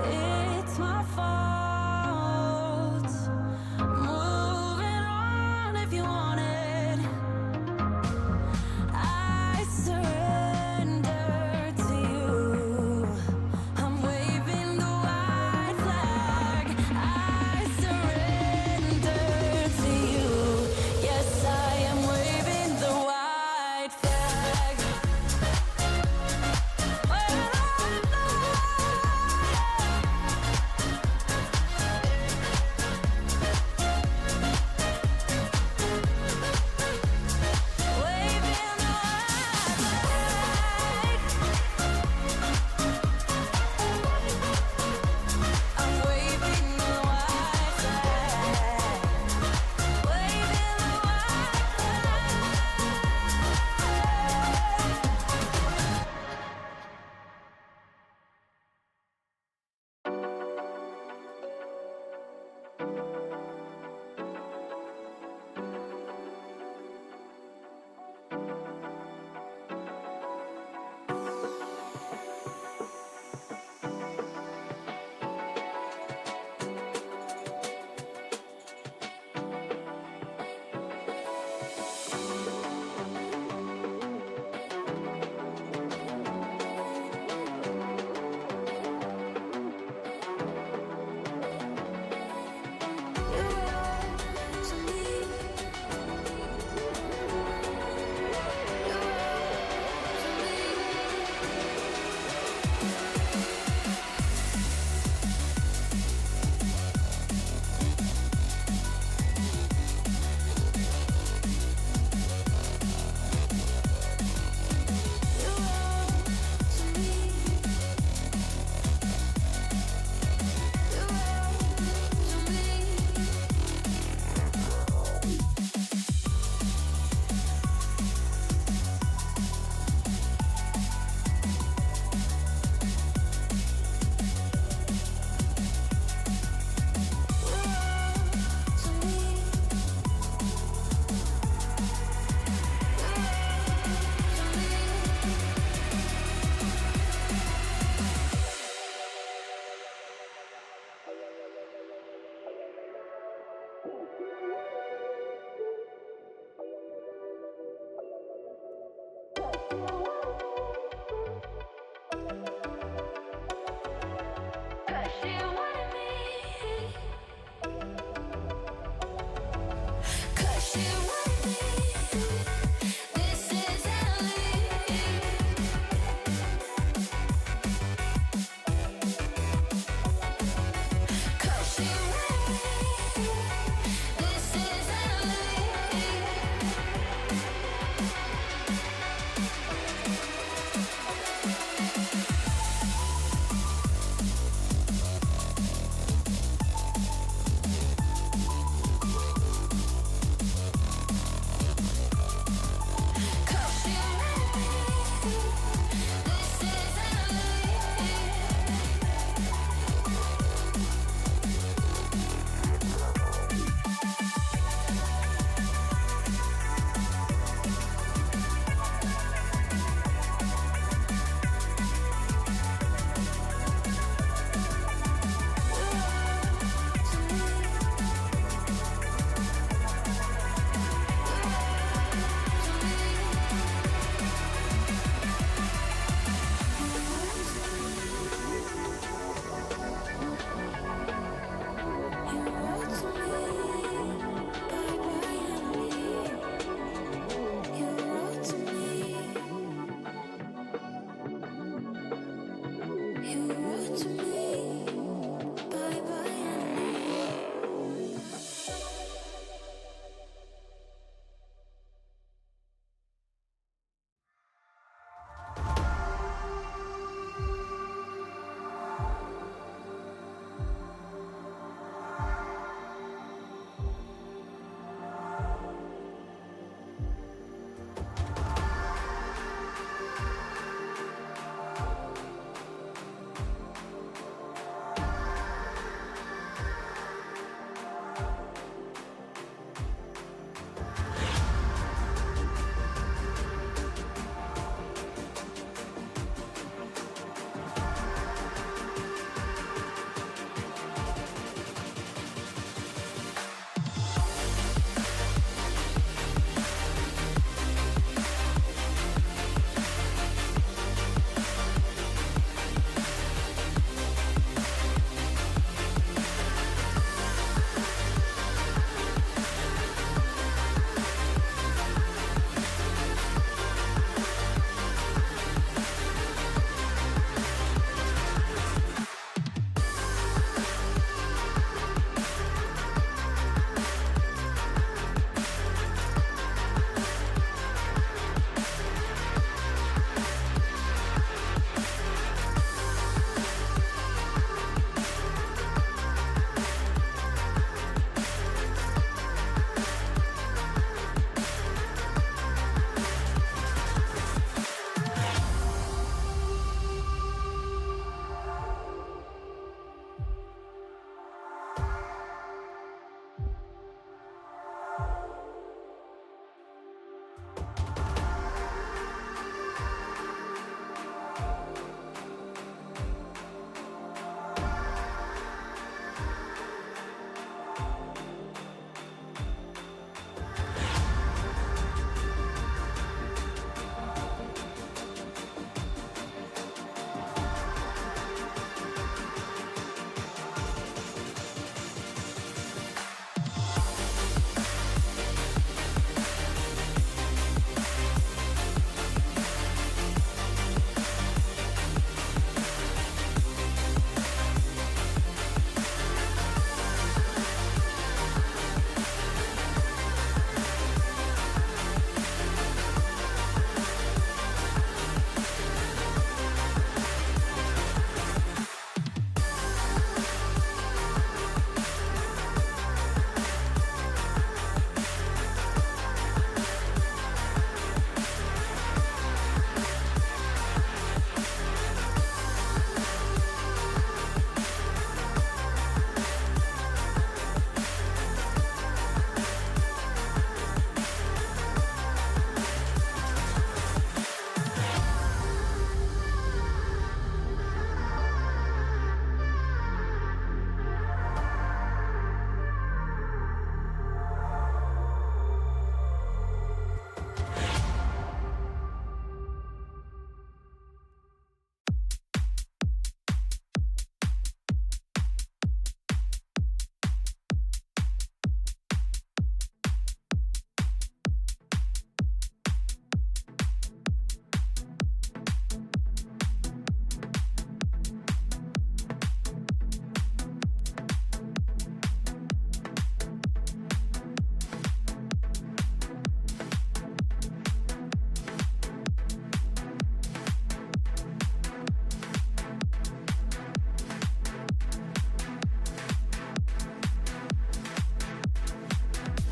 It's my fault. Moving on This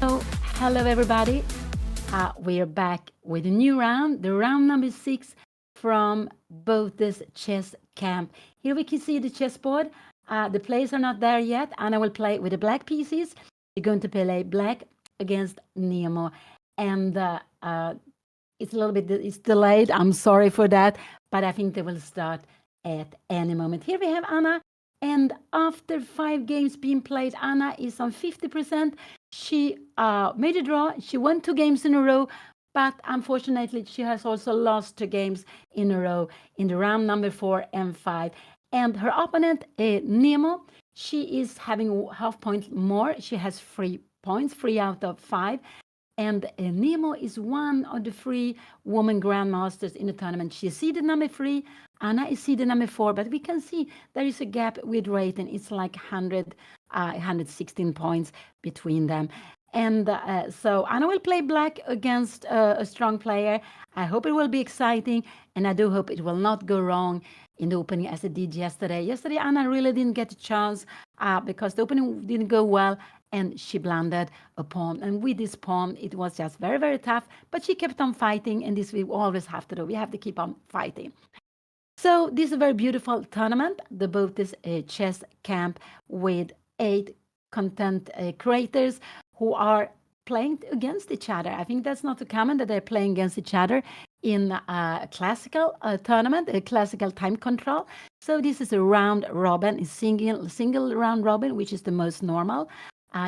So, hello everybody. We are back with a new round, the round number 6 from Botez chess camp. Here we can see the chessboard. The players are not there yet. Anna will play with the black pieces. You're going to play black against Nemo. And it's a little bit it's delayed. I'm sorry for that, but I think they will start at any moment. Here we have Anna. And after 5 games being played, Anna is on 50%. She made a draw. She won 2 games in a row, but unfortunately, she has also lost 2 games in a row in the round number 4 and 5. And her opponent, Nemo, she is having half point more. She has 3 points, 3 out of 5. And Nemo is one of the 3 women grandmasters in the tournament. She is seeded number 3. Anna is seeded number 4. But we can see there is a gap with rating. It's like 116 points between them. And so Anna will play black against a strong player. I hope it will be exciting. And I do hope it will not go wrong in the opening as it did yesterday. Yesterday, Anna really didn't get a chance because the opening didn't go well. And she blundered a pawn. And with this pawn, it was just very, very tough. But she kept on fighting, and this we always have to do. We have to keep on fighting. So this is a very beautiful tournament, the Botez chess camp with 8 content creators who are playing against each other. I think that's not too common that they're playing against each other in a classical tournament, a classical time control. So this is a round robin, a single round robin, which is the most normal.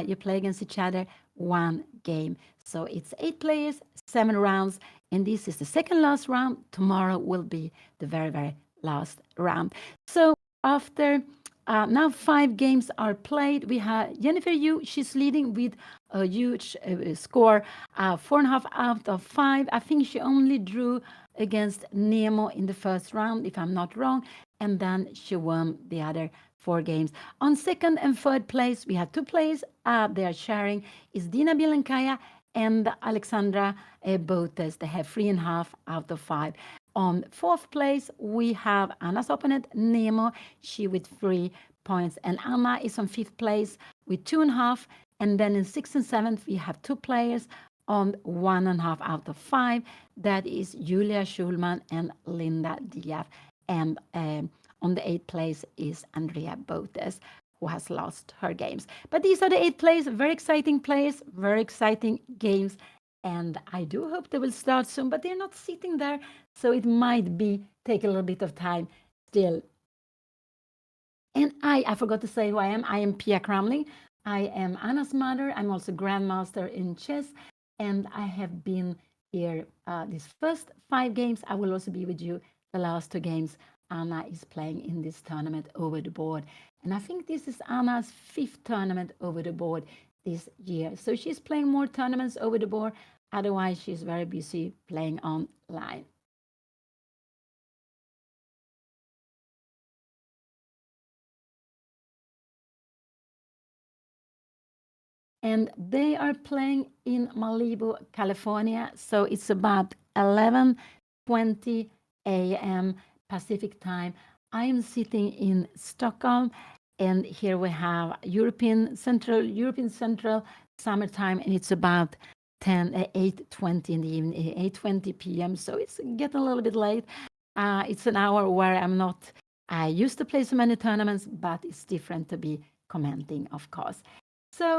You play against each other 1 game. So it's 8 players, 7 rounds, and this is the second last round. Tomorrow will be the very, very last round. So after now 5 games are played, we have Jennifer Yu. She's leading with a huge score, 4.5 out of 5. I think she only drew against Nemo in the first round, if I'm not wrong, and then she won the other 4 games. On second and third place, we have 2 players. They are sharing is Dina Bielenkaya and Alexandra Botez. They have 3.5 out of 5. On fourth place, we have Anna's opponent, Nemo. She with 3 points. And Anna is on 5th place with 2.5. And then in 6th and 7th, we have 2 players on 1.5 out of 5. That is Julia Schulman and Linda Diaz. And on the 8th place is Andrea Botez, who has lost her games. But these are the 8 players, very exciting players, very exciting games. And I do hope they will start soon, but they're not sitting there. So it might take a little bit of time still. And I forgot to say who I am. I am Pia Kramling. I am Anna's mother. I'm also grandmaster in chess. And I have been here these first 5 games. I will also be with you the last 2 games. Anna is playing in this tournament over the board. And I think this is Anna's 5th tournament over the board this year. So she's playing more tournaments over the board. Otherwise, she's very busy playing online. And they are playing in Malibu, California. So it's about 11:20 a.m. Pacific time. I am sitting in Stockholm, and here we have European Central summertime, and it's about 8:20 in the evening, 8:20 p.m. So it's getting a little bit late. It's an hour where I used to play so many tournaments, but it's different to be commenting, of course. So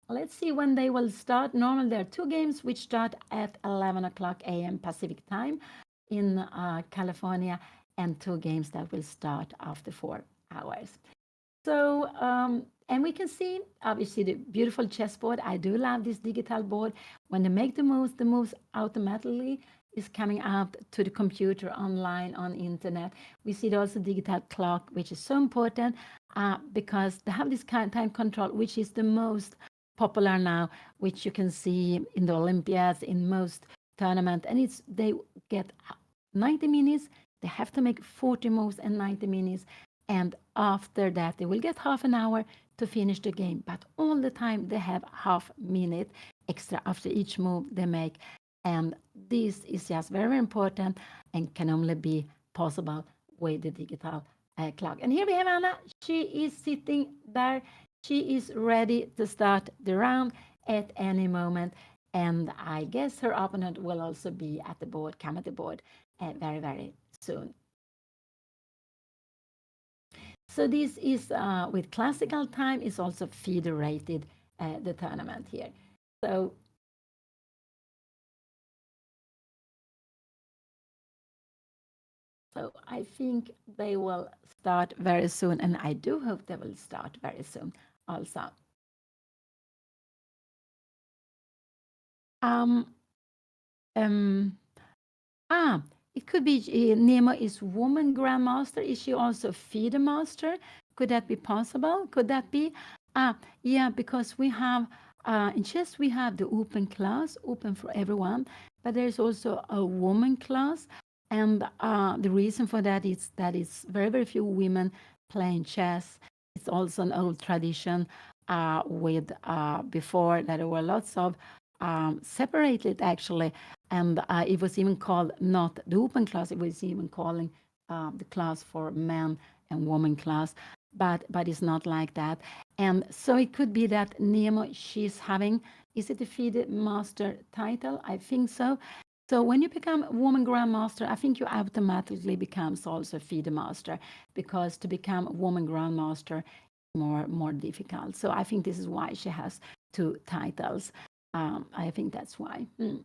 let's see when they will start. Normally, there are 2 games which start at 11 o'clock a.m. Pacific time in California, and 2 games that will start after 4 hours. So, and we can see, obviously, the beautiful chessboard. I do love this digital board. When they make the moves automatically is coming out to the computer online on internet. We see also digital clock, which is so important because they have this kind of time control, which is the most popular now, which you can see in the Olympiads, in most tournaments. And they get 90 minutes. They have to make 40 moves in 90 minutes. And after that, they will get half an hour to finish the game. But all the time, they have half minute extra after each move they make. And this is just very important and can only be possible with the digital clock. And here we have Anna. She is sitting there. She is ready to start the round. at any moment. And I guess her opponent will also be at the board, come at the board very, very soon. So this is with classical time is also feeder rated the tournament here. So so I think they will start very soon, and I do hope they will start very soon also. Um, um, Ah, it could be Nemo is woman grandmaster. Is she also feeder master? Could that be possible? Could that be? Yeah, because we have in chess we have the open class, open for everyone, but there's also a woman class, and the reason for that is that it's very very few women playing chess. It's also an old tradition with before that there were lots of separated actually, and it was even called not the open class, it was even calling the class for men and women class, but it's not like that. And so it could be that Nemo, she's having, is it a FIDE master title? I think so. So when you become woman grandmaster, I think you automatically becomes also FIDE master, because to become woman grandmaster more difficult. So I think this is why she has two titles. I think that's why. Mm.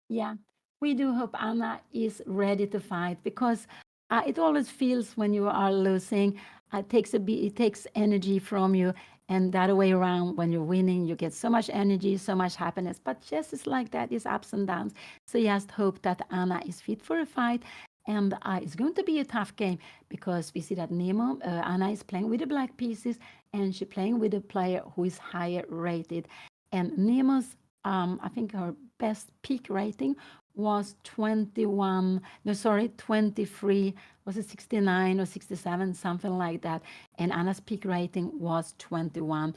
Yeah, we do hope Anna is ready to fight, because it always feels when you are losing, it takes energy from you, and the other way around, when you're winning, you get so much energy, so much happiness. But chess is like that, it's ups and downs. So just hope that Anna is fit for a fight, and it's going to be a tough game, because we see that Nemo, Anna is playing with the black pieces, and she's playing with a player who is higher rated, and Nemo's I think her best peak rating was 21, no, sorry, 23, was it 69 or 67, something like that. And Anna's peak rating was 21,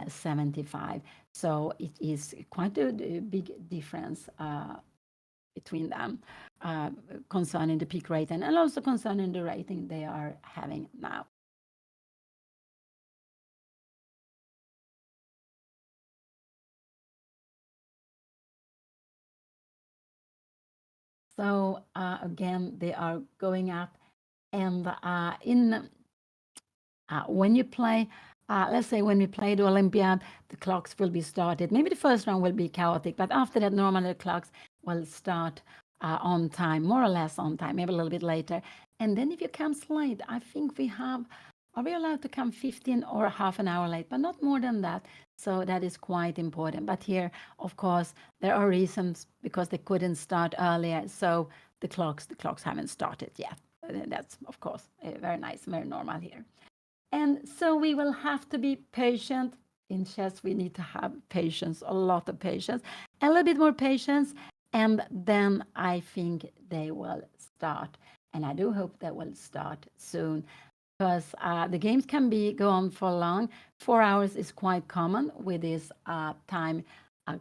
75. So it is quite a big difference between them concerning the peak rating, and also concerning the rating they are having now. So again, they are going up, and in when you play, let's say when we play the Olympiad, the clocks will be started. Maybe the first round will be chaotic, but after that, normally the clocks will start on time, more or less on time, maybe a little bit later. And then if you come late, I think we have, are we allowed to come 15 or half an hour late, but not more than that. So that is quite important. But here, of course, there are reasons because they couldn't start earlier. So the clocks haven't started yet. That's, of course, very nice, very normal here. And so we will have to be patient. In chess, we need to have patience, a lot of patience, a little bit more patience, and then I think they will start. And I do hope they will start soon, because the games can go on for long. 4 hours is quite common with this time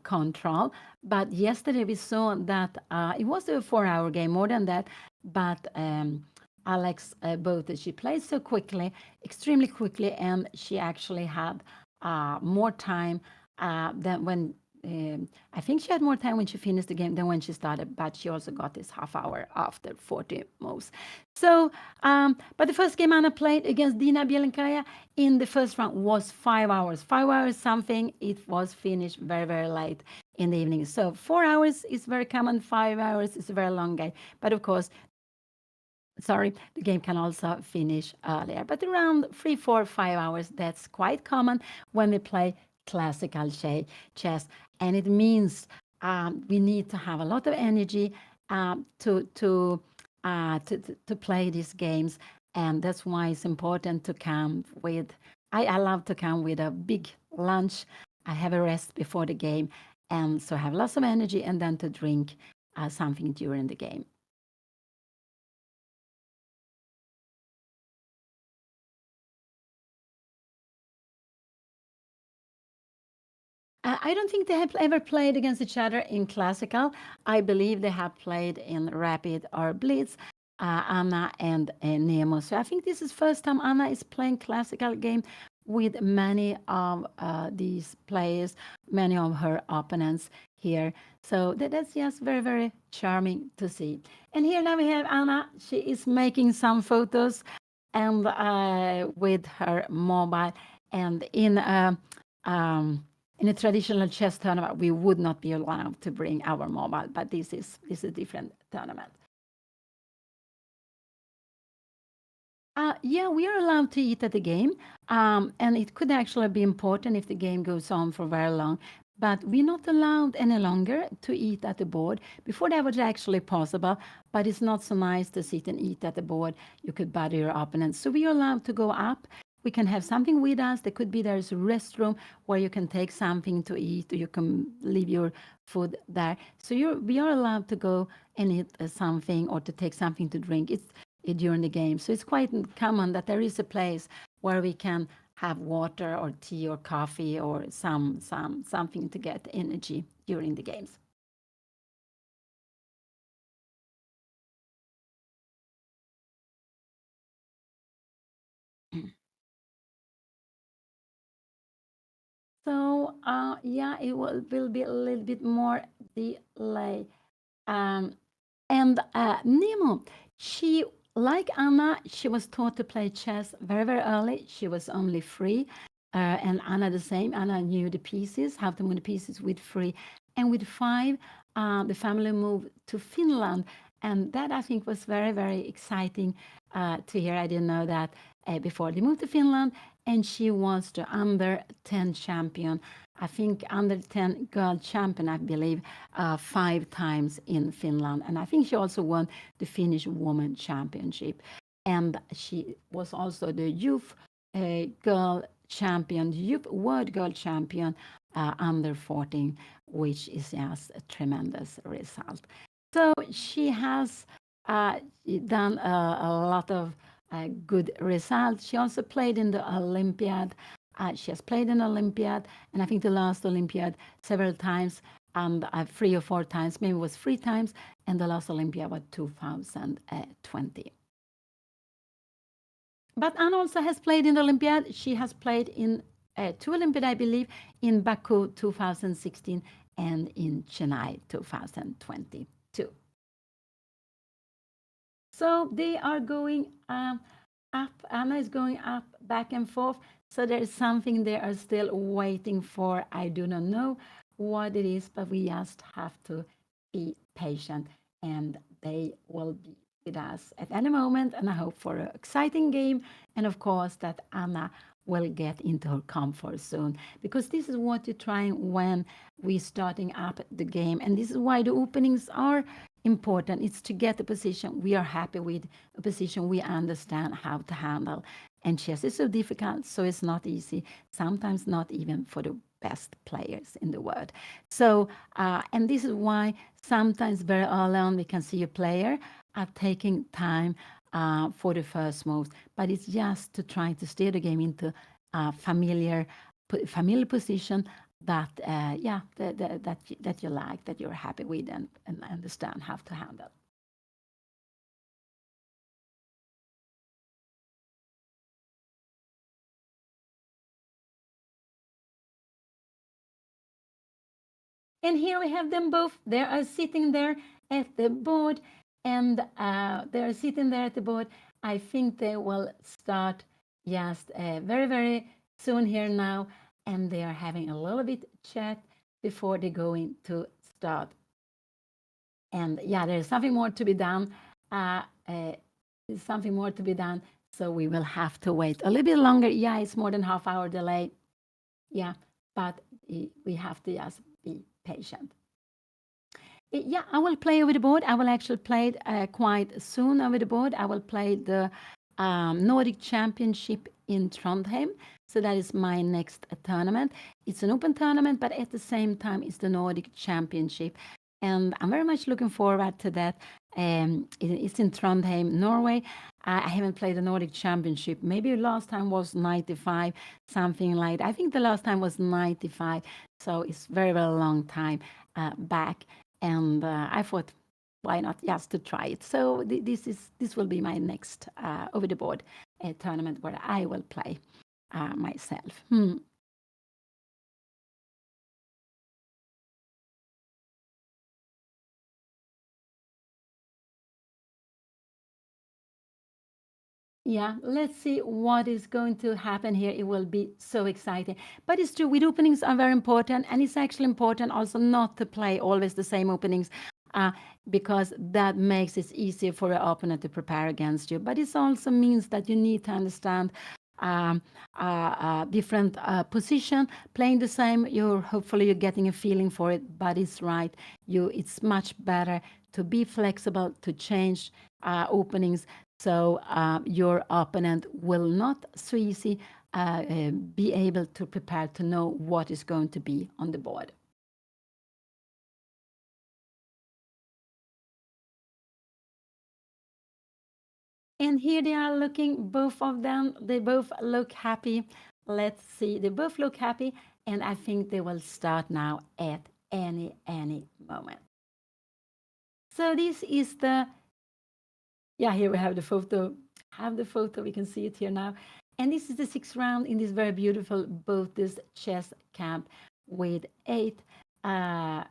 control. But yesterday we saw that it was a 4 hour game, more than that. But Alex Botez, she played so quickly, extremely quickly, and she actually had more time than when. I think she had more time when she finished the game than when she started, but she also got this half hour after 40 moves. So, but the first game Anna played against Dina Bielenkaya in the first round was 5 hours. 5 hours something. It was finished very, very late in the evening. So 4 hours is very common. 5 hours is a very long game. But of course, sorry, the game can also finish earlier. But around 3, 4, 5 hours, that's quite common when we play classical chess. And it means we need to have a lot of energy to play these games. And that's why it's important to come with, I love to come with a big lunch. I have a rest before the game. And so have lots of energy, and then to drink something during the game. I don't think they have ever played against each other in classical. I believe they have played in rapid or blitz. Anna and Nemo. So I think this is first time Anna is playing classical game with many of these players, many of her opponents here. So that's just very, very charming to see. And here now we have Anna. She is making some photos and with her mobile. And um, in a traditional chess tournament, we would not be allowed to bring our mobile, but this is a different tournament. Yeah, we are allowed to eat at the game, and it could actually be important if the game goes on for very long. But we're not allowed any longer to eat at the board. Before that was actually possible, but it's not so nice to sit and eat at the board. You could bother your opponents. So we are allowed to go up. We can have something with us. There could be there's a restroom where you can take something to eat, or you can leave your food there. So we are allowed to go and eat something or to take something to drink. It's during the game. So it's quite common that there is a place where we can have water or tea or coffee or something to get energy during the games. So yeah, it will be a little bit more delay. Um, and Nemo, she, like Anna, she was taught to play chess very, very early. She was only 3. And Anna the same. Anna knew the pieces, how to move the pieces with 3. And with 5, the family moved to Finland. And that I think was very, very exciting to hear. I didn't know that before. They moved to Finland, and she was the under 10 champion. I think under 10 girl champion, I believe, 5 times in Finland. And I think she also won the Finnish Women Championship. And she was also the youth girl champion, youth world girl champion under 14, which is just a tremendous result. So she has done a lot of good results. She also played in the Olympiad. She has played in Olympiad, and I think the last Olympiad several times, and 3 or 4 times, maybe it was 3 times, and the last Olympiad was 2020. But Anna also has played in the Olympiad. She has played in 2 Olympiad, I believe, in Baku 2016 and in Chennai 2022. So they are going up. Anna is going up, back and forth. So there is something they are still waiting for. I do not know what it is, but we just have to be patient, and they will be with us at any moment. And I hope for an exciting game, and of course that Anna will get into her comfort zone, because this is what you're trying when we're starting up the game, and this is why the openings are important. It's to get a position we are happy with, a position we understand how to handle. And chess is so difficult, so it's not easy, sometimes not even for the best players in the world. So, and this is why sometimes very early on we can see a player taking time for the first moves, but it's just to try to steer the game into a familiar position that yeah that you like, that you're happy with, and understand how to handle. And here we have them both. They are sitting there at the board, and they are sitting there at the board. I think they will start just very, very soon here now, and they are having a little bit chat before they going to start. And yeah, there's something more to be done. There's something more to be done. So we will have to wait a little bit longer. Yeah, it's more than half-hour delay. Yeah, but we have to just be patient. Yeah, I will play over the board. I will actually play it quite soon over the board. I will play the Nordic Championship in Trondheim. So that is my next tournament. It's an open tournament, but at the same time, it's the Nordic Championship. And I'm very much looking forward to that. It's in Trondheim, Norway. I haven't played the Nordic Championship. Maybe last time was 95, something like that. I think the last time was 95. So it's very, very long time back. And I thought why not just to try it? So this will be my next over the board tournament where I will play myself. Yeah, let's see what is going to happen here. It will be so exciting. But it's true, with openings are very important, and it's actually important also not to play always the same openings, uh, because that makes it easier for your opponent to prepare against you. But it also means that you need to understand um, different position. Playing the same, you're hopefully you're getting a feeling for it. But it's right, it's much better to be flexible, to change openings, so your opponent will not so easy be able to prepare to know what is going to be on the board. And here they are looking, both of them, they both look happy. Let's see, they both look happy, and I think they will start now at any moment. So this is the, yeah, here we have the photo. Have the photo, we can see it here now. And this is the sixth round in this very beautiful Botez chess camp with 8 uh,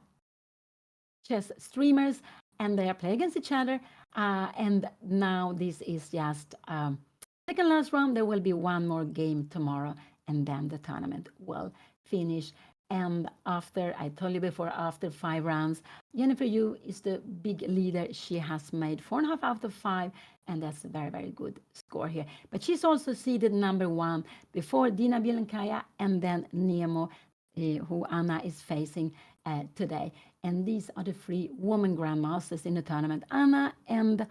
chess streamers, and they are playing against each other. And now this is just second last round. There will be one more game tomorrow, and then the tournament will finish. And after, I told you before, after 5 rounds, Jennifer Yu is the big leader. She has made 4.5 out of 5, and that's a very good score here. But she's also seeded number 1 before Dina Bielenkaya and then Nemo, who Anna is facing today. And these are the 3 women grandmasters in the tournament. Anna and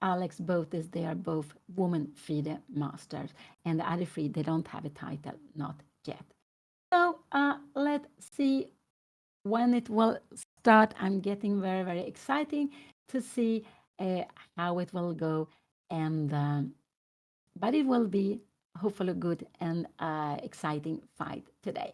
Alex Botez, they are both women FIDE masters. And the other 3, they don't have a title, not yet. So let's see when it will start. I'm getting very exciting to see how it will go. And but it will be hopefully good and exciting fight today.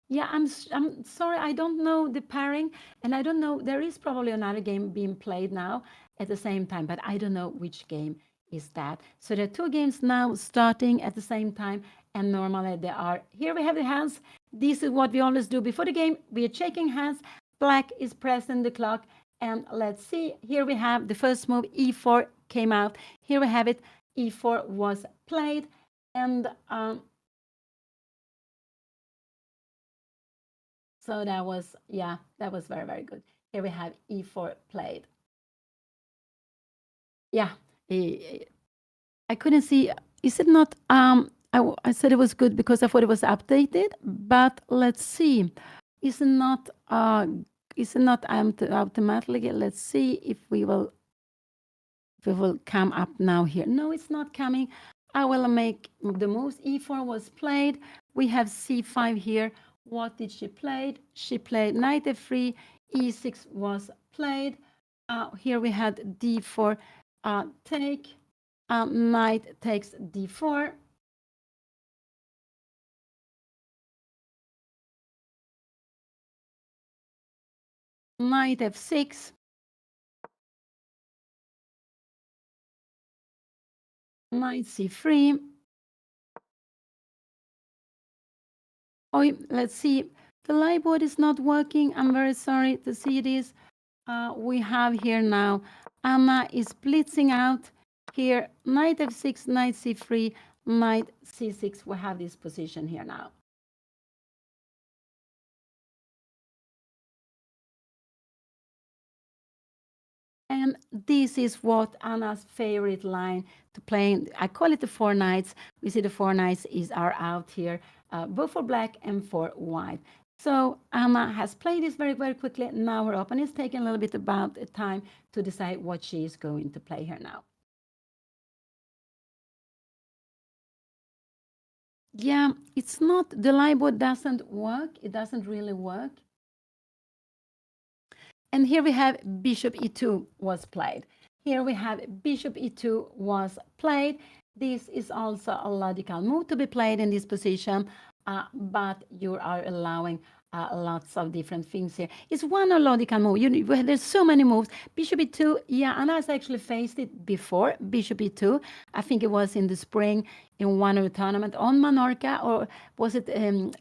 Yeah, I'm sorry, I don't know the pairing, and I don't know. There is probably another game being played now at the same time, but I don't know which game is that. So there are 2 games now starting at the same time, and normally they are. Here we have the hands. This is what we always do before the game. We are checking hands. Black is pressing the clock, and let's see. Here we have the first move. E4 came out. Here we have it. E4 was played, and so that was, yeah, that was very good. Here we have E4 played. Yeah, I couldn't see. Is it not? I said it was good because I thought it was updated, but let's see. Is it not? Is it not automatically? Let's see if we will. If it will come up now here. No, it's not coming. I will make the moves. E4 was played. We have C5 here. What did she play? She played knight f3. E6 was played. Here we had D4 take. Knight takes D4. Knight f6. Knight c3. Oh, let's see. The live board is not working. I'm very sorry to see this. We have here now, Anna is blitzing out. Here, knight f6, knight c3, knight c6. We have this position here now. And this is what Anna's favorite line to play. I call it the 4 knights. We see the 4 knights are out here, both for black and for white. So Anna has played this very quickly. Now her opponent is taking a little bit about the time to decide what she is going to play here now. Yeah, it's not, the live board doesn't work. It doesn't really work. And here we have bishop e2 was played. Here we have bishop e2 was played. This is also a logical move to be played in this position, but you are allowing lots of different things here. It's one logical move. There's so many moves. Bishop e2, yeah, Anna's actually faced it before. Bishop e2, I think it was in the spring in one of the tournament on Menorca, or was it on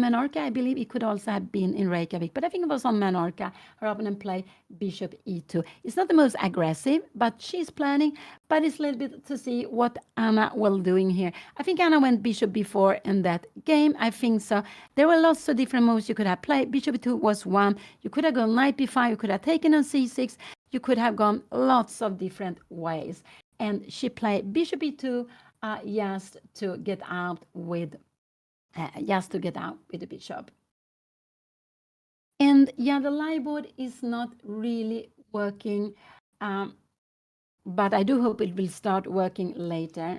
Menorca? I believe it could also have been in Reykjavik, but I think it was on Menorca. Her opponent played bishop e2. It's not the most aggressive, but she's planning. But it's a little bit to see what Anna will doing here. I think Anna went bishop before in that game. I think so. There were lots of different moves you could have played. Bishop e2 was one. You could have gone knight b5. You could have taken on c6. You could have gone lots of different ways. And she played bishop e2 just to get out with the bishop. And yeah, the live board is not really working, but I do hope it will start working later.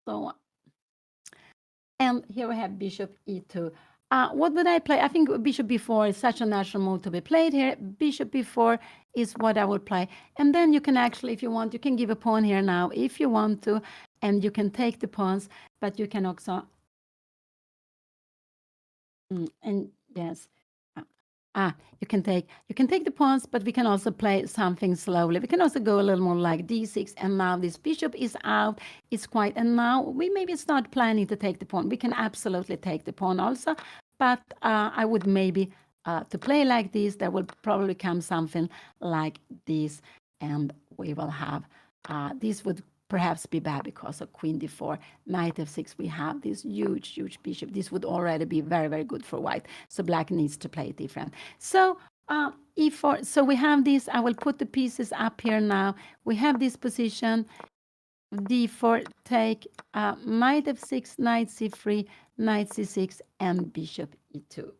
So, and here we have bishop e2. What would I play? I think bishop b4 is such a natural move to be played here. Bishop b4 is what I would play. And then you can actually, if you want, you can give a pawn here now if you want to, and you can take the pawns, but you can also, and yes, you can take the pawns, but we can also play something slowly. We can also go a little more like d6, and now this bishop is out. It's quite, and now we maybe start planning to take the pawn. We can absolutely take the pawn also, but I would maybe to play like this, there will probably come something like this, and we will have this would perhaps be bad because of queen d4, knight f6. We have this huge bishop. This would already be very, very good for white. So black needs to play different. So e4. So we have this. I will put the pieces up here now. We have this position. d4, take knight f6, knight c3, knight c6, and bishop e2.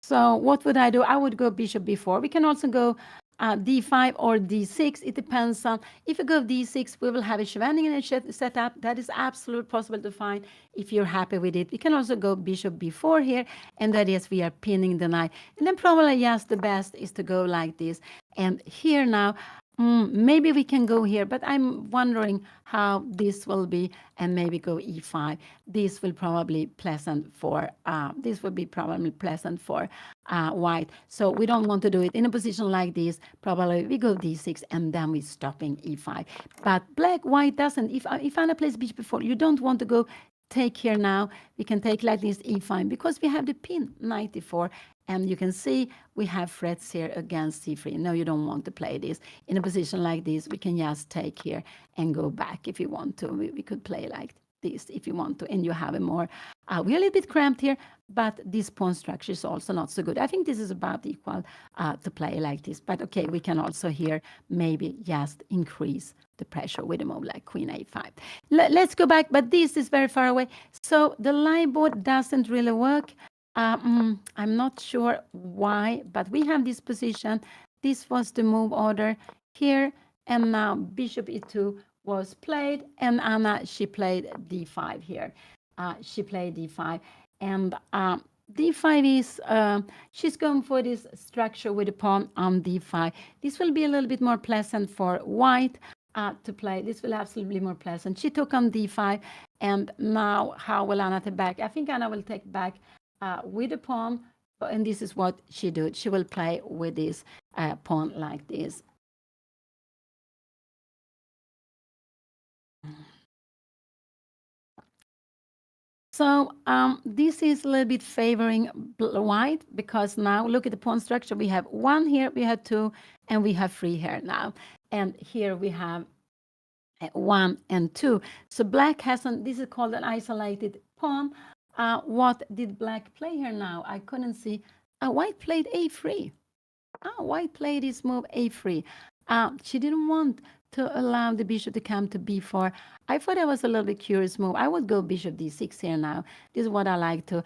So what would I do? I would go bishop b4. We can also go d5 or d6. It depends on, if you go d6, we will have a Scheveningen set up. That is absolutely possible to find if you're happy with it. We can also go bishop b4 here, and that is we are pinning the knight. And then probably, yes, the best is to go like this. And here now, maybe we can go here, but I'm wondering how this will be, and maybe go e5. This will probably pleasant for white. So we don't want to do it in a position like this. Probably we go d6, and then we stopping e5. But white doesn't. If Anna plays bishop before, you don't want to go take here now. We can take like this e5 because we have the pin knight e4. And you can see we have threats here against c3. No, you don't want to play this. In a position like this, we can just take here and go back if you want to. We could play like this if you want to. And you have a more, we're a little bit cramped here, but this pawn structure is also not so good. I think this is about equal to play like this. But okay, we can also here maybe just increase the pressure with a move like queen a5. Let's go back, but this is very far away. So the line board doesn't really work. I'm not sure why, but we have this position. This was the move order here, and now bishop e2 was played, and Anna, she played d5 here. She played d5, and d5 is, she's going for this structure with a pawn on d5. This will be a little bit more pleasant for white to play. This will absolutely be more pleasant. She took on d5, and now how will Anna take back? I think Anna will take back with a pawn, and this is what she did. She will play with this pawn like this. So this is a little bit favoring white, because now look at the pawn structure. We have one here, we have two, and we have three here now. And here we have 1 and 2. So black hasn't, this is called an isolated pawn. What did black play here now? I couldn't see. White played a3. White played this move a3. She didn't want to allow the bishop to come to b4. I thought that was a little bit curious move. I would go bishop d6 here now. This is what I like to.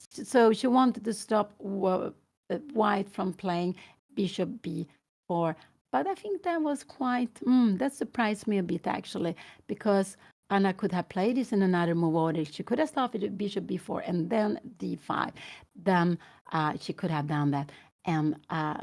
So she wanted to stop white from playing bishop b4. But I think that was quite, that surprised me a bit actually, because Anna could have played this in another move order. She could have started with bishop b4 and then d5. Then she could have done that. And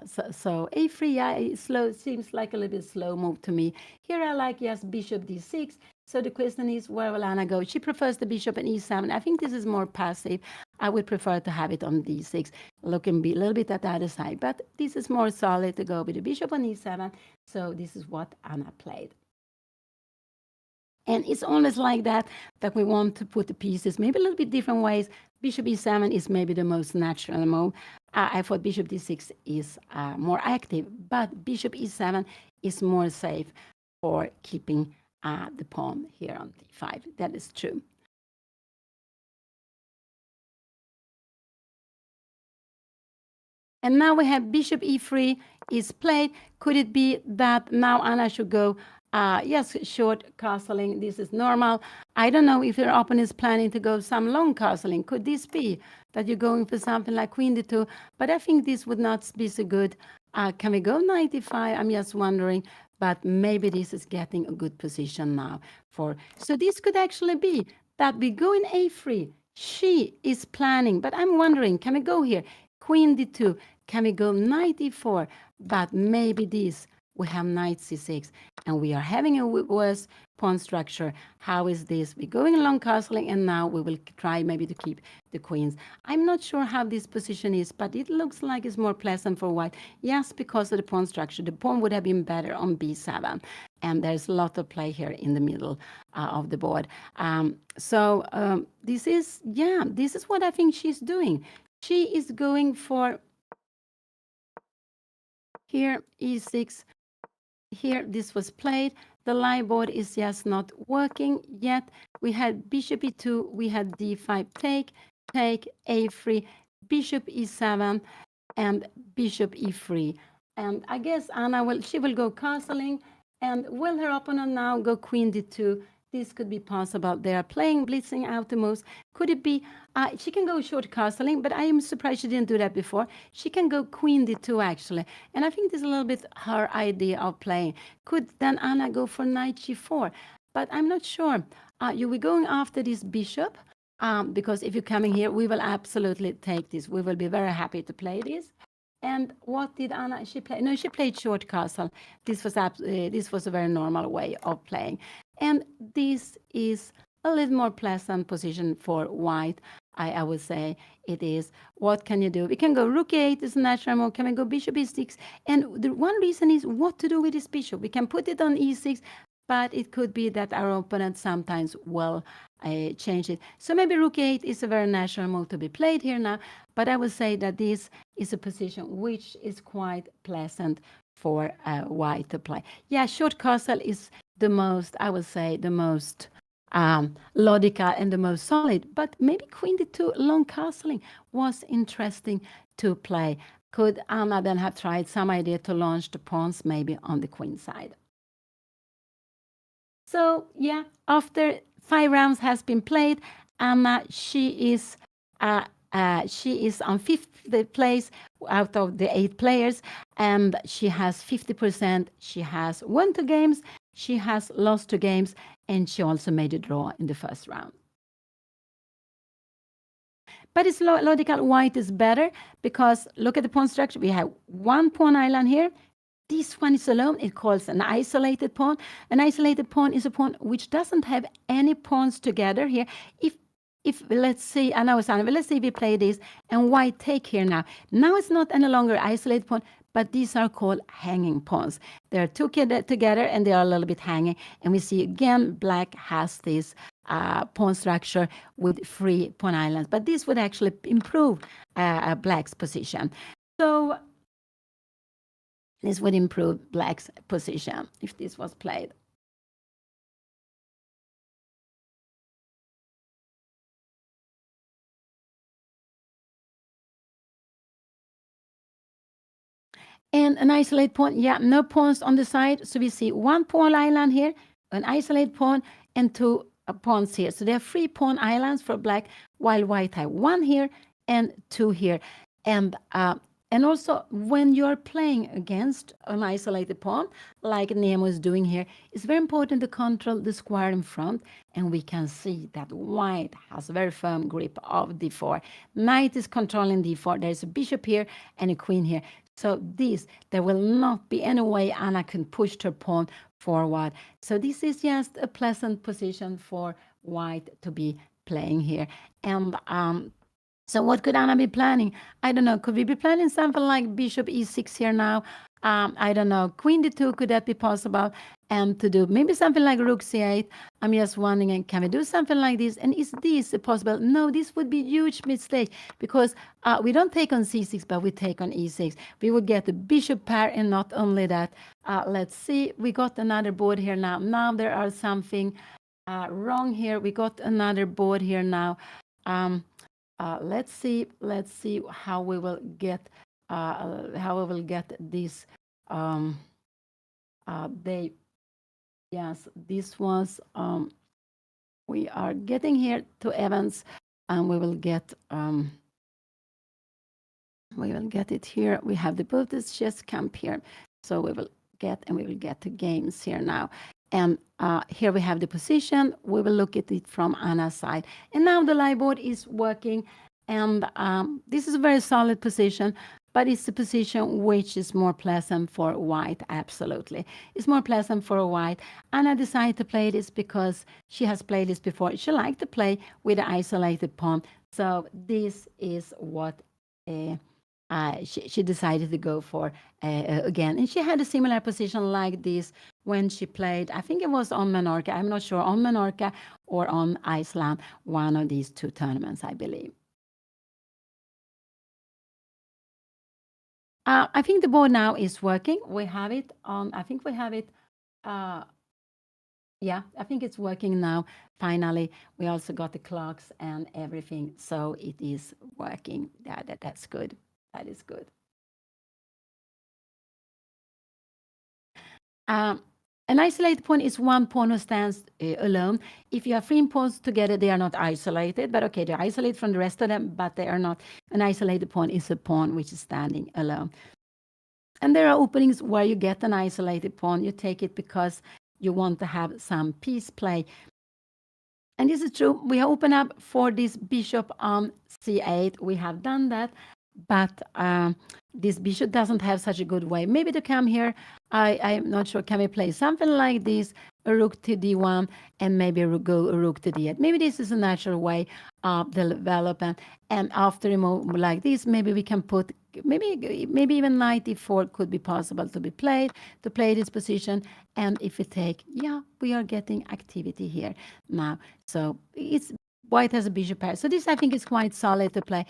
so a3, yeah, slow, seems like a little bit slow move to me. Here I like, yes, bishop d6. So the question is, where will Anna go? She prefers the bishop and e7. I think this is more passive. I would prefer to have it on d6, looking a little bit at the other side. But this is more solid to go with the bishop on e7. So this is what Anna played. And it's always like that we want to put the pieces maybe a little bit different ways. Bishop e7 is maybe the most natural move. I thought bishop d6 is more active, but bishop e7 is more safe for keeping the pawn here on d5. That is true. And now we have bishop e3 is played. Could it be that now Anna should go, yes, short castling? This is normal. I don't know if your opponent is planning to go some long castling. Could this be that you're going for something like queen d2? But I think this would not be so good. Can we go knight d5? I'm just wondering. But maybe this is getting a good position now. So this could actually be that we go in a3. She is planning, but I'm wondering, can we go here? Queen d2, can we go knight e4? But maybe this, we have knight c6, and we are having a worse pawn structure. How is this? We're going along castling, and now we will try maybe to keep the queens. I'm not sure how this position is, but it looks like it's more pleasant for white. Yes, because of the pawn structure. The pawn would have been better on b7, and there's a lot of play here in the middle of the board. This is what I think she's doing. She is going for here, e6. Here, this was played. The lie board is just not working yet. We had bishop e2, we had d5 take, a3, bishop e7, and bishop e3. And I guess Anna she will go castling, and will her opponent now go queen d2? This could be possible. They are playing, blitzing out the moves. Could it be she can go short castling, but I am surprised she didn't do that before. She can go queen d2 actually, and I think this is a little bit her idea of playing. Could then Anna go for knight g4? But I'm not sure. You were going after this bishop, because if you're coming here, we will absolutely take this. We will be very happy to play this. And what did Anna? She play? No, she played short castle. This was a very normal way of playing, and this is a little more pleasant position for white. I would say it is. What can you do? We can go rook e8 is a natural move. Can we go bishop e6? And the one reason is what to do with this bishop. We can put it on e6, but it could be that our opponent sometimes will change it. So maybe rook e8 is a very natural move to be played here now, but I would say that this is a position which is quite pleasant for white to play. Yeah, short castle is the most, I would say, the most logical and the most solid, but maybe queen d2 long castling was interesting to play. Could Anna then have tried some idea to launch the pawns maybe on the queen side? So yeah, after 5 rounds has been played, Anna, she is on 5th place out of the 8 players, and she has 50%. She has won 2 games, she has lost 2 games, and she also made a draw in the first round. But it's logical. White is better because look at the pawn structure. We have 1 pawn island here. This one is alone. It calls an isolated pawn. An isolated pawn is a pawn which doesn't have any pawns together here. If let's say, I know it's on, but let's say we play this and white take here now. Now it's not any longer isolated pawn, but these are called hanging pawns. They're 2 together and they are a little bit hanging. And we see again, black has this pawn structure with 3 pawn islands. But this would actually improve black's position. So this would improve black's position if this was played. And an isolated pawn, yeah, no pawns on the side. So we see 1 pawn island here, an isolated pawn, and 2 pawns here. So there are 3 pawn islands for black, while white have 1 here and 2 here. And And also, when you're playing against an isolated pawn, like Nemo is doing here, it's very important to control the square in front. And we can see that white has a very firm grip of d4. Knight is controlling d4. There's a bishop here and a queen here. So there will not be any way Anna can push her pawn forward. So this is just a pleasant position for white to be playing here. And so what could Anna be planning? I don't know. Could we be planning something like bishop e6 here now? I don't know. Queen d2, could that be possible? And to do maybe something like rook c8. I'm just wondering, can we do something like this? And is this possible? No, this would be a huge mistake because we don't take on c6, but we take on e6. We would get the bishop pair, and not only that. Let's see. We got another board here now. Now there are something wrong here. We got another board here now. Let's see how we will get this. This was we are getting here to Evans, and we will get it here. We have the Botez chess camp here, so we will get to games here now. And here we have the position. We will look at it from Anna's side. And now the live board is working. And this is a very solid position, but it's a position which is more pleasant for white, absolutely. It's more pleasant for white. Anna decided to play this because she has played this before. She liked to play with an isolated pawn. So this is what she decided to go for again. And she had a similar position like this when she played, I think it was on Menorca. I'm not sure, on Menorca or on Iceland, one of these two tournaments, I believe. I think the board now is working. We have it on, I think we have it. Yeah, I think it's working now. Finally, we also got the clocks and everything. So it is working. That's good. That is good. An isolated pawn is one pawn who stands alone. If you have three pawns together, they are not isolated. But okay, they're isolated from the rest of them, but they are not. An isolated pawn is a pawn which is standing alone. And there are openings where you get an isolated pawn. You take it because you want to have some piece play. And this is true. We open up for this bishop on c8. We have done that. But this bishop doesn't have such a good way. Maybe to come here, I'm not sure. Can we play something like this? A rook to d1 and maybe go a rook to d8. Maybe this is a natural way of the development. And after a move like this, maybe we can put, maybe even knight e4 could be possible to be played, to play this position. And if we take, yeah, we are getting activity here now. So it's white has a bishop pair. So this, I think, is quite solid to play.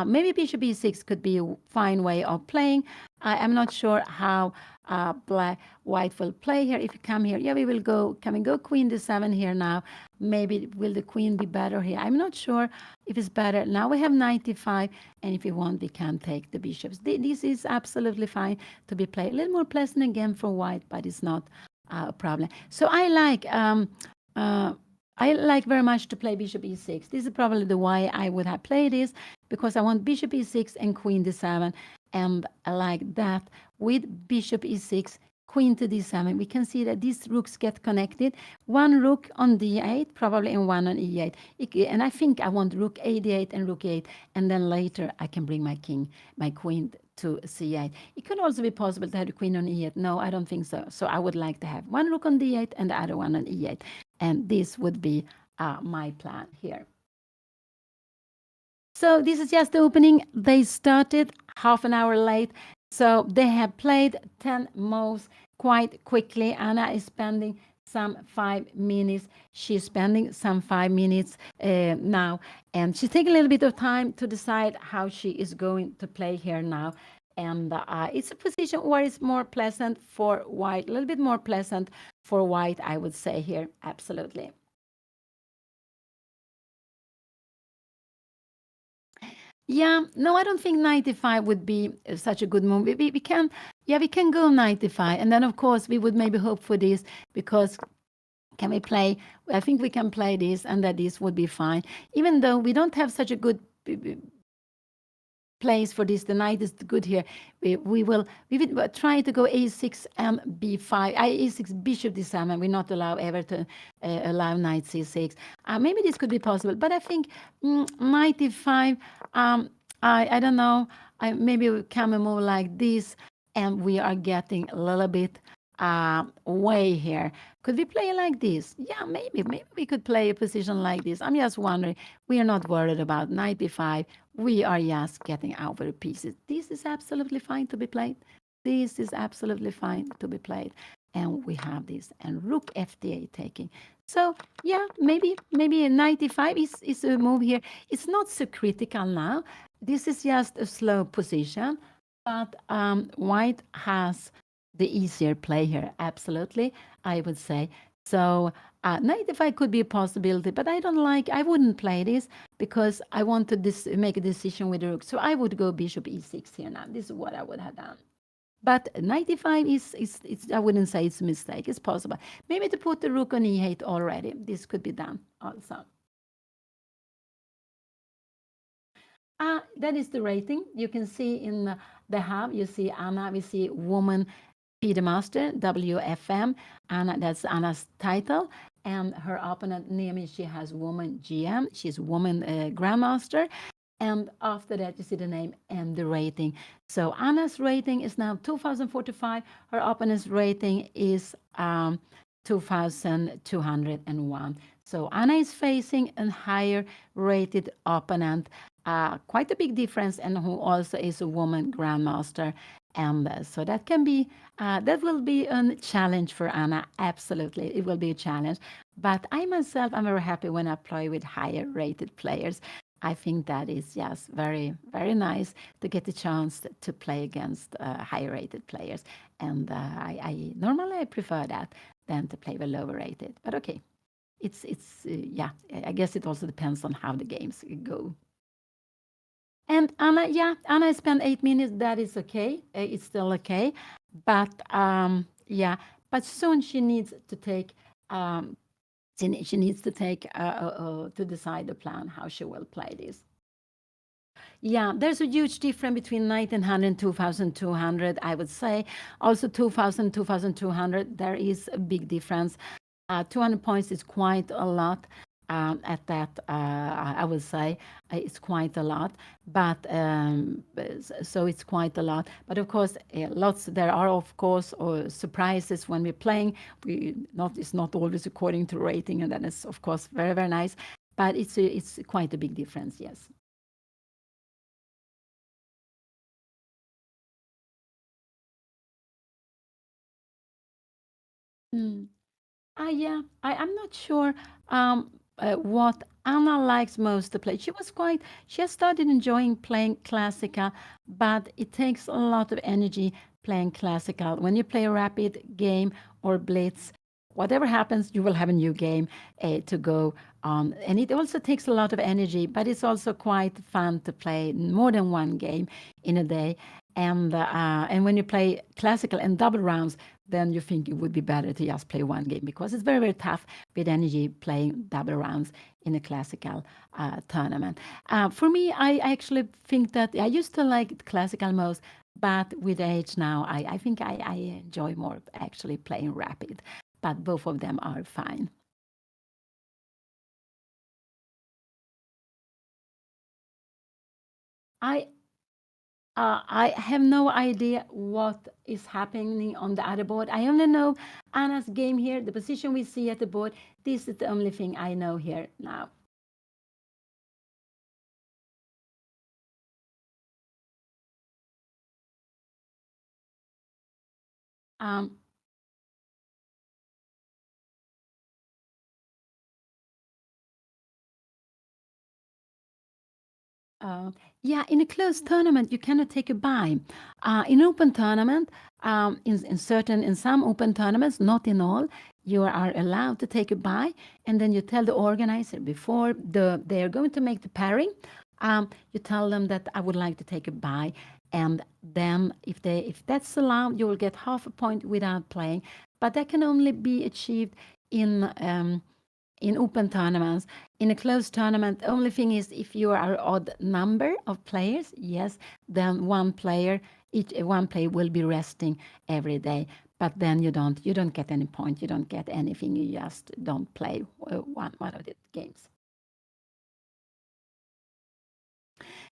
Maybe bishop e6 could be a fine way of playing. I'm not sure how white will play here. If you come here, yeah, we will go. Can we go queen d7 here now? Maybe will the queen be better here? I'm not sure if it's better. Now we have 95, and if you want, we can take the bishops. This is absolutely fine to be played. A little more pleasant again for white, but it's not a problem. So I like very much to play bishop e6. This is probably the why I would have played this, because I want bishop e6 and queen d7. And I like that with bishop e6, queen to d7, we can see that these rooks get connected. One rook on d8, probably, and one on e8. And I think I want rook a d8 and rook e8, and then later I can bring my queen to c8. It could also be possible to have the queen on e8. No, I don't think so. So I would like to have one rook on d8 and the other one on e8. And this would be my plan here. So this is just the opening. They started half an hour late. So they have played 10 moves quite quickly. Anna is spending some 5 minutes. She's spending some 5 minutes now. And she's taking a little bit of time to decide how she is going to play here now. And it's a position where it's more pleasant for white, a little bit more pleasant for white, I would say here. Absolutely. Yeah, no, I don't think 95 would be such a good move. We can go 95. And then, of course, we would maybe hope for this, because can we play? I think we can play this, and that this would be fine. Even though we don't have such a good plays for this. The knight is good here. We will try to go a6 and b5. A6 bishop d7. We're not allowed ever to allow knight c6. Maybe this could be possible, but I think knight e5. I don't know. Maybe we can move like this, and we are getting a little bit way here. Could we play like this? Yeah, maybe we could play a position like this. I'm just wondering. We are not worried about 95. We are just getting our pieces. This is absolutely fine to be played. This is absolutely fine to be played. And we have this and rook fda taking. So yeah, maybe a 95 is a move here. It's not so critical now. This is just a slow position, but white has the easier play here. Absolutely, I would say. So 95 could be a possibility, but I wouldn't play this because I want to make a decision with the rook. So I would go bishop e6 here now. This is what I would have done. But 95 is I wouldn't say it's a mistake. It's possible. Maybe to put the rook on e8 already. This could be done also. That is the rating. You can see in the hub, you see Anna, we see woman FIDE Master, WFM, Anna, that's Anna's title. And her opponent, Nemo, she has woman GM. She's woman Grandmaster. And after that, you see the name and the rating. So Anna's rating is now 2,045. Her opponent's rating is 2,201. So Anna is facing a higher rated opponent, quite a big difference, and who also is a woman grandmaster. And so that will be a challenge for Anna. Absolutely, it will be a challenge. But I myself, I'm very happy when I play with higher rated players. I think that is just very, very nice to get the chance to play against higher rated players. And I normally prefer that than to play with lower rated. But okay, yeah, I guess it also depends on how the games go. And Anna, yeah, Anna spent 8 minutes. That is okay. It's still okay. But yeah, but soon she needs to take she needs to take to decide the plan how she will play this. Yeah, there's a huge difference between 1900 and 2200, I would say. Also 2000, 2200, there is a big difference. 200 points is quite a lot. At that, I would say it's quite a lot, but so it's quite a lot. But of course, there are of course surprises when we're playing. It's not always according to rating, and that is of course very, very nice. But it's quite a big difference, yes. Mm. Yeah, I'm not sure what Anna likes most to play. She has started enjoying playing classical, but it takes a lot of energy playing classical. When you play a rapid game or blitz, whatever happens, you will have a new game to go on. And it also takes a lot of energy, but it's also quite fun to play more than one game in a day. And when you play classical and double rounds, then you think it would be better to just play one game because it's very, very tough with energy playing double rounds in a classical tournament. For me, I actually think that I used to like classical most, but with age now, I think I enjoy more actually playing rapid, but both of them are fine. I I have no idea what is happening on the other board. I only know Anna's game here, the position we see at the board. This is the only thing I know here now. Um, Uh, yeah, in a closed tournament, you cannot take a buy. In open tournament, in some open tournaments, not in all, you are allowed to take a buy, and then you tell the organizer before they are going to make the pairing. You tell them that I would like to take a buy, and then if that's allowed, you will get half a point without playing. But that can only be achieved in in open tournaments. In a closed tournament, the only thing is if you are odd number of players, yes, then one player will be resting every day. But then you don't get any point, you don't get anything, you just don't play one of the games.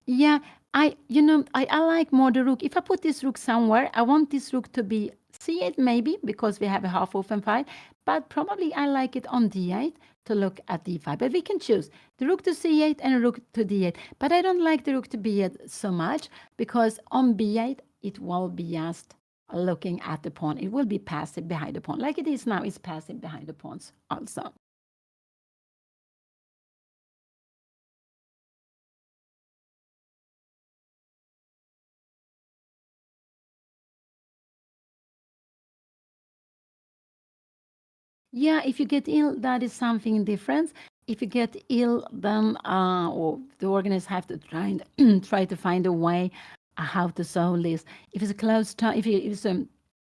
Yeah, I like more the rook. If I put this rook somewhere, I want this rook to be c8 maybe because we have a half open file, but probably I like it on d8 to look at d5. But we can choose the rook to c8 and a rook to d8. But I don't like the rook to b8 so much because on b8 it will be just looking at the pawn. It will be passive behind the pawn. Like it is now, it's passive behind the pawns also. Yeah, if you get ill, that is something different. If you get ill, then or the organizers have to try and try to find a way how to solve this. If it's a closed, if it's an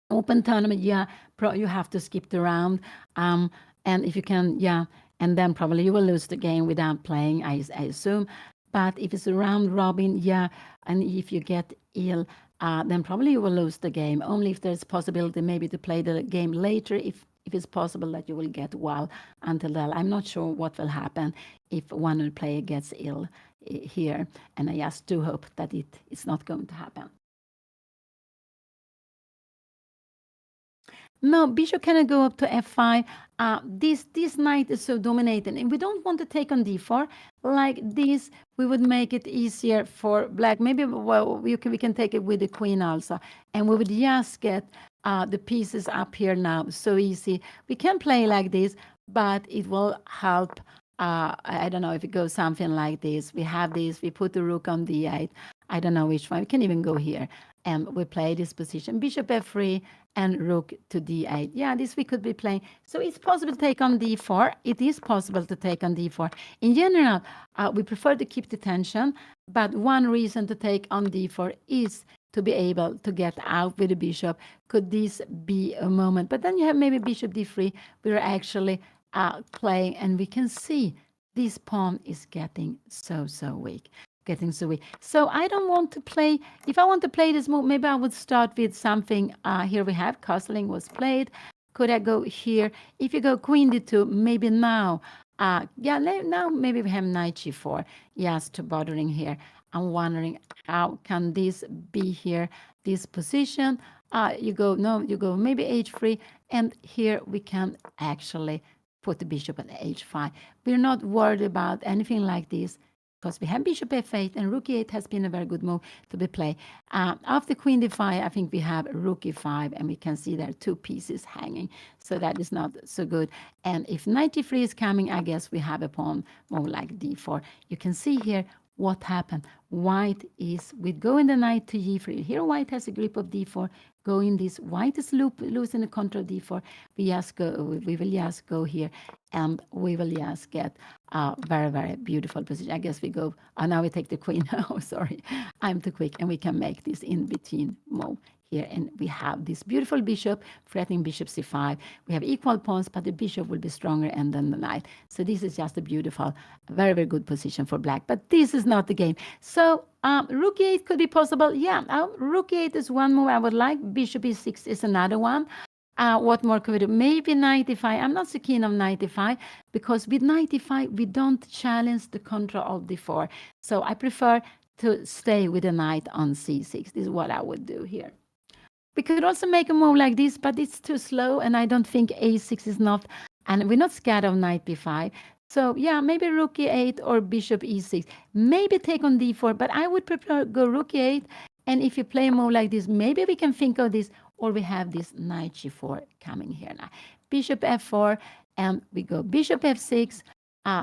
open tournament, yeah, you have to skip the round. And if you can, yeah, and then probably you will lose the game without playing, I assume. But if it's a round robin, yeah, and if you get ill, then probably you will lose the game. Only if there's possibility maybe to play the game later, if it's possible that you will get well until then. I'm not sure what will happen if one player gets ill here, and I just do hope that it's not going to happen. No, bishop cannot go up to f5. This knight is so dominating, and we don't want to take on d4 like this. We would make it easier for black. Maybe well, we can take it with the queen also, and we would just get the pieces up here now. So easy. We can play like this, but it will help. I don't know if it goes something like this. We have this. We put the rook on d8. I don't know which one. We can even go here, and we play this position. Bishop f3 and rook to d8. Yeah, this we could be playing. So it's possible to take on d4. It is possible to take on d4. In general, we prefer to keep the tension, but one reason to take on d4 is to be able to get out with the bishop. Could this be a moment? But then you have maybe bishop d3. We're actually playing, and we can see this pawn is getting so weak. Getting so weak. So I don't want to play. If I want to play this move, maybe I would start with something. Here we have castling was played. Could I go here? If you go queen d2, maybe now. Yeah, now maybe we have knight g4. Yes, to bothering here. I'm wondering how can this be here? This position. You go maybe h3, and here we can actually put the bishop at h5. We're not worried about anything like this, because we have bishop f8 and rook e8 has been a very good move to be played. After queen d5, I think we have rook e5, and we can see there are two pieces hanging, so that is not so good. And if knight d3 is coming, I guess we have a pawn more like d4. You can see here what happened. White is with going the knight to g3. Here white has a grip of d4. Going this, white is losing the control of d4. We will just go here, and we will just get a very beautiful position. I guess we go. Now we take the queen. Oh, sorry, I'm too quick, and we can make this in between move here, and we have this beautiful bishop threatening bishop c5. We have equal pawns, but the bishop will be stronger, and then the knight. So this is just a beautiful, very good position for black. But this is not the game. So rook e8 could be possible. Yeah, rook e8 is one move I would like. Bishop e6 is another one. What more could we do? Maybe knight e5. I'm not so keen on knight e5 because with knight e5 we don't challenge the control of d4. So I prefer to stay with the knight on c6. This is what I would do here. We could also make a move like this, but it's too slow, and I don't think a6 is not, and we're not scared of knight b5. So yeah, maybe rook e8 or bishop e6. Maybe take on d4, but I would prefer go rook e8, and if you play a move like this, maybe we can think of this, or we have this knight g4 coming here now. Bishop f4, and we go bishop f6,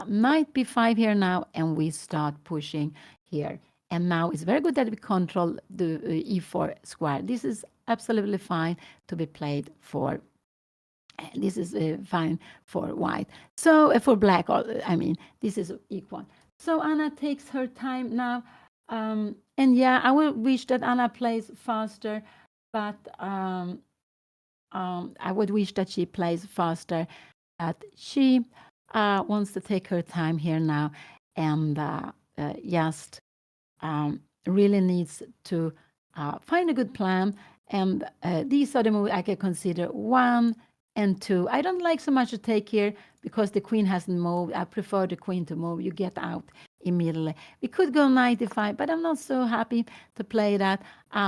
knight b5 here now, and we start pushing here. And now it's very good that we control the e4 square. This is absolutely fine to be played for. This is fine for white. So for black, I mean, this is equal. So Anna takes her time now. And yeah, I will wish that Anna plays faster, but I would wish that she plays faster. That she wants to take her time here now and just really needs to find a good plan. And these are the moves I can consider 1 and 2. I don't like so much to take here because the queen hasn't moved. I prefer the queen to move. You get out immediately. We could go 95, but I'm not so happy to play that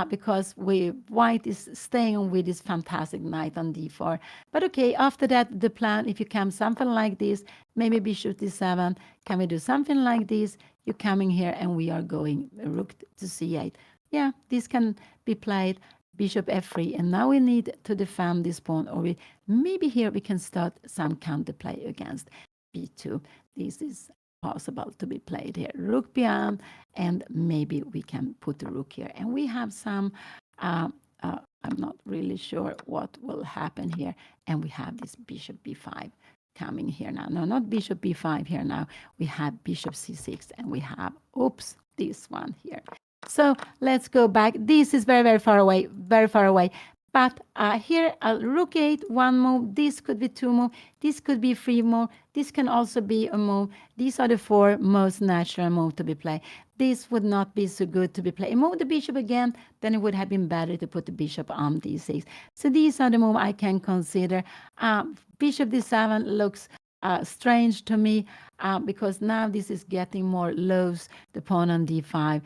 because white is staying with this fantastic knight on d4. But okay, after that, the plan, if you come something like this, maybe bishop d7, can we do something like this? You're coming here and we are going rook to c8. Yeah, this can be played bishop f3, and now we need to defend this pawn, or maybe here we can start some counterplay against b2. This is possible to be played here. Rook beyond, and maybe we can put the rook here. And we have some, I'm not really sure what will happen here. And we have this bishop b5 coming here now. No, not bishop b5 here now. We have bishop c6, and we have, oops, this one here. So let's go back. This is very, very far away, very far away. But here, rook 8, 1 move. This could be 2 move. This could be 3 move. This can also be a move. These are the 4 most natural moves to be played. This would not be so good to be played. Move the bishop again, then it would have been better to put the bishop on d6. So these are the moves I can consider. Bishop d7 looks strange to me because now this is getting more lows, the pawn on d5.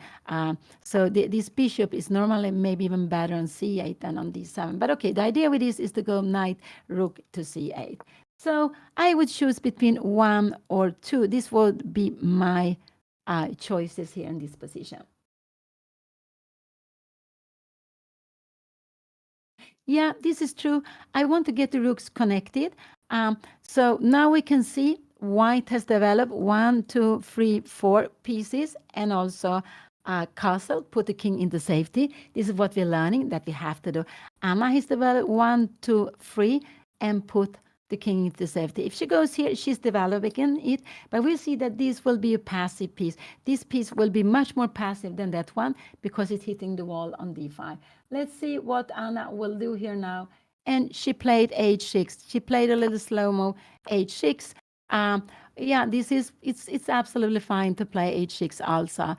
So this bishop is normally maybe even better on c8 than on d7. But okay, the idea with this is to go knight, rook to c8. So I would choose between 1 or 2. This would be my choices here in this position. Yeah, this is true. I want to get the rooks connected. So now we can see white has developed 1, 2, 3, 4 pieces, and also castle, put the king into safety. This is what we're learning that we have to do. Anna has developed 1, 2, 3, and put the king into safety. If she goes here, she's developing it, but we'll see that this will be a passive piece. This piece will be much more passive than that one because it's hitting the wall on d5. Let's see what Anna will do here now. And she played h6. She played a little slow-mo h6. Yeah, it's absolutely fine to play h6 also.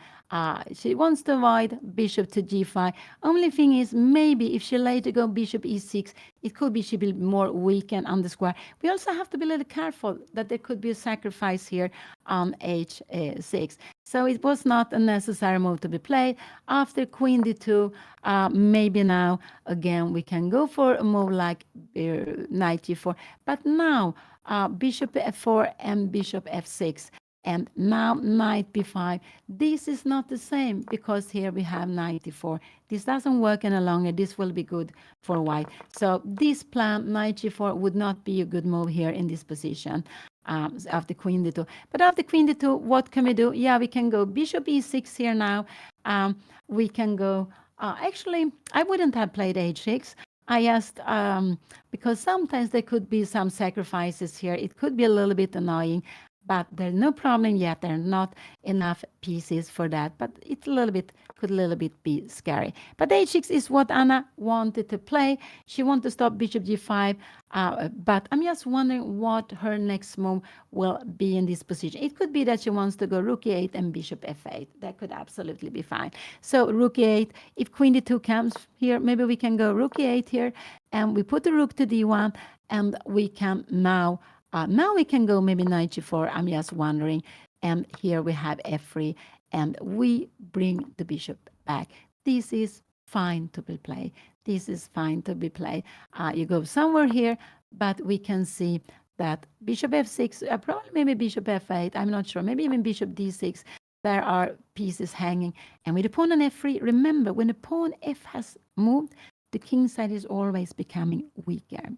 She wants to avoid bishop to g5. Only thing is, maybe if she later go bishop e6, it could be she will be more weakened on the square. We also have to be a little careful that there could be a sacrifice here on h6. So it was not a necessary move to be played. After queen d2, maybe now, again, we can go for a move like knight g4. But now, bishop f4 and bishop f6. And now knight b5. This is not the same because here we have knight d4. This doesn't work any longer. This will be good for white. So this plan, knight g4, would not be a good move here in this position after queen d2. But after queen d2, what can we do? Yeah, we can go bishop e6 here now. We can go, actually, I wouldn't have played h6. I asked because sometimes there could be some sacrifices here. It could be a little bit annoying, but there's no problem yet. There are not enough pieces for that, but it's could a little bit be scary. But h6 is what Anna wanted to play. She wanted to stop bishop g5, but I'm just wondering what her next move will be in this position. It could be that she wants to go rook e8 and bishop f8. That could absolutely be fine. So rook e8, if queen d2 comes here, maybe we can go rook e8 here, and we put the rook to d1, and we can now we can go maybe knight g4. I'm just wondering. And here we have f3, and we bring the bishop back. This is fine to be played. This is fine to be played. You go somewhere here, but we can see that bishop f6, probably maybe bishop f8. I'm not sure. Maybe even bishop d6. There are pieces hanging. And with the pawn on f3, remember, when the pawn f has moved, the king side is always becoming weaker.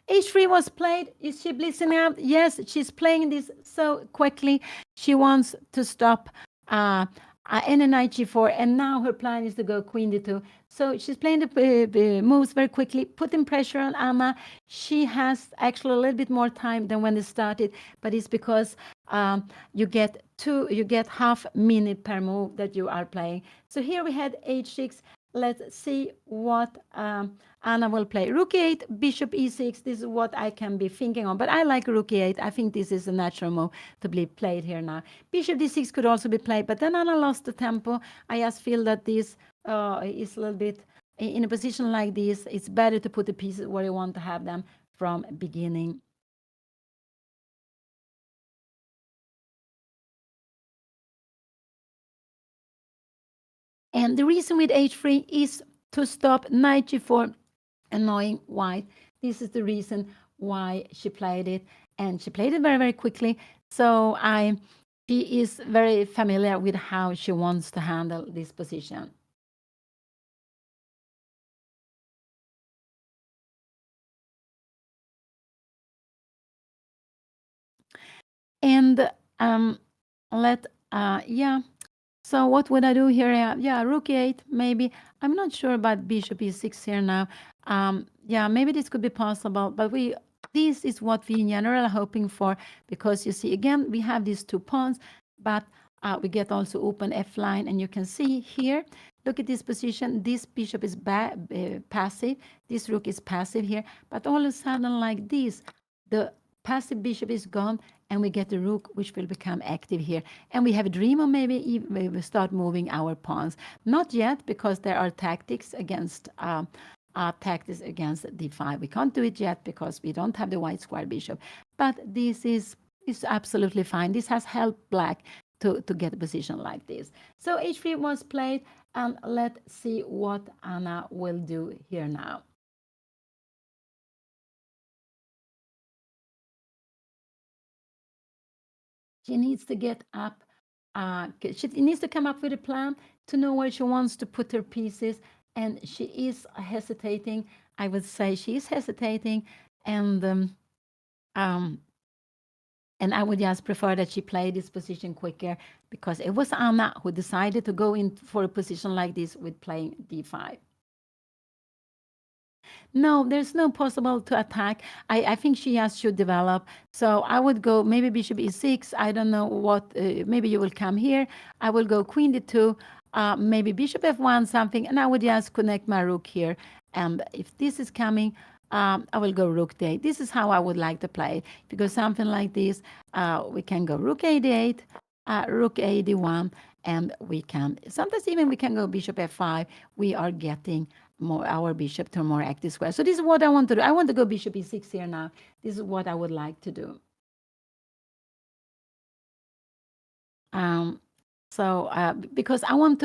H3 was played. Is she blitzing out? Yes, she's playing this so quickly. She wants to stop any knight g4, and now her plan is to go queen d2. So she's playing the moves very quickly, putting pressure on Anna. She has actually a little bit more time than when it started, but it's because you get half minute per move that you are playing. So here we had h6. let's see what Anna will play. Rook e8, bishop e6. This is what I can be thinking on. But I like rook e8. I think this is a natural move to be played here now. Bishop d6 could also be played, but then Anna lost the tempo. I just feel that this is a little bit in a position like this. It's better to put the pieces where you want to have them from beginning. And the reason with h3 is to stop knight g4 annoying white. This is the reason why she played it, and she played it very, very quickly. So she is very familiar with how she wants to handle this position. And yeah. So what would I do here? Yeah, rook e8, maybe. I'm not sure about bishop e6 here now. Yeah, maybe this could be possible, but this is what we in general are hoping for, because you see, again, we have these two pawns, but we get also open f line, and you can see here, look at this position. This bishop is passive. This rook is passive here, but all of a sudden, like this, the passive bishop is gone, and we get the rook, which will become active here. And we have a dream of maybe we will start moving our pawns. Not yet, because there are tactics against d5. We can't do it yet because we don't have the white square bishop. But this is absolutely fine. This has helped black to get a position like this. So h3 was played, and let's see what Anna will do here now. She needs to get up. She needs to come up with a plan to know where she wants to put her pieces. And she is hesitating. I would say she is hesitating. And I would just prefer that she play this position quicker, because it was Anna who decided to go in for a position like this with playing d5. No, there's no possible to attack. I think she has to develop. So I would go maybe bishop e6. I don't know what. Maybe you will come here. I will go queen d2. Maybe bishop f1 something, and I would just connect my rook here. And if this is coming, I will go rook d8. This is how I would like to play it, because something like this, we can go rook a d8, rook a d1, and we can sometimes even we can go bishop f5. We are getting more our bishop to a more active square. So this is what I want to do. I want to go bishop e6 here now. This is what I would like to do. Because I want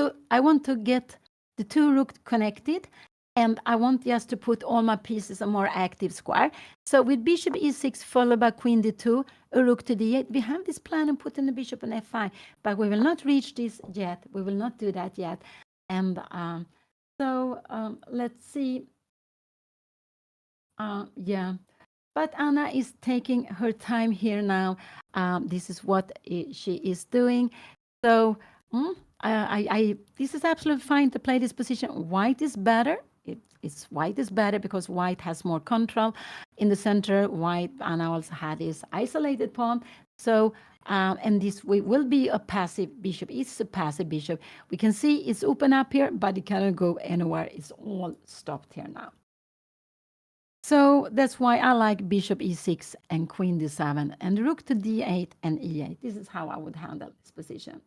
to get the two rooks connected, and I want just to put all my pieces on more active square. So with bishop e6 followed by queen d2, a rook to d8, we have this plan of putting the bishop on f5, but we will not reach this yet. We will not do that yet. And let's see. Yeah. But Anna is taking her time here now. This is what she is doing. So this is absolutely fine to play this position. White is better. White is better because white has more control in the center. White, Anna also had this isolated pawn. So and this will be a passive bishop. It's a passive bishop. We can see it's open up here, but it cannot go anywhere. It's all stopped here now. So that's why I like bishop e6 and queen d7 and rook to d8 and e8. This is how I would handle this position.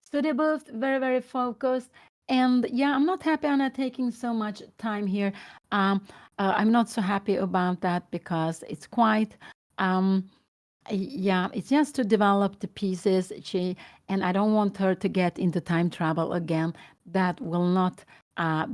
So they're both very, very focused. And yeah, I'm not happy Anna taking so much time here. I'm not so happy about that because it's quite, yeah, it's just to develop the pieces. And I don't want her to get into time trouble again. That will not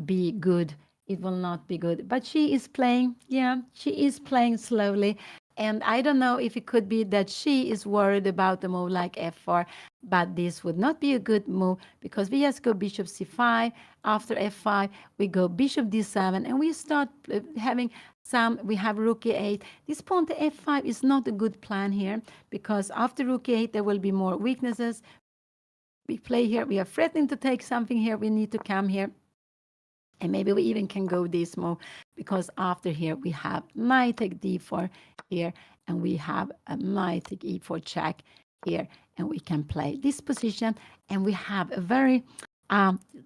be good. It will not be good. But she is playing, yeah, she is playing slowly. And I don't know if it could be that she is worried about the move like f4, but this would not be a good move because we just go bishop c5. After f5, we go bishop d7, and we start having some we have rook e8. This pawn to f5 is not a good plan here because after rook e8 there will be more weaknesses. We play here, we are threatening to take something here, we need to come here, and maybe we even can go this move because after here we have knight take d4 here, and we have a knight take e4 check here, and we can play this position, and we have a very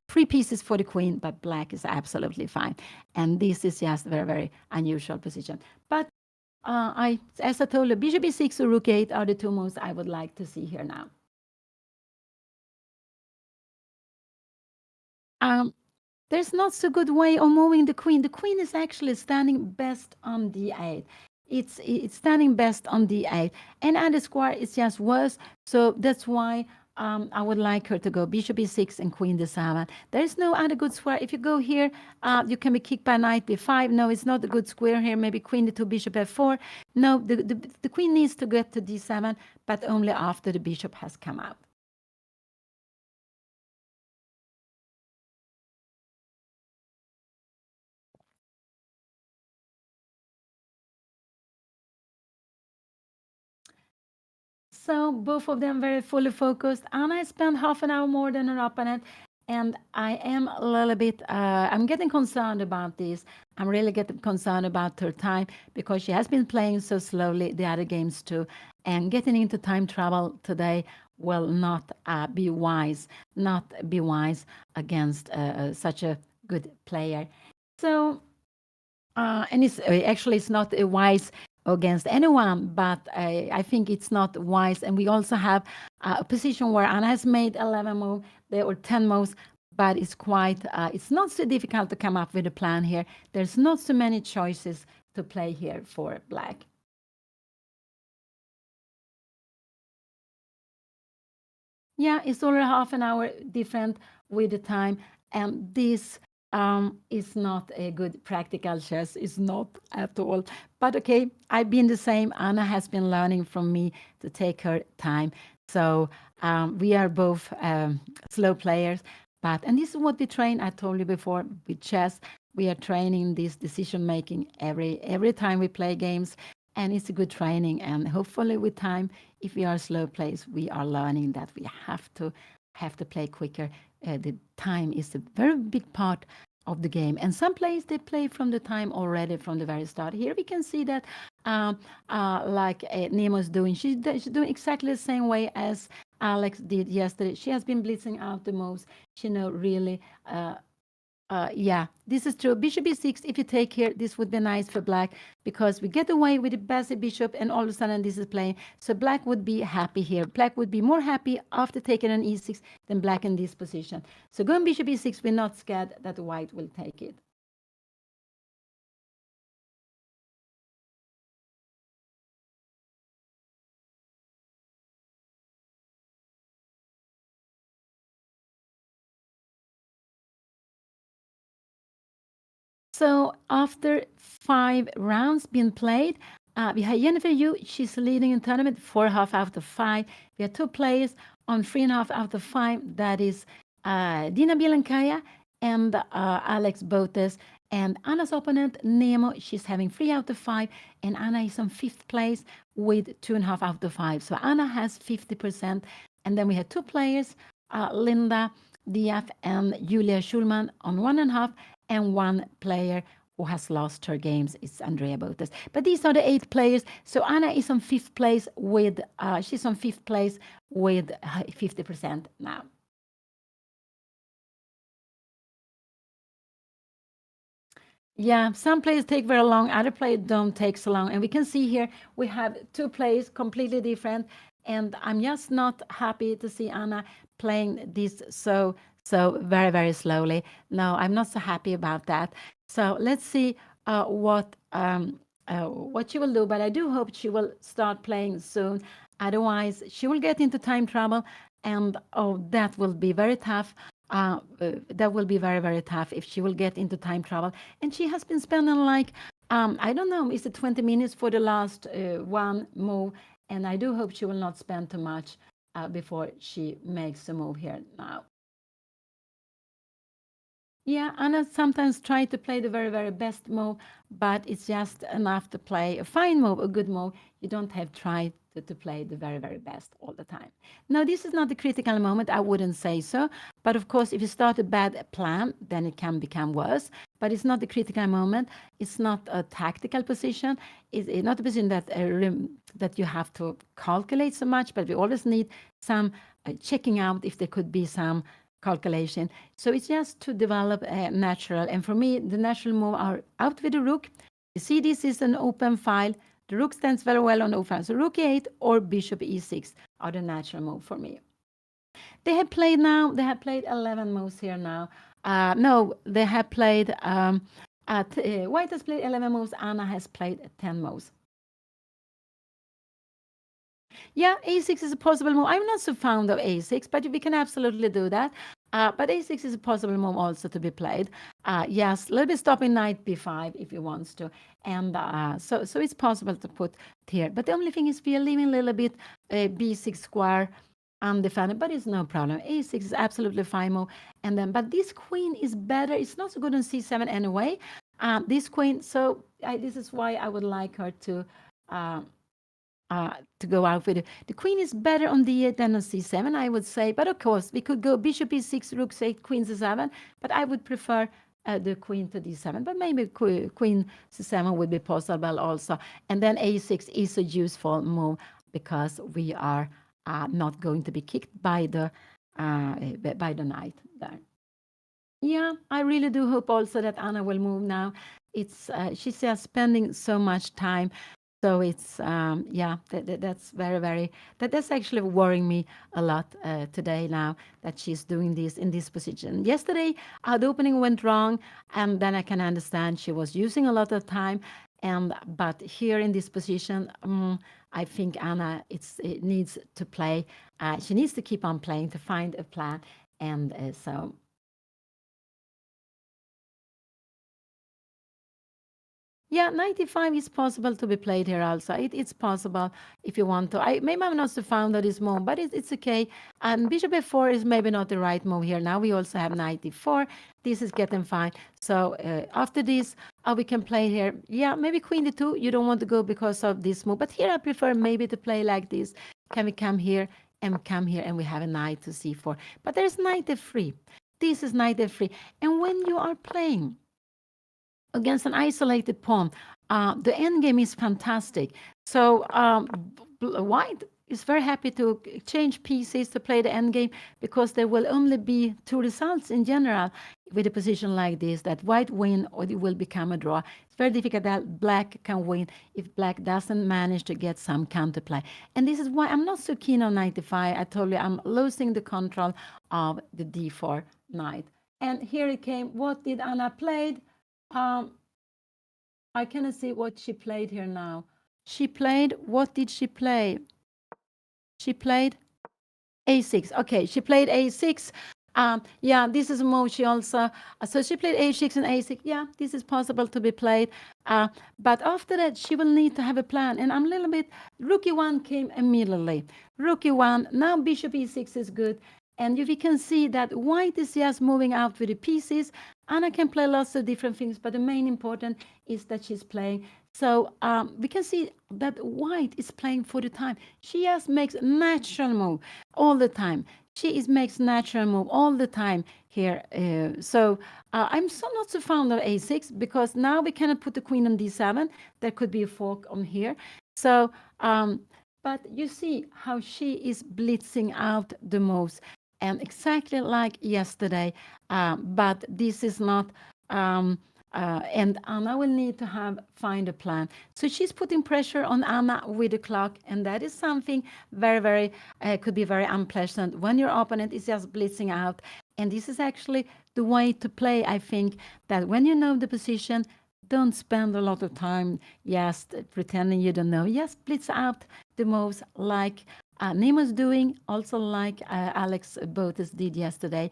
three pieces for the queen, but black is absolutely fine, and this is just a very, very unusual position. But as I told you, bishop e6 or rook e8 are the two moves I would like to see here now. There's not so good way of moving the queen. The queen is actually standing best on d8. It's standing best on d8, and the square is just worse. So that's why I would like her to go bishop e6 and queen d7. There is no other good square. If you go here, you can be kicked by knight b5. No, it's not a good square here. Maybe queen d2, bishop f4. No, the queen needs to get to d7, but only after the bishop has come out. So both of them very fully focused. Anna spent half an hour more than her opponent, and I am a little bit, I'm getting concerned about this. I'm really getting concerned about her time because she has been playing so slowly the other games too, and getting into time trouble today will not be wise, not be wise against such a good player. So and it's actually it's not wise against anyone, but I think it's not wise. And we also have a position where Anna has made 11 moves, there were 10 moves, but it's quite, it's not so difficult to come up with a plan here. There's not so many choices to play here for black. Yeah, it's already half an hour different with the time, and this is not a good practical chess. It's not at all. But okay, I've been the same. Anna has been learning from me to take her time. So we are both slow players. And this is what we train. I told you before with chess. We are training this decision making every time we play games, and it's a good training. And hopefully, with time, if we are slow players, we are learning that we have to play quicker. The time is a very big part of the game, and some players they play from the time already from the very start. Here we can see that like Nemo is doing. She's doing exactly the same way as Alex did yesterday. She has been blitzing out the moves. She know really yeah, this is true. Bishop e6, if you take here, this would be nice for black because we get away with the basic bishop, and all of a sudden this is playing. So black would be happy here. Black would be more happy after taking an e6 than black in this position. So going bishop e6, we're not scared that white will take it. So after 5 rounds being played, we have Jennifer Yu. She's leading in tournament 4.5 out of 5. We have 2 players on 3.5 out of 5. That is Dina Bielenkaya and Alex Botez. And Anna's opponent, Nemo, she's having 3 out of 5. And Anna is on 5th place with 2.5 out of 5. So Anna has 50%. And then we have 2 players, Linda Diaf and Julia Schulman on 1.5, and 1 player who has lost her games is Andrea Botez. But these are the 8 players. So Anna is on 5th place with she's on 5th place with 50% now. Yeah, some players take very long, other players don't take so long. And we can see here we have 2 players completely different. And I'm just not happy to see Anna playing this so very, very slowly. No, I'm not so happy about that. So let's see what she will do. But I do hope she will start playing soon. Otherwise, she will get into time trouble. And oh, that will be very tough. That will be very, very tough if she will get into time trouble. And she has been spending like, I don't know, is it 20 minutes for the last one move? And I do hope she will not spend too much before she makes a move here now. Yeah, and I sometimes try to play the very, very best move, but it's just enough to play a fine move, a good move. You don't have tried to play the very, very best all the time. No, this is not the critical moment. I wouldn't say so. But of course, if you start a bad plan, then it can become worse. But it's not the critical moment. It's not a tactical position. It's not a position that that you have to calculate so much. But we always need some checking out if there could be some calculation. So it's just to develop a natural. And for me, the natural move are out with the rook. You see, this is an open file. The rook stands very well on open file. So rook e8 or bishop e6 are the natural move for me. They have played 11 moves here now. No, they have played, White has played 11 moves, Anna has played 10 moves. Yeah, a6 is a possible move. I'm not so fond of a6, but we can absolutely do that. But a6 is a possible move also to be played. Yes, a little bit stopping knight b5 if you wants to. And so it's possible to put here. But the only thing is we are leaving a little bit b6 square undefended, but it's no problem. a6 is absolutely fine move. And then, but this queen is better. It's not so good on c7 anyway. This queen, so this is why I would like her uh, to go out with it. The queen is better on d8 than on c7, I would say. But of course, we could go bishop e6, rook c8, queen c7. But I would prefer the queen to d7. But maybe queen c7 would be possible also. And then a6 is a useful move because we are not going to be kicked by the knight there. Yeah, I really do hope also that Anna will move now. It's she's just spending so much time, so it's yeah, that's very very that's actually worrying me a lot today now that she's doing this in this position. Yesterday, the opening went wrong, and then I can understand she was using a lot of time, and but here in this position, I think Anna it needs to play. She needs to keep on playing to find a plan, and so. Yeah, 95 is possible to be played here also. It's possible if you want to. Maybe I'm not so fond of this move, but it's okay. And bishop f4 is maybe not the right move here. Now we also have knight e4. This is getting fine. So after this, we can play here. Yeah, maybe queen d2. You don't want to go because of this move. But here I prefer maybe to play like this. Can we come here and come here and we have a knight to c4. But there's knight f3. This is knight f3. And when you are playing against an isolated pawn, the endgame is fantastic. So White is very happy to change pieces to play the endgame because there will only be two results in general with a position like this, that White win or it will become a draw. It's very difficult that Black can win if Black doesn't manage to get some counterplay. And this is why I'm not so keen on 95. I told you I'm losing the control of the d4 knight. And here it came. What did Anna played? Um, I cannot see what she played here now. She played, what did she play? She played a6. Okay, she played a6. Yeah, this is a move she also. So she played a6 and a6. Yeah, this is possible to be played. But after that, she will need to have a plan. And I'm a little bit. Rook e1 came immediately. Rook e1. Now bishop e6 is good. And if you can see that White is just moving out with the pieces, Anna can play lots of different things, but the main important is that she's playing. So we can see that White is playing for the time. She just makes natural move all the time. She makes natural move all the time here. So I'm not so fond of a6 because now we cannot put the queen on d7. There could be a fork on here. So, but you see how she is blitzing out the moves. And exactly like yesterday, but this is not. And Anna will need to find a plan. So she's putting pressure on Anna with the clock, and that is something very, very could be very unpleasant when your opponent is just blitzing out. And this is actually the way to play. I think that when you know the position, don't spend a lot of time just pretending you don't know. Just blitz out the moves like Nemo's doing, also like Alex Botez did yesterday.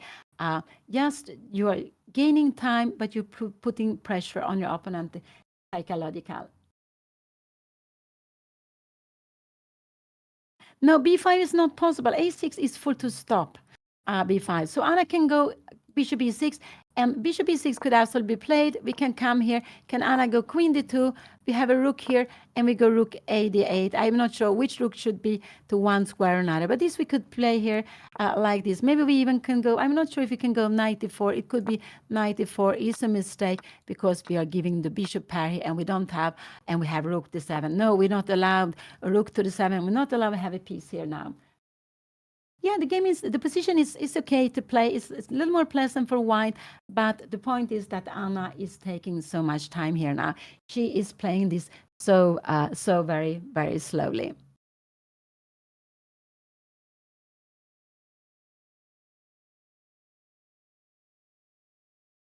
Just you are gaining time, but you're putting pressure on your opponent, psychological. No, b5 is not possible. a6 is full to stop b5. So Anna can go bishop e6, and bishop e6 could also be played. We can come here. Can Anna go queen d2? We have a rook here, and we go rook a d8. I'm not sure which rook should be to one square or another, but this we could play here like this. Maybe we even can go, I'm not sure if we can go knight d4. It could be knight d4 is a mistake because we are giving the bishop pair here, and we don't have, and we have rook d7. No, we're not allowed a rook to d7. We're not allowed to have a piece here now. Yeah, the position is okay to play. It's a little more pleasant for white, but the point is that Anna is taking so much time here now. She is playing this so very, very slowly.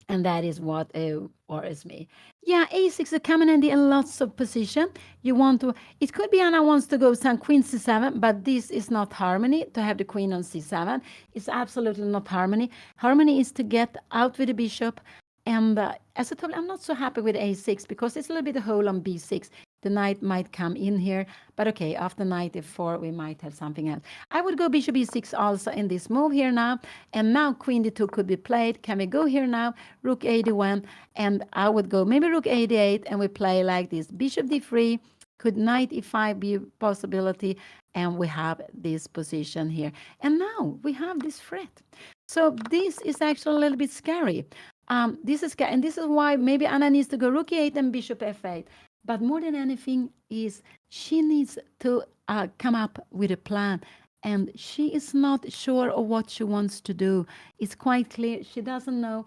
And that is what worries me. Yeah, a6 is coming in lots of position. You want to, it could be Anna wants to go some queen c7, but this is not harmony to have the queen on c7. It's absolutely not harmony. Harmony is to get out with the bishop. And as I told you, I'm not so happy with a6 because it's a little bit a hole on b6. The knight might come in here, but okay, after knight f4, we might have something else. I would go bishop e6 also in this move here now, and now queen d2 could be played. Can we go here now? Rook a1, and I would go maybe rook a8, and we play like this. Bishop d3, could knight e5 be a possibility, and we have this position here. And now we have this threat. So this is actually a little bit scary. This is scary, and this is why maybe Anna needs to go rook e8 and bishop f8. But more than anything is she needs to come up with a plan. And she is not sure of what she wants to do. It's quite clear she doesn't know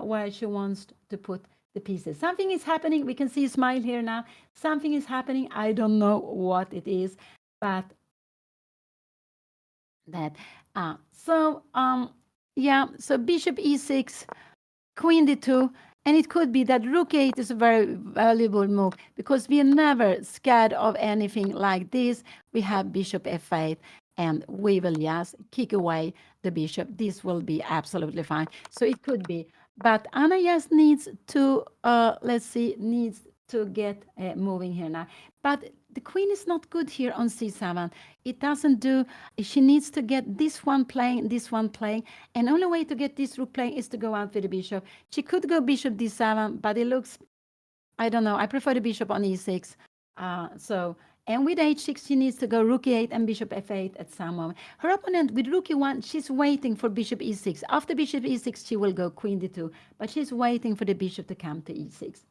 where she wants to put the pieces. Something is happening. We can see a smile here now. Something is happening. I don't know what it is. But that. Yeah, so bishop e6, queen d2. And it could be that rook 8 is a very valuable move because we are never scared of anything like this. We have bishop f8, and we will just kick away the bishop. This will be absolutely fine. So it could be. But Anna just needs to, needs to get moving here now. But the queen is not good here on c7. It doesn't do, she needs to get this one playing, and only way to get this rook playing is to go out with the bishop. She could go bishop d7, but it looks, I don't know, I prefer the bishop on e6. And with h6, she needs to go rook e8 and bishop f8 at some moment. Her opponent with rook e1, she's waiting for bishop e6. After bishop e6, she will go queen d2, but she's waiting for the bishop to come to e6.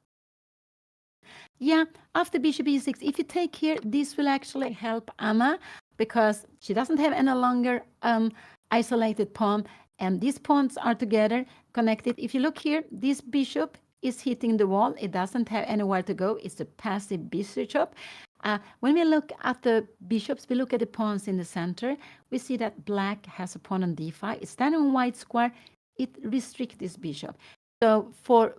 Yeah, after bishop e6, if you take here, this will actually help Anna because she doesn't have any longer isolated pawn, and these pawns are together connected. If you look here, this bishop is hitting the wall. It doesn't have anywhere to go. It's a passive bishop. When we look at the bishops, we look at the pawns in the center. We see that black has a pawn on d5. It's standing on white square. It restricts this bishop. So for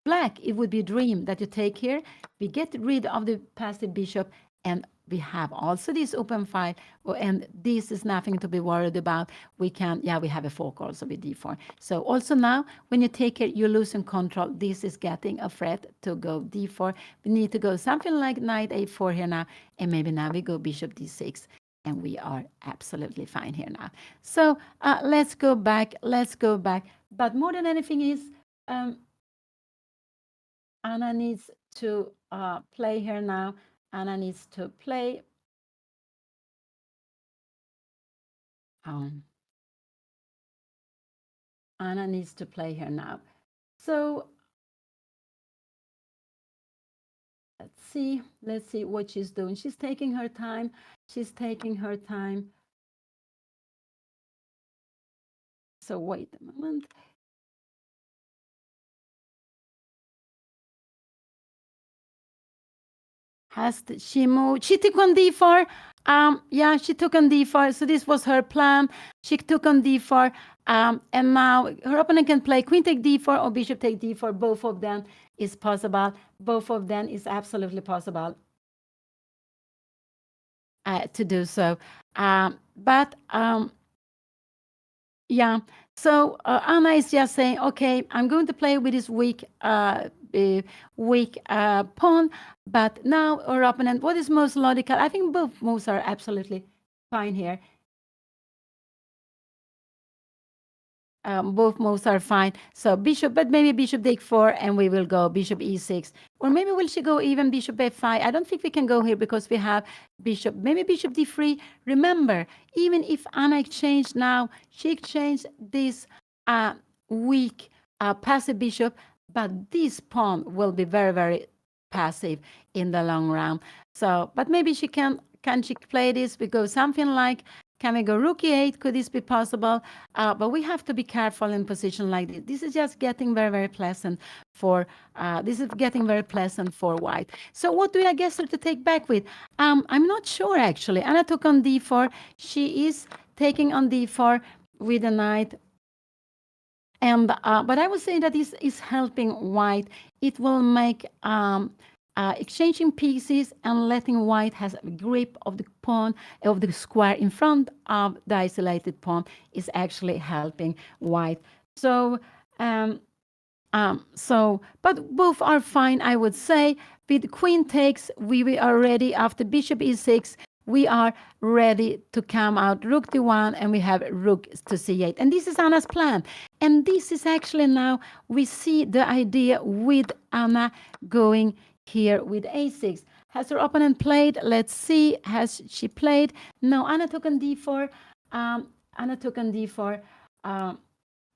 black, it would be a dream that you take here. We get rid of the passive bishop, and we have also this open file, and this is nothing to be worried about. We have a fork also with d4. So also now, when you take it, you're losing control. This is getting a threat to go d4. We need to go something like knight a4 here now, and maybe now we go bishop d6, and we are absolutely fine here now. So let's go back. But more than anything is, Anna needs to play here now. Anna needs to play. Anna needs to play here now. So let's see what she's doing. She's taking her time. So wait a moment. She moved? She took on d4. Yeah, she took on d4. So this was her plan. She took on d4. And now her opponent can play queen take d4 or bishop take d4. Both of them is possible. Both of them is absolutely possible to do so. Yeah. So Anna is just saying, okay, I'm going to play with this weak pawn, but now our opponent, what is most logical? I think both moves are absolutely fine here. Both moves are fine. So bishop, but maybe bishop take 4, and we will go bishop e6. Or maybe will she go even bishop f5? I don't think we can go here because we have bishop. Maybe bishop d3. Remember, even if Anna exchanged now, she exchanged this weak passive bishop, but this pawn will be very, very passive in the long run. So, but maybe she can she play this? We go something like, can we go rook e8? Could this be possible? But we have to be careful in position like this. This is just getting very, very pleasant for white. So what do I guess her to take back with? I'm not sure actually. Anna took on d4. She is taking on d4 with a knight. And but I would say that this is helping white. It will make exchanging pieces and letting white has a grip of the pawn of the square in front of the isolated pawn is actually helping white. So but both are fine, I would say. With queen takes, we are ready after bishop e6. We are ready to come out rook d1, and we have rook to c8. And this is Anna's plan. And this is actually now we see the idea with Anna going here with a6. Has her opponent played? Let's see. Has she played? No, Anna took on d4. Anna took on d4.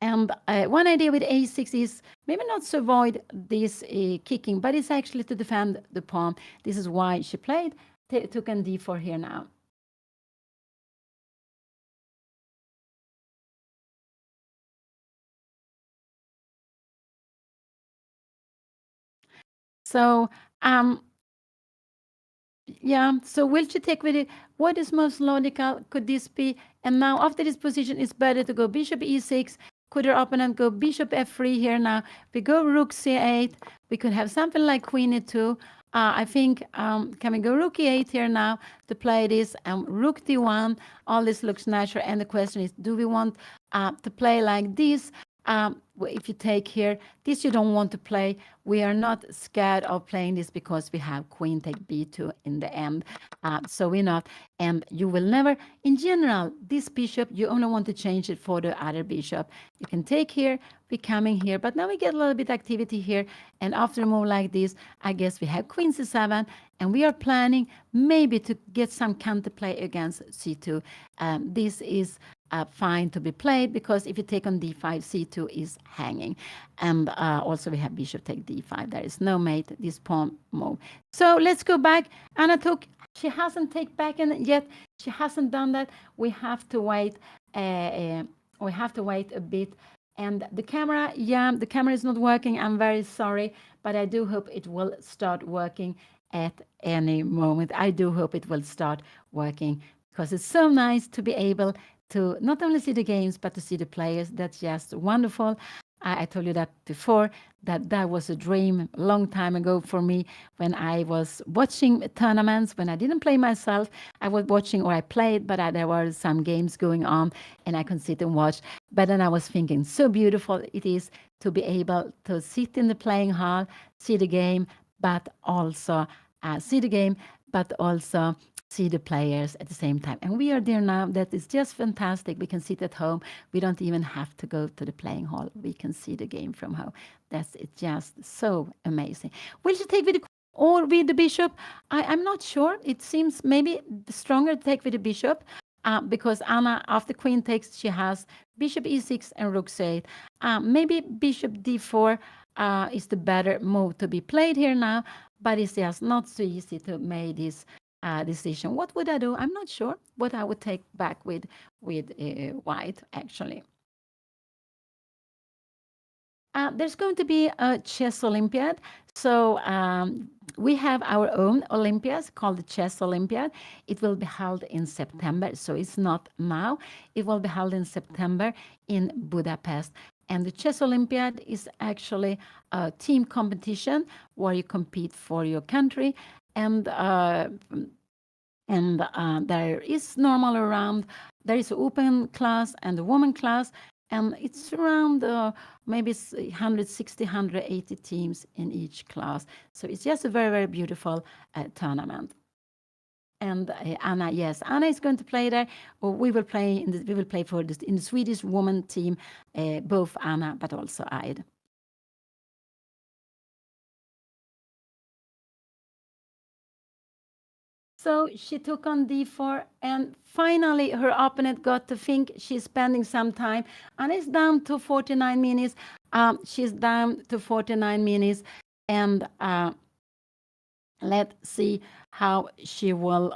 And one idea with a6 is maybe not to avoid this kicking, but it's actually to defend the pawn. This is why she played, took on d4 here now. So, yeah, so will she take with it? What is most logical? Could this be? And now after this position, it's better to go bishop e6. Could her opponent go bishop f3 here now? We go rook c8. We could have something like queen e2. I think, can we go rook e8 here now to play this? And rook d1. All this looks natural. And the question is, do we want to play like this? If you take here, this you don't want to play. We are not scared of playing this because we have queen take b2 in the end. So we're not. And you will never, in general, this bishop, you only want to change it for the other bishop. You can take here, we're coming here, but now we get a little bit activity here. And after a move like this, I guess we have queen c7, and we are planning maybe to get some counterplay against c2. This is fine to be played because if you take on d5, c2 is hanging. And also we have bishop take d5. There is no mate, this pawn move. So let's go back. Anna took, she hasn't taken back in yet. She hasn't done that. We have to wait. We have to wait a bit. And the camera, yeah, the camera is not working. I'm very sorry, but I do hope it will start working at any moment. I do hope it will start working because it's so nice to be able to not only see the games, but to see the players. That's just wonderful. I told you that before, that was a dream a long time ago for me when I was watching tournaments. When I didn't play myself, I was watching or I played, but there were some games going on and I could sit and watch. But then I was thinking, so beautiful it is to be able to sit in the playing hall, see the game, but also see the game, but also see the players at the same time. And we are there now. That is just fantastic. We can sit at home. We don't even have to go to the playing hall. We can see the game from home. That's it's just so amazing. Will you take with the or with the bishop? I'm not sure. It seems maybe stronger to take with the bishop. Because Anna, after queen takes, she has bishop e6 and rook c8. Maybe bishop d4 is the better move to be played here now, but it's just not so easy to make this decision. What would I do? I'm not sure what I would take back with white, actually. There's going to be a chess Olympiad. So we have our own Olympiads called the Chess Olympiad. It will be held in September. So it's not now. It will be held in September in Budapest. And the Chess Olympiad is actually a team competition where you compete for your country. And there is normal around, there is an open class and a woman class, and it's around maybe 160, 180 teams in each class. So it's just a very, very beautiful tournament. And Anna, yes, Anna is going to play there, or we will play we will play for in the Swedish woman team, both Anna but also Aid. So she took on d4, and finally her opponent got to think she's spending some time, and it's down to 49 minutes. She's down to 49 minutes, and let's see how she will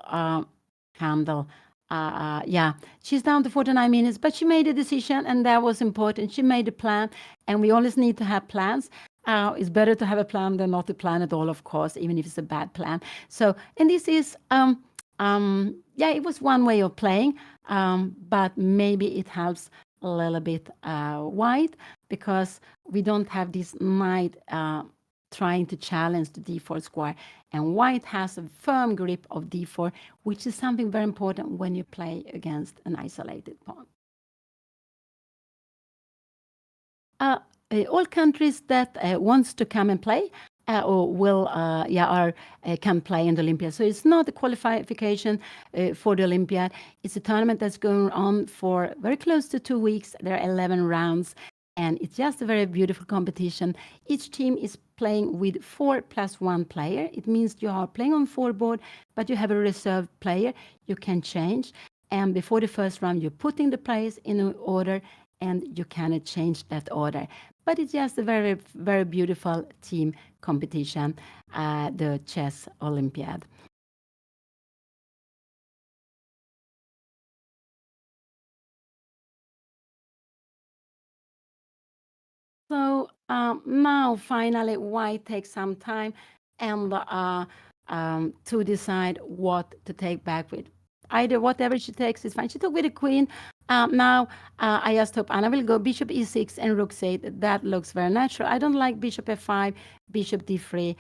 handle. Yeah, she's down to 49 minutes, but she made a decision, and that was important. She made a plan, and we always need to have plans. It's better to have a plan than not to plan at all, of course, even if it's a bad plan. So, and this is, yeah, it was one way of playing, but maybe it helps a little bit white, because we don't have this knight trying to challenge the d4 square, and white has a firm grip of d4, which is something very important when you play against an isolated pawn. All countries that wants to come and play or will can play in the Olympiad. So it's not a qualification for the Olympiad. It's a tournament that's going on for very close to 2 weeks. There are 11 rounds, and it's just a very beautiful competition. Each team is playing with 4+1 player. It means you are playing on 4 board, but you have a reserve player you can change. And before the first round, you're putting the players in an order, and you cannot change that order. But it's just a very, very beautiful team competition, the Chess Olympiad. So now finally white takes some time and to decide what to take back with. Either whatever she takes is fine. She took with the queen. Now I just hope Anna will go bishop e6 and rook c8. That looks very natural. I don't like bishop f5, bishop d3.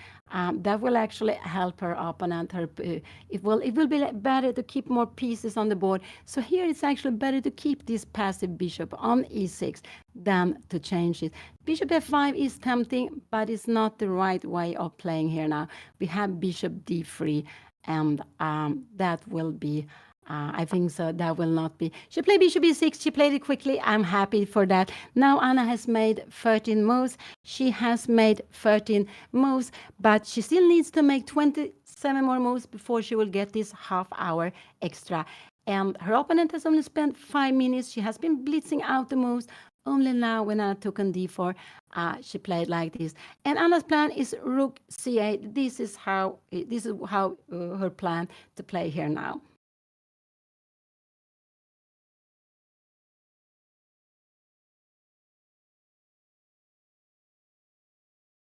That will actually help her opponent. It will be better to keep more pieces on the board. So here it's actually better to keep this passive bishop on e6 than to change it. Bishop f5 is tempting, but it's not the right way of playing here now. We have bishop d3, and that will be I think so. That will not be. She played bishop e6. She played it quickly. I'm happy for that. Now Anna has made 13 moves. She has made 13 moves, but she still needs to make 27 more moves before she will get this half hour extra. And her opponent has only spent 5 minutes. She has been blitzing out the moves. Only now, when Anna took on d4, she played like this. And Anna's plan is rook c8. This is how her plan to play here now.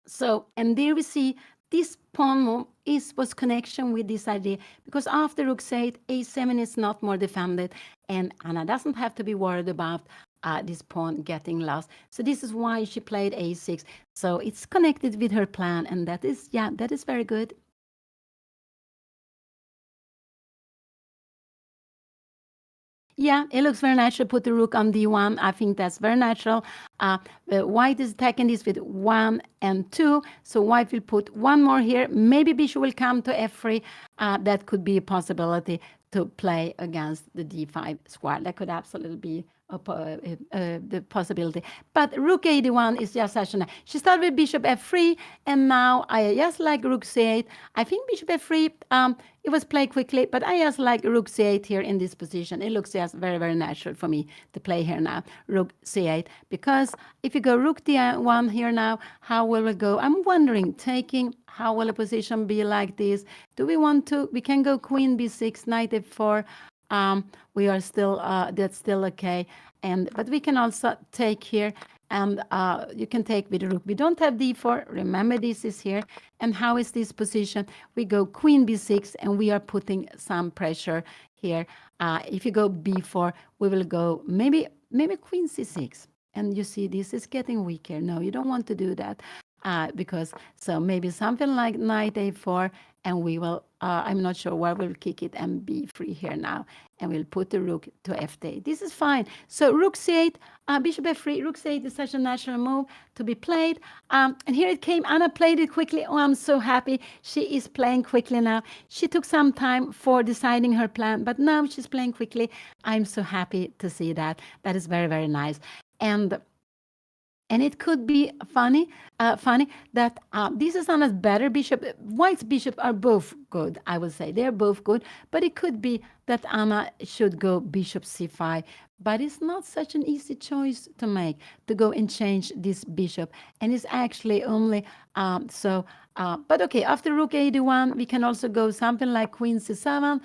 So, and there we see this pawn move was connection with this idea, because after rook c8, a7 is not more defended, and Anna doesn't have to be worried about this pawn getting lost. So this is why she played a6. So it's connected with her plan, and that is very good. Yeah, it looks very natural. Put the rook on d1. I think that's very natural. White is attacking this with 1 and 2. So white will put one more here. Maybe bishop will come to f3. That could be a possibility to play against the d5 square. That could absolutely be the possibility. But rook a1 is just such a... She started with bishop f3, and now I just like rook c8. I think bishop f3, it was played quickly, but I just like rook c8 here in this position. It looks just very, very natural for me to play here now, rook c8. Because if you go rook d1 here now, how will it go? I'm wondering, taking, how will the position be like this? Do we want to... We can go queen b6, knight f4. We are still, that's still okay. But we can also take here, and you can take with the rook. We don't have d4. Remember, this is here. And how is this position? We go queen b6, and we are putting some pressure here. If you go b4, we will go maybe queen c6. And you see, this is getting weaker. No, you don't want to do that. Because, so maybe something like knight a4, and we will I'm not sure where we'll kick it and be free here now. And we'll put the rook to f8. This is fine. So rook c8, bishop f3, rook c8 is such a natural move to be played. And here it came. Anna played it quickly. Oh, I'm so happy. She is playing quickly now. She took some time for deciding her plan, but now she's playing quickly. I'm so happy to see that. That is very, very nice. And it could be funny that this is Anna's better bishop. White's bishop are both good, I would say. They're both good, but it could be that Anna should go bishop c5. But it's not such an easy choice to make, to go and change this bishop. And it's actually only, but okay, after rook a1, we can also go something like queen c7.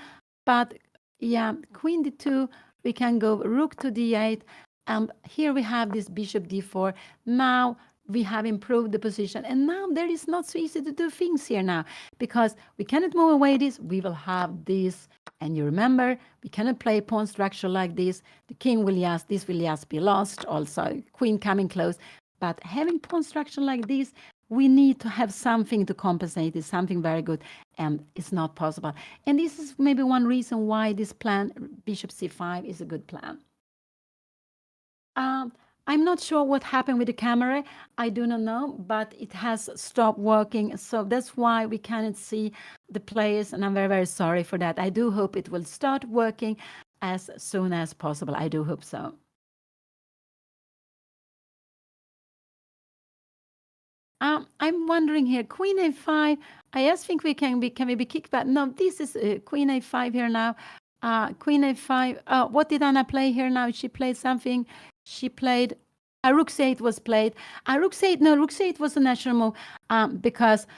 But yeah, queen d2, we can go rook to d8. And here we have this bishop d4. Now we have improved the position. And now there is not so easy to do things here now because we cannot move away this. We will have this. And you remember, we cannot play pawn structure like this. The king will this will just be lost. Also, queen coming close. But having pawn structure like this, we need to have something to compensate. It's something very good, and it's not possible. And this is maybe one reason why this plan, bishop c5, is a good plan. I'm not sure what happened with the camera. I do not know, but it has stopped working. So that's why we cannot see the players, and I'm very, very sorry for that. I do hope it will start working as soon as possible. I do hope so. I'm wondering here, queen a5. I just think can we be kicked back? No, this is queen a5 here now. Queen a5. What did Anna play here now? She played something. She played. Rook c8 was played. Rook c8. No, rook c8 was a natural move because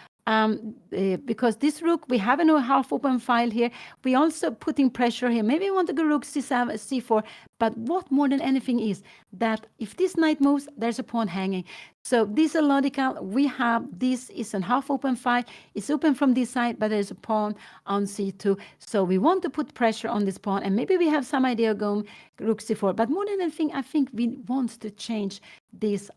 this rook, we have a half open file here. We also putting pressure here. Maybe we want to go rook c7, c4. But what more than anything is that if this knight moves, there's a pawn hanging. So this is logical. We have this is a half open file. It's open from this side, but there's a pawn on c2. So we want to put pressure on this pawn, and maybe we have some idea of going rook c4. But more than anything, I think we want to change this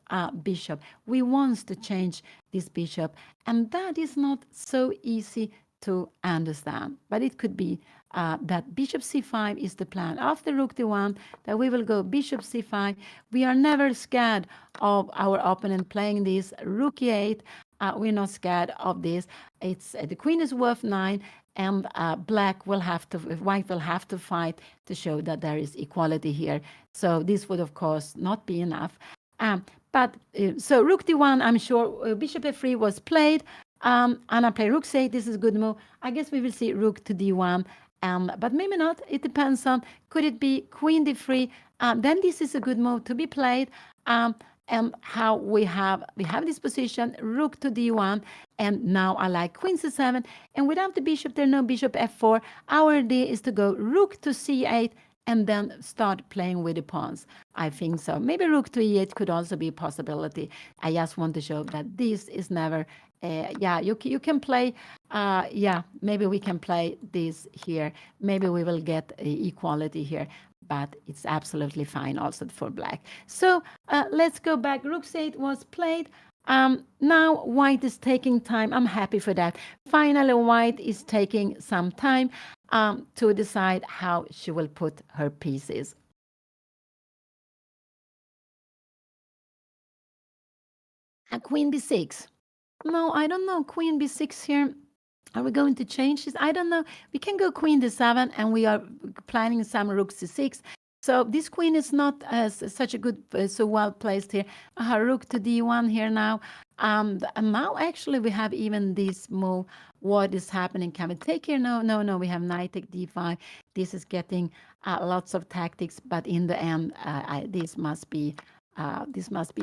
bishop. We want to change this bishop, and that is not so easy to understand. But it could be that bishop c5 is the plan. After rook d1, that we will go bishop c5. We are never scared of our opponent playing this rook e8. We're not scared of this. It's the queen is worth 9, and white will have to fight to show that there is equality here. So this would, of course, not be enough. So rook d1, I'm sure bishop f3 was played. Anna played rook c8. This is a good move. I guess we will see rook to d1. But maybe not. It depends on, could it be queen d3? Then this is a good move to be played. And how we have this position, rook to d1, and now I like queen c7. And without the bishop, there's no bishop f4. Our idea is to go rook to c8 and then start playing with the pawns. I think so. Maybe rook to e8 could also be a possibility. I just want to show that this is never, you can play, maybe we can play this here. Maybe we will get equality here, but it's absolutely fine also for black. So let's go back. Rook c8 was played. Now white is taking time. I'm happy for that. Finally, white is taking some time to decide how she will put her pieces. Queen b6. No, I don't know. Queen b6 here. Are we going to change this? I don't know. We can go queen d7, and we are planning some rook c6. So this queen is not such a good, so well placed here. Rook to d1 here now. And now actually we have even this move. What is happening? Can we take here? No. We have knight take d5. This is getting lots of tactics, but in the end, this must be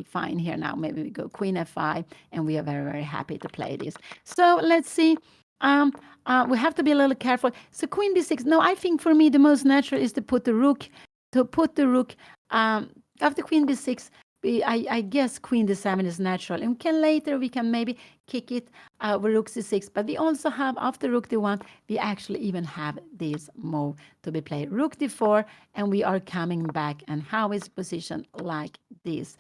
fine here now. Maybe we go queen f5, and we are very, very happy to play this. So let's see. We have to be a little careful. So queen b6. No, I think for me the most natural is to put the rook. After queen b6, I guess queen d7 is natural. And we can maybe kick it with rook c6. But we also have, after rook d1, we actually even have this move to be played. Rook d4, and we are coming back. And how is position like this?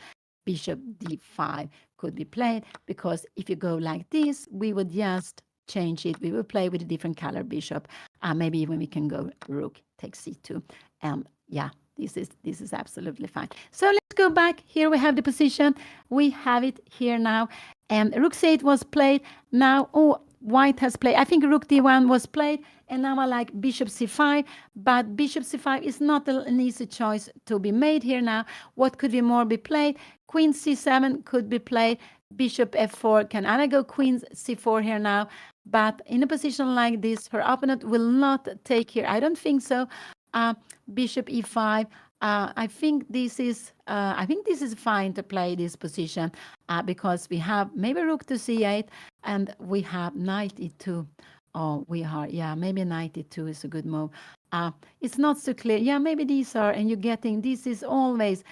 Bishop d5 could be played, because if you go like this, we would just change it. We will play with a different color bishop. Maybe even we can go rook takes c2. Yeah, this is absolutely fine. So let's go back. Here we have the position. We have it here now. And rook c8 was played. Now, oh, white has played. I think rook d1 was played. And now I like bishop c5. But bishop c5 is not an easy choice to be made here now. What could be more be played? Queen c7 could be played. Bishop f4. Can Anna go queen c4 here now? But in a position like this, her opponent will not take here. I don't think so. Bishop e5. I think this is fine to play this position because we have maybe rook to c8 and we have knight e2. Oh, we are, yeah, maybe knight e2 is a good move. It's not so clear. Yeah, maybe these are, and you're getting, this is always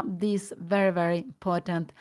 this very, very important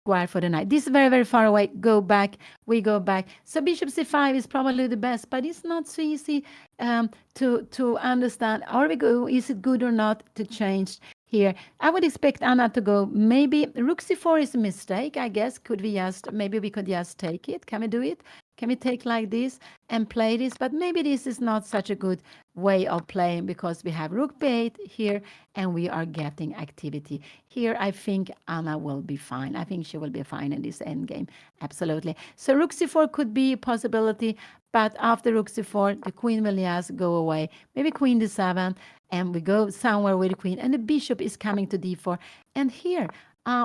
square for the knight. This is very, very far away. Go back. We go back. So bishop c5 is probably the best, but it's not so easy to understand. Are we go? Is it good or not to change here? I would expect Anna to go. Maybe rook c4 is a mistake. I guess could we just maybe we could just take it? Can we do it? Can we take like this and play this? But maybe this is not such a good way of playing because we have rook b8 here and we are getting activity. Here, I think Anna will be fine. I think she will be fine in this endgame. Absolutely. So rook c4 could be a possibility, but after rook c4, the queen will just go away. Maybe queen d7, and we go somewhere with the queen, and the bishop is coming to d4. And here,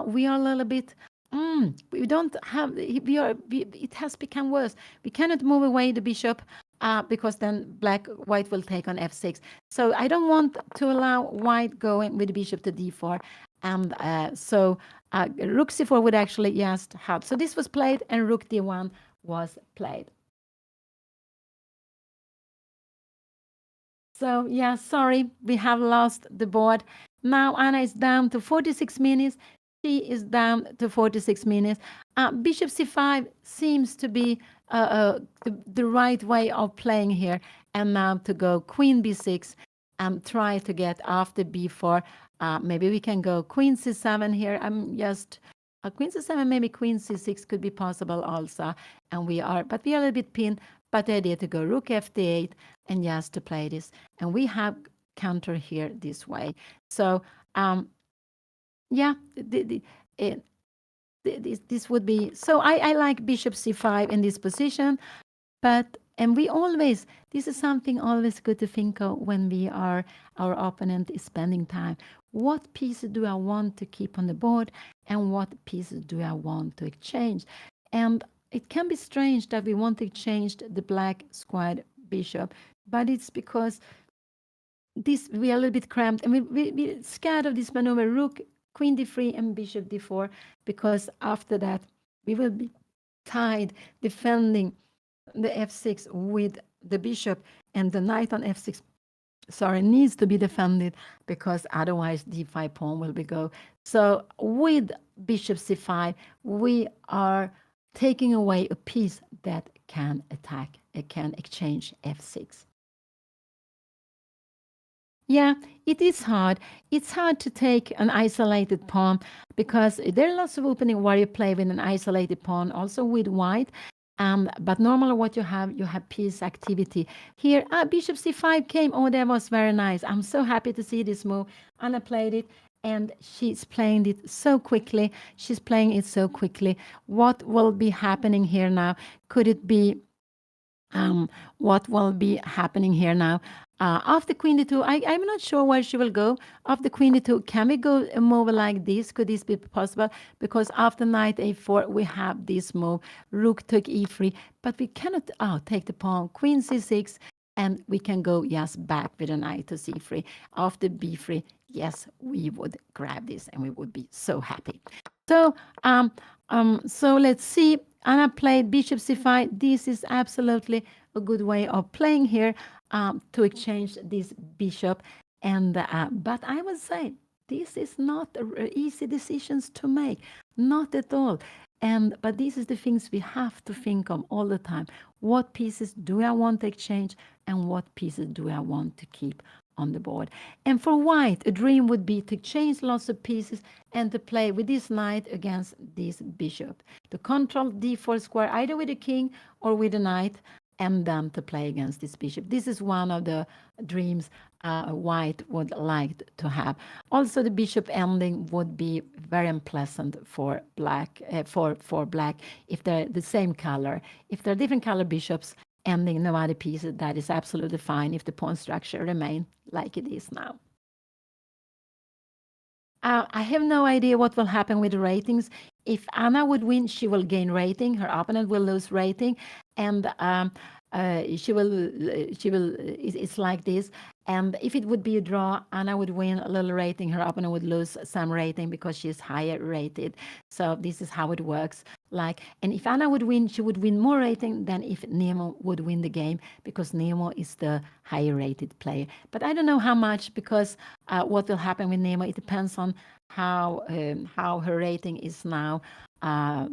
we are a little bit... we don't have, it has become worse. We cannot move away the bishop because then white will take on f6. So I don't want to allow white going with the bishop to d4. And so rook c4 would actually just help. So this was played and rook d1 was played. So yeah, sorry, we have lost the board. Now Anna is down to 46 minutes. She is down to 46 minutes. Bishop c5 seems to be the right way of playing here. And now to go queen b6 and try to get after b4. Maybe we can go queen c7 here. I'm just... queen c7, maybe queen c6 could be possible also. And we are a little bit pinned. But the idea to go rook f8 and just to play this. And we have counter here this way. So... yeah, this would be... So I like bishop c5 in this position, and we always... This is something always good to think of when our opponent is spending time. What pieces do I want to keep on the board, and what pieces do I want to exchange? And it can be strange that we want to exchange the black squared bishop, but it's because we are a little bit cramped, and we're scared of this maneuver, rook, queen d3 and bishop d4, because after that we will be tied defending the f6 with the bishop, and the knight on f6 needs to be defended because otherwise d5 pawn will be go. So with bishop c5 we are taking away a piece that can attack, it can exchange f6. Yeah, it is hard. It's hard to take an isolated pawn because there are lots of opening where you play with an isolated pawn, also with white. But normally what you have piece activity. Here, bishop c5 came. Oh, that was very nice. I'm so happy to see this move. Anna played it, and she's playing it so quickly. She's playing it so quickly. What will be happening here now? Could it be... what will be happening here now? After queen d2, I'm not sure where she will go. After queen d2, can we go a move like this? Could this be possible? Because after knight a4, we have this move. Rook took e3, but we cannot take the pawn. Queen c6, and we can go just back with a knight to c3. After b3, yes, we would grab this, and we would be so happy. So, so let's see. Anna played bishop c5. This is absolutely a good way of playing here to exchange this bishop. And but I would say this is not easy decisions to make, not at all. But these is the things we have to think of all the time. What pieces do I want to exchange, and what pieces do I want to keep on the board. And for white, a dream would be to change lots of pieces and to play with this knight against this bishop. To control d4 square either with a king or with a knight, and then to play against this bishop. This is one of the dreams white would like to have. Also, the bishop ending would be very unpleasant for black. For black, if they're the same color. If they're different color bishops ending no other pieces, that is absolutely fine if the pawn structure remain like it is now. I have no idea what will happen with the ratings. If Anna would win, she will gain rating. Her opponent will lose rating, and she will. It's like this. And if it would be a draw, Anna would win a little rating. Her opponent would lose some rating because she's higher rated. So this is how it works. And if Anna would win, she would win more rating than if Nemo would win the game because Nemo is the higher rated player. But I don't know how much because what will happen with Nemo, it depends on how her rating is now,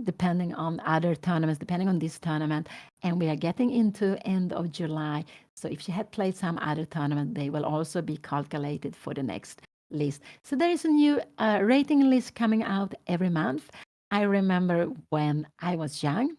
depending on other tournaments, depending on this tournament. And we are getting into end of July. So if she had played some other tournament, they will also be calculated for the next list. So there is a new rating list coming out every month. I remember when I was young,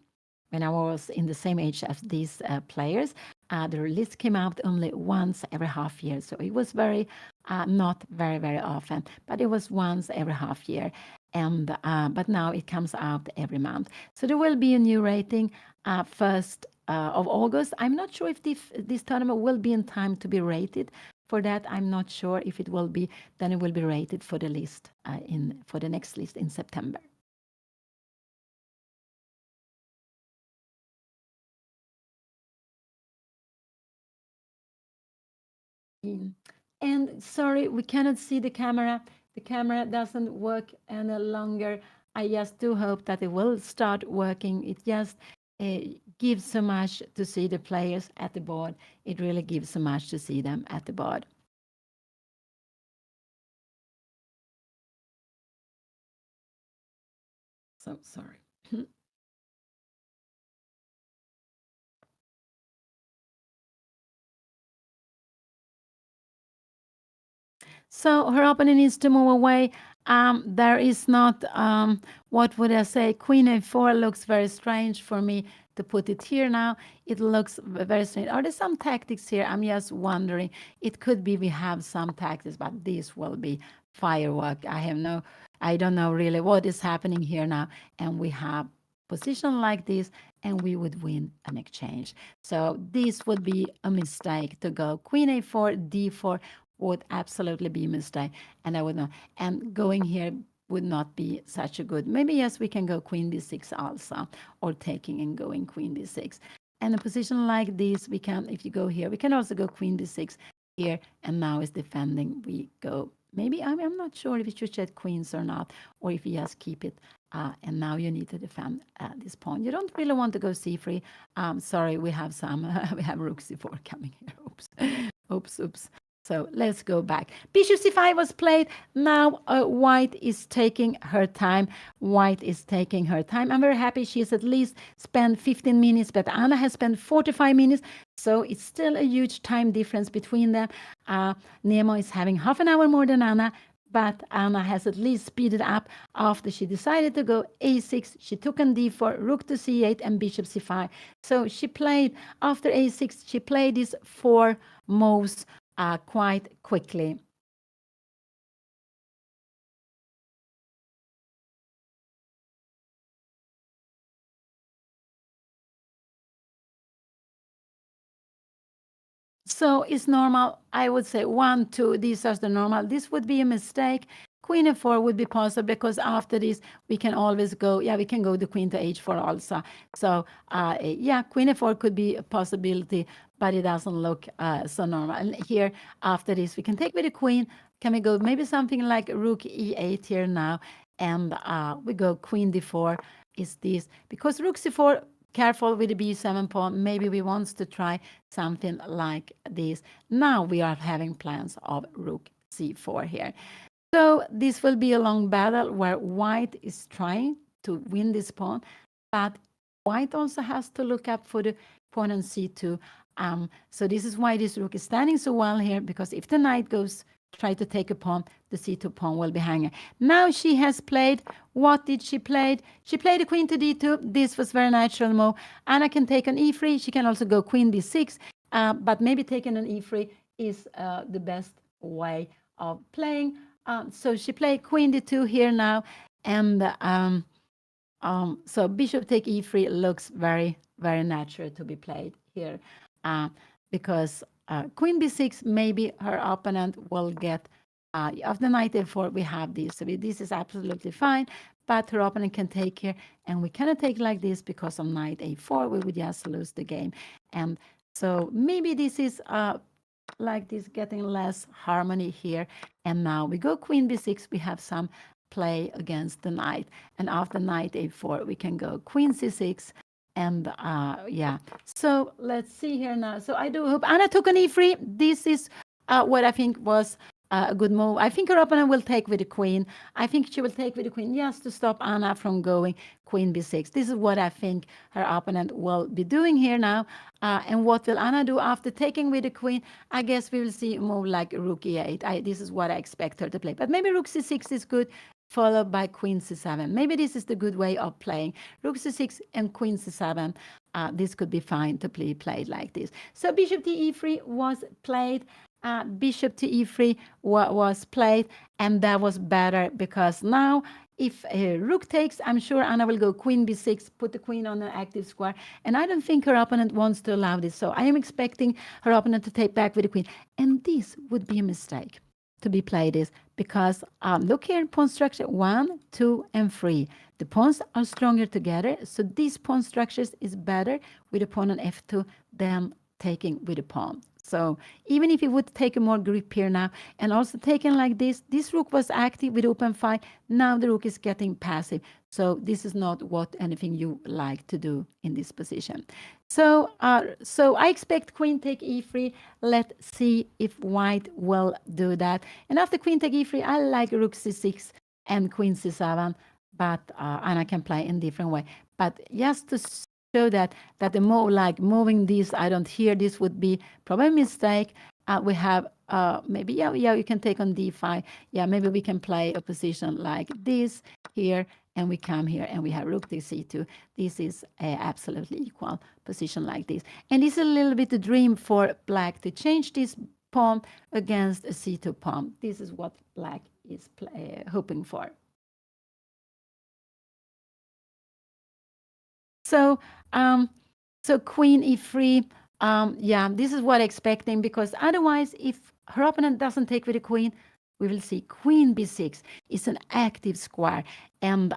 when I was in the same age as these players, the list came out only once every half year. So it was not very, very often, but it was once every half year. And but now it comes out every month. So there will be a new rating 1st of August. I'm not sure if this tournament will be in time to be rated. For that, I'm not sure if it will be. Then it will be rated for the list for the next list in September. And sorry, we cannot see the camera. The camera doesn't work any longer. I just do hope that it will start working. It just gives so much to see the players at the board. It really gives so much to see them at the board. So sorry. So her opponent needs to move away. There is not, what would I say? Queen a4 looks very strange for me to put it here now. It looks very strange. Are there some tactics here? I'm just wondering. It could be we have some tactics, but this will be firework. I don't know really what is happening here now. And we have position like this, and we would win an exchange. So this would be a mistake to go queen a4, d4 would absolutely be a mistake, and I would not. And going here would not be such a good. Maybe yes, we can go queen d6 also, or taking and going queen d6. And a position like this, we can. If you go here, we can also go queen d6 here, and now is defending. We go. Maybe I'm not sure if you should check queens or not, or if you just keep it. And now you need to defend this pawn. You don't really want to go c3. Sorry, we have we have rook c4 coming here. Oops, oops, oops. So let's go back. Bishop c5 was played. Now white is taking her time. White is taking her time. I'm very happy she has at least spent 15 minutes, but Anna has spent 45 minutes. So it's still a huge time difference between them. Nemo is having half an hour more than Anna, but Anna has at least speeded up after she decided to go a6. She took on d4, rook to c8, and bishop c5. So she played, after a6, she played these 4 moves quite quickly. So it's normal. I would say 1, 2, these are the normal. This would be a mistake. Queen f4 would be possible because after this, we can always go, we can go the queen to h4 also. So queen f4 could be a possibility, but it doesn't look so normal. And here, after this, we can take with the queen. Can we go maybe something like rook e8 here now? And we go queen d4 is this. Because rook c4, careful with the b7 pawn. Maybe we want to try something like this. Now we are having plans of rook c4 here. So this will be a long battle where white is trying to win this pawn, but white also has to look up for the pawn on c2. So this is why this rook is standing so well here, because if the knight goes try to take a pawn, the c2 pawn will be hanging. Now she has played, what did she play? She played a queen to d2. This was very natural move. Anna can take on e3. She can also go queen b6, but maybe taking an e3 is the best way of playing. So she played queen d2 here now, and so bishop take e3 looks very, very natural to be played here, because queen b6, maybe her opponent will get, after knight a4, we have this. So this is absolutely fine, but her opponent can take here, and we cannot take like this because of knight a4. We would just lose the game. And so maybe this is like this, getting less harmony here. And now we go queen b6. We have some play against the knight, and after knight a4 we can go queen c6, and yeah. So let's see here now. So I do hope Anna took an e3. This is what I think was a good move. I think her opponent will take with the queen. I think she will take with the queen just to stop Anna from going queen b6. This is what I think her opponent will be doing here now. And what will Anna do after taking with the queen? I guess we will see a move like rook e8. This is what I expect her to play. But maybe rook c6 is good, followed by queen c7. Maybe this is the good way of playing. Rook c6 and queen c7. This could be fine to play played like this. So bishop to e3 was played. Bishop to e3 was played, and that was better because now if rook takes, I'm sure Anna will go queen b6, put the queen on an active square, and I don't think her opponent wants to allow this. So I am expecting her opponent to take back with the queen, and this would be a mistake to be played is because look here, pawn structure 1, 2, and 3. The pawns are stronger together, so this pawn structure is better with a pawn on f2 than taking with a pawn. So even if you would take a more grip here now, and also taking like this rook was active with open file. Now the rook is getting passive. So this is not what anything you like to do in this position. So I expect queen take e3. Let's see if white will do that. And after queen take e3, I like rook c6 and queen c7, but and I can play in different way. But just to show that the move like moving this, I don't hear this would be probably a mistake. We have maybe you can take on d5. Yeah, maybe we can play a position like this here, and we come here and we have rook to c2. This is a absolutely equal position like this, and this is a little bit a dream for black to change this pawn against a c2 pawn. This is what black is hoping for. So so queen e3, yeah, this is what I'm expecting, because otherwise, if her opponent doesn't take with the queen, we will see queen b6 is an active square. And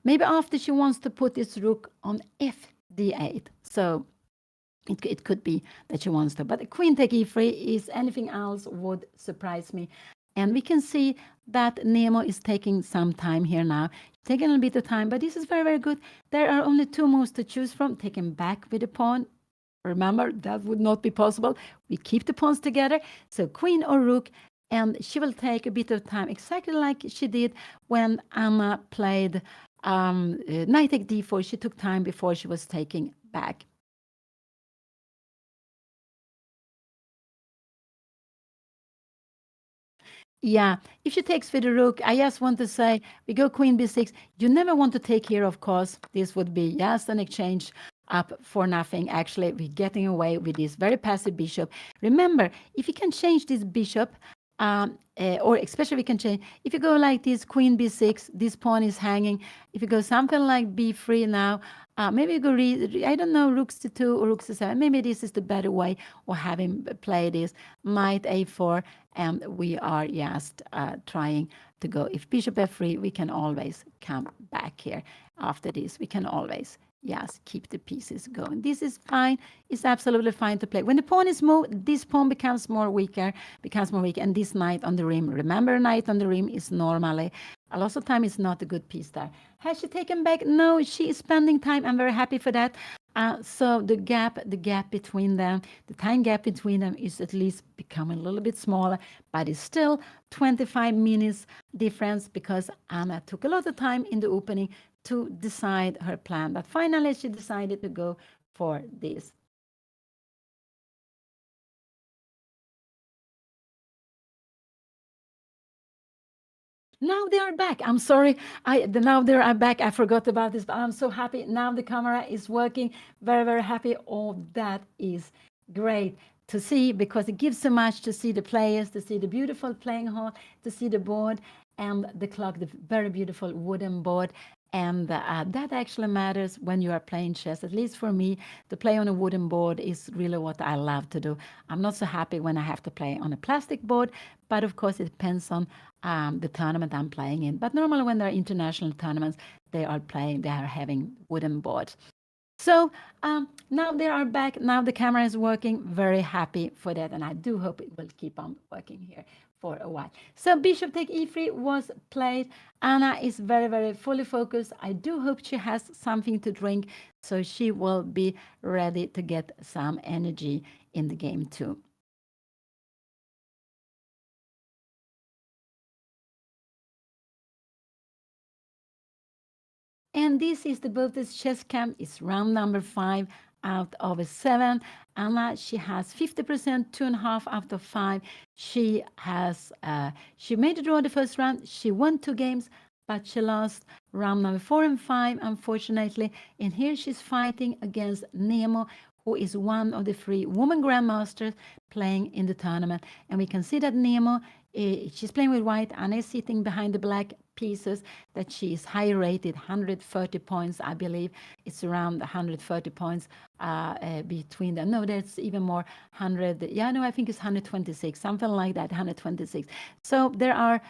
maybe after she wants to put this rook on f d8. So it could be that she wants to. But queen take e3 is anything else would surprise me. And we can see that Nemo is taking some time here now, taking a bit of time, but this is very, very good. There are only 2 moves to choose from. Taking back with the pawn. Remember, that would not be possible. We keep the pawns together. So queen or rook, and she will take a bit of time, exactly like she did when Anna played knight take d4. She took time before she was taking back. Yeah, if she takes with the rook, I just want to say, we go queen b6. You never want to take here, of course. This would be just an exchange up for nothing. Actually, we're getting away with this very passive bishop. Remember, if you can change this bishop, or especially we can change, if you go like this, queen b6, this pawn is hanging. If you go something like b3 now, maybe you go I don't know, rook c2 or rook c7. Maybe this is the better way of having play this. Knight a4, and we are just trying to go. If bishop f3, we can always come back here. After this, we can always yes, keep the pieces going. This is fine. It's absolutely fine to play. When the pawn is moved, this pawn becomes more weak, and this knight on the rim. Remember, knight on the rim is normally, a lot of time, it's not a good piece there. Has she taken back? No, she is spending time. I'm very happy for that. So the gap between them, the time gap between them is at least becoming a little bit smaller, but it's still 25 minutes difference because Anna took a lot of time in the opening to decide her plan. But finally, she decided to go for this. Now they are back. I'm sorry. Now they are back. I forgot about this, but I'm so happy. Now the camera is working. Very, very happy. Oh, that is great to see because it gives so much to see the players, to see the beautiful playing hall, to see the board and the clock, the very beautiful wooden board. And that actually matters when you are playing chess. At least for me, to play on a wooden board is really what I love to do. I'm not so happy when I have to play on a plastic board, but of course, it depends on the tournament I'm playing in. But normally, when there are international tournaments, they are having wooden boards. So now they are back. Now the camera is working. Very happy for that. And I do hope it will keep on working here for a while. So bishop take e3 was played. Anna is very, very fully focused. I do hope she has something to drink so she will be ready to get some energy in the game too. And this is the Botez chess camp. It's round number 5 out of 7. Anna, she has 50%, 2.5 out of 5. She made a draw the first round. She won 2 games, but she lost round number 4 and 5, unfortunately. And here she's fighting against Nemo, who is one of the 3 women grandmasters playing in the tournament. And we can see that Nemo, she's playing with white. Anna is sitting behind the black pieces, that she is high rated, 130 points, I believe. It's around 130 points between them. No, there's even more, 100. Yeah, no, I think it's 126, something like that, 126. So there are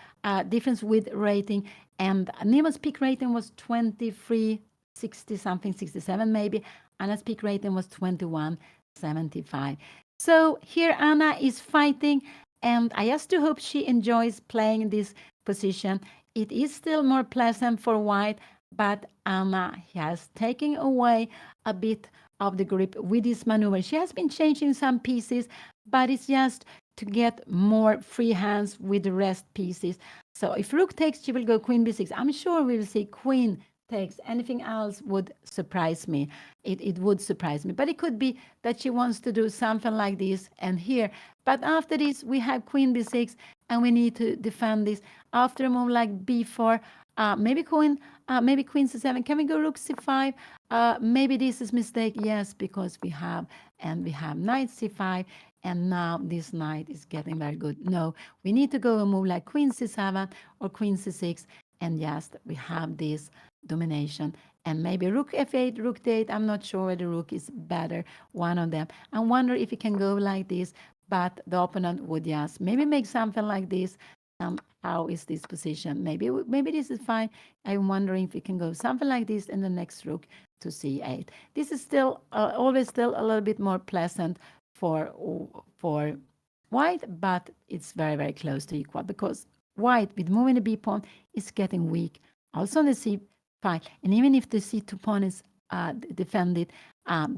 difference with rating. And Nemo's peak rating was 23, 60 something, 67 maybe. Anna's peak rating was 21.75. So here Anna is fighting, and I just do hope she enjoys playing this position. It is still more pleasant for white, but Anna has taken away a bit of the grip with this maneuver. She has been changing some pieces, but it's just to get more free hands with the rest pieces. So if rook takes, she will go queen b6. I'm sure we will see queen takes. Anything else would surprise me. It would surprise me. But it could be that she wants to do something like this and here. But after this, we have queen b6, and we need to defend this. After a move like b4, maybe queen c7. Can we go rook c5? Maybe this is mistake. Yes, because we have knight c5. And now this knight is getting very good. No, we need to go a move like queen c7 or queen c6. And yes, we have this domination. And maybe rook f8, rook d8. I'm not sure whether rook is better, one of them. I wonder if it can go like this, but the opponent would just maybe make something like this. How is this position? Maybe this is fine. I'm wondering if we can go something like this in the next rook to c8. This is still always still a little bit more pleasant for white, but it's very, very close to equal because white with moving the b pawn is getting weak. Also on the c5, and even if the c2 pawn is defended,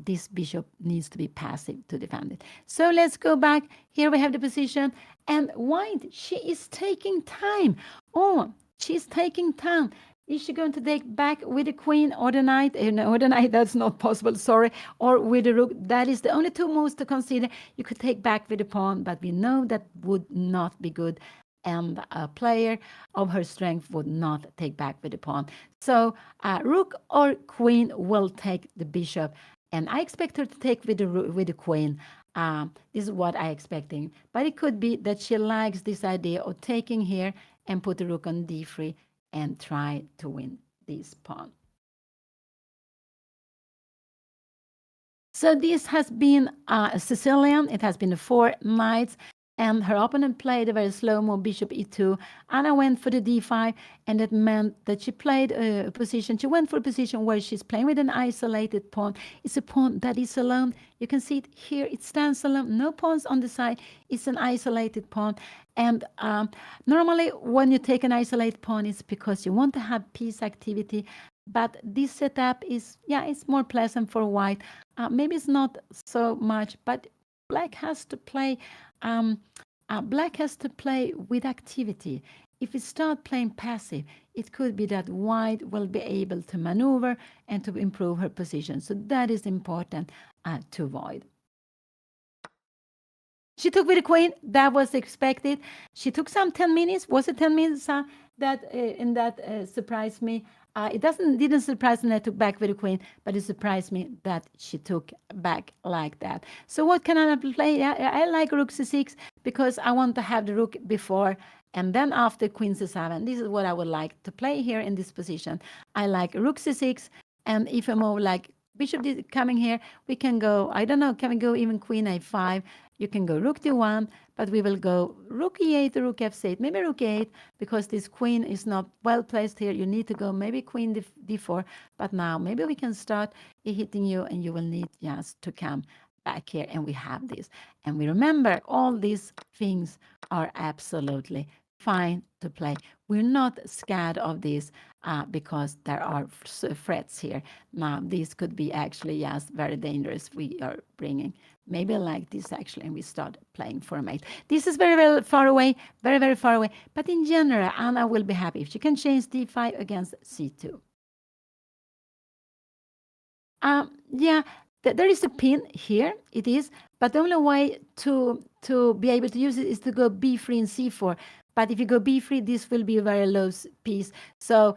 this bishop needs to be passive to defend it. So let's go back. Here we have the position, and white, she is taking time. Oh, she's taking time. Is she going to take back with the queen or the knight? No, the knight, that's not possible, sorry. Or with the rook. That is the only 2 moves to consider. You could take back with the pawn, but we know that would not be good. And a player of her strength would not take back with the pawn. So rook or queen will take the bishop. And I expect her to take with the queen. This is what I'm expecting. But it could be that she likes this idea of taking here and put the rook on d3 and try to win this pawn. So this has been a Sicilian. It has been the 4 knights. And her opponent played a very slow move, bishop e2. Anna went for the d5, and that meant that she played a position. She went for a position where she's playing with an isolated pawn. It's a pawn that is alone. You can see it here. It stands alone. No pawns on the side. It's an isolated pawn. And normally, when you take an isolated pawn, it's because you want to have piece activity. But this setup is, it's more pleasant for white. Maybe it's not so much, but black has to play. Black has to play with activity. If we start playing passive, it could be that white will be able to maneuver and to improve her position. So that is important to avoid. She took with the queen. That was expected. She took some 10 minutes. Was it 10 minutes? that surprised me. It didn't surprise me that I took back with the queen, but it surprised me that she took back like that. So what can I play? I like rook c6 because I want to have the rook before and then after queen c7. This is what I would like to play here in this position. I like rook c6, and if I move like bishop coming here, we can go, I don't know, can we go even queen a5? You can go rook d1, but we will go rook e8 or rook f8, maybe rook e8, because this queen is not well placed here. You need to go maybe queen d4, but now maybe we can start hitting you, and you will need just to come back here, and we have this. And we remember all these things are absolutely fine to play. We're not scared of this because there are threats here. Now, this could be actually, yes, very dangerous. We are bringing maybe like this actually, and we start playing for a mate. This is very, very far away, very, very far away. But in general, Anna will be happy if she can change d5 against c2. Yeah, there is a pin here. It is, but the only way to be able to use it is to go b3 and c4. But if you go b3, this will be a very low piece. So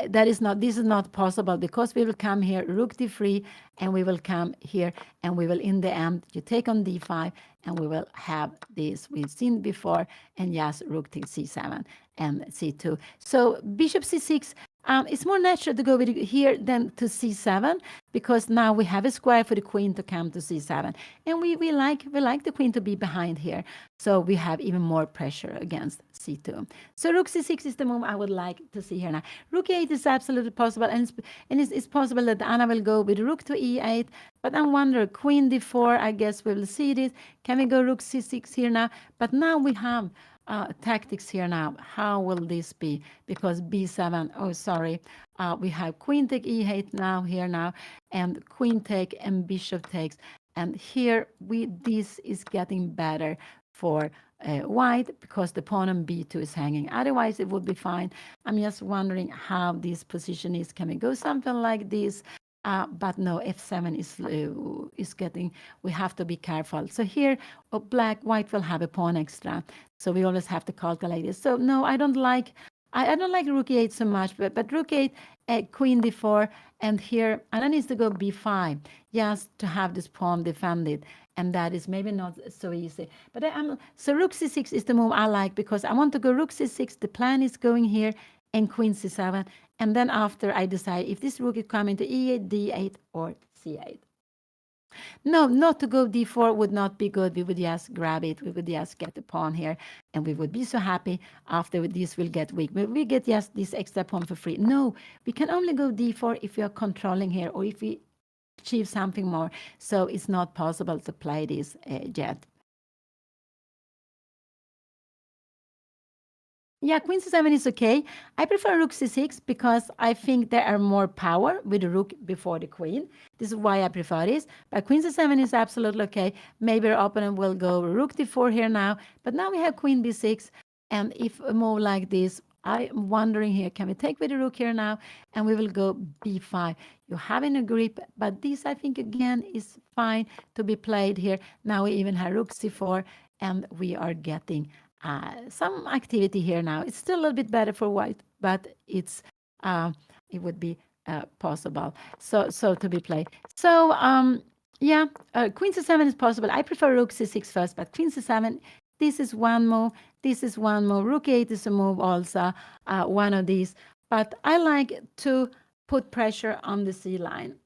this is not possible, because we will come here, rook d3, and we will come here, and we will, in the end, you take on d5, and we will have this we've seen before, and yes, rook to c7 and c2. So bishop c6. It's more natural to go with here than to c7, because now we have a square for the queen to come to c7, and we like the queen to be behind here, so we have even more pressure against c2. So rook c6 is the move I would like to see here now. Rook e8 is absolutely possible, and it's possible that Anna will go with rook to e8, but I'm wondering, queen d4, I guess we will see this. Can we go rook c6 here now? But now we have tactics here now. How will this be? Because b7, oh, sorry. We have queen take e8 now, here now, and queen take and bishop takes. And here, this is getting better for white, because the pawn on b2 is hanging. Otherwise, it would be fine. I'm just wondering how this position is. Can we go something like this? But no, f7 is getting, we have to be careful. So here, white will have a pawn extra. So we always have to calculate this. So no, I don't like rook e8 so much, but rook 8, queen d4, and here Anna needs to go b5, just to have this pawn defended, and that is maybe not so easy. But so rook c6 is the move I like, because I want to go rook c6. The plan is going here, and queen c7, and then after I decide if this rook is coming to e8, d8, or c8. No, not to go d4 would not be good. We would just grab it. We would just get the pawn here, and we would be so happy. After this will get weak. We get just this extra pawn for free. No, we can only go d4 if we are controlling here, or if we achieve something more. So it's not possible to play this yet. Yeah, queen c7 is okay. I prefer rook c6 because I think there are more power with the rook before the queen. This is why I prefer this. But queen c7 is absolutely okay. Maybe our opponent will go rook d4 here now. But now we have queen b6. And if a move like this, I'm wondering here, can we take with the rook here now? And we will go b5. You have in a grip, but this, I think, again, is fine to be played here. Now we even have rook c4, and we are getting some activity here now. It's still a little bit better for white, but it would be possible. So to be played. So yeah, queen c7 is possible. I prefer rook c6 first, but queen c7. This is one move. This is one move. Rook 8 is a move also. One of these. But I like to put pressure on the c line.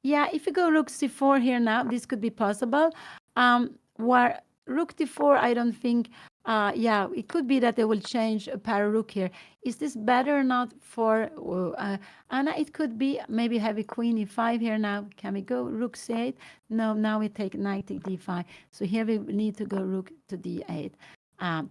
Yeah, if you go rook c4 here now, this could be possible. Where rook d4, I don't think, yeah, it could be that they will change a pair rook here. Is this better or not for Anna? It could be maybe have a queen e5 here now. Can we go rook c8? No, now we take knight to d5. So here we need to go rook to d8.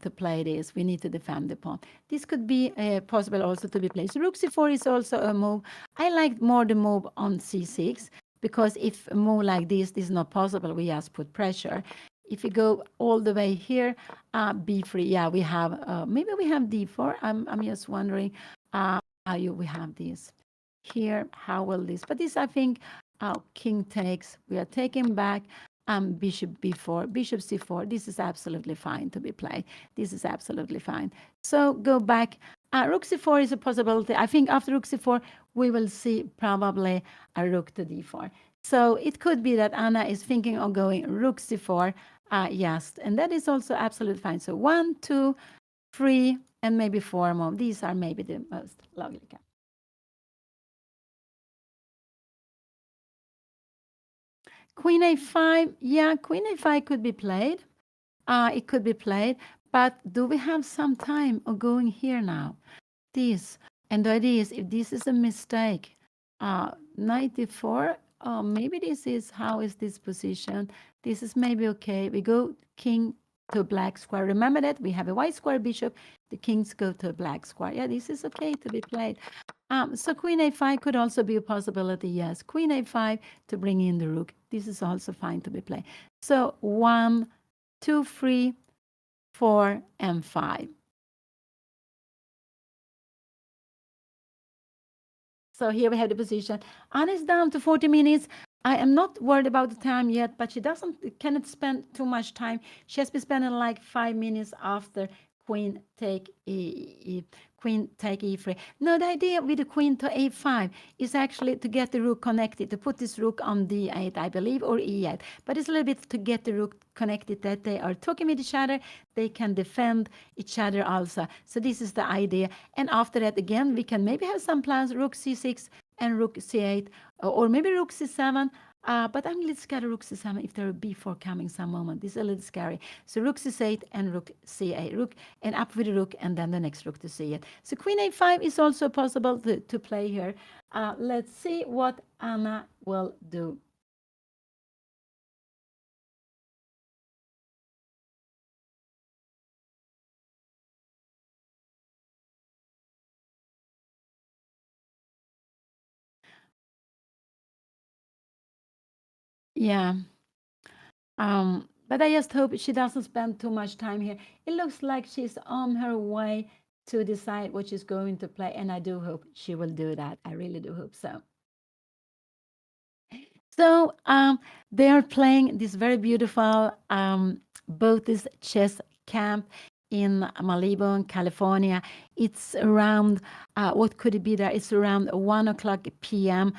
To play this, we need to defend the pawn. This could be possible also to be played. So rook c4 is also a move. I like more the move on c6, because if a move like this is not possible, we just put pressure. If you go all the way here, b3, yeah, we have, maybe we have d4. I'm just wondering how we have this here. How will this? But this, I think, king takes. We are taking back. Bishop b4, bishop c4. This is absolutely fine to be played. This is absolutely fine. So go back. Rook c4 is a possibility. I think after rook c4, we will see probably a rook to d4. So it could be that Anna is thinking of going rook c4. Yes, and that is also absolutely fine. So 1, 2, 3, and maybe 4 more. These are maybe the most logical. Queen a5, yeah, queen a5 could be played. It could be played, but do we have some time of going here now? This, and the idea is if this is a mistake, 94, maybe this is, how is this position? This is maybe okay. We go king to black square. Remember that we have a white square bishop, the kings go to a black square. Yeah, this is okay to be played. So queen a5 could also be a possibility, yes. Queen a5 to bring in the rook. This is also fine to be played. So 1, 2, 3, 4, and 5. So here we have the position. Anna is down to 40 minutes. I am not worried about the time yet, but she cannot spend too much time. She has been spending like 5 minutes after queen take queen take e3. No, the idea with the queen to a5 is actually to get the rook connected, to put this rook on d8, I believe, or e8. But it's a little bit to get the rook connected, that they are talking with each other, they can defend each other also. So this is the idea. And after that, again, we can maybe have some plans, rook c6 and rook c8, or maybe rook c7. But I'm a little scared of rook c7 if there are b4 coming some moment. This is a little scary. So rook c8 and rook c8. Rook and up with the rook and then the next rook to c8. So queen a5 is also possible to play here. Let's see what Anna will do. Yeah. But I just hope she doesn't spend too much time here. It looks like she's on her way to decide what she's going to play, and I do hope she will do that. I really do hope so. So they are playing this very beautiful Botez chess camp in Malibu, California. It's around, what could it be there? It's around 1 o'clock p.m.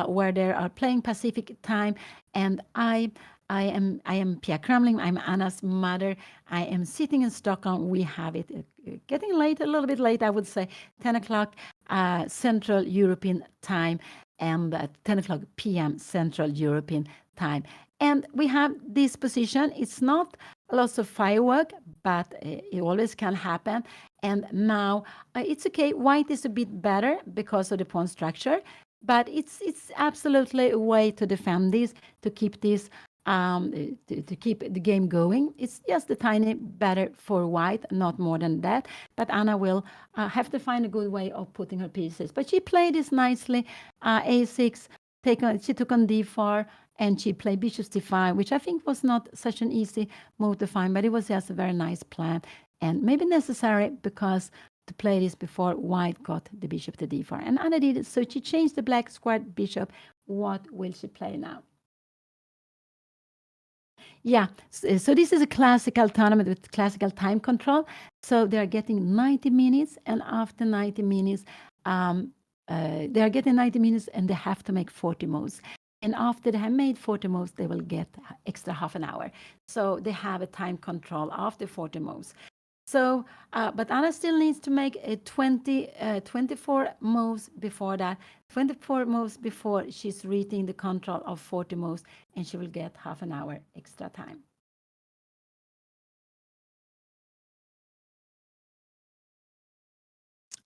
Where they are playing Pacific time. And I am Pia Kramling. I'm Anna's mother. I am sitting in Stockholm. We have it getting late, a little bit late, I would say, 10 o'clock Central European time and at 10 o'clock p.m. Central European time. And we have this position. It's not lots of firework, but it always can happen. And now it's okay. White is a bit better because of the pawn structure, but it's absolutely a way to defend this, to keep this to keep the game going. It's just a tiny better for white, not more than that. But Anna will have to find a good way of putting her pieces. But she played this nicely. A6, she took on d4, and she played bishop c5, which I think was not such an easy move to find, but it was just a very nice plan and maybe necessary because to play this before white got the bishop to d4. And Anna did it. So she changed the black squared bishop. What will she play now? Yeah, so this is a classical tournament with classical time control. So they are getting 90 minutes, and after 90 minutes, they are getting 90 minutes, and they have to make 40 moves. And after they have made 40 moves, they will get extra half an hour. So they have a time control after 40 moves. So, but Anna still needs to make 24 moves before that, 24 moves before she's reaching the control of 40 moves, and she will get half an hour extra time.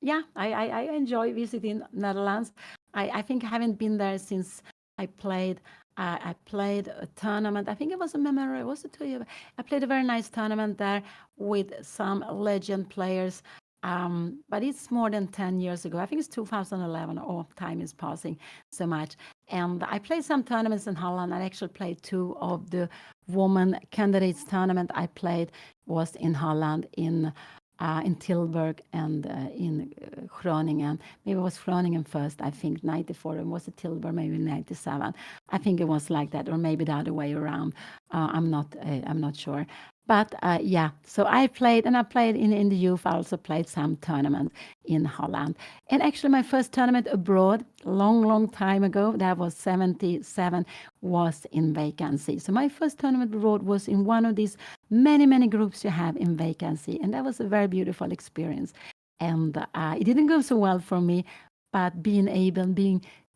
Yeah, I enjoy visiting Netherlands. I think I haven't been there since I played. I played a tournament. I think it was a memorial. Was it 2 years? I played a very nice tournament there with some legend players. But it's more than 10 years ago. I think it's 2011. Oh, time is passing so much. And I played some tournaments in Holland. I actually played 2 of the woman candidates tournament I played was in Holland in in Tilburg and in Groningen. Maybe it was Groningen first, I think, 94, and was it Tilburg, maybe 97. I think it was like that, or maybe the other way around. I'm not sure. But yeah, so I played, and I played in the youth. I also played some tournaments in Holland. And actually, my first tournament abroad, long time ago, that was 77, was in vacancy. So my first tournament abroad was in one of these many groups you have in vacancy. And that was a very beautiful experience. And it didn't go so well for me, but being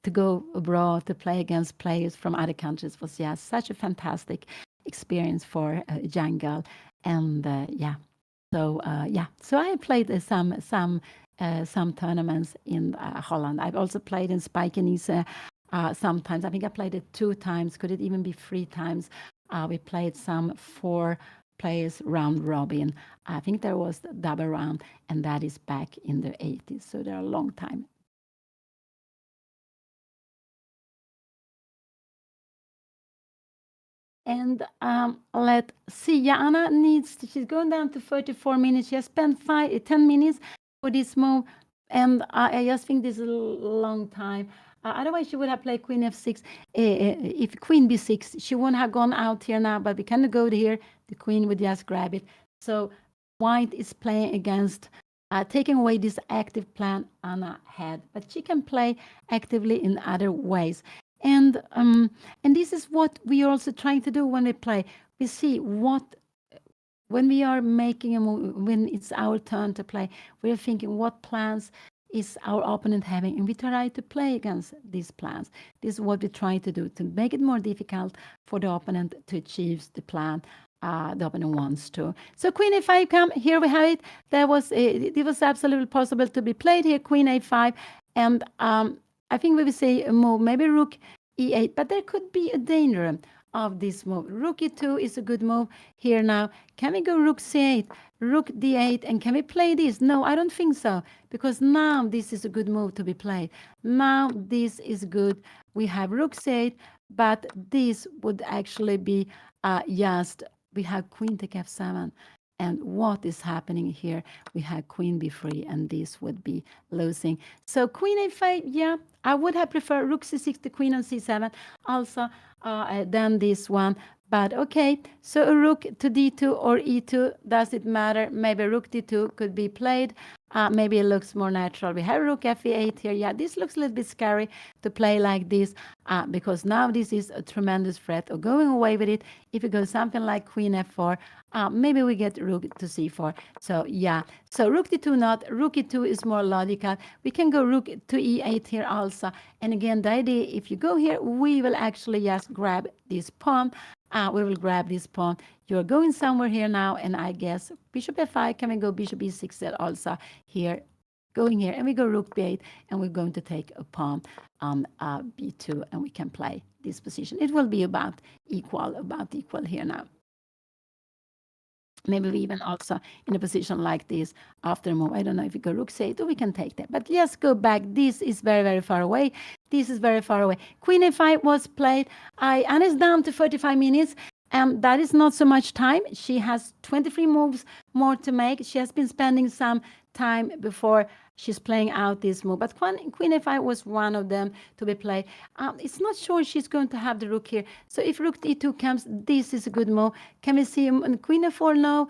to go abroad to play against players from other countries was, yeah, such a fantastic experience for a young girl. And yeah, so yeah, so I played some tournaments in Holland. I've also played in Spijkenisse sometimes. I think I played it 2 times. Could it even be 3 times? We played some 4 players round robin. I think there was the double round, and that is back in the 80s. So they're a long time. And let's see. Yeah, Anna she's going down to 34 minutes. She has spent 10 minutes for this move. And I just think this is a long time. Otherwise, she would have played Queen F6. If Queen B6, she wouldn't have gone out here now, but we can go here. The Queen would just grab it. So White is playing against, taking away this active plan Anna had. But she can play actively in other ways. And this is what we are also trying to do when we play. We see when we are making a move, when it's our turn to play, we are thinking what plans is our opponent having, and we try to play against these plans. This is what we try to do to make it more difficult for the opponent to achieve the plan the opponent wants to. So Queen A5 come, here we have it. It was absolutely possible to be played here, Queen A5, and I think we will say a move, maybe Rook E8, but there could be a danger of this move. Rook E2 is a good move here now. Can we go Rook C8, Rook D8, and can we play this? No, I don't think so, because now this is a good move to be played. Now this is good. We have Rook C8, but this would actually be we have Queen take F7. And what is happening here? We have Queen B3, and this would be losing. So Queen A5, yeah, I would have preferred Rook C6 to Queen on C7 also than this one. But okay, so a Rook to D2 or E2, does it matter? Maybe Rook D2 could be played. Maybe it looks more natural. We have Rook F8 here. Yeah, this looks a little bit scary to play like this because now this is a tremendous threat of going away with it. If you go something like Queen F4, maybe we get Rook to C4. So yeah, so Rook D2 not, Rook E2 is more logical. We can go Rook to E8 here also. And again, the idea, if you go here, we will actually just grab this pawn. We will grab this pawn. You're going somewhere here now, and I guess Bishop F5, can we go Bishop E6 also here, going here, and we go Rook B8, and we're going to take a pawn on B2, and we can play this position. It will be about equal here now. Maybe we even also in a position like this after a move. I don't know if we go Rook C8 or we can take that. But let's go back. This is very far away. This is very far away. Queen A5 was played. Anna's down to 35 minutes. And that is not so much time. She has 23 moves more to make. She has been spending some time before she's playing out this move. But Queen A5 was one of them to be played. It's not sure she's going to have the Rook here. So if Rook D2 comes, this is a good move. Can we see Queen A4? No,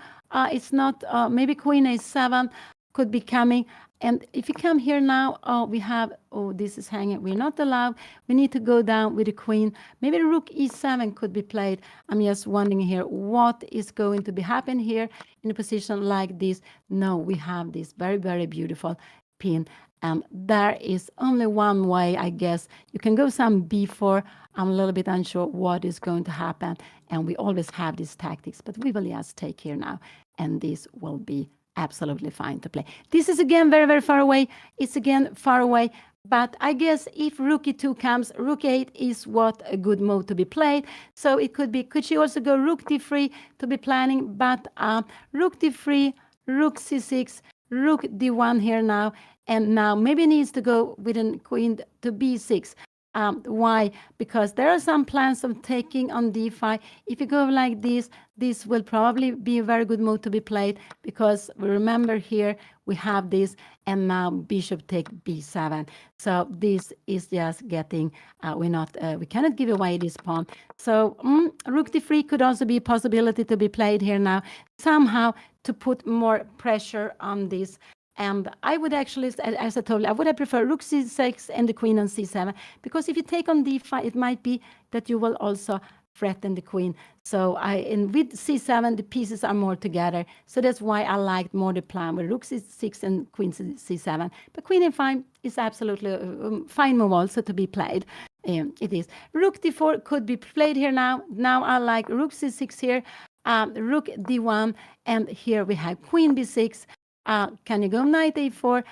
it's not. Maybe Queen A7 could be coming. And if you come here now, we have, this is hanging. We're not allowed. We need to go down with the Queen. Maybe Rook E7 could be played. I'm just wondering here, what is going to be happen here in a position like this? No, we have this very beautiful pin. There is only one way, I guess. You can go some B4. I'm a little bit unsure what is going to happen. And we always have these tactics, but we will just take here now. And this will be absolutely fine to play. This is again very far away. It's again far away. But I guess if Rook E2 comes, Rook 8 is what a good move to be played. So it could be, could she also go Rook D3 to be planning? But Rook D3, Rook C6, Rook D1 here now. And now maybe needs to go with a Queen to B6. Why? Because there are some plans of taking on D5. If you go like this, this will probably be a very good move to be played, because we remember here we have this, and now bishop take b7. So this is just getting, we cannot give away this pawn. So rook d3 could also be a possibility to be played here now, somehow to put more pressure on this. And I would actually, as I told you, I would have preferred rook c6 and the queen on c7, because if you take on d5, it might be that you will also threaten the queen. So and with c7, the pieces are more together. So that's why I liked more the plan with rook c6 and queen c7. But queen a5 is absolutely a fine move also to be played. It is. Rook d4 could be played here now. Now I like rook c6 here, rook d1, and here we have queen b6. Can you go knight a4?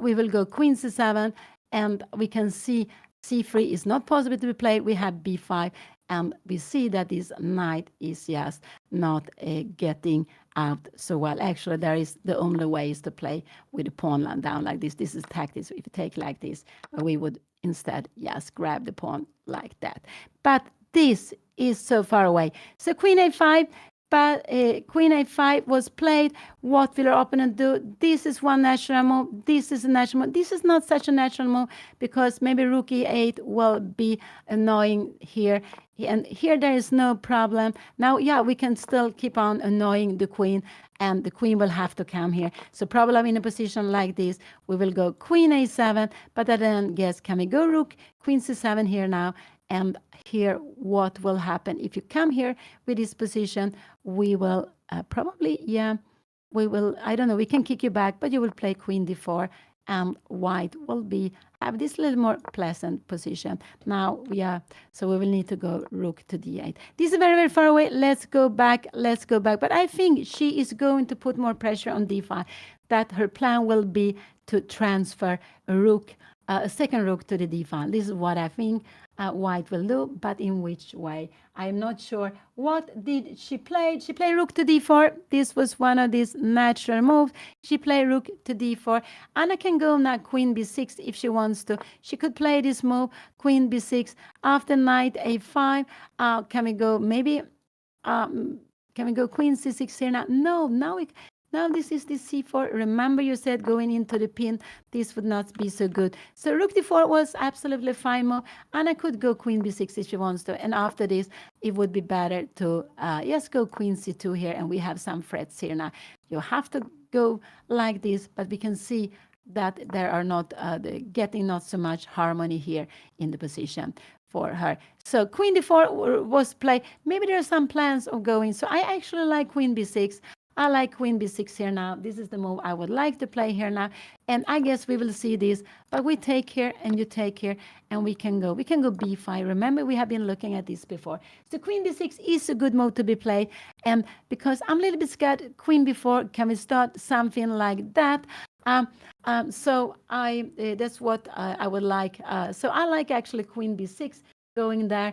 We will go queen c7, and we can see c3 is not possible to be played. We have b5, and we see that this knight is just not getting out so well. Actually, there is the only way is to play with the pawn line down like this. This is tactics. If you take like this, we would instead just grab the pawn like that. But this is so far away. So queen a5, but queen a5 was played. What will our opponent do? This is one natural move. This is a natural move. This is not such a natural move, because maybe rook e8 will be annoying here. And here there is no problem. Now, yeah, we can still keep on annoying the queen, and the queen will have to come here. So probably in a position like this, we will go queen a7, but then guess, can we go rook, queen c7 here now? And here, what will happen if you come here with this position? We will probably, we will, I don't know, we can kick you back, but you will play queen d4, and white will have this little more pleasant position. Now, so we will need to go rook to d8. This is very, very far away. Let's go back. But I think she is going to put more pressure on d5, that her plan will be to transfer a second rook to the d5. This is what I think white will do, but in which way? I'm not sure. What did she play? She played rook to d4. This was one of these natural moves. She played rook to d4. Anna can go now queen b6 if she wants to. She could play this move, queen b6. After knight a5, can we go maybe, can we go queen c6 here now? No, now this is the c4. Remember you said going into the pin, this would not be so good. So rook d4 was absolutely fine move. Anna could go queen b6 if she wants to. And after this, it would be better to just go queen c2 here. And we have some threats here now. You have to go like this, but we can see that there are not getting not so much harmony here in the position for her. So queen d4 was played. Maybe there are some plans of going. So I actually like queen b6. I like queen b6 here now. This is the move I would like to play here now. And I guess we will see this. But we take here and you take here. And we can go b5. Remember, we have been looking at this before. So queen b6 is a good move to be played. And because I'm a little bit scared, queen b4, can we start something like that? So that's what I would like. So I like actually queen b6 going there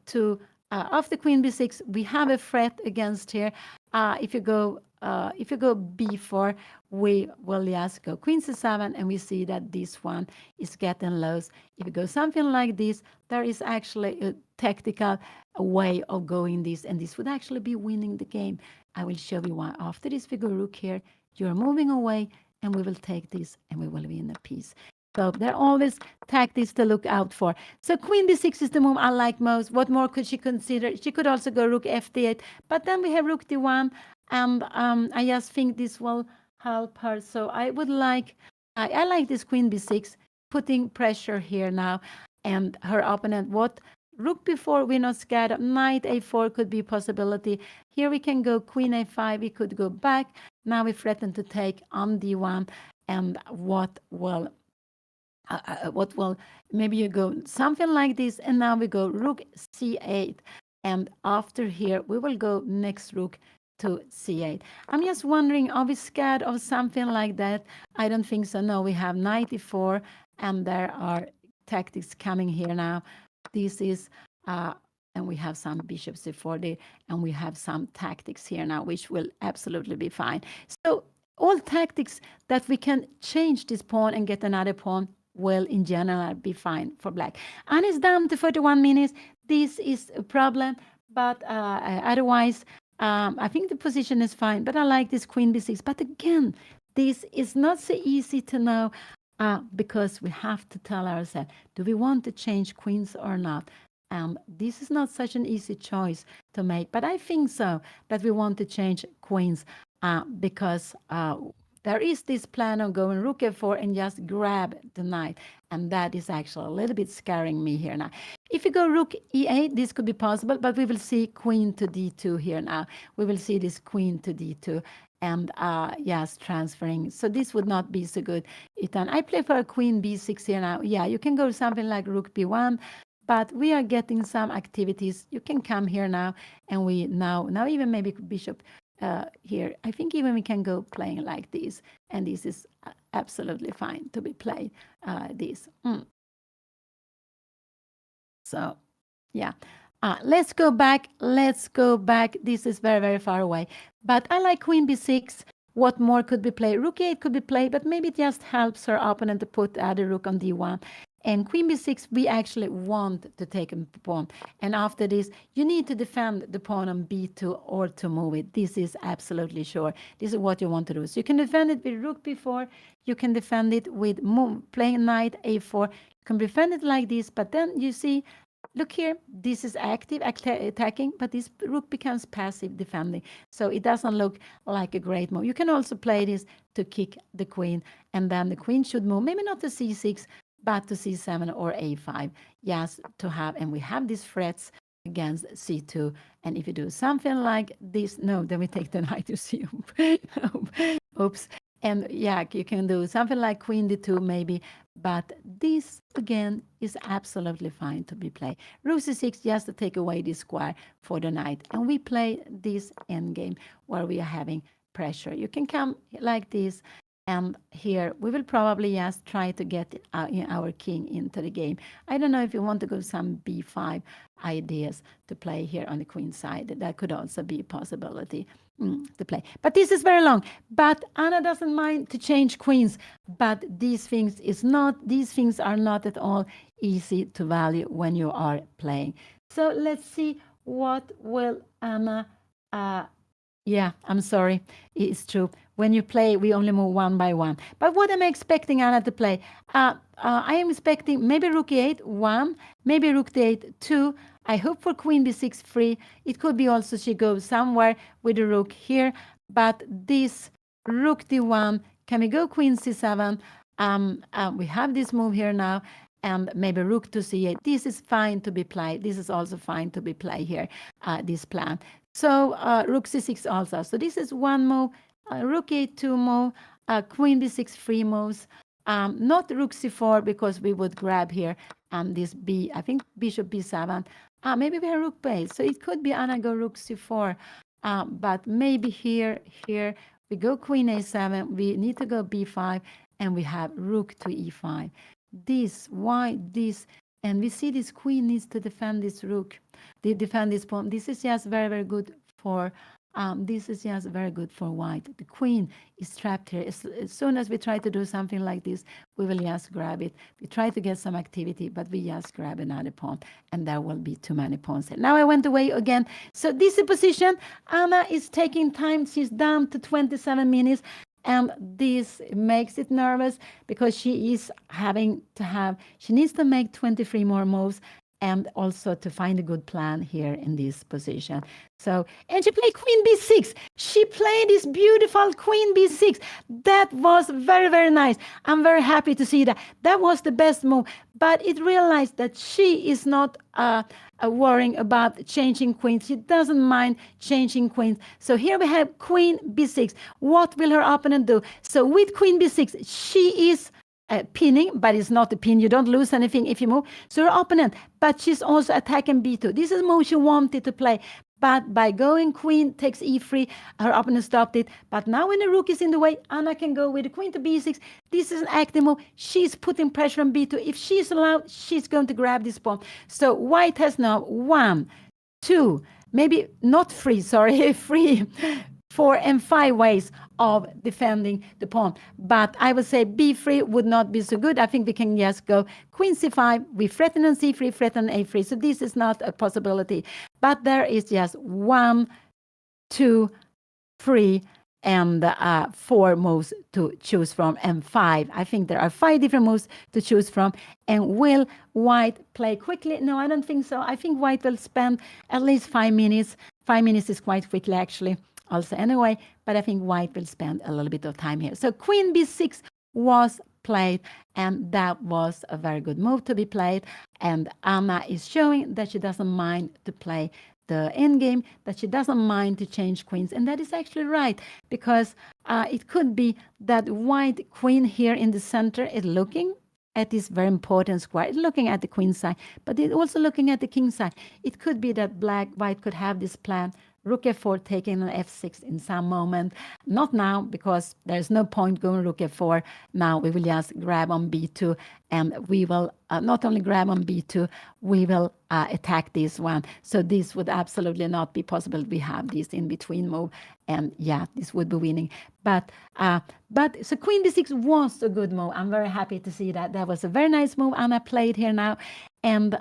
to after queen b6. We have a threat against here. If you go b4, we will just go queen c7, and we see that this one is getting lost. If you go something like this, there is actually a tactical way of going this, and this would actually be winning the game. I will show you why. After this, we go rook here. You're moving away, and we will take this, and we will win a piece. So there are always tactics to look out for. So queen b6 is the move I like most. What more could she consider? She could also go rook f8, but then we have rook d1, and I just think this will help her. So I would like, I like this queen b6, putting pressure here now, and her opponent, what? Rook b4, we're not scared of. Knight a4 could be a possibility. Here we can go queen a5, we could go back. Now we threaten to take on d1, and what will maybe you go something like this, and now we go rook c8, and after here we will go next rook to c8. I'm just wondering, are we scared of something like that? I don't think so. No, we have knight e4, and there are tactics coming here now. This is and we have some bishop c4 there, and we have some tactics here now, which will absolutely be fine. So all tactics that we can change this pawn and get another pawn will in general be fine for black. And it's down to 41 minutes. This is a problem, but otherwise I think the position is fine, but I like this queen b6. But again, this is not so easy to know because we have to tell ourselves, do we want to change queens or not? This is not such an easy choice to make, but I think so that we want to change queens because there is this plan of going rook f4 and just grab the knight. And that is actually a little bit scaring me here now. If you go rook e8, this could be possible, but we will see queen to d2 here now. We will see this queen to d2 and yes, transferring. So this would not be so good. I play for a queen b6 here now. Yeah, you can go something like rook b1, but we are getting some activities. You can come here now, and we now even maybe bishop here. I think even we can go playing like this, and this is absolutely fine to be played. This. So, yeah. Let's go back. Let's go back. This is very, very far away. But I like queen b6. What more could be played? Rook e8 could be played, but maybe it just helps her opponent to put the rook on d1. And queen b6, we actually want to take a pawn. And after this, you need to defend the pawn on b2 or to move it. This is absolutely sure. This is what you want to do. So you can defend it with rook b4. You can defend it with playing knight a4. You can defend it like this, but then you see, look here, this is active attacking, but this rook becomes passive defending. So it doesn't look like a great move. You can also play this to kick the queen, and then the queen should move, maybe not to c6, but to c7 or a5. Yes, to have, and we have these threats against c2. And if you do something like this, no, then we take the knight to c. Oops. And yeah, you can do something like queen d2 maybe, but this again is absolutely fine to be played. Rook c6 just to take away this square for the knight. And we play this endgame where we are having pressure. You can come like this, and here we will probably just try to get our king into the game. I don't know if you want to go some b5 ideas to play here on the queen side. That could also be a possibility to play. But this is very long. But Anna doesn't mind to change queens. But these things are not at all easy to value when you are playing. So let's see what will Anna. Yeah, I'm sorry. It's true. When you play, we only move one by one. But what am I expecting Anna to play? I am expecting maybe rook e8, 1, maybe rook d8, 2. I hope for queen b6, 3. It could be also she goes somewhere with the rook here. But this rook d1, can we go queen c7? We have this move here now. And maybe rook to c8. This is fine to be played. This is also fine to be played here, this plan. So rook c6 also. So this is one move, rook a8 2 move, queen b6 3 moves. Not rook c4 because we would grab here and this b. I think bishop b7. Maybe we have rook b8. So it could be Anna go rook c4. But maybe here we go queen a7. We need to go b5 and we have rook to e5. Why this? And we see this queen needs to defend this rook. They defend this pawn. This is just very, very good for white. The queen is trapped here. As soon as we try to do something like this, we will just grab it. We try to get some activity, but we just grab another pawn, and there will be too many pawns here. Now I went away again. So this is position. Anna is taking time. She's down to 27 minutes. And this makes it nervous because she needs to make 23 more moves and also to find a good plan here in this position. So, and she played queen b6. She played this beautiful queen b6. That was very, very nice. I'm very happy to see that. That was the best move. But it realized that she is not worrying about changing queens. She doesn't mind changing queens. So here we have queen b6. What will her opponent do? So with queen b6, she is pinning, but it's not a pin. You don't lose anything if you move. So her opponent, but she's also attacking b2. This is a move she wanted to play. But by going queen takes e3, her opponent stopped it. But now when the rook is in the way, Anna can go with the queen to b6. This is an active move. She's putting pressure on b2. If she's allowed, she's going to grab this pawn. So white has now 1, 2, maybe not 3, sorry, 3, 4, and 5 ways of defending the pawn. But I would say b3 would not be so good. I think we can just go queen c5. We threaten on c3, threaten a3. So this is not a possibility. But there is just 1, 2, 3, and 4 moves to choose from, and 5. I think there are 5 different moves to choose from. And will white play quickly? No, I don't think so. I think white will spend at least 5 minutes. 5 minutes is quite quickly, actually, also anyway, but I think white will spend a little bit of time here. So queen b6 was played, and that was a very good move to be played. And Anna is showing that she doesn't mind to play the endgame, that she doesn't mind to change queens. And that is actually right, because it could be that white queen here in the center is looking at this very important square, looking at the queen side, but it's also looking at the king side. It could be that white could have this plan, rook f4 taking an f6 in some moment. Not now, because there's no point going rook f4. Now we will just grab on b2, and we will not only grab on b2, we will attack this one. So this would absolutely not be possible. We have this in between move, and yeah, this would be winning. But so queen b6 was a good move. I'm very happy to see that. That was a very nice move Anna played here now. And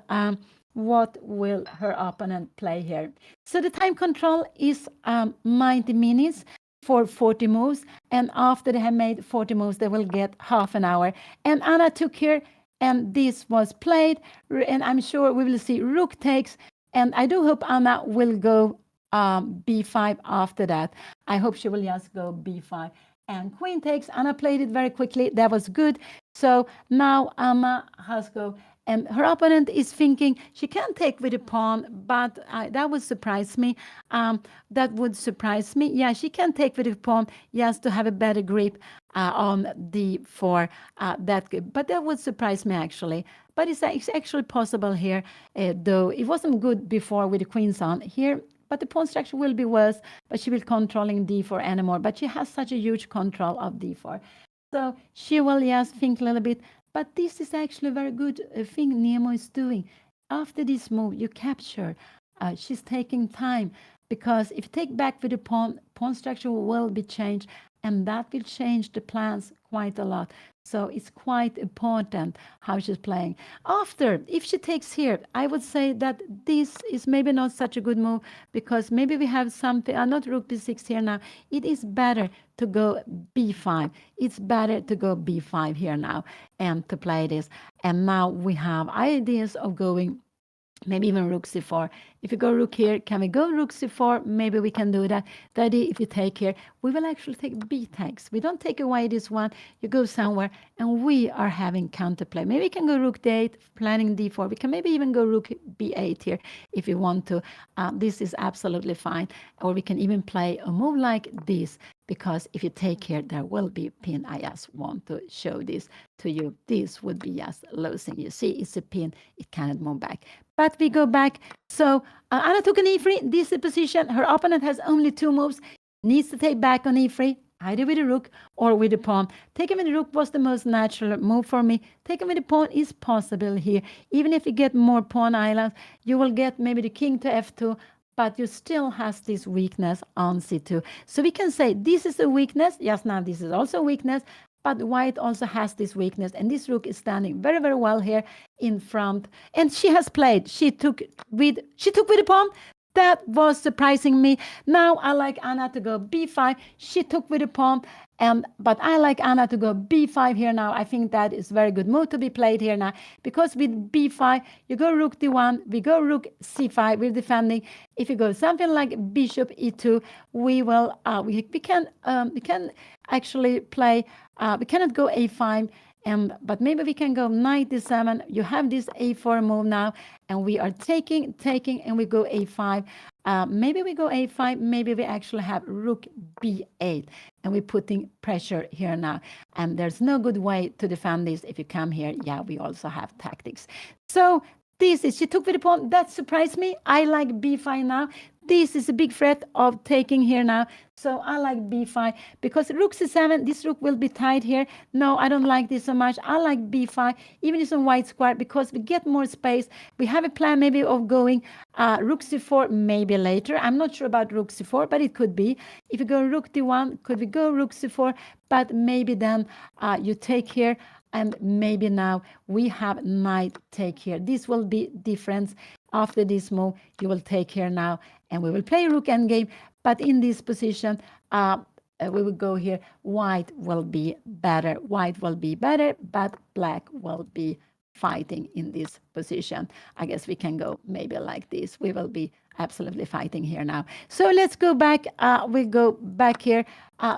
what will her opponent play here? So the time control is 90 minutes for 40 moves. And after they have made 40 moves, they will get half an hour. And Anna took here, and this was played. And I'm sure we will see rook takes. And I do hope Anna will go b5 after that. I hope she will just go b5. And queen takes. Anna played it very quickly. That was good. So now Anna has go. And her opponent is thinking she can take with a pawn, but that would surprise me. That would surprise me. Yeah, she can take with a pawn, yes, to have a better grip on d4. But that would surprise me, actually. But it's actually possible here, though it wasn't good before with the queens on. Here, but the pawn structure will be worse, but she will controlling d4 anymore. But she has such a huge control of d4. So she will just think a little bit. But this is actually a very good thing Nemo is doing. After this move, you capture. She's taking time, because if you take back with the pawn, pawn structure will be changed, and that will change the plans quite a lot. So it's quite important how she's playing. After, if she takes here, I would say that this is maybe not such a good move, because maybe we have something, not rook b6 here now. It is better to go b5. It's better to go b5 here now and to play this. And now we have ideas of going maybe even rook c4. If you go rook here, can we go rook c4? Maybe we can do that. That if you take here, we will actually take b takes. We don't take away this one. You go somewhere, and we are having counterplay. Maybe we can go rook d8, planning d4. We can maybe even go rook b8 here if you want to. This is absolutely fine. Or we can even play a move like this, because if you take here, there will be a pin. I just want to show this to you. This would be just losing. You see, it's a pin. It cannot move back. But we go back. So Anna took an e3. This is the position. Her opponent has only 2 moves. Needs to take back on e3, either with a rook or with a pawn. Taking with the rook was the most natural move for me. Taking with the pawn is possible here. Even if you get more pawn islands, you will get maybe the king to f2, but you still has this weakness on c2. So we can say this is a weakness. Yes, now this is also a weakness, but white also has this weakness, and this rook is standing very, very well here in front. And she has played. She took with the pawn. That was surprising me. Now I like Anna to go b5. She took with the pawn, but I like Anna to go b5 here now. I think that is very good move to be played here now, because with b5 you go rook d1, we go rook c5. We're defending. If you go something like bishop e2, we will we can actually play. We cannot go a5. But maybe we can go knight d7. You have this a4 move now, and we are taking, and we go a5. Maybe we go a5. Maybe we actually have rook b8, and we're putting pressure here now. And there's no good way to defend this. If you come here, yeah, we also have tactics. So this is, she took with the pawn. That surprised me. I like b5 now. This is a big threat of taking here now. So I like b5, because rook c7, this rook will be tied here. No, I don't like this so much. I like b5, even if it's a white square, because we get more space. We have a plan maybe of going rook c4 maybe later. I'm not sure about rook c4, but it could be. If you go rook d1, could we go rook c4? But maybe then you take here, and maybe now we have knight take here. This will be difference. After this move, you will take here now, and we will play rook endgame. But in this position, we will go here. White will be better. White will be better, but black will be fighting in this position. I guess we can go maybe like this. We will be absolutely fighting here now. So let's go back. We go back here.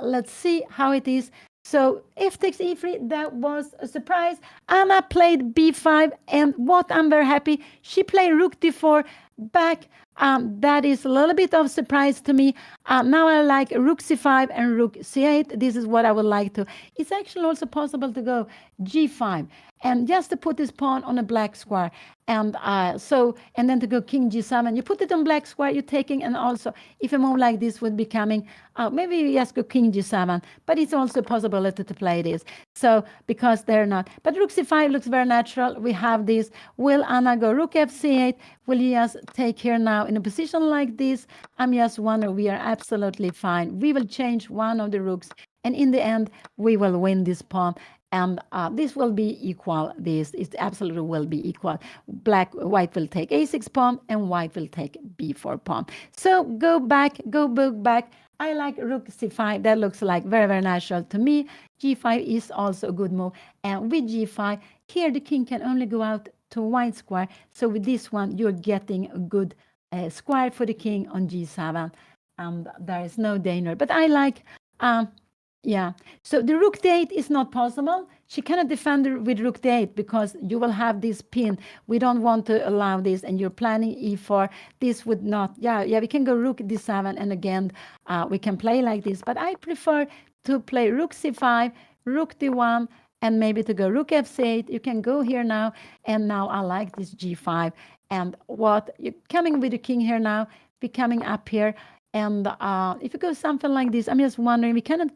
Let's see how it is. So if takes e3, that was a surprise. Anna played b5, and what I'm very happy, she played rook d4 back. That is a little bit of surprise to me. Now I like rook c5 and rook c8. This is what I would like to. It's actually also possible to go g5 and just to put this pawn on a black square. And and then to go king g7, you put it on black square, you're taking, and also if a move like this would be coming, maybe you just go king g7, but it's also a possibility to play this. So because they're not, but rook c5 looks very natural. We have this. Will Anna go rook f8? Will you just take here now in a position like this? I'm just wondering, we are absolutely fine. We will change one of the rooks, and in the end, we will win this pawn. And this will be equal. This is absolutely will be equal. White will take a6 pawn, and white will take b4 pawn. So go back, go back. I like rook c5. That looks like very, very natural to me. g5 is also a good move. And with g5, here the king can only go out to white square. So with this one, you're getting a good square for the king on g7. And there is no danger. But I like... yeah, so the rook d8 is not possible. She cannot defend with rook d8 because you will have this pin. We don't want to allow this, and you're planning e4. This would not, we can go rook d7, and again, we can play like this. But I prefer to play rook c5, rook d1, and maybe to go rook f8. You can go here now, and now I like this g5. And what, you're coming with the king here now, be coming up here. And if you go something like this, I'm just wondering, can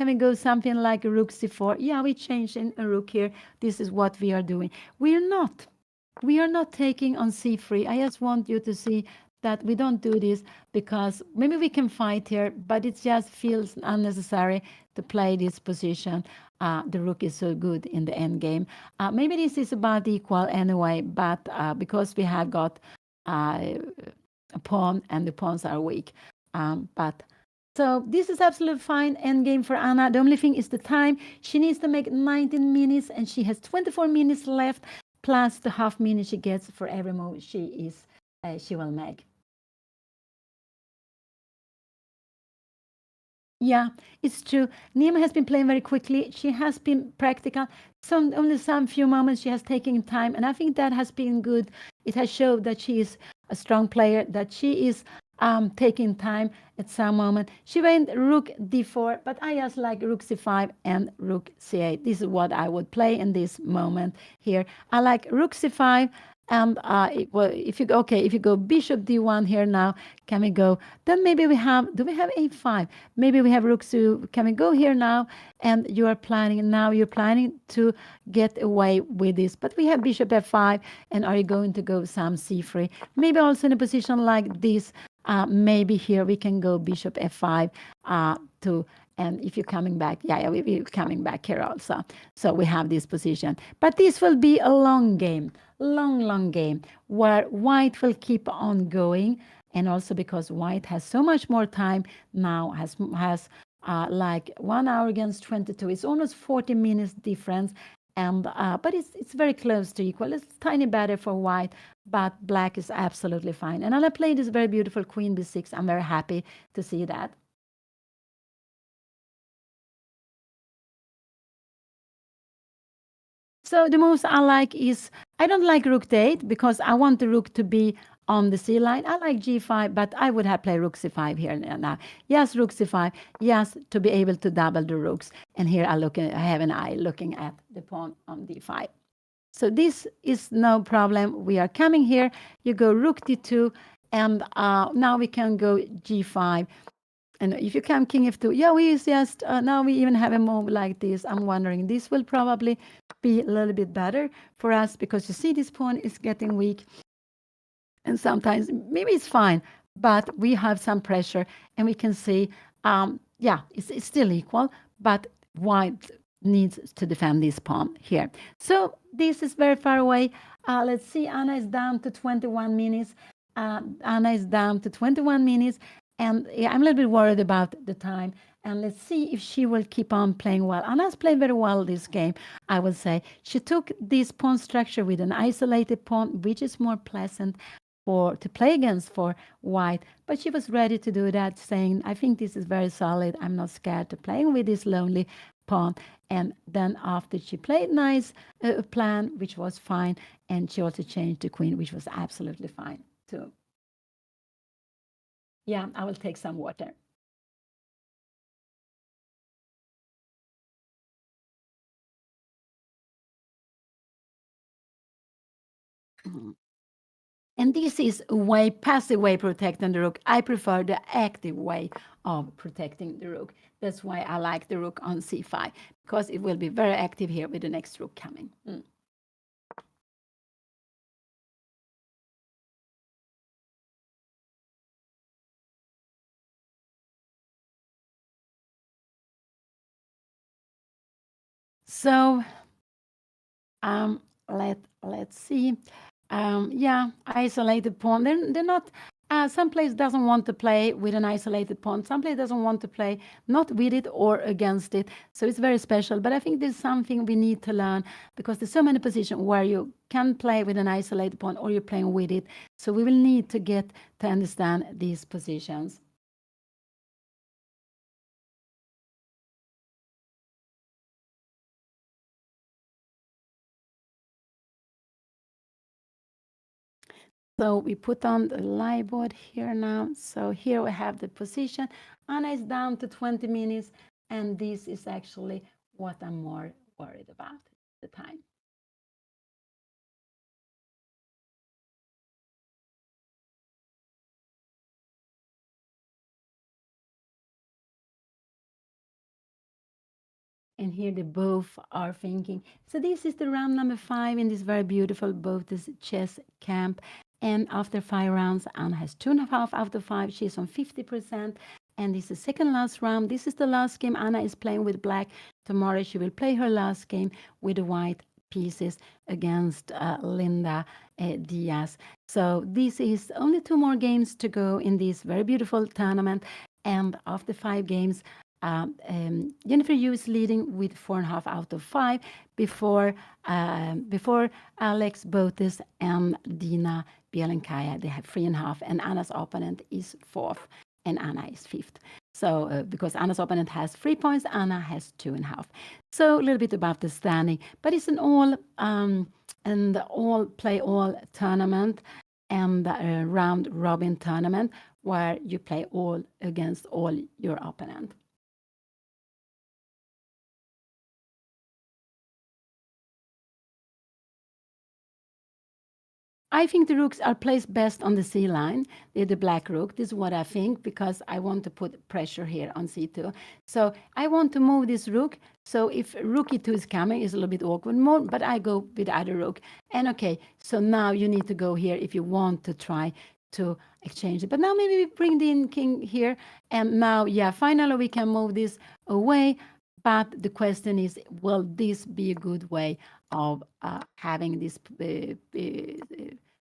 we go something like a rook c4? Yeah, we changed in a rook here. This is what we are doing. We are not taking on c3. I just want you to see that we don't do this because maybe we can fight here, but it just feels unnecessary to play this position. The rook is so good in the end game. Maybe this is about equal anyway, but because we have got a pawn and the pawns are weak. But so this is absolutely fine. End game for Anna. The only thing is the time. She needs to make 19 minutes, and she has 24 minutes left, plus the half minute she gets for every move she will make. Yeah, it's true. Nemo has been playing very quickly. She has been practical. Only some few moments she has taken time, and I think that has been good. It has showed that she is a strong player, that she is taking time at some moment. She went rook d4, but I just like rook c5 and rook c8. This is what I would play in this moment here. I like rook c5. And if you go bishop d1 here now, can we go? Then maybe do we have a5? Maybe we have rook to, can we go here now? And you're planning to get away with this. But we have bishop f5, and are you going to go some c3? Maybe also in a position like this, maybe here we can go bishop f5 and if you're coming back, we're coming back here also. So we have this position. But this will be a long game, long game, where white will keep on going. And also because white has so much more time now, has like 1 hour against 22. It's almost 40 minutes difference. And but it's very close to equal. It's tiny better for white, but black is absolutely fine. And Anna played this very beautiful queen b6. I'm very happy to see that. So the moves I like is, I don't like rook d8 because I want the rook to be on the c line. I like g5, but I would have played rook c5 here now. Yes, rook c5. Yes, to be able to double the rooks. And here I have an eye looking at the pawn on d5. So this is no problem. We are coming here. You go rook d2, and now we can go g5. And if you come king f2, we just, now we even have a move like this. I'm wondering, this will probably be a little bit better for us because you see this pawn is getting weak. And sometimes maybe it's fine, but we have some pressure and we can see, it's still equal, but white needs to defend this pawn here. So this is very far away. Let's see, Anna is down to 21 minutes. Anna is down to 21 minutes. And yeah, I'm a little bit worried about the time. And let's see if she will keep on playing well. Anna's played very well this game, I would say. She took this pawn structure with an isolated pawn, which is more pleasant for to play against for white. But she was ready to do that, saying, I think this is very solid. I'm not scared to playing with this lonely pawn. And then after she played nice plan, which was fine, and she also changed the queen, which was absolutely fine too. Yeah, I will take some water. Mhm. And this is a way, passive way protecting the rook. I prefer the active way of protecting the rook. That's why I like the rook on c5, because it will be very active here with the next rook coming. So um, let's see. Yeah, isolated pawn. They're not. Some players doesn't want to play with an isolated pawn. Some player doesn't want to play not with it or against it. So it's very special. But I think there's something we need to learn, because there's so many positions where you can play with an isolated pawn or you're playing with it. So we will need to get to understand these positions. So we put on the live board here now. So here we have the position. Anna is down to 20 minutes, and this is actually what I'm more worried about the time. And here they both are thinking. So this is the round number 5 in this very beautiful Botez chess camp. And after 5 rounds, Anna has 2.5 out of 5. She's on 50%. And this is the second last round. This is the last game. Anna is playing with black. Tomorrow she will play her last game with the white pieces against Linda Diaz. So this is only 2 more games to go in this very beautiful tournament. And after 5 games, Jennifer Yu is leading with 4.5 out of 5 before Alex Botez and Dina Bielenkaya. They have 3.5, and Anna's opponent is 4th, and Anna is 5th. So because Anna's opponent has 3 points, Anna has 2.5. So a little bit about the standing, but it's an all play all tournament and a round robin tournament where you play all against all your opponent. I think the rooks are placed best on the C line. They're the black rook. This is what I think, because I want to put pressure here on C2. So I want to move this rook. So if rook E2 is coming, it's a little bit awkward more, but I go with the other rook. And okay, so now you need to go here if you want to try to exchange it. But now maybe we bring the in king here. And now, yeah, finally we can move this away. But the question is, will this be a good way of having this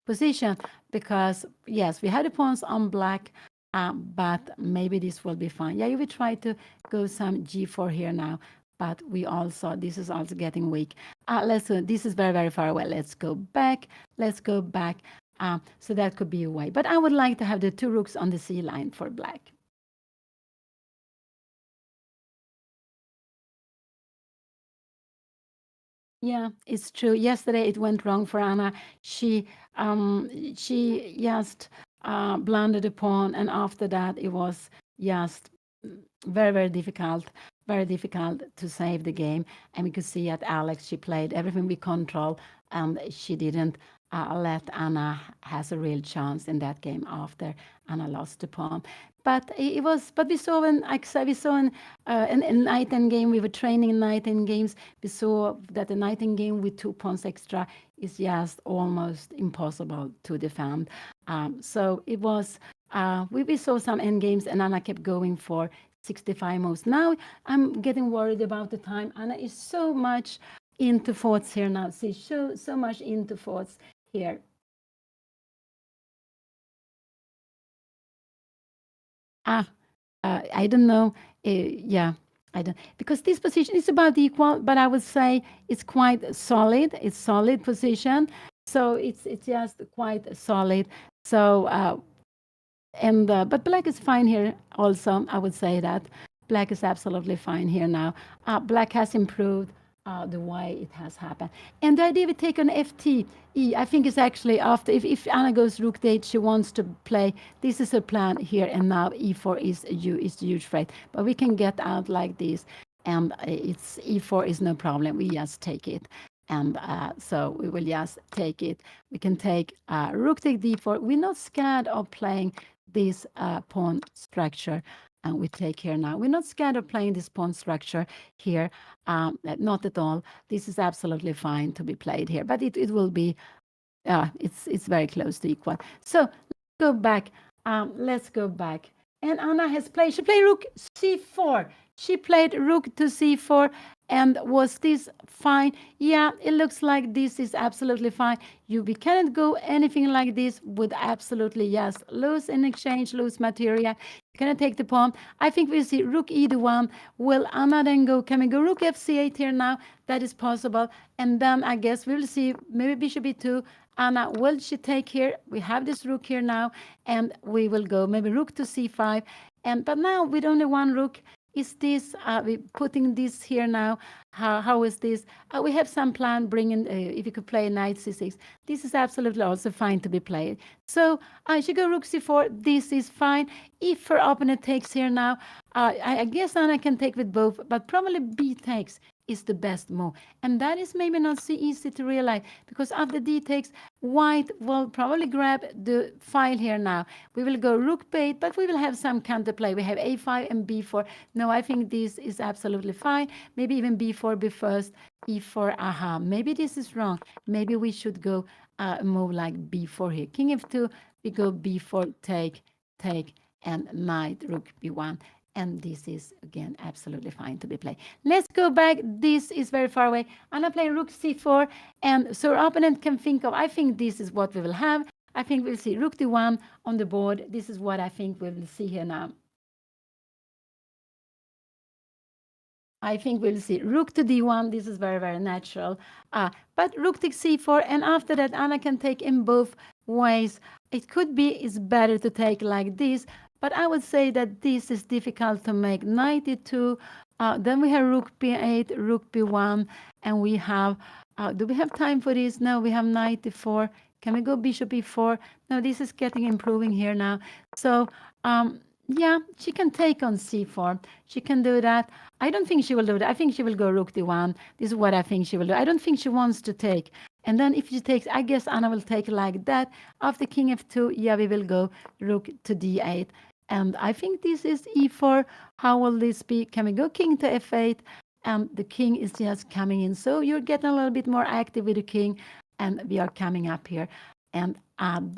position? Because yes, we had the pawns on black, but maybe this will be fine. Yeah, you will try to go some g4 here now, but we also, this is also getting weak. Let's this is very, very far away. Let's go back. Let's go back. So that could be a way. But I would like to have the 2 rooks on the C line for black. Yeah, it's true. Yesterday it went wrong for Anna. She just blundered a pawn, and after that it was just very, very difficult to save the game. And we could see at Alex, she played everything with control, and she didn't let Anna has a real chance in that game after Anna lost the pawn. But it was, but we saw when, like I said, we saw in night end game, we were training in night end games. We saw that the night end game with 2 pawns extra is just almost impossible to defend. So it was, we saw some end games, and Anna kept going for 65 moves. Now I'm getting worried about the time. Anna is so much into thoughts here now. She's so much into thoughts here. Ah, I don't know. Yeah, I don't because this position is about equal, but I would say it's quite solid. It's solid position, so it's just quite solid. So and but black is fine here also. I would say that black is absolutely fine here now. Black has improved the way it has happened. And the idea we take on FT E, I think is actually after if Anna goes rook date, she wants to play. This is her plan here and now. E4 is a huge threat, but we can get out like this, and it's E4 is no problem. We just take it. And so we will just take it. We can take rook take d4. We're not scared of playing this pawn structure, and we take here now. We're not scared of playing this pawn structure here, not at all. This is absolutely fine to be played here, but it will be, it's very close to equal. So let's go back. Let's go back. And Anna has played, she played rook c4. She played rook to c4. And was this fine? Yeah, it looks like this is absolutely fine. We cannot go anything like this would absolutely, yes, lose in exchange, lose material. You cannot take the pawn. I think we see rook e1. Will Anna then go, can we go rook fc8 here now? That is possible. And then I guess we'll see maybe bishop e2. Anna, will she take here? We have this rook here now, and we will go maybe rook to c5. But now with only one rook, is this, we putting this here now, how is this? We have some plan bringing, if you could play knight c6. This is absolutely also fine to be played. So I should go rook c4. This is fine. If her opponent takes here now, I guess Anna can take with both, but probably b takes is the best move. And that is maybe not so easy to realize, because after d takes, white will probably grab the file here now. We will go rook b8, but we will have some counterplay. We have a5 and b4. No, I think this is absolutely fine. Maybe even b4 be first, e4, aha. Maybe this is wrong. Maybe we should go move like b4 here. King f2, we go b4, take, and knight, rook b1. And this is, again, absolutely fine to be played. Let's go back. This is very far away. I'm playing rook c4. And so our opponent can think of, I think this is what we will have. I think we'll see rook d1 on the board. This is what I think we will see here now. I think we'll see rook to d1. This is very, very natural. But rook takes c4, and after that, Anna can take in both ways. It could be it's better to take like this, but I would say that this is difficult to make. Knight e2. Then we have rook b8, rook b1, and we have. Do we have time for this? No, we have knight e4. Can we go bishop e4? No, this is getting improving here now. So. Yeah, she can take on c4. She can do that. I don't think she will do that. I think she will go rook d1. This is what I think she will do. I don't think she wants to take. And then if she takes, I guess Anna will take like that. After king f2, yeah, we will go rook to d8. And I think this is e4. How will this be? Can we go king to f8? And the king is just coming in. So you're getting a little bit more active with the king. And we are coming up here. And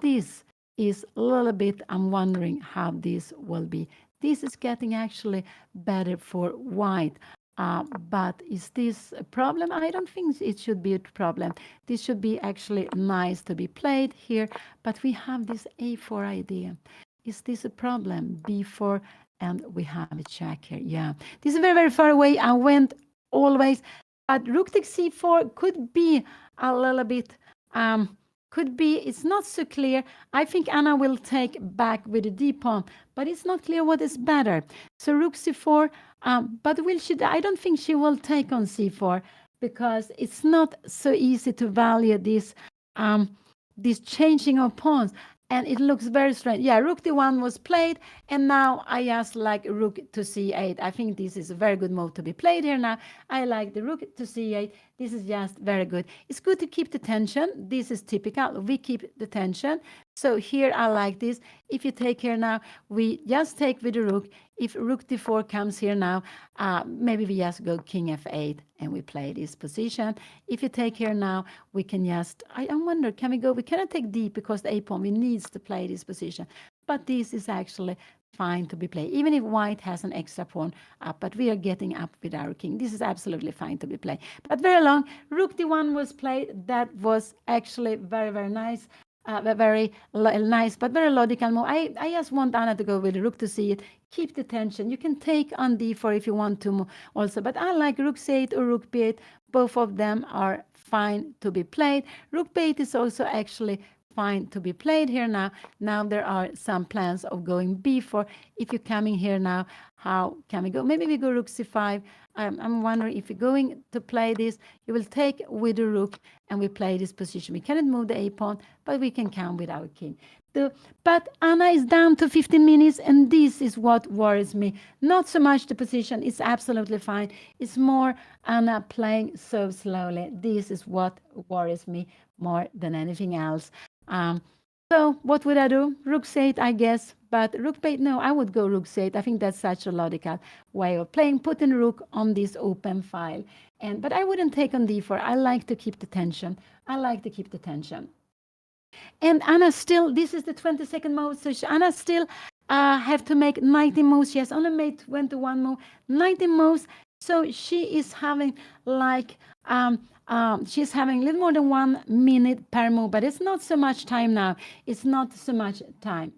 this is a little bit, I'm wondering how this will be. This is getting actually better for white. But is this a problem? I don't think it should be a problem. This should be actually nice to be played here. But we have this a4 idea. Is this a problem? b4, and we have a check here. Yeah, this is very, very far away. I went always. But rook takes c4 could be a little bit... could be, it's not so clear. I think Anna will take back with the d pawn, but it's not clear what is better. So rook c4, but will she? I don't think she will take on c4 because it's not so easy to value this changing of pawns. And it looks very strange. Yeah, rook d1 was played, and now I just like rook to c8. I think this is a very good move to be played here now. I like the rook to c8. This is just very good. It's good to keep the tension. This is typical. We keep the tension. So here I like this. If you take here now, we just take with the rook. If rook d4 comes here now, maybe we just go king f8 and we play this position. If you take here now, we can just, I wonder, can we go? We cannot take d because the a pawn, we needs to play this position. But this is actually fine to be played, even if white has an extra pawn up, but we are getting up with our king. This is absolutely fine to be played. But very long, rook d1 was played. That was actually very, very nice. very nice, but very logical move. I just want Anna to go with the rook to see it. Keep the tension. You can take on d4 if you want to also, but I like rook c8 or rook b8. Both of them are fine to be played. Rook b8 is also actually fine to be played here now. Now there are some plans of going b4. If you're coming here now, how can we go? Maybe we go rook c5. I'm wondering if you're going to play this, you will take with the rook and we play this position. We cannot move the a pawn, but we can come with our king. But Anna is down to 15 minutes, and this is what worries me. Not so much the position, it's absolutely fine. It's more Anna playing so slowly. This is what worries me more than anything else. So what would I do? Rook c8, I guess, but rook b8, no, I would go rook c8. I think that's such a logical way of playing, putting rook on this open file. But I wouldn't take on d4. I like to keep the tension. I like to keep the tension. And Anna still, this is the 22nd move, so Anna still have to make 19 moves. She has only made 21 moves, 19 moves. So she is having like, she's having a little more than 1 minute per move, but it's not so much time now. It's not so much time.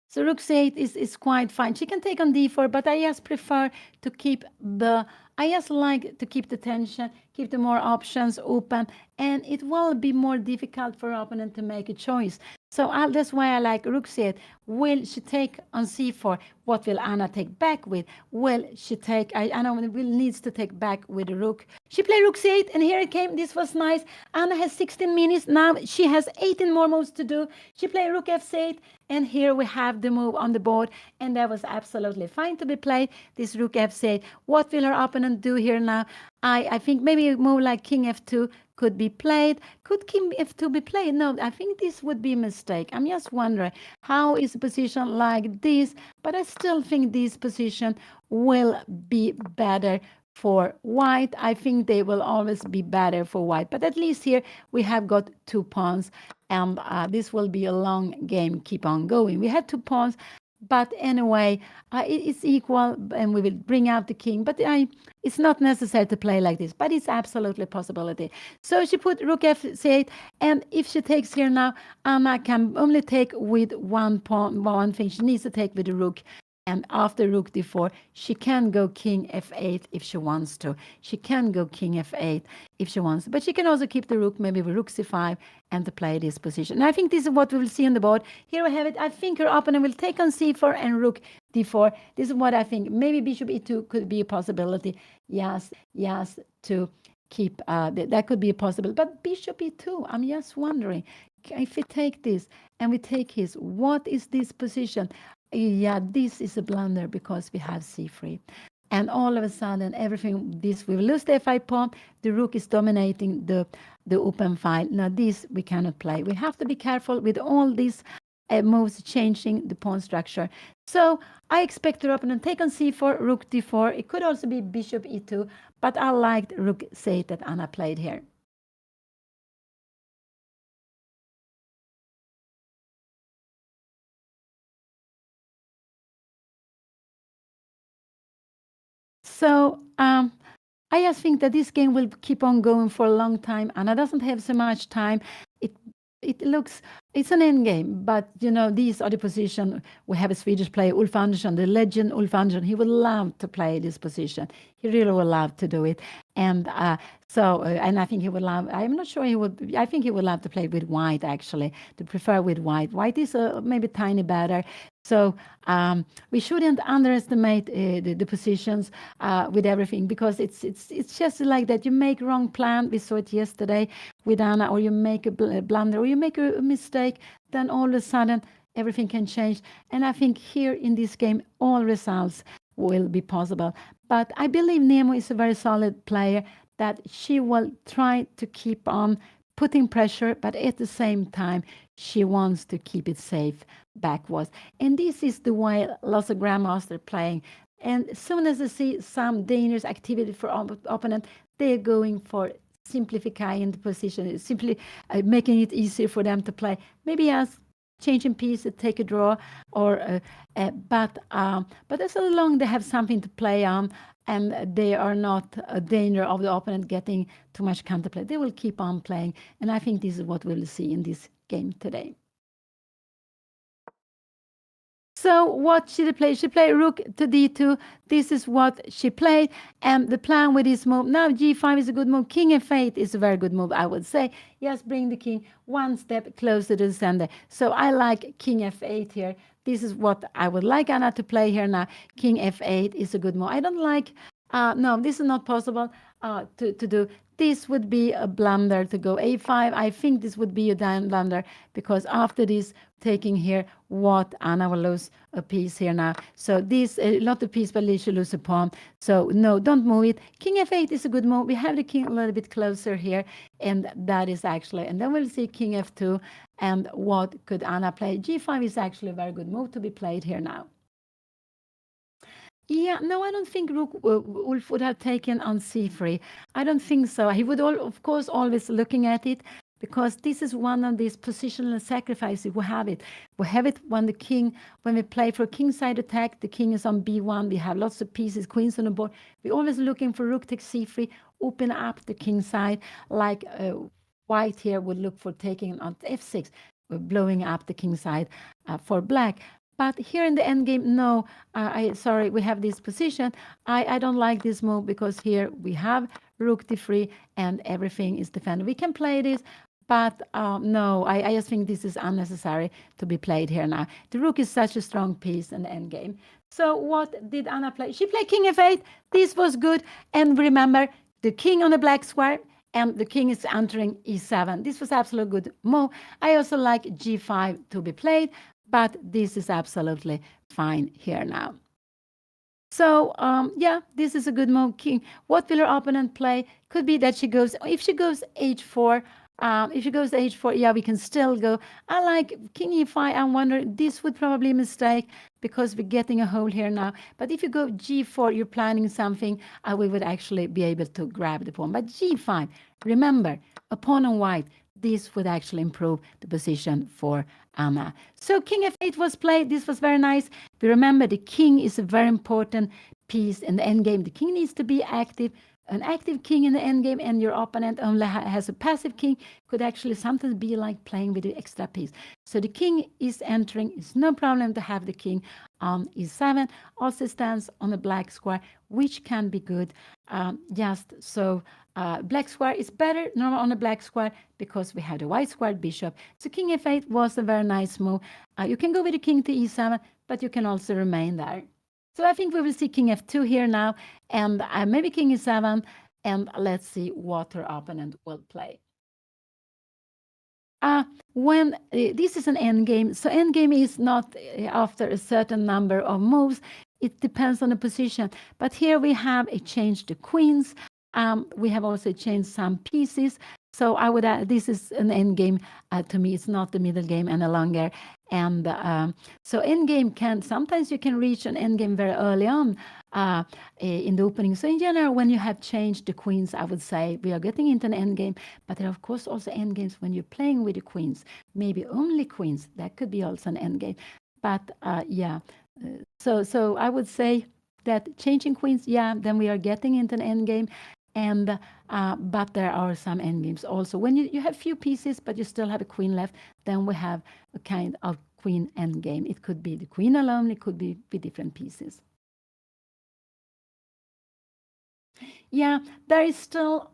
So rook c8 is quite fine. She can take on d4, but I just prefer to keep I just like to keep the tension, keep the more options open, and it will be more difficult for opponent to make a choice. So that's why I like rook c8. Will she take on c4? What will Anna take back with? Will she take, Anna will needs to take back with the rook. She played rook c8, and here it came. This was nice. Anna has 16 minutes. Now she has 18 more moves to do. She played rook f8, and here we have the move on the board, and that was absolutely fine to be played, this rook f8. What will her opponent do here now? I think maybe a move like king f2 could be played. Could king f2 be played? No, I think this would be a mistake. I'm just wondering, how is a position like this? But I still think this position will be better for white. I think they will always be better for white. But at least here we have got 2 pawns. And this will be a long game, keep on going. We had 2 pawns, but anyway, it's equal, and we will bring out the king. But it's not necessary to play like this, but it's absolutely a possibility. So she put rook f8, and if she takes here now, Anna can only take with 1 pawn, one thing. She needs to take with the rook. And after rook d4, she can go king f8 if she wants to. She can go king f8 if she wants to. But she can also keep the rook, maybe with rook c5, and to play this position. And I think this is what we will see on the board. Here we have it. I think her opponent will take on c4 and rook d4. This is what I think. Maybe bishop e2 could be a possibility. Yes, to keep, that could be a possibility. But bishop e2, I'm just wondering, if we take this and we take his, what is this position? Yeah, this is a blunder because we have c3. And all of a sudden, everything, this, we will lose the f5 pawn. The rook is dominating the open file. Now, this we cannot play. We have to be careful with all these moves changing the pawn structure. So I expect the opponent take on c4, rook d4. It could also be bishop e2, but I liked rook c8 that Anna played here. So I just think that this game will keep on going for a long time. Anna doesn't have so much time. It looks, it's an end game, but you know, these are the position. We have a Swedish player, Ulf Andersson, the legend Ulf Andersson. He would love to play this position. He really would love to do it. And and I think he would love, I'm not sure he would, I think he would love to play with white, actually, to prefer with white. White is maybe tiny better. So we shouldn't underestimate the positions with everything, because it's just like that. You make wrong plan. We saw it yesterday with Anna, or you make a blunder, or you make a mistake, then all of a sudden everything can change. And I think here in this game, all results will be possible. But I believe Nemo is a very solid player, that she will try to keep on putting pressure, but at the same time, she wants to keep it safe backwards. And this is the way lots of grandmasters playing. And as soon as they see some dangerous activity for opponent, they're going for simplifying the position, simply making it easier for them to play. Maybe as changing piece, take a draw, or but as long they have something to play on, and they are not a danger of the opponent getting too much counterplay, they will keep on playing, and I think this is what we'll see in this game today. So what she played? She played rook to d2. This is what she played. And the plan with this move, now g5 is a good move. King f8 is a very good move, I would say. Yes, bring the king one step closer to the center. So I like king f8 here. This is what I would like Anna to play here now. King f8 is a good move. I don't like, no, this is not possible to do. This would be a blunder to go a5. I think this would be a blunder because after this taking here, what Anna will lose a piece here now. So this, not a piece, but she lose a pawn. So no, don't move it. King f8 is a good move. We have the king a little bit closer here, and that is actually, and then we'll see king f2, and what could Anna play? g5 is actually a very good move to be played here now. Yeah, no, I don't think Ulf would have taken on c3. I don't think so. He would, of course, always looking at it because this is one of these positional sacrifices. We have it. We have it when the king, when we play for king side attack, the king is on b1. We have lots of pieces, queens on the board. We're always looking for rook takes c3, open up the king side, like white here would look for taking on f6, blowing up the king side for black. But here in the endgame, no, sorry, we have this position. I don't like this move because here we have rook d3 and everything is defended. We can play this, but no, I just think this is unnecessary to be played here now. The rook is such a strong piece in the endgame. So what did Anna play? She played king f8. This was good. And remember, the king on the black square, and the king is entering e7. This was absolutely good move. I also like g5 to be played, but this is absolutely fine here now. So, yeah, this is a good move. King. What will her opponent play? Could be that she goes, if she goes h4, if she goes h4, yeah, we can still go. I like king e5. I wonder, this would probably be a mistake because we're getting a hole here now. But if you go g4, you're planning something, we would actually be able to grab the pawn. But g5, remember, a pawn on white, this would actually improve the position for Anna. So king f8 was played. This was very nice. We remember the king is a very important piece in the endgame. The king needs to be active. An active king in the endgame, and your opponent only has a passive king, could actually sometimes be like playing with the extra piece. So the king is entering. It's no problem to have the king on e7. Also stands on a black square, which can be good. Just so black square is better normal on a black square because we have the white square bishop. So king f8 was a very nice move. You can go with the king to e7, but you can also remain there. So I think we will see king f2 here now, and maybe king e7, and let's see what her opponent will play. When this is an endgame, so endgame is not after a certain number of moves. It depends on the position. But here we have a change the queens. We have also changed some pieces. So I would this is an endgame to me. It's not the middle game any longer. And so endgame can sometimes you can reach an endgame very early on in the opening. So in general, when you have changed the queens, I would say we are getting into an endgame. But there are of course also endgames when you're playing with the queens, maybe only queens. That could be also an endgame. But yeah, so I would say that changing queens, yeah, then we are getting into an endgame. And but there are some endgames also. When you have few pieces, but you still have a queen left, then we have a kind of queen endgame. It could be the queen alone. It could be with different pieces. Yeah, there is still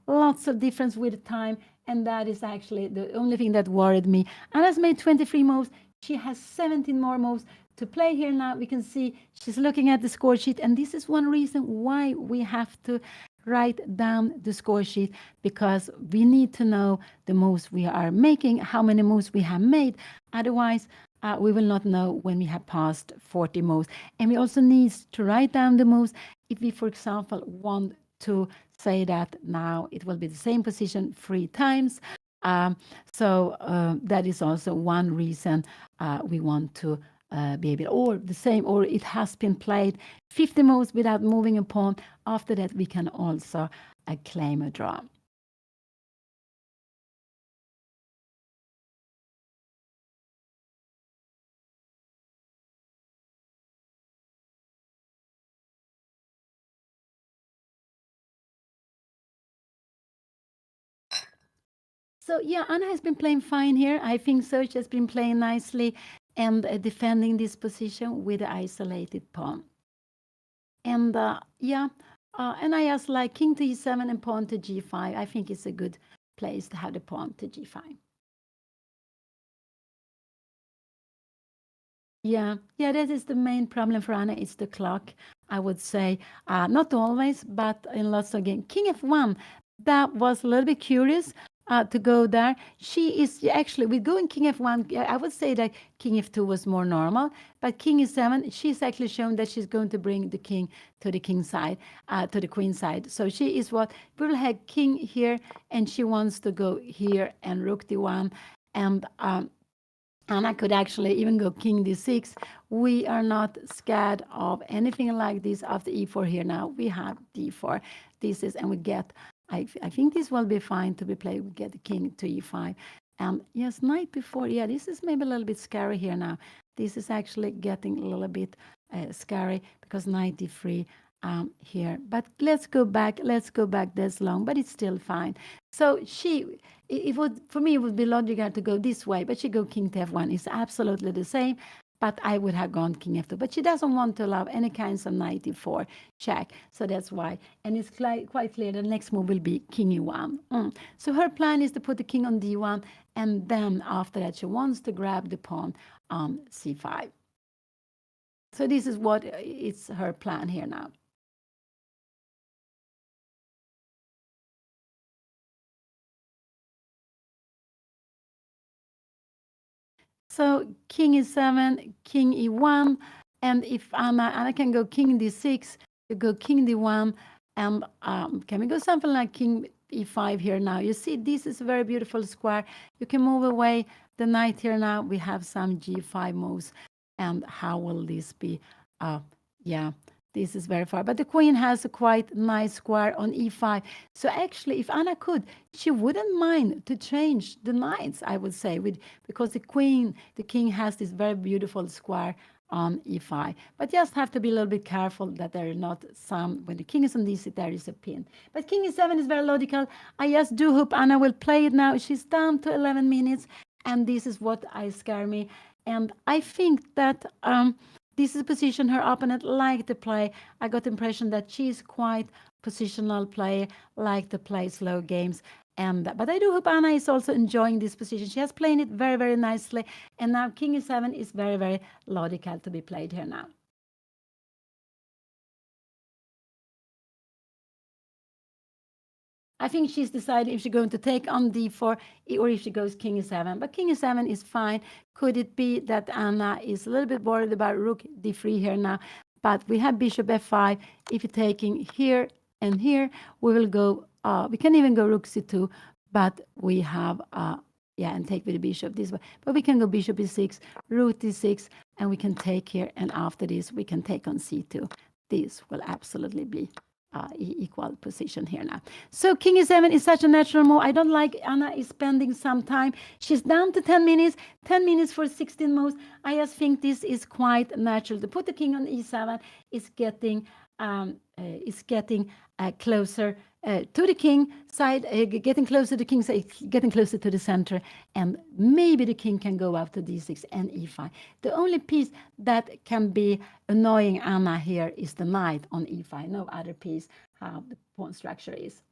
lots of difference with time, and that is actually the only thing that worried me. Anna's made 23 moves. She has 17 more moves to play here now. We can see she's looking at the score sheet, and this is one reason why we have to write down the score sheet, because we need to know the moves we are making, how many moves we have made. Otherwise, we will not know when we have passed 40 moves. And we also need to write down the moves if we, for example, want to say that now it will be the same position 3 times. So that is also one reason we want to be able, or the same, or it has been played 50 moves without moving a pawn. After that, we can also claim a draw. So yeah, Anna has been playing fine here. I think so. She has been playing nicely and defending this position with the isolated pawn. And yeah, and I just like king to e7 and pawn to g5. I think it's a good place to have the pawn to g5. Yeah, yeah, that is the main problem for Anna. It's the clock, I would say. Not always, but in lots of games. King f1, that was a little bit curious to go there. She is actually, with going king f1, I would say that king f2 was more normal, but king e7, she's actually shown that she's going to bring the king to the king side, to the queen side. So she is what, we will have king here, and she wants to go here and rook d1, and I could actually even go king d6. We are not scared of anything like this after e4 here now. We have d4. This is, and we get, I think this will be fine to be played. We get the king to e5. Yes, knight before. Yeah, this is maybe a little bit scary here now. This is actually getting a little bit scary because knight d3 here. But let's go back. Let's go back this long, but it's still fine. So it would, for me, it would be logical to go this way, but she go king to f1. It's absolutely the same, but I would have gone king f2. But she doesn't want to allow any kinds of knight e4 check, so that's why. And it's quite clear the next move will be king e1. So her plan is to put the king on d1, and then after that she wants to grab the pawn on c5. So this is what it's her plan here now. So king e7, king e1, and if Anna can go king d6, you go king d1, and can we go something like king e5 here now? You see, this is a very beautiful square. You can move away the knight here now. We have some g5 moves, and how will this be? Yeah, this is very far. But the queen has a quite nice square on e5. So actually, if Anna could, she wouldn't mind to change the knights, I would say, because the king has this very beautiful square on e5. But just have to be a little bit careful that there are not some, when the king is on d6, there is a pin. But king e7 is very logical. I just do hope Anna will play it now. She's down to 11 minutes, and this is what I scare me. And I think that this is a position her opponent liked to play. I got the impression that she's quite positional play, like to play slow games. But I do hope Anna is also enjoying this position. She has played it very, very nicely. And now king e7 is very, very logical to be played here now. I think she's decided if she's going to take on d4 or if she goes king e7. But king e7 is fine. Could it be that Anna is a little bit worried about rook d3 here now? But we have bishop f5. If you're taking here and here, we will go, we can even go rook c2, but we have, yeah, and take with the bishop this way. But we can go bishop e6, rook d6, and we can take here. And after this, we can take on c2. This will absolutely be equal position here now. So king e7 is such a natural move. I don't like Anna is spending some time. She's down to 10 minutes, 10 minutes for 16 moves. I just think this is quite natural. To put the king on e7 is getting closer to the king side, getting closer to the king side, getting closer to the center, and maybe the king can go up to d6 and e5. The only piece that can be annoying Anna here is the knight on e5. No other piece how the pawn structure is.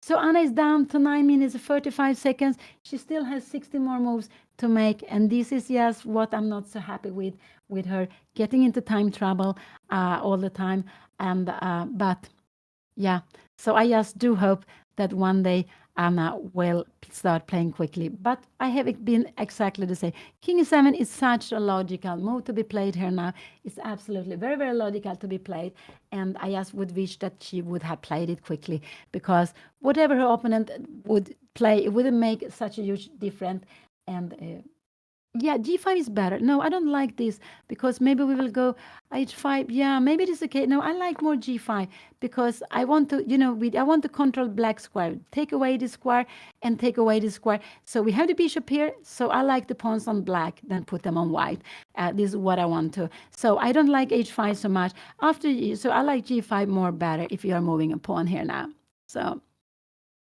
So Anna is down to 9 minutes 35 seconds. She still has 60 more moves to make, and this is just what I'm not so happy with her getting into time trouble all the time. And but yeah, so I just do hope that one day Anna will start playing quickly. But I have been exactly the same. King e7 is such a logical move to be played here now. It's absolutely very, very logical to be played. And I just would wish that she would have played it quickly, because whatever her opponent would play, it wouldn't make such a huge difference. And yeah, g5 is better. No, I don't like this, because maybe we will go h5. Yeah, maybe it is okay. No, I like more g5, because I want to, I want to control black square. Take away this square and take away this square. So we have the bishop here. So I like the pawns on black, then put them on white. This is what I want to. So I don't like h5 so much. So I like g5 more better if you are moving a pawn here now. So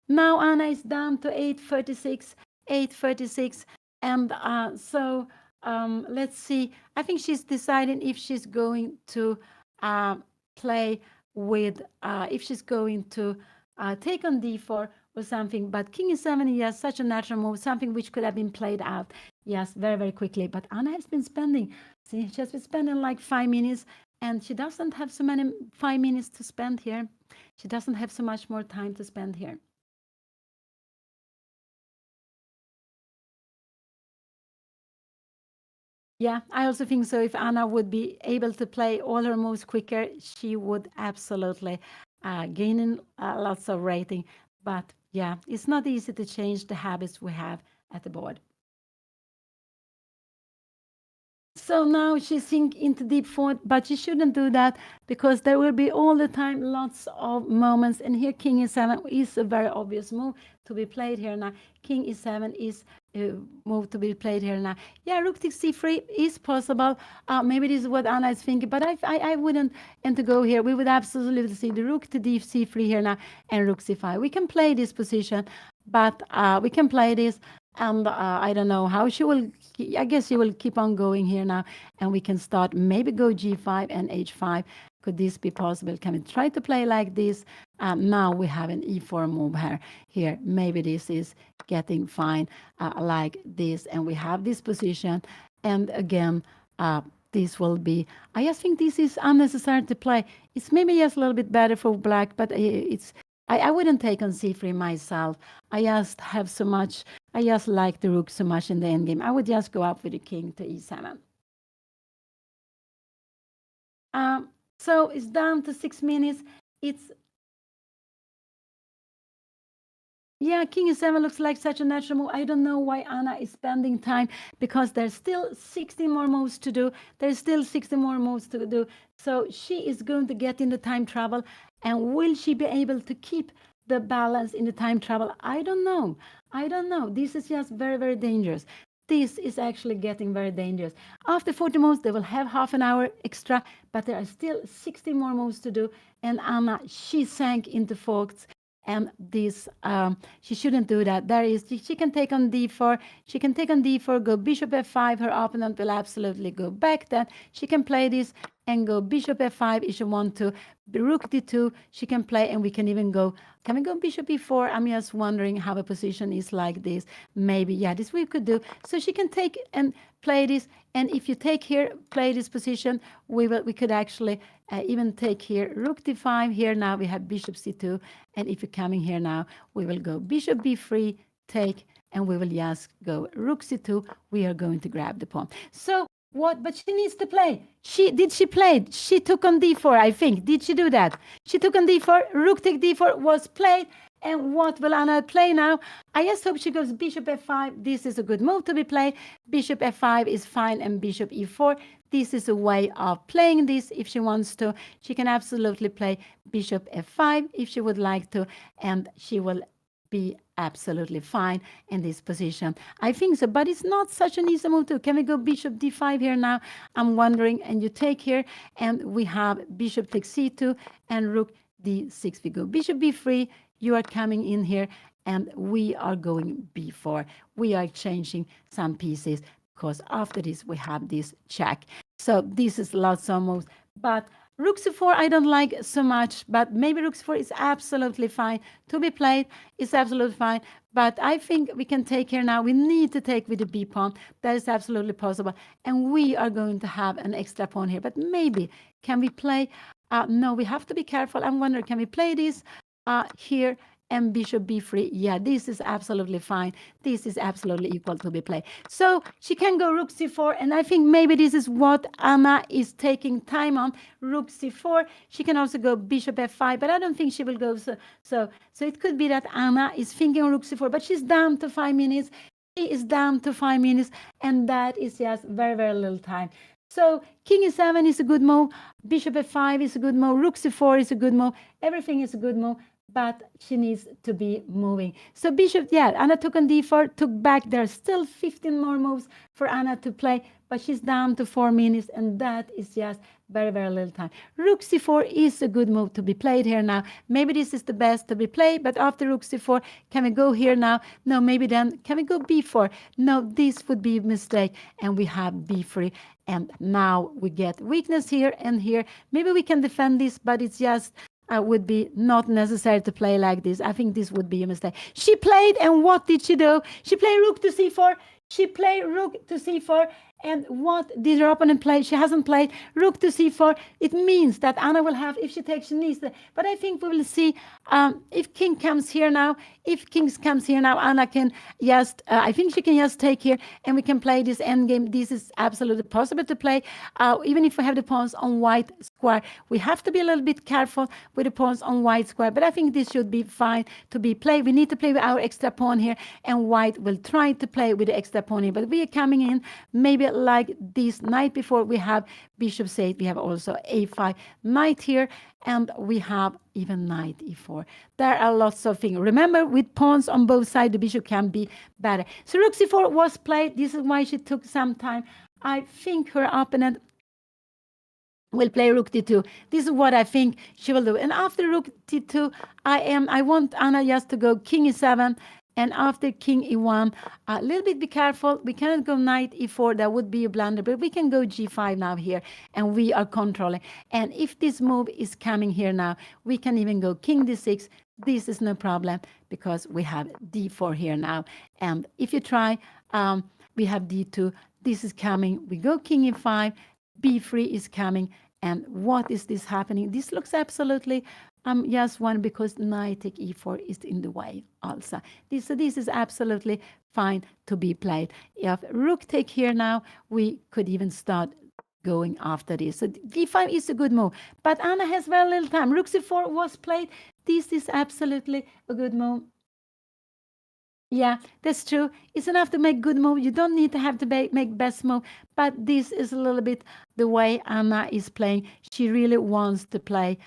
now Anna is down to 8:36. 8:36. And let's see. I think she's deciding if she's going to play with, if she's going to take on d4 or something. But king e7, yes, such a natural move, something which could have been played out, yes, very, very quickly. But Anna has been spending, see, she has been spending like 5 minutes, and she doesn't have so many 5 minutes to spend here. She doesn't have so much more time to spend here. Yeah, I also think so. If Anna would be able to play all her moves quicker, she would absolutely gain lots of rating. But yeah, it's not easy to change the habits we have at the board. So now she's sink into deep thought, but she shouldn't do that because there will be all the time lots of moments. And here, King e7 is a very obvious move to be played here now. King e7 is a move to be played here now. Yeah, Rook takes c3 is possible. Maybe this is what Anna is thinking, but I wouldn't and to go here. We would absolutely see the Rook to c3 here now and Rook c5. We can play this position, but we can play this. And I don't know how she will, I guess she will keep on going here now. And we can start, maybe go g5 and h5. Could this be possible? Can we try to play like this? Now we have an e4 move here. Maybe this is getting fine like this. And we have this position. And again, this will be, I just think this is unnecessary to play. It's maybe just a little bit better for black, but it's, I wouldn't take on c3 myself. I just have so much, I just like the rook so much in the endgame. I would just go up with the king to e7. So it's down to 6 minutes. It's, yeah, king e7 looks like such a natural move. I don't know why Anna is spending time because there's still 60 more moves to do. There's still 60 more moves to do. So she is going to get into time travel. And will she be able to keep the balance in the time travel? I don't know. I don't know. This is just very, very dangerous. This is actually getting very dangerous. After 40 moves, they will have half an hour extra, but there are still 60 more moves to do. And Anna, she sank into forks. And this, she shouldn't do that. There is, she can take on d4. She can take on d4, go bishop f5. Her opponent will absolutely go back then. She can play this and go bishop f5 if she want to. Rook d2, she can play, and we can even go, can we go bishop e4? I'm just wondering how a position is like this. Maybe, yeah, this we could do. So she can take and play this, and if you take here, play this position, we could actually even take here rook d5. Here now we have bishop c2, and if you're coming here now, we will go bishop b3, take, and we will just go rook c2. We are going to grab the pawn. So what? But she needs to play. Did she play? She took on d4, I think. Did she do that? She took on d4. Rook take d4 was played. And what will Anna play now? I just hope she goes bishop f5. This is a good move to be played. Bishop f5 is fine, and bishop e4. This is a way of playing this if she wants to. She can absolutely play bishop f5 if she would like to, and she will be absolutely fine in this position. I think so, but it's not such an easy move too. Can we go bishop d5 here now? I'm wondering, and you take here, and we have bishop takes c2 and rook d6. We go bishop b3. You are coming in here, and we are going b4. We are changing some pieces because after this we have this check. So this is lots of moves, but rook c4 I don't like so much, but maybe rook c4 is absolutely fine to be played. It's absolutely fine, but I think we can take here now. We need to take with the b pawn. That is absolutely possible, and we are going to have an extra pawn here. But maybe can we play? No, we have to be careful. I'm wondering, can we play this here? And bishop b3. Yeah, this is absolutely fine. This is absolutely equal to be played. So she can go rook c4, and I think maybe this is what Anna is taking time on. Rook c4. She can also go bishop f5, but I don't think she will go so it could be that Anna is thinking rook c4, but she's down to 5 minutes. She is down to 5 minutes, and that is just very, very little time. So king e7 is a good move. Bishop f5 is a good move. Rook c4 is a good move. Everything is a good move, but she needs to be moving. So bishop, yeah, Anna took on d4, took back. There are still 15 more moves for Anna to play, but she's down to 4 minutes, and that is just very, very little time. Rook c4 is a good move to be played here now. Maybe this is the best to be played, but after rook c4, can we go here now? No, maybe then, can we go b4? No, this would be a mistake, and we have b3, and now we get weakness here and here. Maybe we can defend this, but it's just would be not necessary to play like this. I think this would be a mistake. She played, and what did she do? She played rook to c4. She played rook to c4. And what did her opponent play? She hasn't played rook to c4. It means that Anna will have, if she takes, she needs to. But I think we will see if king comes here now. If king comes here now, Anna can just, I think she can just take here, and we can play this endgame. This is absolutely possible to play, even if we have the pawns on white square. We have to be a little bit careful with the pawns on white square, but I think this should be fine to be played. We need to play with our extra pawn here, and white will try to play with the extra pawn here. But we are coming in maybe like this knight before. We have bishop c8, we have also a5 knight here, and we have even knight e4. There are lots of things. Remember, with pawns on both sides, the bishop can be better. So rook c4 was played. This is why she took some time. I think her opponent will play rook d2. This is what I think she will do. And after rook d2, I want Anna just to go king e7. And after king e1, a little bit be careful. We cannot go knight e4. That would be a blunder. But we can go g5 now here. And we are controlling. And if this move is coming here now, we can even go king d6. This is no problem because we have d4 here now. And if you try, we have d2. This is coming. We go king e5. b3 is coming. And what is this happening? This looks absolutely just one because knight take e4 is in the way also. This is absolutely fine to be played. If rook take here now, we could even start going after this. So d5 is a good move. But Anna has very little time. Rook c4 was played. This is absolutely a good move. Yeah, that's true. It's enough to make good move. You don't need to have to make best move. But this is a little bit the way Anna is playing. She really wants to play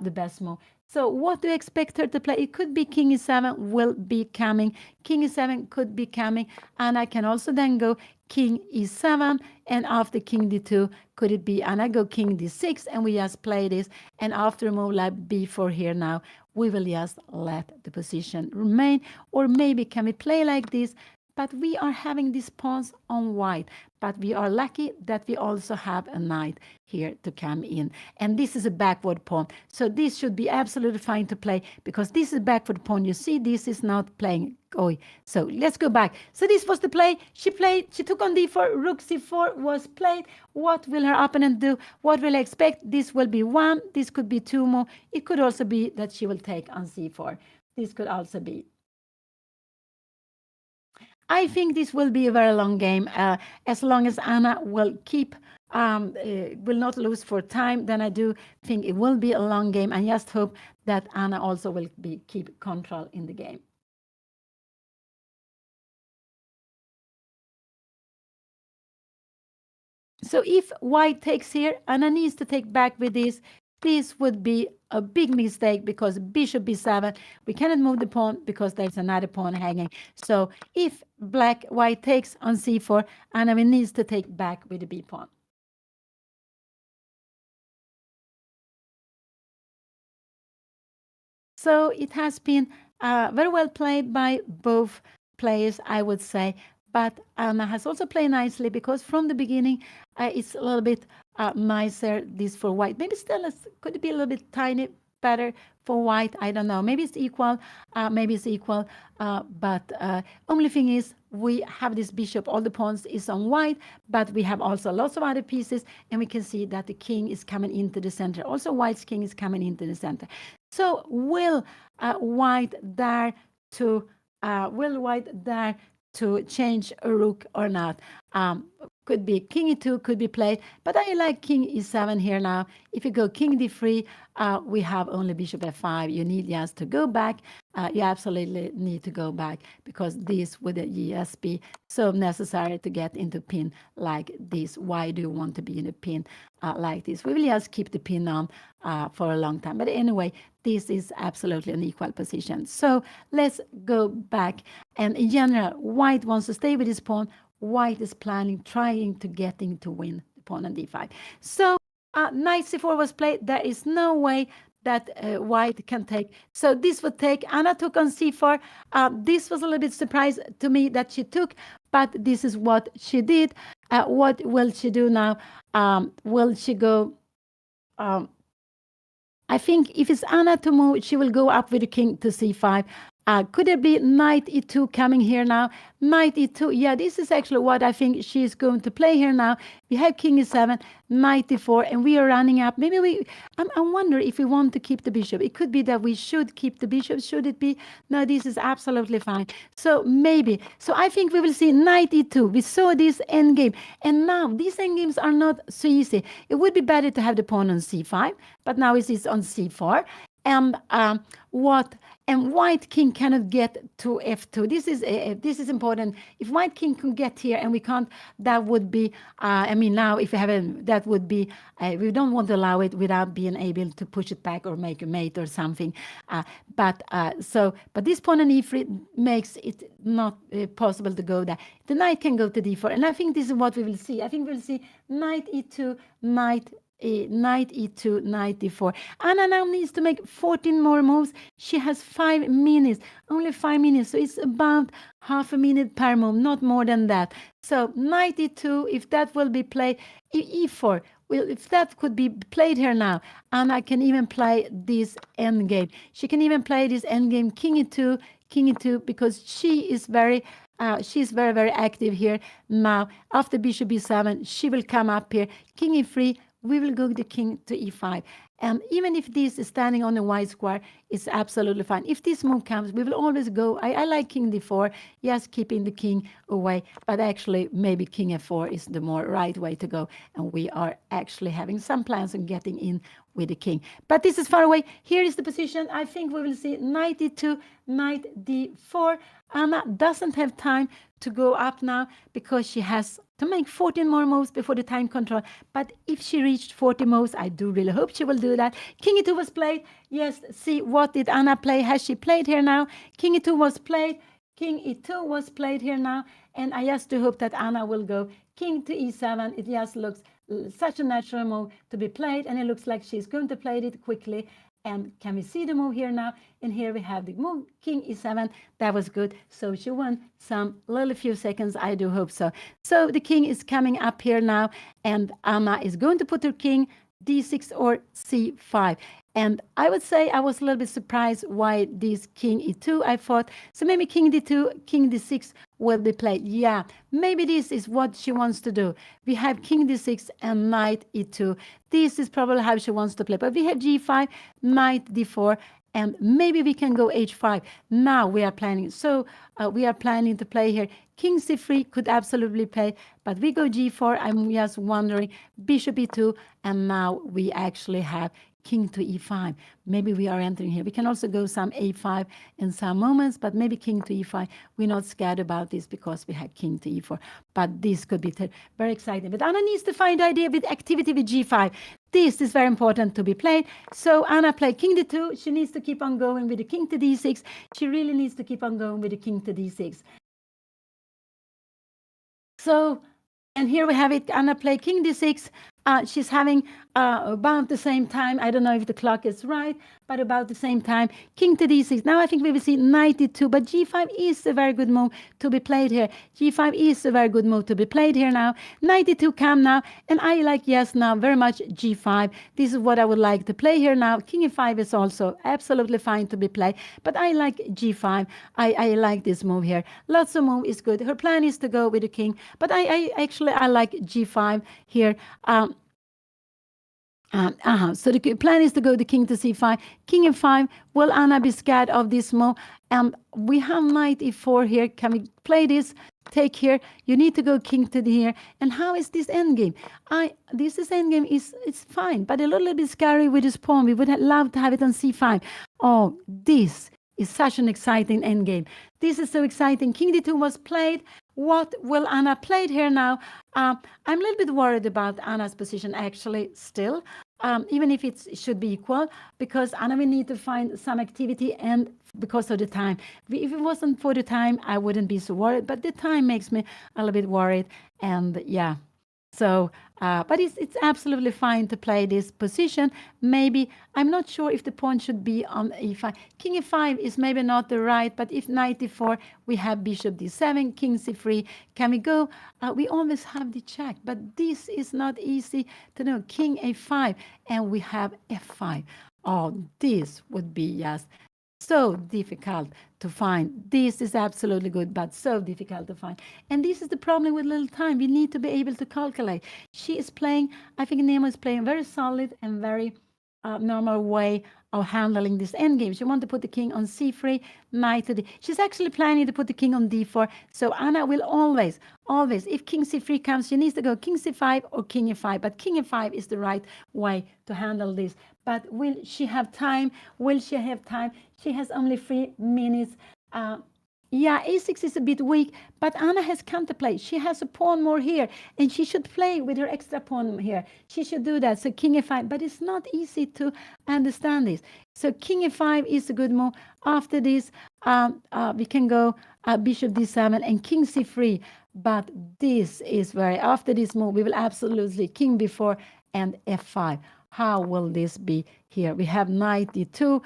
the best move. So what do you expect her to play? It could be king e7 will be coming. King e7 could be coming. Anna can also then go king e7. And after king d2, could it be Anna go king d6? And we just play this. And after a move like b4 here now, we will just let the position remain. Or maybe can we play like this? But we are having these pawns on white. But we are lucky that we also have a knight here to come in. And this is a backward pawn. So this should be absolutely fine to play because this is a backward pawn. You see, this is not playing. Oh, so let's go back. So this was the play. She played. She took on d4. Rook c4 was played. What will her opponent do? What will I expect? This will be 1. This could be 2 more. It could also be that she will take on c4. This could also be. I think this will be a very long game. As long as Anna will keep, will not lose for time, then I do think it will be a long game. I just hope that Anna also will keep control in the game. So if white takes here, Anna needs to take back with this. This would be a big mistake because bishop b7, we cannot move the pawn because there's another pawn hanging. So if white takes on c4, Anna needs to take back with the b pawn. So it has been very well played by both players, I would say. But Anna has also played nicely because from the beginning, it's a little bit nicer, this for white. Maybe still, could it be a little bit tiny better for white? I don't know. Maybe it's equal. But only thing is, we have this bishop. All the pawns is on white, but we have also lots of other pieces. And we can see that the king is coming into the center. Also, white's king is coming into the center. So will white dare to change a rook or not? Could be king e2, could be played, but I like king e7 here now. If you go king d3, we have only bishop f5. You need just to go back. You absolutely need to go back because this would just be so necessary to get into pin like this. Why do you want to be in a pin like this? We will just keep the pin on for a long time. But anyway, this is absolutely an equal position. So let's go back. And in general, white wants to stay with his pawn. White is planning, trying to getting to win the pawn on d5. So knight c4 was played. There is no way that white can take. So this would take. Anna took on c4. This was a little bit surprise to me that she took, but this is what she did. What will she do now? Will she go? I think if it's Anna to move, she will go up with the king to c5. Could it be knight e2 coming here now? Knight e2. Yeah, this is actually what I think she's going to play here now. We have king e7, knight e4, and we are running up. Maybe I wonder if we want to keep the bishop. It could be that we should keep the bishop. Should it be? No, this is absolutely fine. So maybe. So I think we will see knight e2. We saw this endgame. And now these endgames are not so easy. It would be better to have the pawn on c5, but now it is on c4. And white king cannot get to f2. This is important. If white king can get here and we can't, that would be. I mean, now if we have that would be. We don't want to allow it without being able to push it back or make a mate or something. But this pawn on e3 makes it not possible to go there. The knight can go to d4, and I think this is what we will see. I think we'll see knight e2, knight e2, knight d4. Anna now needs to make 14 more moves. She has 5 minutes, only 5 minutes. So it's about half a minute per move, not more than that. So knight e2, if that will be played, e4. Well, if that could be played here now, Anna can even play this endgame. She can even play this endgame king e2, because she's very, very active here now. After bishop b7, she will come up here. King e3, we will go the king to e5. And even if this is standing on a white square, it's absolutely fine. If this move comes, we will always go. I like king d4, yes, keeping the king away, but actually maybe king f4 is the more right way to go. And we are actually having some plans on getting in with the king. But this is far away. Here is the position. I think we will see knight e2, knight d4. Anna doesn't have time to go up now because she has to make 14 more moves before the time control. But if she reached 40 moves, I do really hope she will do that. King e2 was played. Yes, see, what did Anna play? Has she played here now? King e2 was played. King e2 was played here now. And I just do hope that Anna will go king to e7. It just looks such a natural move to be played. And it looks like she's going to play it quickly. And can we see the move here now? And here we have the move, king e7. That was good. So she won some little few seconds. I do hope so. So the king is coming up here now. And Anna is going to put her king d6 or c5. And I would say I was a little bit surprised why this king e2. I thought, so maybe king d2, king d6 will be played. Yeah, maybe this is what she wants to do. We have king d6 and knight e2. This is probably how she wants to play. But we have g5, knight d4, and maybe we can go h5. Now we are planning. So we are planning to play here. King c3 could absolutely play, but we go g4. I'm just wondering, bishop e2, and now we actually have king to e5. Maybe we are entering here. We can also go some a5 in some moments, but maybe king to e5. We're not scared about this because we have king to e4. But this could be very exciting. But Anna needs to find the idea with activity with g5. This is very important to be played. So Anna played king d2. She needs to keep on going with the king to d6. She really needs to keep on going with the king to d6. So, and here we have it. Anna played king d6. She's having about the same time. I don't know if the clock is right, but about the same time. King to d6. Now I think we will see knight e2, but g5 is a very good move to be played here. G5 is a very good move to be played here now. Knight e2 come now, and I like, yes, now very much g5. This is what I would like to play here now. King e5 is also absolutely fine to be played, but I like g5. I like this move here. Lots of move is good. Her plan is to go with the king, but I actually like g5 here. So the plan is to go the king to c5, king e5. Will Anna be scared of this move? We have knight e4 here. Can we play this? Take here. You need to go king to here. And how is this endgame? This is endgame. It's fine, but a little bit scary with this pawn. We would love to have it on c5. Oh, this is such an exciting endgame. This is so exciting. King d2 was played. What will Anna play here now? I'm a little bit worried about Anna's position actually still. even if it should be equal, because Anna, we need to find some activity, and because of the time. If it wasn't for the time, I wouldn't be so worried, but the time makes me a little bit worried. And yeah, so, but it's absolutely fine to play this position. Maybe, I'm not sure if the pawn should be on e5. King e5 is maybe not the right, but if knight e4, we have bishop d7, king c3. Can we go? We always have the check, but this is not easy to know. King a5, and we have f5. Oh, this would be just so difficult to find. This is absolutely good, but so difficult to find. And this is the problem with little time. We need to be able to calculate. She is playing, I think Nemo is playing very solid and very normal way of handling this endgame. She wants to put the king on c3, knight to d. She's actually planning to put the king on d4. So Anna will always, if king c3 comes, she needs to go king c5 or king e5. But king e5 is the right way to handle this. But will she have time? Will she have time? She has only 3 minutes. Yeah, a6 is a bit weak, but Anna has counterplay. She has a pawn more here, and she should play with her extra pawn here. She should do that. So king e5, but it's not easy to understand this. So king e5 is a good move. After this, we can go bishop d7 and king c3. But this is after this move, we will absolutely king b4 and f5. How will this be here? We have knight d2.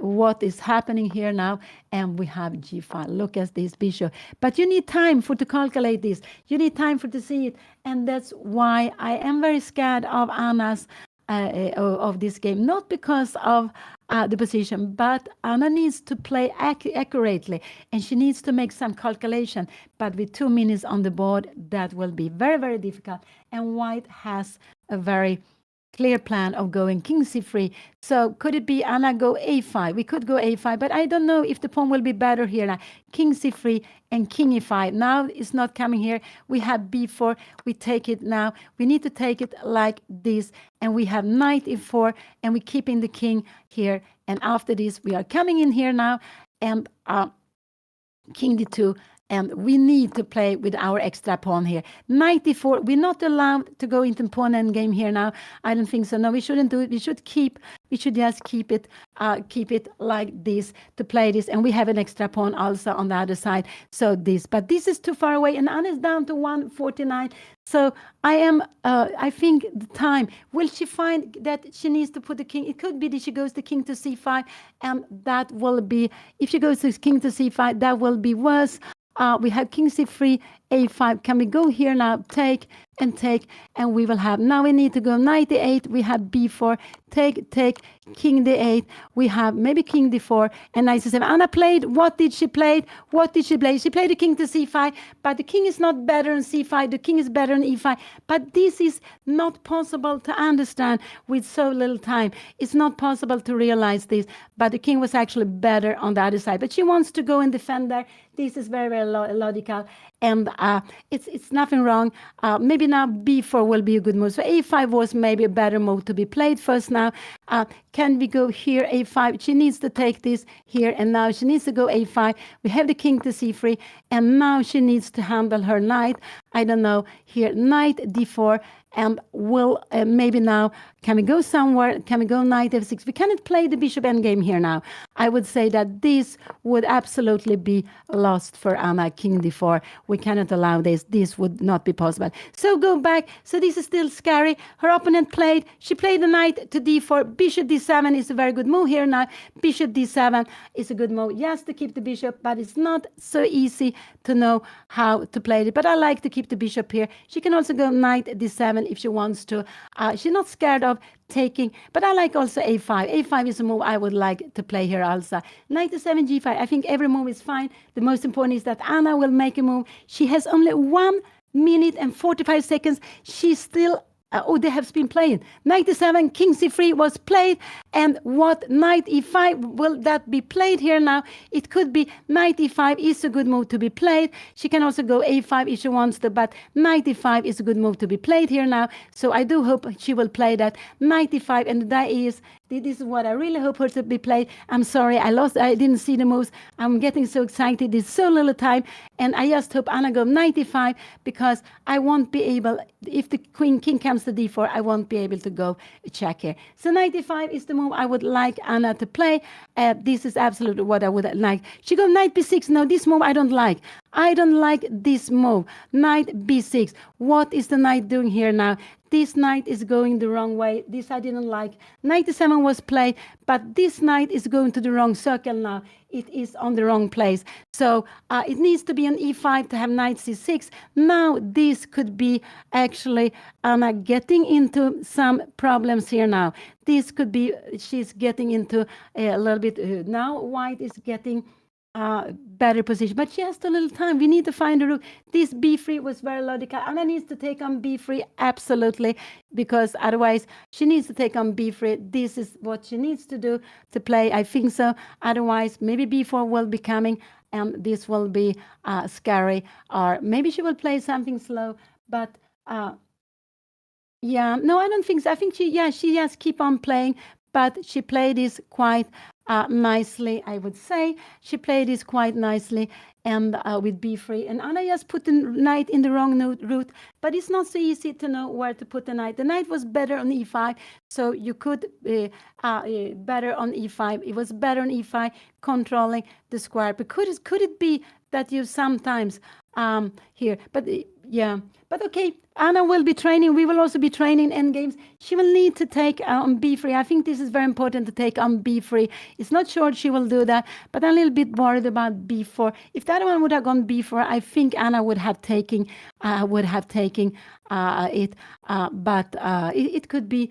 What is happening here now? And we have g5. Look at this bishop. But you need time to calculate this. You need time to see it. And that's why I am very scared of Anna's of this game. Not because of the position, but Anna needs to play accurately, and she needs to make some calculation. But with 2 minutes on the board, that will be very, very difficult. And White has a very clear plan of going king c3. So could it be Anna go a5? We could go a5, but I don't know if the pawn will be better here now. King c3 and king e5. Now it's not coming here. We have b4. We take it now. We need to take it like this. And we have knight e4, and we're keeping the king here. And after this, we are coming in here now, and king d2. And we need to play with our extra pawn here. Knight d4. We're not allowed to go into pawn endgame here now. I don't think so. No, we shouldn't do it. We should just keep it like this to play this. And we have an extra pawn also on the other side. So this, but this is too far away. And Anna is down to 149. So I think the time. Will she find that she needs to put the king? It could be that she goes the king to c5. And that will be, if she goes to king to c5, that will be worse. We have king c3, a5. Can we go here now? Take, and we will have, now we need to go knight d8. We have b4, take, king d8. We have maybe king d4 and knight c7. Anna played, what did she play? She played the king to c5, but the king is not better on c5. The king is better on e5. But this is not possible to understand with so little time. It's not possible to realize this, but the king was actually better on the other side. But she wants to go and defend there. This is very, very logical. And it's nothing wrong. Maybe now b4 will be a good move. So a5 was maybe a better move to be played first now. Can we go here, a5? She needs to take this here, and now she needs to go a5. We have the king to c3, and now she needs to handle her knight. I don't know, here, knight d4, and will maybe now, can we go somewhere? Can we go knight f6? We cannot play the bishop endgame here now. I would say that this would absolutely be lost for Anna, king d4. We cannot allow this. This would not be possible. So go back. So this is still scary. Her opponent played. She played the knight to d4. Bishop d7 is a very good move here now. Bishop d7 is a good move. Yes, to keep the bishop, but it's not so easy to know how to play it. But I like to keep the bishop here. She can also go knight d7 if she wants to. She's not scared of taking, but I like also a5. A5 is a move I would like to play here also. Knight to7, g5. I think every move is fine. The most important is that Anna will make a move. She has only 1 minute and 45 seconds. She's still they have been playing. Knight e7, king c3 was played. And what knight e5, will that be played here now? It could be knight e5 is a good move to be played. She can also go a5 if she wants to, but knight e5 is a good move to be played here now. So I do hope she will play that knight e5, and that is This is what I really hope her to be played. I'm sorry, I didn't see the moves. I'm getting so excited. There's so little time. And I just hope Anna go 95 because I won't be able, if the king comes to d4, I won't be able to go check here. So 95 is the move I would like Anna to play. This is absolutely what I would like. She go knight b6. No, this move I don't like. I don't like this move. Knight b6. What is the knight doing here now? This knight is going the wrong way. This I didn't like. Knight e7 was played, but this knight is going to the wrong circle now. It is on the wrong place. So it needs to be on e5 to have knight c6. Now this could be actually Anna getting into some problems here now. This could be, she's getting into a little bit, now white is getting better position, but she has a little time. We need to find a rook. This b3 was very logical. Anna needs to take on b3 absolutely, because otherwise she needs to take on b3. This is what she needs to do to play. I think so. Otherwise, maybe b4 will be coming, and this will be scary. Or maybe she will play something slow. But yeah, no, I don't think so. I think she just keep on playing, but she played this quite nicely, I would say. She played this quite nicely, and with b3. And Anna just put the knight in the wrong route, but it's not so easy to know where to put the knight. The knight was better on e5, so you could better on e5. It was better on e5, controlling the square. But could it be that you sometimes here, but yeah, but okay, Anna will be training. We will also be training endgames. She will need to take on b3. I think this is very important to take on b3. It's not sure she will do that, but I'm a little bit worried about b4. If the other one would have gone b4, I think Anna would have taken it. But it could be.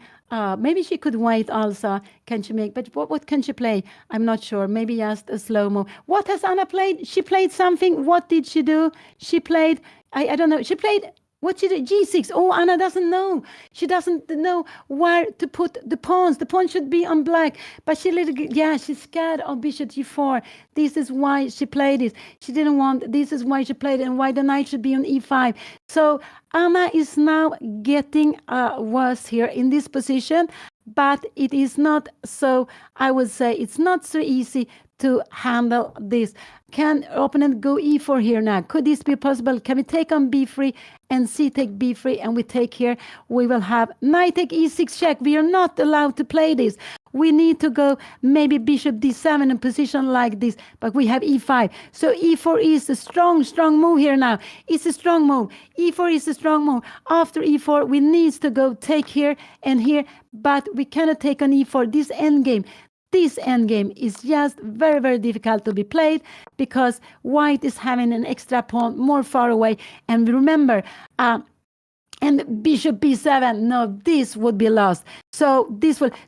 Maybe she could wait also. Can she make? But what can she play? I'm not sure. Maybe just a slow mo. What has Anna played? She played something. What did she do? She played. I don't know. She played. What she did? G6. Oh, Anna doesn't know. She doesn't know where to put the pawns. The pawn should be on black. But she's scared of bishop g4. This is why she played this. She didn't want, this is why she played it, and why the knight should be on e5. So Anna is now getting worse here in this position. But it is not so, I would say, it's not so easy to handle this. Can opponent go e4 here now? Could this be possible? Can we take on b3 and c take b3, and we take here? We will have knight take e6 check. We are not allowed to play this. We need to go maybe bishop d7 in position like this, but we have e5. So e4 is a strong move here now. It's a strong move. e4 is a strong move. After e4, we need to go take here and here, but we cannot take on e4. This endgame is just very, very difficult to be played because white is having an extra pawn more far away. And remember, and bishop b7, no, this would be lost. So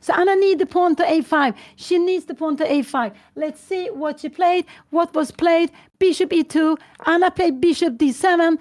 Anna needs the pawn to a5. She needs the pawn to a5. Let's see what she played. What was played? Bishop e2. Anna played bishop d7.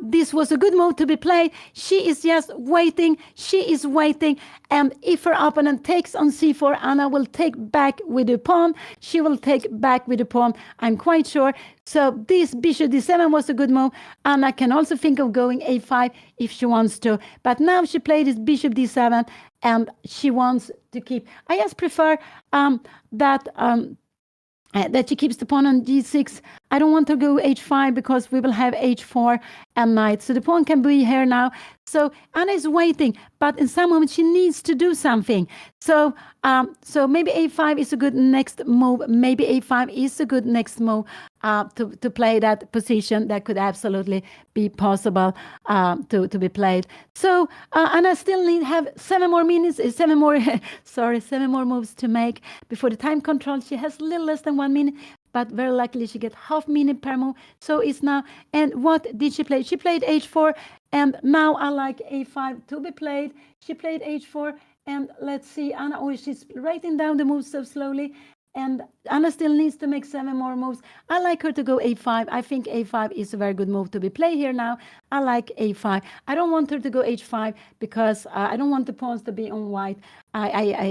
This was a good move to be played. She is just waiting. She is waiting. And if her opponent takes on c4, Anna will take back with the pawn. She will take back with the pawn, I'm quite sure. So this bishop d7 was a good move. Anna can also think of going a5 if she wants to. But now she played this bishop d7, and she wants to keep. I just prefer that she keeps the pawn on g6. I don't want to go h5 because we will have h4 and knight. So the pawn can be here now. So Anna is waiting, but in some moment she needs to do something. So maybe a5 is a good next move. Maybe a5 is a good next move to play that position. That could absolutely be possible to be played. So Anna still have 7 more minutes, 7 more moves to make before the time control. She has a little less than 1 minute, but very likely she get half minute per move. So it's now, and what did she play? She played h4, and now I like a5 to be played. She played h4, and let's see, Anna, she's writing down the moves so slowly. And Anna still needs to make 7 more moves. I like her to go a5. I think a5 is a very good move to be played here now. I like a5. I don't want her to go h5 because I don't want the pawns to be on white.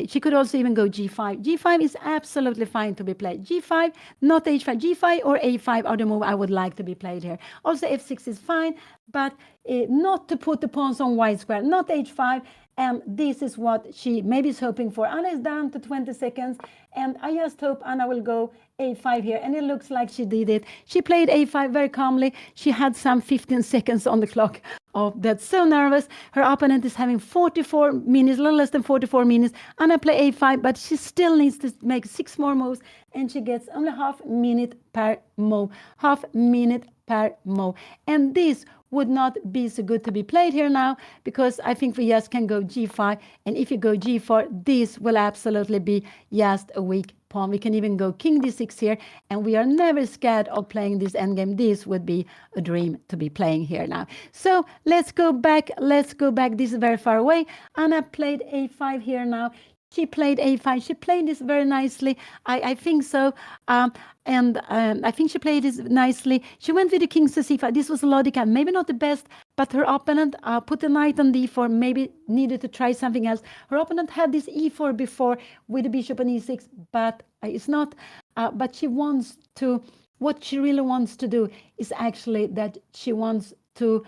She could also even go g5. g5 is absolutely fine to be played. g5, not h5. g5 or a5 are the move I would like to be played here. Also f6 is fine, but not to put the pawns on white square. Not h5 And this is what she maybe is hoping for. Anna is down to 20 seconds, and I just hope Anna will go a5 here, and it looks like she did it. She played a5 very calmly. She had some 15 seconds on the clock. Oh, that's so nervous. Her opponent is having 44 minutes, a little less than 44 minutes. Anna play a5, but she still needs to make 6 more moves, and she gets only half minute per move. Half minute per move. And this would not be so good to be played here now, because I think we just can go g5, and if you go g4, this will absolutely be just a weak pawn. We can even go king d6 here, and we are never scared of playing this endgame. This would be a dream to be playing here now. So let's go back. This is very far away. Anna played a5 here now. She played a5. She played this very nicely. I think so. I think she played this nicely. She went with the king to c5. This was logical. Maybe not the best, but her opponent put the knight on d4, maybe needed to try something else. Her opponent had this e4 before with the bishop on e6, but it's not. But she wants to, what she really wants to do is actually that she wants to,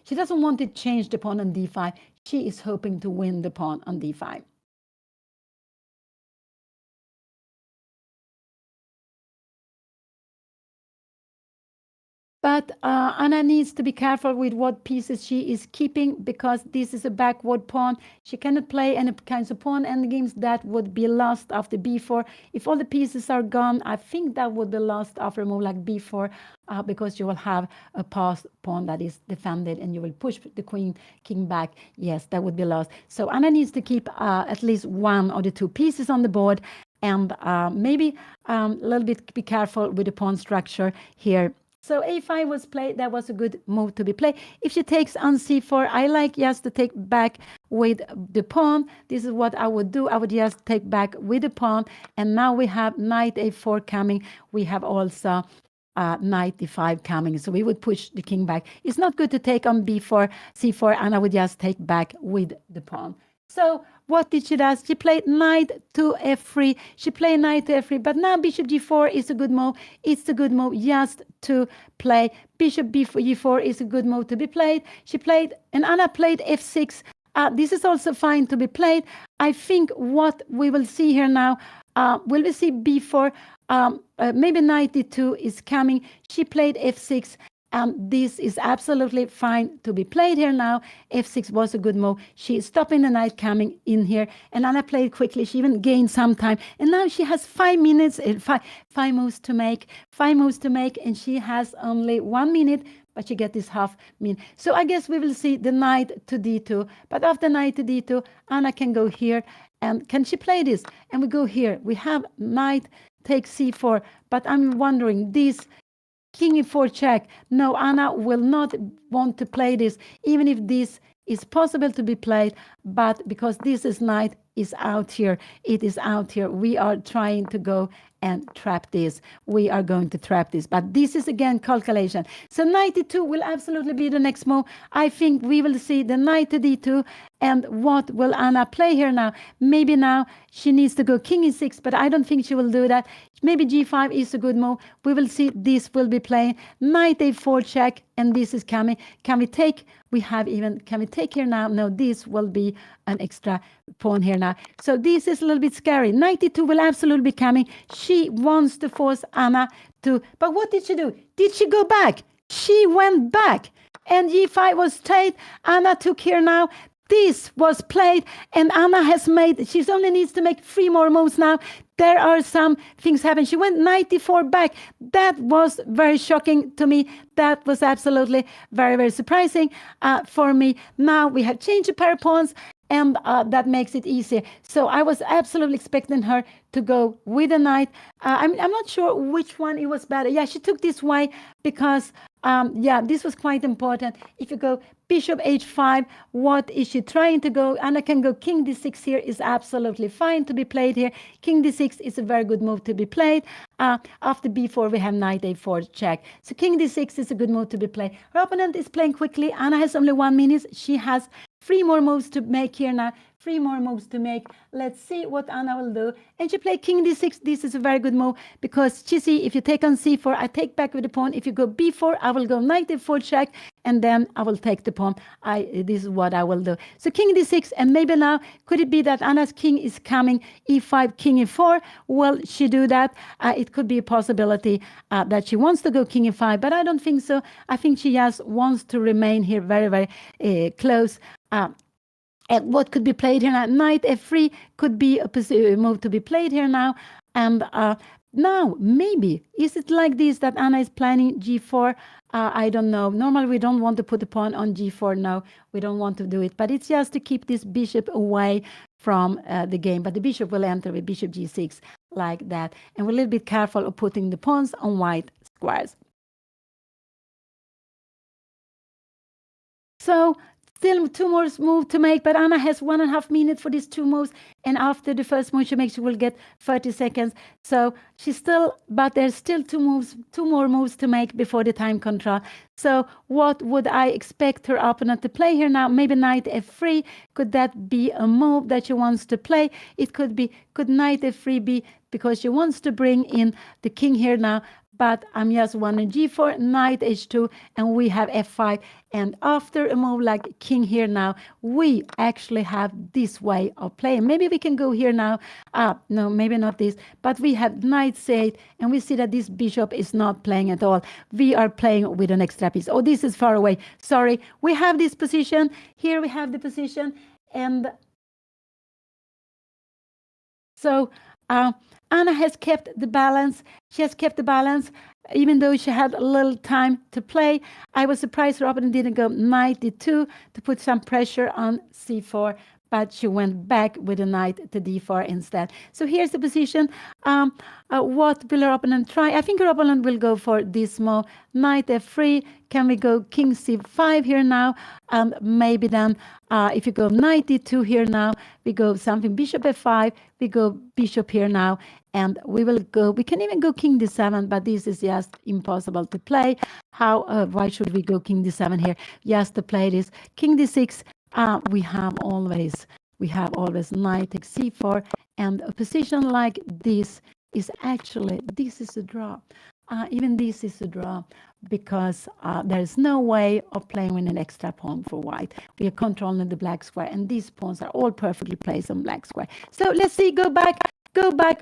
she doesn't want to change the pawn on d5. She is hoping to win the pawn on d5. But Anna needs to be careful with what pieces she is keeping, because this is a backward pawn. She cannot play any kinds of pawn endgames that would be lost after b4. If all the pieces are gone, I think that would be lost after a move like b4, because you will have a passed pawn that is defended, and you will push the king back. Yes, that would be lost. So Anna needs to keep at least one of the 2 pieces on the board, and maybe a little bit be careful with the pawn structure here. So a5 was played. That was a good move to be played. If she takes on c4, I like just to take back with the pawn. This is what I would do. I would just take back with the pawn. And now we have knight a4 coming. We have also knight d5 coming. So we would push the king back. It's not good to take on b4, c4, and I would just take back with the pawn. So what did she do? She played knight to f3. She played knight to f3, but now bishop g4 is a good move. It's a good move just to play. Bishop g4 is a good move to be played. She played, and Anna played f6. This is also fine to be played. I think what we will see here now, will we see b4? Maybe knight d2 is coming. She played f6. This is absolutely fine to be played here now. f6 was a good move. She is stopping the knight coming in here, and Anna played quickly. She even gained some time, and now she has 5 minutes, five moves to make, and she has only 1 minute, but she gets this half minute. So I guess we will see the knight to d2, but after knight to d2, Anna can go here, and can she play this? And we go here. We have knight takes c4, but I'm wondering, this king e4 check. No, Anna will not want to play this, even if this is possible to be played, but because this is knight is out here, it is out here. We are trying to go and trap this. We are going to trap this, but this is again calculation. So knight d2 will absolutely be the next move. I think we will see the knight to d2, and what will Anna play here now? Maybe now she needs to go king e6, but I don't think she will do that. Maybe g5 is a good move. We will see. This will be playing knight a4 check, and this is coming. Can we take? Can we take here now? No, this will be an extra pawn here now. So this is a little bit scary. Knight d2 will absolutely be coming. She wants to force Anna to, but what did she do? Did she go back? She went back, and g5 was played. Anna took here now. This was played, and Anna has made, she only needs to make 3 more moves now. There are some things happen. She went knight d4 back. That was very shocking to me. That was absolutely very, very surprising for me. Now we have changed a pair of pawns, and that makes it easier. So I was absolutely expecting her to go with a knight. I'm not sure which one it was better. Yeah, she took this way because, this was quite important. If you go bishop h5, what is she trying to go? Anna can go king d6 here is absolutely fine to be played here. King d6 is a very good move to be played. After b4, we have knight a4 check. So king d6 is a good move to be played. Her opponent is playing quickly. Anna has only 1 minute. She has 3 more moves to make here now. 3 more moves to make. Let's see what Anna will do. And she played king d6. This is a very good move because she see if you take on c4, I take back with the pawn. If you go b4, I will go knight d4 check, and then I will take the pawn. This is what I will do. So king d6, and maybe now, could it be that Anna's king is coming e5, king e4? Will she do that? It could be a possibility that she wants to go king e5, but I don't think so. I think she just wants to remain here very, very close. And what could be played here now? Knight f3 could be a move to be played here now. And now, maybe, is it like this that Anna is planning g4? I don't know. Normally, we don't want to put the pawn on g4. No, we don't want to do it. But it's just to keep this bishop away from the game. But the bishop will enter with bishop g6 like that. And we're a little bit careful of putting the pawns on white squares. So still 2 more moves to make, but Anna has 1.5 minutes for these 2 moves. And after the first move she makes, she will get 30 seconds. So she's still, but there's still 2 more moves to make before the time control. So what would I expect her opponent to play here now? Maybe knight f3. Could that be a move that she wants to play? It could be, could knight f3 be because she wants to bring in the king here now? But I'm just wanting g4, knight h2, and we have f5. And after a move like king here now, we actually have this way of playing. Maybe we can go here now. No, maybe not this. But we have knight c8, and we see that this bishop is not playing at all. We are playing with an extra piece. Oh, this is far away. Sorry. We have this position. Here we have the position. And so Anna has kept the balance. She has kept the balance, even though she had a little time to play. I was surprised her opponent didn't go knight d2 to put some pressure on c4, but she went back with a knight to d4 instead. So here's the position. What will her opponent try? I think her opponent will go for this move, knight f3. Can we go king c5 here now? Maybe then if you go knight d2 here now, we go something bishop f5, we go bishop here now, and we will go, we can even go king d7, but this is just impossible to play. Why should we go king d7 here? Just to play this king d6. We have always knight takes c4, and a position like this is actually, this is a draw. Even this is a draw because there's no way of playing with an extra pawn for white. We are controlling the black square, and these pawns are all perfectly placed on black square. So let's see, go back.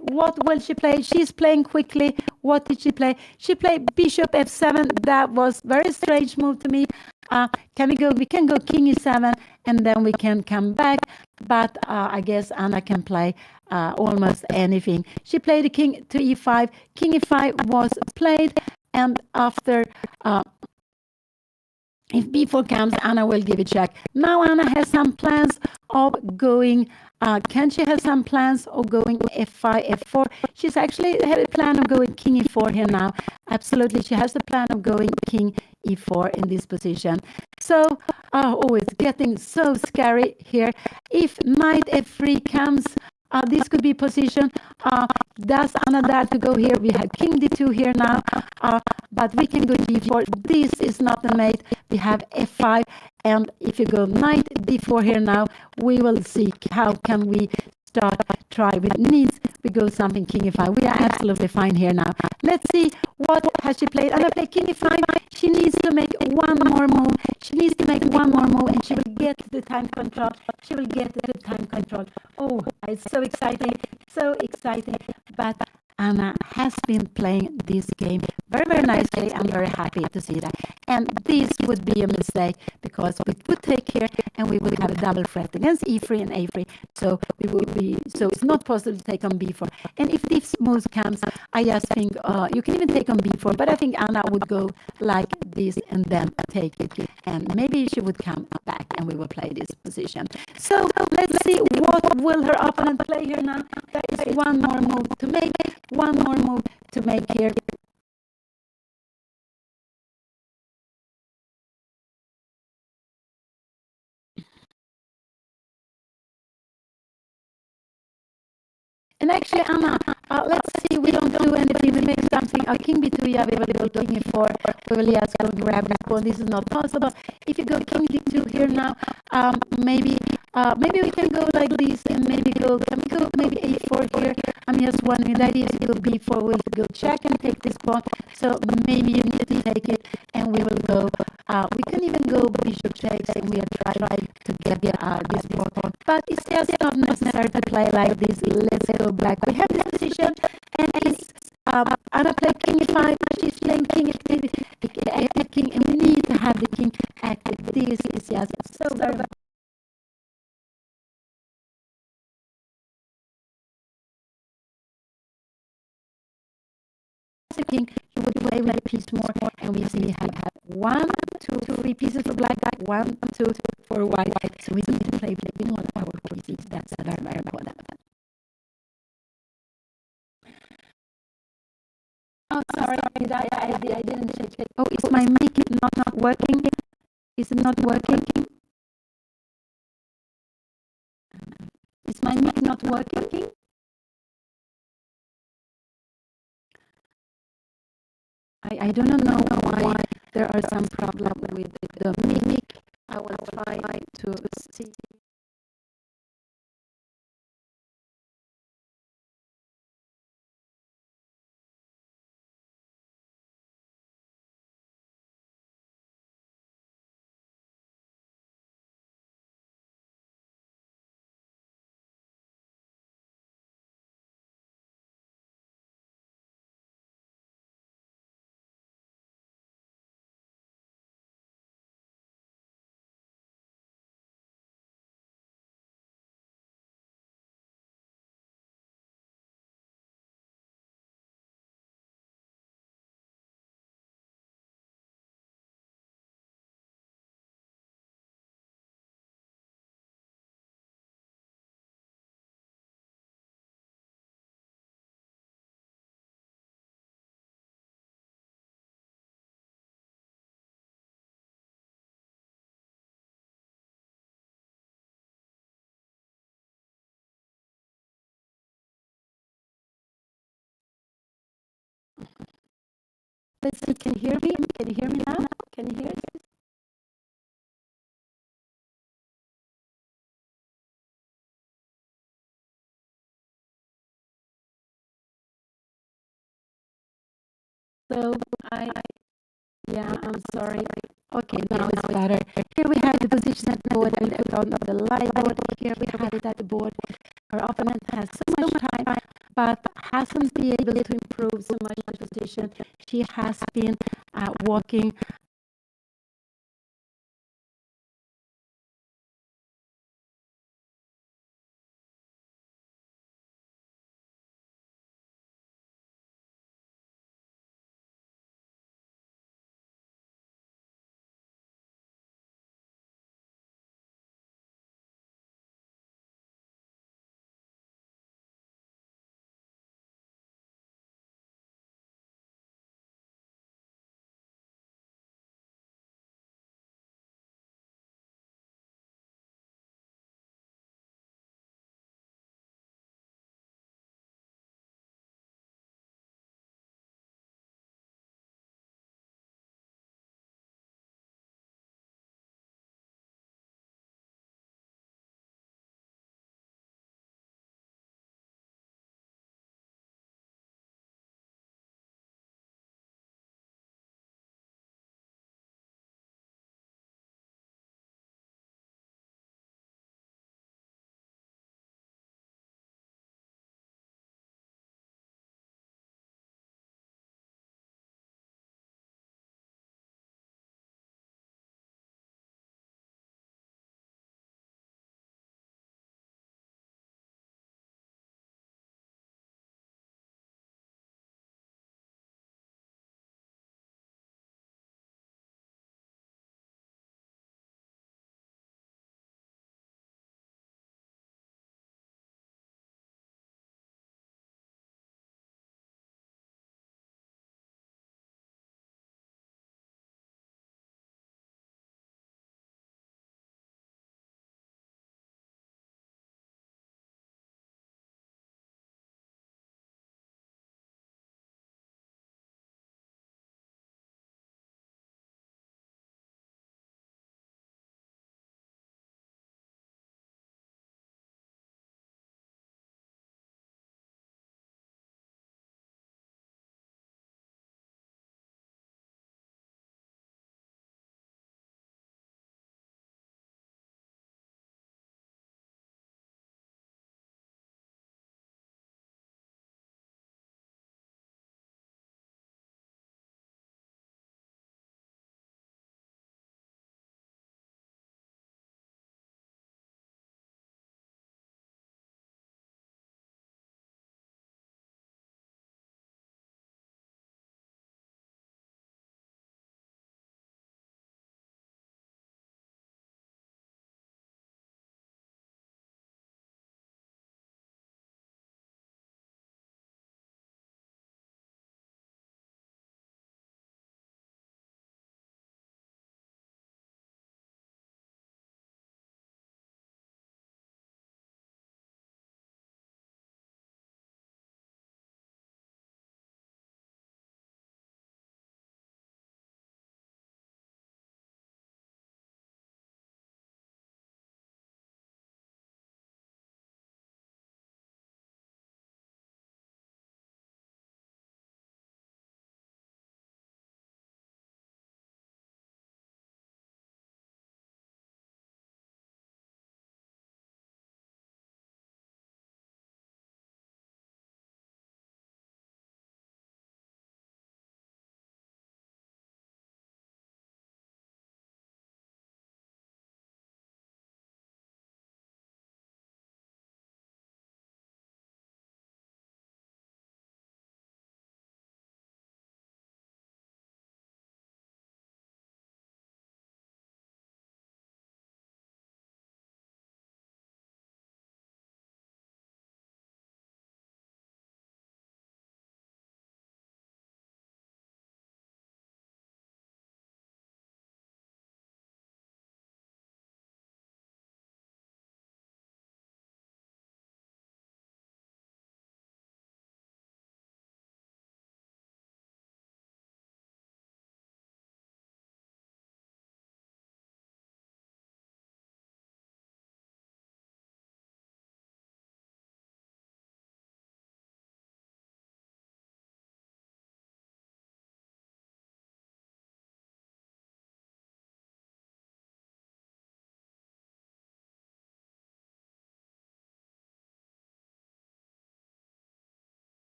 What will she play? She's playing quickly. What did she play? She played bishop f7. That was very strange move to me. We can go king e7, and then we can come back. But I guess Anna can play almost anything. She played the king to e5. King e5 was played, and after if b4 comes, Anna will give a check. Now Anna has some plans of going. Can she have some plans of going f5, f4? She's actually had a plan of going king e4 here now. Absolutely, she has the plan of going king e4 in this position. So, it's getting so scary here. If knight f3 comes, this could be position. Does Anna dare to go here? We have king d2 here now, but we can go g4. This is not a mate. We have f5, and if you go knight d4 here now, we will see how can we try with needs. We go something king e5. We are absolutely fine here now. Let's see what has she played. Anna played king e5. She needs to make one more move. And she will get the time control. Oh, it's so exciting. But Anna has been playing this game very, very nicely. I'm very happy to see that. And this would be a mistake because we would take here and we would have a double threat against e3 and a3. So it's not possible to take on b4. And if this move comes, I just think you can even take on b4. But I think Anna would go like this and then take it. And maybe she would come back and we will play this position. So let's see what will her opponent play here now. There is one more move to make. Here. And actually, Anna, let's see, we don't do anything. We make something. King b2, yeah, we will go king e4. We will just go grab this pawn. This is not possible. If you go king d2 here now, maybe maybe we can go like this and maybe go, can we go maybe A4 here? I'm just wondering, the idea is to go B4, we'll go check and take this pawn. So maybe you need to take it and we will go, we can even go bishop takes and we are trying to get this pawn. But it's just not necessary to play like this. Let's go back. We have this position and it's, Anna played king e5, she's playing king activity, king, and we need to have the king active. This is just so very king, you would play with a piece more, and we see we have one, two, three pieces for black, one, two for white. So we need to play with one of our pieces. That's very, very important. Oh, sorry, I didn't check it. Oh, is my mic not working? Is it not working? Is my mic not working? I do not know why there are some problem with the mic. I will try to see. Let's see, can you hear me? Can you hear me now? Can you hear me? So I, yeah, I'm sorry. Okay, now it's better. Here we have the position at the board. I put on the light board. Here we have it at the board. Our opponent has so much time, but hasn't been able to improve so much the position. She has been walking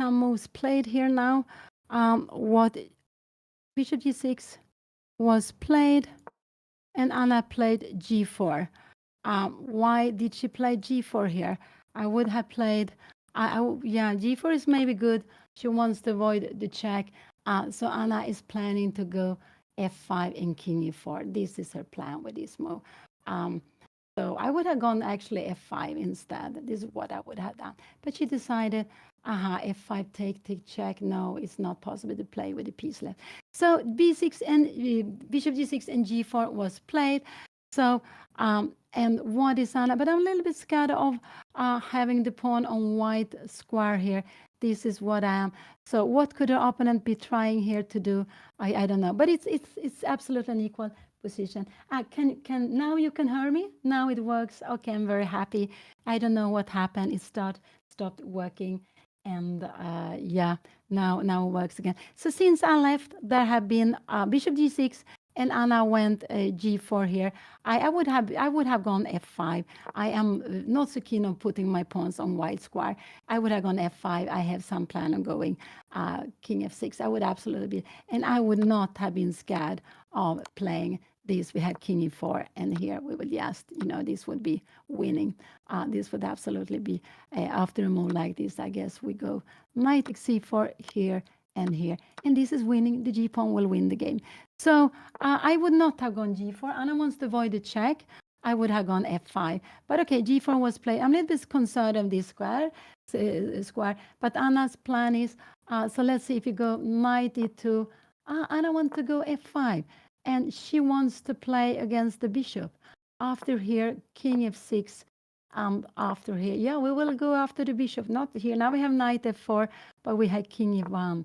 some moves played here now. What bishop g6 was played, and Anna played g4. Why did she play g4 here? I would have played, yeah, g4 is maybe good. She wants to avoid the check. So Anna is planning to go f5 and king e4. This is her plan with this move. So I would have gone actually f5 instead. This is what I would have done. But she decided, f5 take check. No, it's not possible to play with the piece left. So b6 and bishop g6 and g4 was played. So and what is Anna? But I'm a little bit scared of having the pawn on white square here. This is what I am. So what could her opponent be trying here to do? I don't know. But it's absolutely an equal position. Can now you can hear me? Now it works. Okay, I'm very happy. I don't know what happened. It stopped working, and yeah, now it works again. So since I left, there have been bishop g6, and Anna went g4 here. I would have gone f5. I am not so keen on putting my pawns on white square. I would have gone f5. I have some plan on going king f6. I would absolutely be, and I would not have been scared of playing this. We have king e4, and here we would just, this would be winning. This would absolutely be, after a move like this, I guess we go knight c4 here and here. And this is winning. The g-pawn will win the game. So I would not have gone g4. Anna wants to avoid the check. I would have gone f5. But okay, g4 was played. I'm a little bit concerned of this square. But Anna's plan is, so let's see if you go knight e2. Anna wants to go f5. And she wants to play against the bishop. After here, king f6. After here, yeah, we will go after the bishop. Not here. Now we have knight f4, but we had king e1.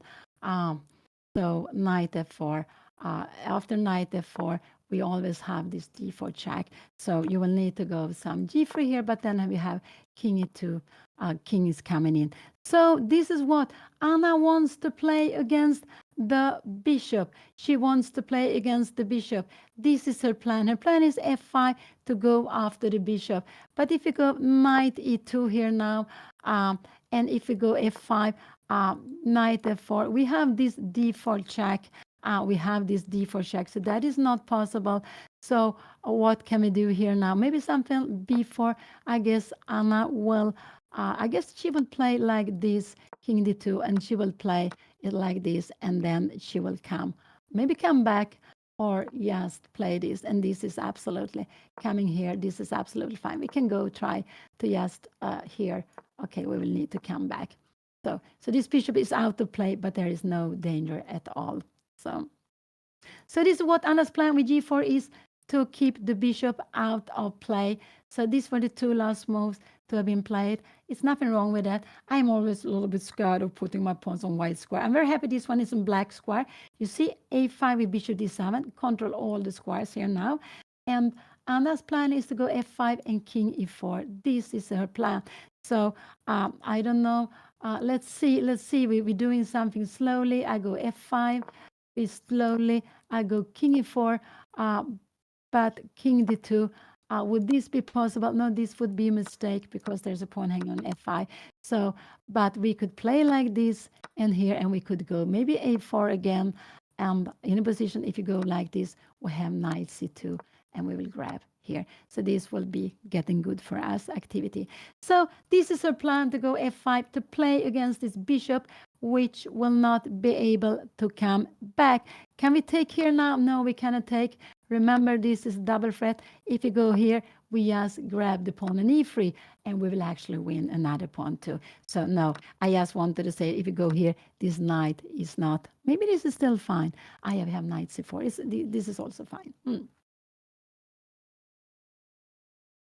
So knight f4. After knight f4, we always have this d4 check. So you will need to go some g3 here, but then we have king e2. King is coming in. So this is what Anna wants to play against the bishop. She wants to play against the bishop. This is her plan. Her plan is f5 to go after the bishop. But if you go knight e2 here now, and if we go f5, knight f4, we have this d4 check. We have this d4 check, so that is not possible. So what can we do here now? Maybe something b4. I guess Anna will, I guess she will play like this, king d2, and she will play it like this, and then she will maybe come back, or just play this. And this is absolutely coming here. This is absolutely fine. We can go try to just here. Okay, we will need to come back. So this bishop is out of play, but there is no danger at all. So this is what Anna's plan with g4 is, to keep the bishop out of play. So these were the two last moves to have been played. It's nothing wrong with that. I'm always a little bit scared of putting my pawns on white square. I'm very happy this one is in black square. You see a5 with bishop d7, control all the squares here now. And Anna's plan is to go f5 and king e4. This is her plan. So I don't know. Let's see. We're doing something slowly. I go f5. Slowly, I go king e4, but king d2. Would this be possible? No, this would be a mistake because there's a pawn hanging on f5. So, but we could play like this and here, and we could go maybe a4 again. And in a position, if you go like this, we have knight c2, and we will grab here. So this will be getting good for us activity. So this is our plan to go f5 to play against this bishop, which will not be able to come back. Can we take here now? No, we cannot take. Remember, this is double threat. If you go here, we just grab the pawn on e3, and we will actually win another pawn too. So no, I just wanted to say, if you go here, this knight is not. Maybe this is still fine. I have knight c4. This is also fine.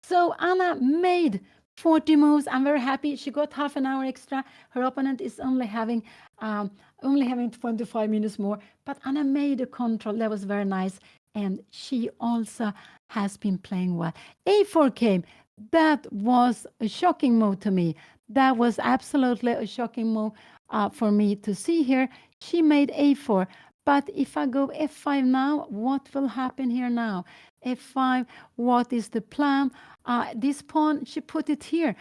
So Anna made 40 moves. I'm very happy. She got half an hour extra. Her opponent is only having 25 minutes more. But Anna made a control. That was very nice. And she also has been playing well. a4 came. That was a shocking move to me. That was absolutely a shocking move for me to see here. She made a4. But if I go f5 now, what will happen here now? f5, what is the plan? This pawn, she put it here.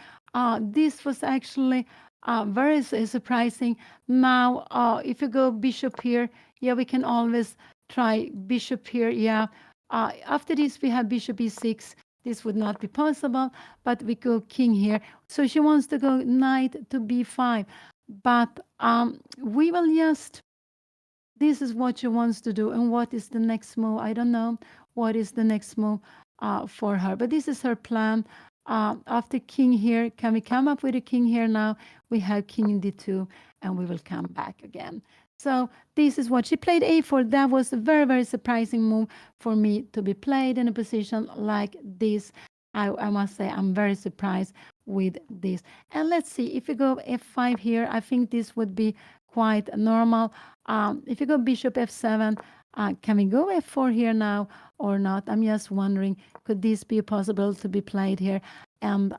This was actually Very surprising. Now, if you go bishop here, yeah, we can always try bishop here. Yeah. After this, we have bishop e6. This would not be possible, but we go king here. So she wants to go knight to b5. But we will just, this is what she wants to do. And what is the next move? I don't know what is the next move for her. But this is her plan. After king here, can we come up with a king here now? We have king in d2, and we will come back again. So this is what she played a4. That was a very, very surprising move for me to be played in a position like this. I must say I'm very surprised with this. And let's see, if you go f5 here, I think this would be quite normal. If you go bishop f7, can we go f4 here now or not? I'm just wondering, could this be possible to be played here? And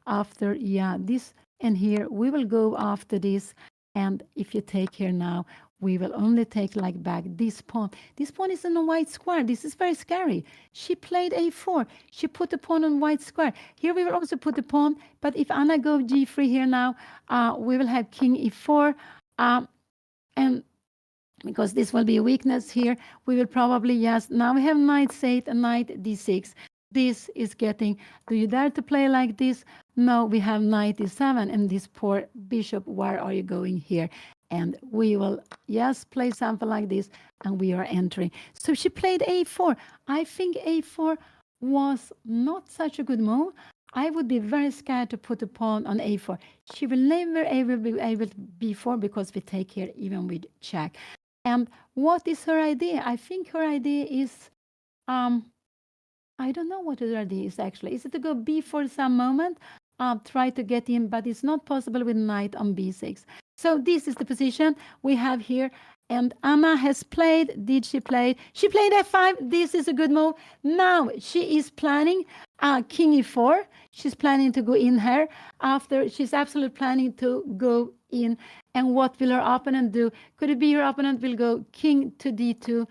after, yeah, this and here, we will go after this. And if you take here now, we will only take like back this pawn. This pawn is in a white square. This is very scary. She played a4. She put the pawn on white square. Here we will also put the pawn. But if Anna go g3 here now, we will have king e4. And because this will be a weakness here, we will probably, yes, now we have knight c8 and knight d6. This is getting, do you dare to play like this? No, we have knight e7 and this poor bishop, where are you going here? And we will, yes, play something like this, and we are entering. So she played a4. I think a4 was not such a good move. I would be very scared to put a pawn on a4. She will never ever be able to b4 because we take here even with check. And what is her idea? I think her idea is, I don't know what her idea is actually. Is it to go b4 some moment? Try to get in, but it's not possible with knight on b6. So this is the position we have here. And Anna has played. Did she play? She played f5. This is a good move. Now she is planning king e4. She's planning to go in here. After, she's absolutely planning to go in. And what will her opponent do? Could it be her opponent will go king to d2,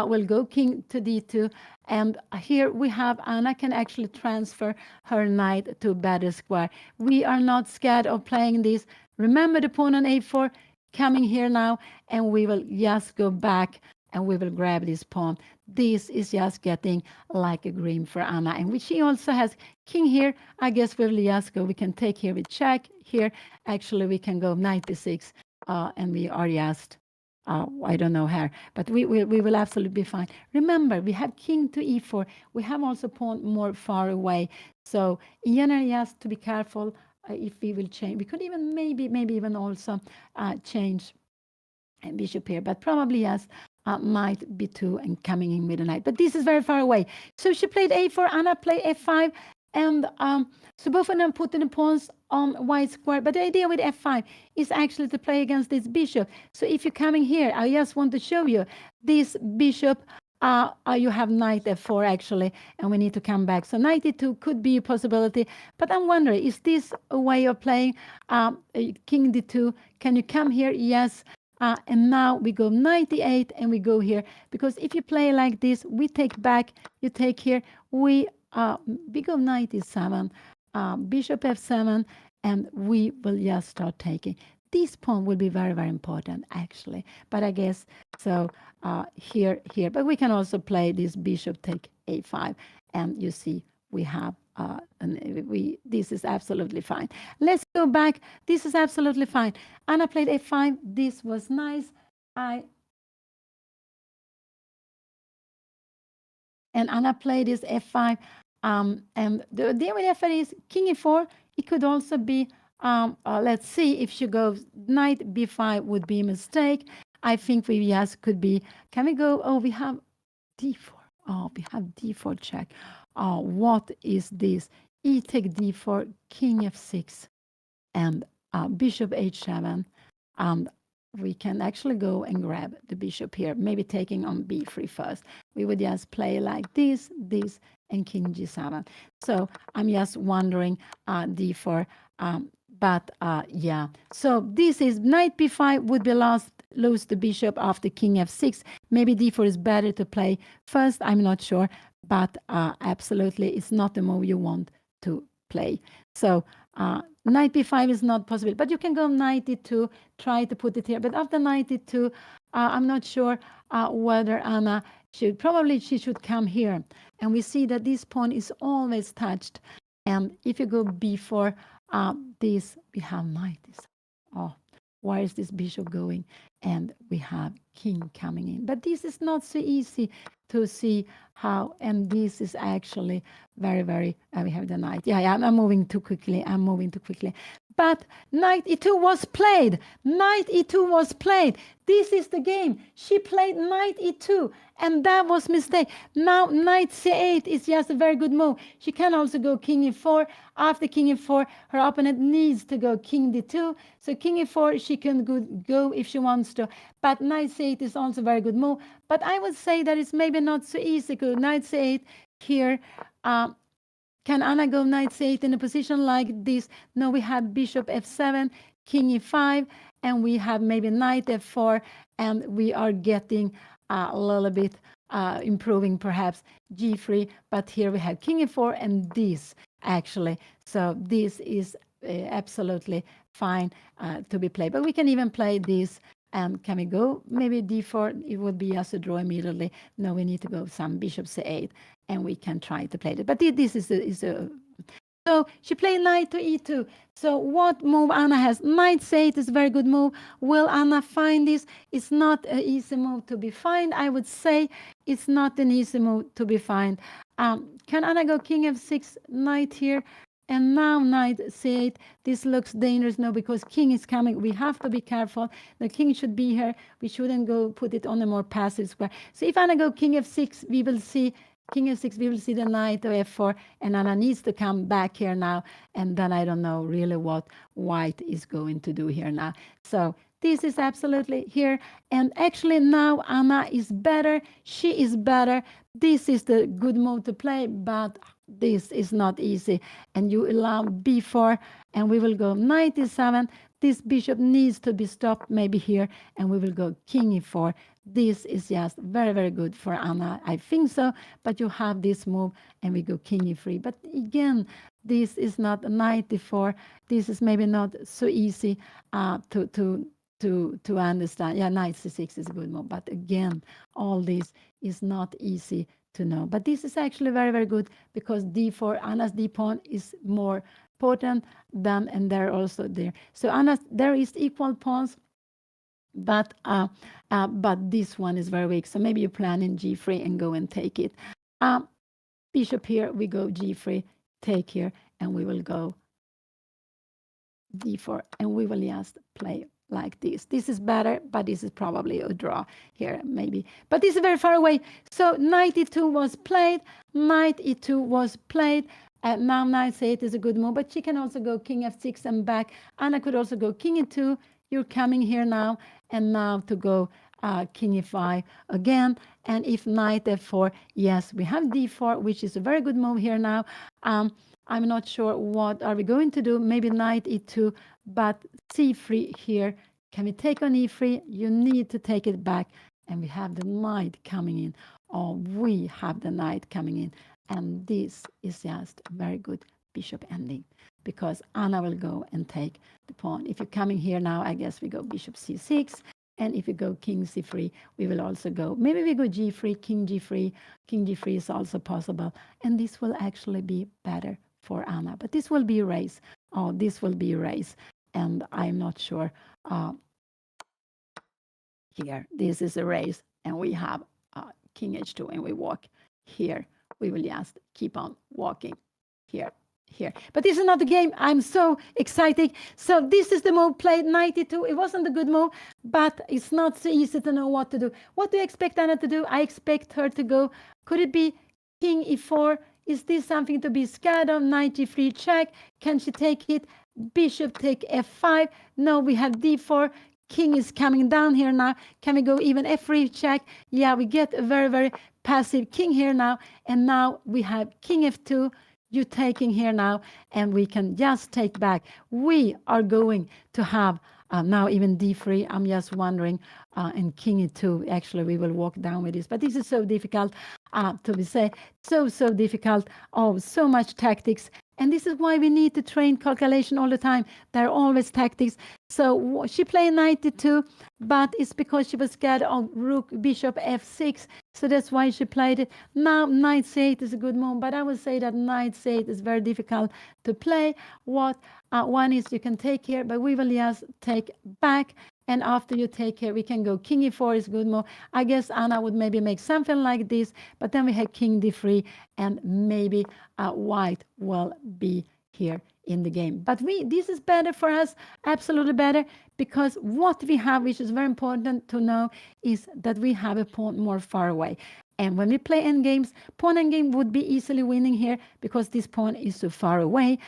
will go king to d2. And here we have Anna can actually transfer her knight to better square. We are not scared of playing this. Remember the pawn on a4 coming here now, and we will just go back and we will grab this pawn. This is just getting like a green for Anna. And she also has king here. I guess we will just go. We can take here with check here. Actually, we can go knight d6, and we are just, I don't know here, but we will absolutely be fine. Remember, we have king to e4. We have also pawn more far away. So in general, just to be careful if we will change. We could even maybe even also change bishop here, but probably yes, knight b2 and coming in with a knight. But this is very far away. So she played a4, Anna played f5, and so both of them put the pawns on white square. But the idea with f5 is actually to play against this bishop. So if you're coming here, I just want to show you this bishop. You have knight f4 actually, and we need to come back. So knight e2 could be a possibility, but I'm wondering, is this a way of playing king d2? Can you come here? Yes. And now we go knight e8 and we go here, because if you play like this, we take back, you take here, we go knight e7, bishop f7, and we will just start taking. This pawn will be very, very important, actually. But I guess, so here. But we can also play this bishop take a5. And you see, we have, this is absolutely fine. Let's go back. This is absolutely fine. Anna played a5. This was nice. And Anna played this f5. And the idea with f5 is king e4. It could also be, let's see, if she goes knight b5 would be a mistake. I think we just could be, can we go, oh, we have d4. Oh, we have d4 check. Oh, what is this? E take d4, king f6, and bishop h7. And we can actually go and grab the bishop here, maybe taking on b3 first. We would just play like this, and king g7. So I'm just wondering, d4. But yeah, so this is knight b5 would be lose the bishop after king f6. Maybe d4 is better to play first. I'm not sure, but absolutely, it's not the move you want to play. So knight b5 is not possible, but you can go knight e2, try to put it here. But after knight e2, I'm not sure whether Anna should, probably she should come here. And we see that this pawn is always touched. And if you go b4, this, we have knight. Oh, where is this bishop going? And we have king coming in. But this is not so easy to see how, and this is actually very, very, we have the knight. Yeah, I'm moving too quickly. I'm moving too quickly. But knight e2 was played. Knight e2 was played. This is the game. She played knight e2, and that was mistake. Now knight c8 is just a very good move. She can also go king e4. After king e4, her opponent needs to go king d2. So king e4, she can go if she wants to. But knight c8 is also a very good move. But I would say that it's maybe not so easy. Go knight c8 here. Can Anna go knight c8 in a position like this? No, we have bishop f7, king e5, and we have maybe knight f4, and we are getting a little bit improving perhaps g3, but here we have king e4 and this actually. So this is absolutely fine to be played. But we can even play this. And can we go maybe d4? It would be just a draw immediately. No, we need to go some bishop c8, and we can try to play it. But this is a so she played knight to e2. So what move Anna has? Knight c8 is a very good move. Will Anna find this? It's not an easy move to be found. I would say it's not an easy move to be found. Can Anna go king f6, knight here? And now knight c8, this looks dangerous now because king is coming. We have to be careful. The king should be here. We shouldn't go put it on a more passive square. So if Anna go king f6, we will see king f6, we will see the knight of f4, and Anna needs to come back here now. And then I don't know really what white is going to do here now. So this is absolutely here. And actually now Anna is better. She is better. This is the good move to play, but this is not easy. And you allow b4, and we will go knight e7. This bishop needs to be stopped maybe here, and we will go king e4. This is just very, very good for Anna. I think so, but you have this move, and we go king e3. But again, this is not knight e4. This is maybe not so easy to understand. Yeah, knight c6 is a good move, but again, all this is not easy to know. But this is actually very, very good because d4, Anna's d pawn is more potent than, and they're also there. So Anna's, there is equal pawns, but this one is very weak. So maybe you plan in g3 and go and take it. Bishop here, we go g3, take here, and we will go d4, and we will just play like this. This is better, but this is probably a draw here, maybe. But this is very far away. So knight e2 was played. Knight e2 was played. Now knight c8 is a good move, but she can also go king f6 and back. Anna could also go king e2. You're coming here now, and now to go king e5 again. And if knight f4, yes, we have d4, which is a very good move here now. I'm not sure what are we going to do. Maybe knight e2, but c3 here. Can we take on e3? You need to take it back. And we have the knight coming in. Or we have the knight coming in. And this is just a very good bishop ending, because Anna will go and take the pawn. If you're coming here now, I guess we go bishop c6. And if you go king c3, we will also go, maybe we go g3, king g3. King g3 is also possible. And this will actually be better for Anna. But this will be a race. Oh, this will be a race. And I'm not sure. Here, this is a race. And we have king h2, and we walk here. We will just keep on walking here. But this is not the game. I'm so excited. So this is the move played, knight e2. It wasn't a good move, but it's not so easy to know what to do. What do you expect Anna to do? I expect her to go, could it be king e4? Is this something to be scared of? Knight g3 check. Can she take it? Bishop take f5. No, we have d4. King is coming down here now. Can we go even f3 check? Yeah, we get a very, very passive king here now. And now we have king f2. You taking here now, and we can just take back. We are going to have now even d3. I'm just wondering, and king e2. Actually, we will walk down with this, but this is so difficult to be say. So difficult. Oh, so much tactics. And this is why we need to train calculation all the time. There are always tactics. So she played knight d2, but it's because she was scared of rook, bishop f6. So that's why she played it. Now knight c8 is a good move, but I would say that knight c8 is very difficult to play. What one is you can take here, but we will just take back. And after you take here, we can go king e4 is good move. I guess Anna would maybe make something like this, but then we have king d3, and maybe white will be here in the game. But this is better for us, absolutely better, because what we have, which is very important to know, is that we have a pawn more far away. And when we play endgames, pawn endgame would be easily winning here because this pawn is so far away.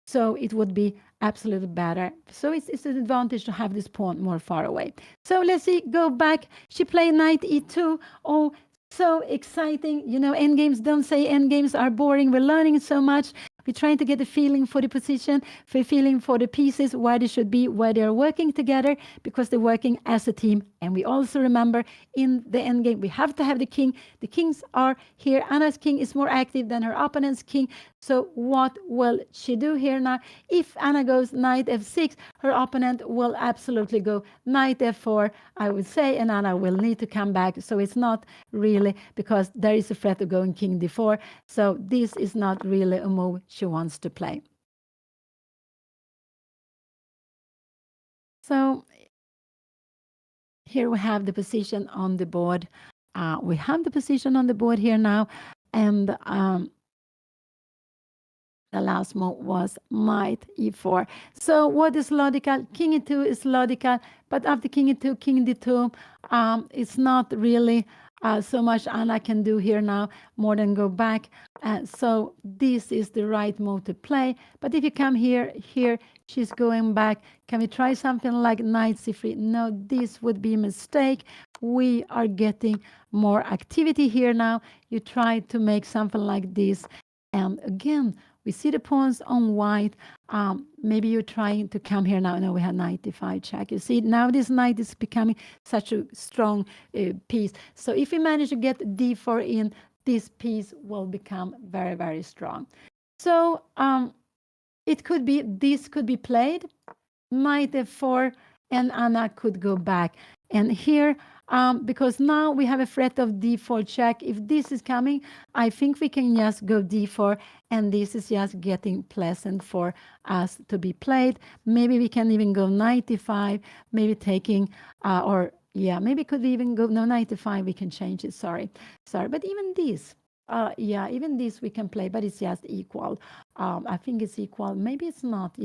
So it would be absolutely better. So it's an advantage to have this pawn more far away. So let's see, go back. She played knight e2. Oh, so exciting. You know, endgames, don't say endgames are boring. We're learning so much. We're trying to get a feeling for the position, for a feeling for the pieces, where they should be, where they're working together, because they're working as a team. And we also remember in the endgame, we have to have the king. The kings are here. Anna's king is more active than her opponent's king. So what will she do here now? If Anna goes knight f6, her opponent will absolutely go knight f4, I would say, and Anna will need to come back. So it's not really, because there is a threat of going king d4. So this is not really a move she wants to play. So here we have the position on the board. We have the position on the board here now, and the last move was knight e4. So what is logical? King e2 is logical, but after king e2, king d2, it's not really so much Anna can do here now more than go back. So this is the right move to play. But if you come here, she's going back. Can we try something like knight c3? No, this would be a mistake. We are getting more activity here now. You try to make something like this. And again, we see the pawns on white. Maybe you're trying to come here now. No, we have knight d5 check. You see, now this knight is becoming such a strong piece. So if we manage to get d4 in, this piece will become very, very strong. So it could be, this could be played, knight f4, and Anna could go back. And here, because now we have a threat of d4 check. If this is coming, I think we can just go d4, and this is just getting pleasant for us to be played. Maybe we can even go knight d5, maybe taking, maybe could we even go, no, knight d5, we can change it, sorry. But even this, even this we can play, but it's just equal. I think it's equal, maybe it's not,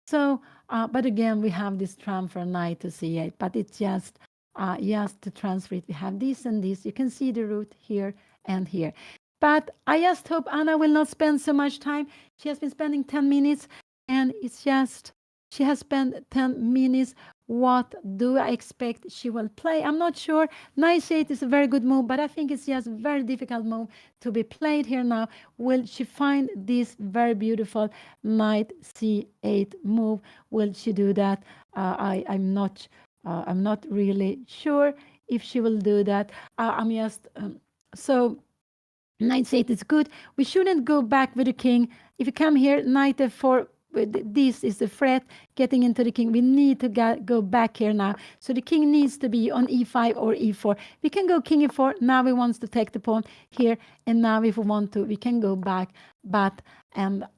So, but again, we have this transfer knight to c8, but it's just to transfer it. We have this and this. You can see the root here and here. But I just hope Anna will not spend so much time. She has been spending 10 minutes, and it's just, she has spent 10 minutes. What do I expect she will play? I'm not sure. Knight c8 is a very good move, but I think it's just a very difficult move to be played here now. Will she find this very beautiful knight c8 move? Will she do that? I'm not really sure if she will do that. I'm just so knight c8 is good. We shouldn't go back with the king. If you come here, knight f4. This is the threat getting into the king. We need to go back here now. So the king needs to be on e5 or e4. We can go king e4. Now we want to take the pawn here. And now if we want to, we can go back. But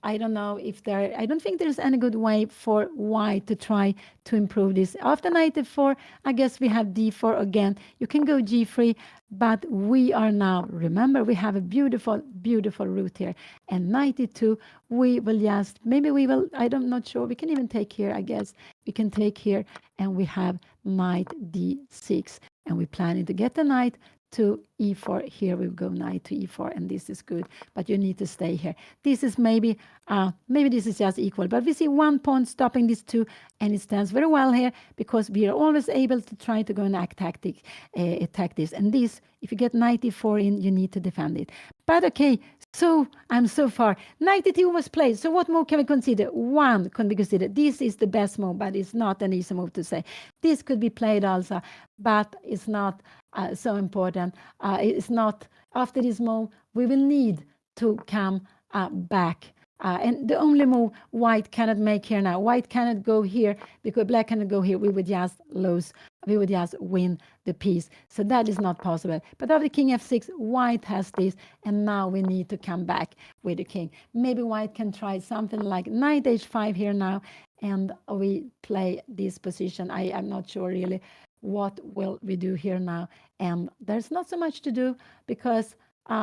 I don't know if I don't think there's any good way for white to try to improve this. After knight f4, I guess we have d4 again. You can go g3, but we are now, remember, we have a beautiful, beautiful root here. And knight e2, we will just, maybe we will, I'm not sure. We can even take here, I guess. We can take here, and we have knight d6. And we're planning to get the knight to e4. Here we go knight to e4, and this is good, but you need to stay here. This is maybe this is just equal, but we see one pawn stopping these two, and it stands very well here because we are always able to try to go and attack this. And this, if you get knight e4 in, you need to defend it. But okay, so I'm so far. Knight e2 was played. So what move can we consider? One can be considered. This is the best move, but it's not an easy move to say. This could be played also, but it's not so important. It's not, after this move, we will need to come back And the only move white cannot make here now. White cannot go here because black cannot go here. We would just lose. We would just win the piece. So that is not possible. But after king f6, white has this. And now we need to come back with the king. Maybe white can try something like knight h5 here now. And we play this position. I am not sure really what will we do here now. And there's not so much to do because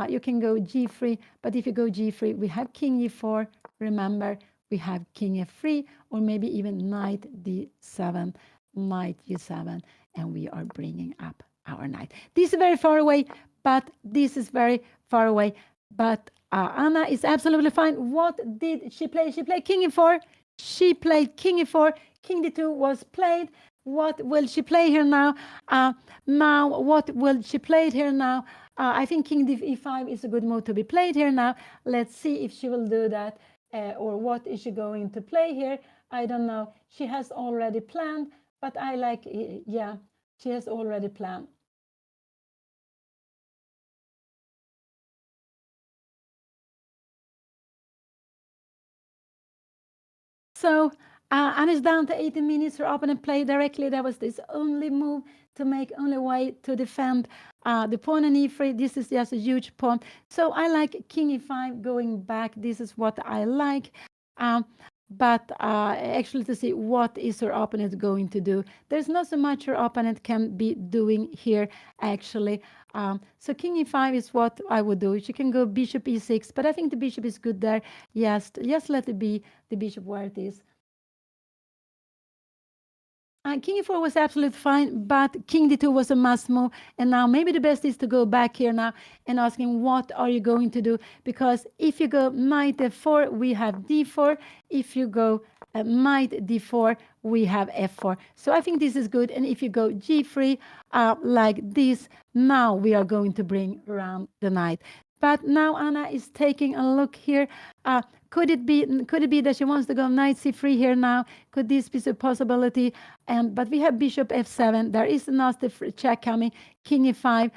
you can go g3, but if you go g3, we have king e4. Remember, we have king f3, or maybe even knight d7, knight g7, and we are bringing up our knight. This is very far away, but this is very far away. But Anna is absolutely fine. What did she play? She played king e4. She played king e4. King d2 was played. What will she play here now? Now, what will she play here now? I think king e5 is a good move to be played here now. Let's see if she will do that, or what is she going to play here. I don't know. She has already planned, but I like, yeah, she has already planned. So Anna's down to 18 minutes. Her opponent played directly. That was this only move to make, only way to defend the pawn on e3. This is just a huge pawn. So I like king e5 going back. This is what I like. But actually to see what is her opponent going to do. There's not so much her opponent can be doing here, actually. So king e5 is what I would do. She can go bishop e6, but I think the bishop is good there. Yes, just let it be the bishop where it is. King e4 was absolutely fine, but king d2 was a must move. And now maybe the best is to go back here now and asking, what are you going to do? Because if you go knight f4, we have d4. If you go knight d4, we have f4. So I think this is good. And if you go g3 like this, now we are going to bring around the knight. But now Anna is taking a look here. Could it be that she wants to go knight c3 here now? Could this be a possibility? But we have bishop f7. There is another check coming. King e5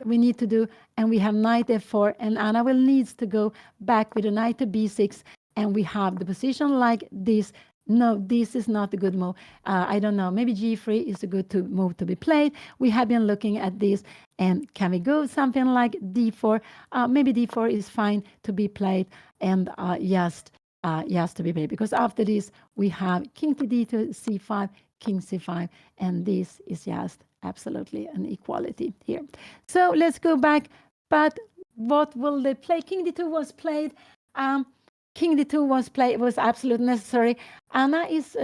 we need to do. And we have knight f4. And Anna will needs to go back with a knight to b6. And we have the position like this. No, this is not a good move. I don't know. Maybe g3 is a good move to be played. We have been looking at this. And can we go something like d4? Maybe d4 is fine to be played. And just to be played. Because after this, we have king to d to c5, king c5. And this is just absolutely an equality here. So let's go back. But what will they play? King d2 was played. King d2 was absolutely necessary. Anna is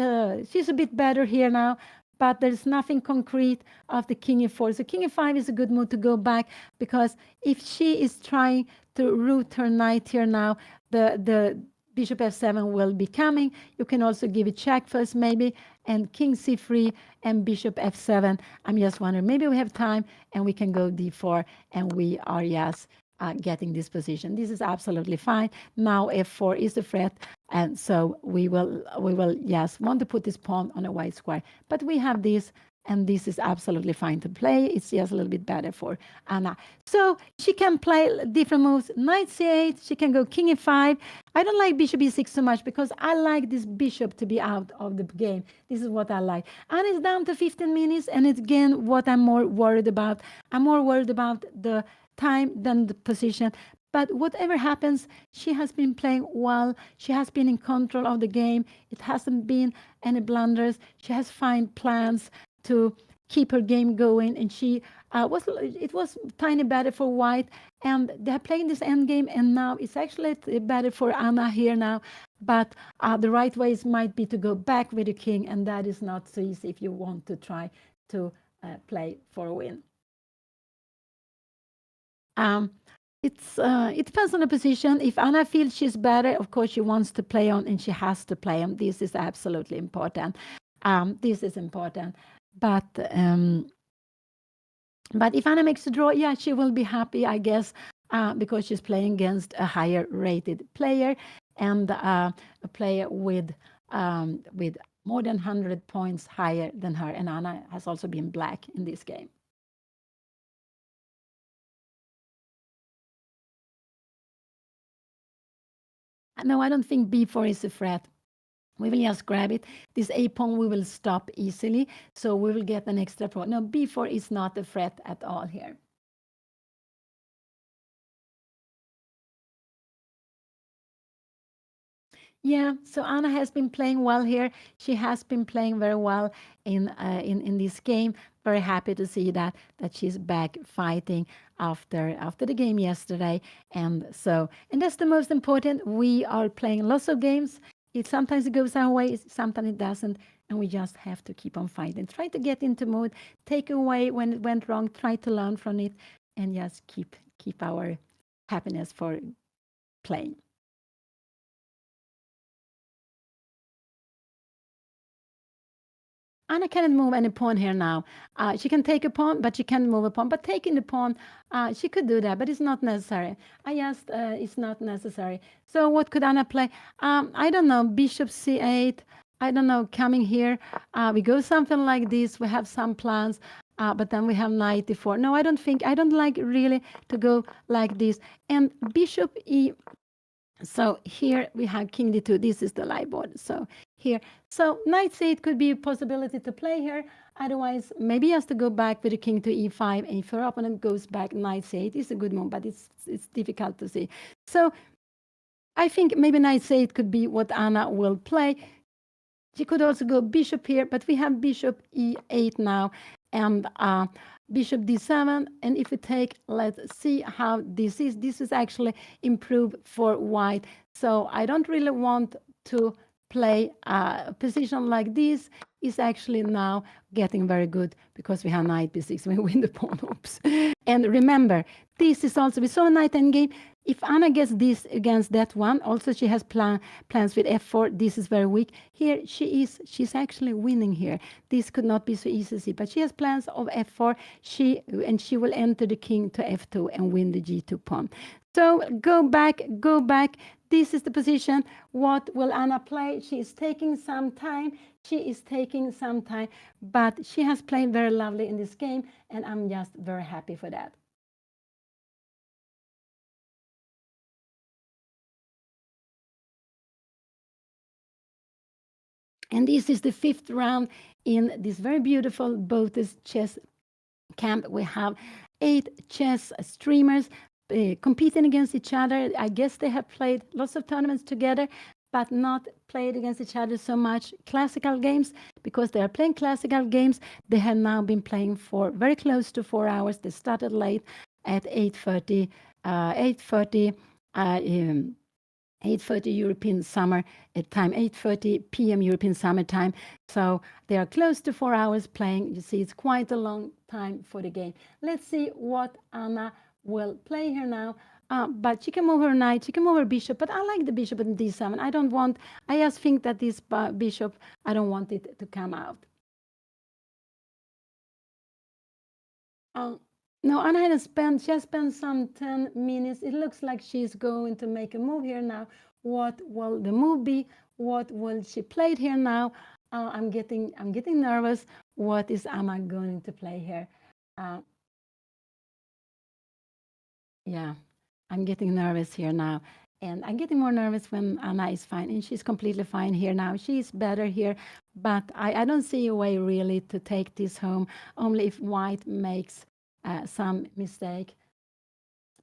she's a bit better here now, but there's nothing concrete after king e4. So king e5 is a good move to go back, because if she is trying to root her knight here now, the bishop f7 will be coming. You can also give a check first maybe, and king c3 and bishop f7. I'm just wondering, maybe we have time and we can go d4, and we are yes getting this position. This is absolutely fine. Now f4 is a threat, and so we will yes want to put this pawn on a white square. But we have this, and this is absolutely fine to play. It's just a little bit better for Anna. So she can play different moves. Knight c8. She can go king e5. I don't like bishop e6 so much because I like this bishop to be out of the game. This is what I like. And it's down to 15 minutes, and it's again what I'm more worried about. I'm more worried about the time than the position. But whatever happens, she has been playing well. She has been in control of the game. It hasn't been any blunders. She has found plans to keep her game going, and she it was tiny better for white, and they're playing this end game, and now it's actually better for Anna here now. But the right ways might be to go back with the king, and that is not so easy if you want to try to play for a win. It depends on the position. If Anna feels she's better, of course she wants to play on, and she has to play on. This is absolutely important. This is important. But if Anna makes a draw, yeah, she will be happy, I guess, because she's playing against a higher rated player, and a player with more than 100 points higher than her. And Anna has also been black in this game. No, I don't think b4 is a threat. We will just grab it. This a pawn we will stop easily, so we will get an extra pawn. No, b4 is not a threat at all here. Yeah, so Anna has been playing well here. She has been playing very well in this game. Very happy to see that she's back fighting after the game yesterday. And that's the most important. We are playing lots of games. Sometimes it goes our way, sometimes it doesn't, and we just have to keep on fighting. Try to get into mood, take away when it went wrong, try to learn from it, and just keep our happiness for playing. Anna cannot move any pawn here now. She can take a pawn, but she can't move a pawn. But taking the pawn, she could do that, but it's not necessary. It's not necessary. So what could Anna play? I don't know, bishop c8. I don't know, coming here. We go something like this. We have some plans, but then we have knight d4. No, I don't like really to go like this. And bishop e. So here we have king d2. This is the live board. So here. So knight c8 could be a possibility to play here. Otherwise, maybe he has to go back with the king to e5. And if her opponent goes back, knight c8 is a good move, but it's difficult to see. So I think maybe knight c8 could be what Anna will play. She could also go bishop here, but we have bishop e8 now and bishop d7. And if we take, let's see how this is. This is actually improved for white. So I don't really want to play a position like this. Is actually now getting very good because we have knight b6. We win the pawn. Oops. And remember, this is also, we saw a knight endgame. If Anna gets this against that one, also she has plans with f4. This is very weak. Here she's actually winning here. This could not be so easy to see, but she has plans of f4. She will enter the king to f2 and win the g2 pawn. So go back. This is the position. What will Anna play? She is taking some time. But she has played very lovely in this game, and I'm just very happy for that. And this is the 5th round in this very beautiful Botez chess camp. We have 8 chess streamers competing against each other. I guess they have played lots of tournaments together, but not played against each other so much classical games. Because they are playing classical games, they have now been playing for very close to 4 hours. They started late at 8:30 European summer time, 8:30 p.m. European summer time. So they are close to 4 hours playing. You see, it's quite a long time for the game. Let's see what Anna will play here now. But she can move her knight, she can move her bishop, but I like the bishop in d7. I just think that this bishop, I don't want it to come out. No, Anna has spent some 10 minutes. It looks like she's going to make a move here now. What will the move be? What will she play here now? I'm getting nervous. What is Anna going to play here? Yeah, I'm getting nervous here now. And I'm getting more nervous when Anna is fine. And she's completely fine here now. She's better here. But I don't see a way really to take this home. Only if white makes some mistake.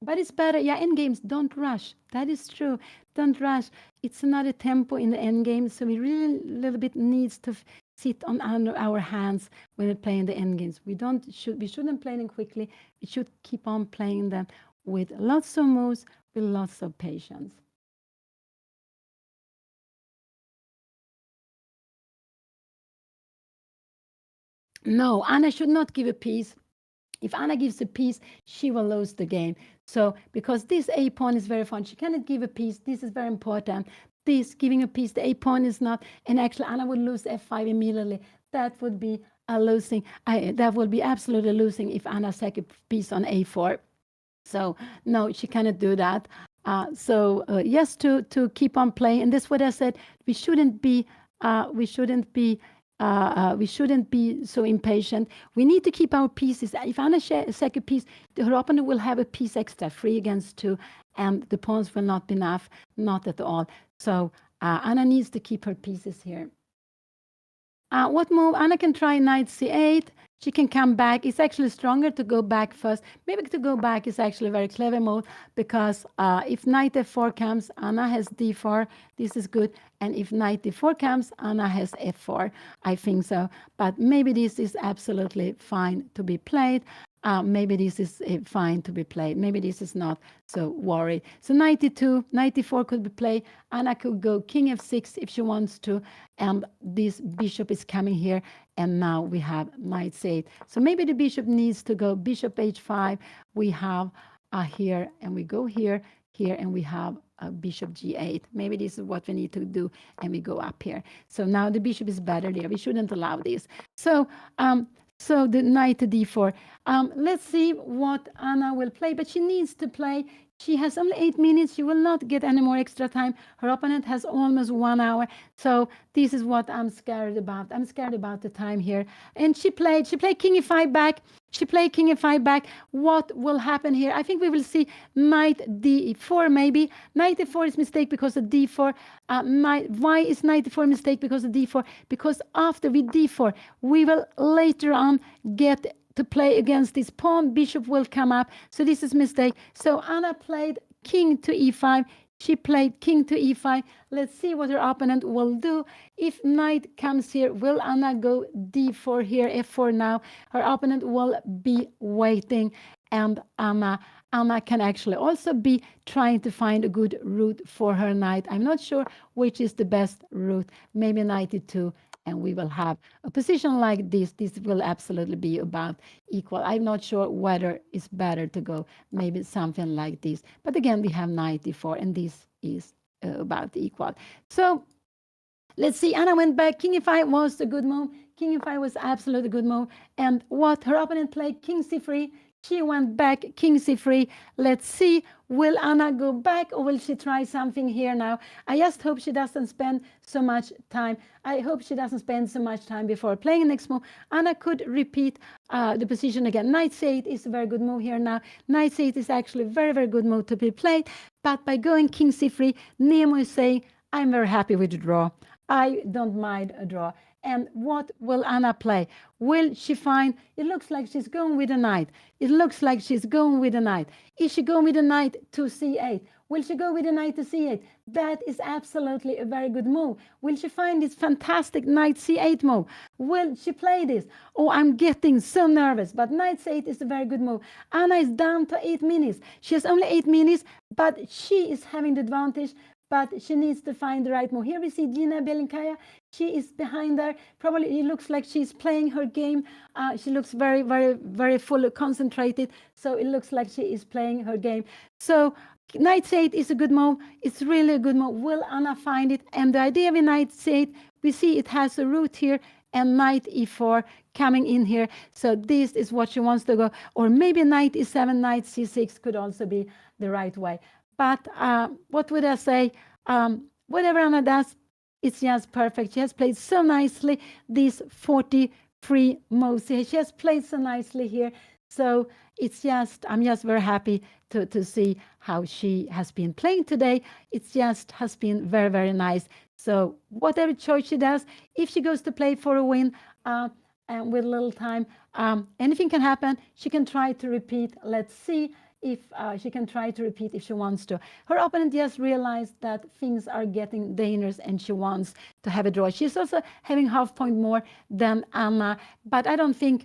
But it's better. Yeah, end games, don't rush. That is true. Don't rush. It's another tempo in the end game. So we really a little bit needs to sit on under our hands when we're playing the end games. We shouldn't play them quickly. We should keep on playing them with lots of moves, with lots of patience. No, Anna should not give a piece. If Anna gives a piece, she will lose the game. So, because this a pawn is very fun, she cannot give a piece. This is very important. This giving a piece, the a pawn is not. And actually, Anna would lose f5 immediately. That would be a losing. That would be absolutely losing if Anna take a piece on a4. So no, she cannot do that. Yes, to keep on playing. And that's what I said. We shouldn't be so impatient. We need to keep our pieces. If Anna shake a piece, her opponent will have a piece extra, 3 against 2, and the pawns will not be enough, not at all. So Anna needs to keep her pieces here. What move? Anna can try knight c8. She can come back. It's actually stronger to go back first. Maybe to go back is actually a very clever move because if knight f4 comes, Anna has d4. This is good. And if knight d4 comes, Anna has f4. I think so. But maybe this is absolutely fine to be played. Maybe this is fine to be played. Maybe this is not so worried. So 92, 94 could be played. Anna could go king f6 if she wants to. And this bishop is coming here. And now we have knight c8. So maybe the bishop needs to go bishop h5. We have here, and we go here, and we have bishop g8. Maybe this is what we need to do, and we go up here. So now the bishop is better there. We shouldn't allow this. So the knight to d4. Let's see what Anna will play, but she needs to play. She has only 8 minutes. She will not get any more extra time. Her opponent has almost 1 hour. So this is what I'm scared about. I'm scared about the time here. And she played king e5 back. She played king e5 back. What will happen here? I think we will see knight d4 maybe. Knight e4 is mistake because of d4. Why is knight e4 mistake because of d4? Because after with d4, we will later on get to play against this pawn. Bishop will come up. So this is mistake. So Anna played king to e5. She played king to e5. Let's see what her opponent will do. If knight comes here, will Anna go d4 here, f4 now? Her opponent will be waiting, and Anna can actually also be trying to find a good route for her knight. I'm not sure which is the best route. Maybe knight e2, and we will have a position like this. This will absolutely be about equal. I'm not sure whether it's better to go maybe something like this. But again, we have knight e4, and this is about equal. So let's see. Anna went back. King e5 was a good move. King e5 was absolutely a good move. And what her opponent played, king c3. She went back, king c3. Let's see, will Anna go back or will she try something here now? I just hope she doesn't spend so much time. I hope she doesn't spend so much time before playing the next move. Anna could repeat the position again. Knight c8 is a very good move here now. Knight c8 is actually a very, very good move to be played. But by going king c3, Nemo is saying, I'm very happy with the draw. I don't mind a draw. And what will Anna play? Will she find, it looks like she's going with a knight. It looks like she's going with a knight. Is she going with a knight to c8? Will she go with a knight to c8? That is absolutely a very good move. Will she find this fantastic knight c8 move? Will she play this? Oh, I'm getting so nervous. But knight c8 is a very good move. Anna is down to 8 minutes. She has only 8 minutes, but she is having the advantage. But she needs to find the right move. Here we see Gina Belinkaya. She is behind there. Probably it looks like she's playing her game. She looks very, very, very fully concentrated. So it looks like she is playing her game. So knight c8 is a good move. It's really a good move. Will Anna find it? And the idea of knight c8, we see it has a root here and knight e4 coming in here. So this is what she wants to go. Or maybe knight e7, knight c6 could also be the right way. But what would I say? Whatever Anna does, it's just perfect. She has played so nicely these 43 moves. She has played so nicely here. So it's just, I'm just very happy to see how she has been playing today. It just has been very, very nice. So whatever choice she does, if she goes to play for a win, and with a little time, anything can happen. She can try to repeat. Let's see if she can try to repeat if she wants to. Her opponent just realized that things are getting dangerous and she wants to have a draw. She's also having half point more than Anna, but I don't think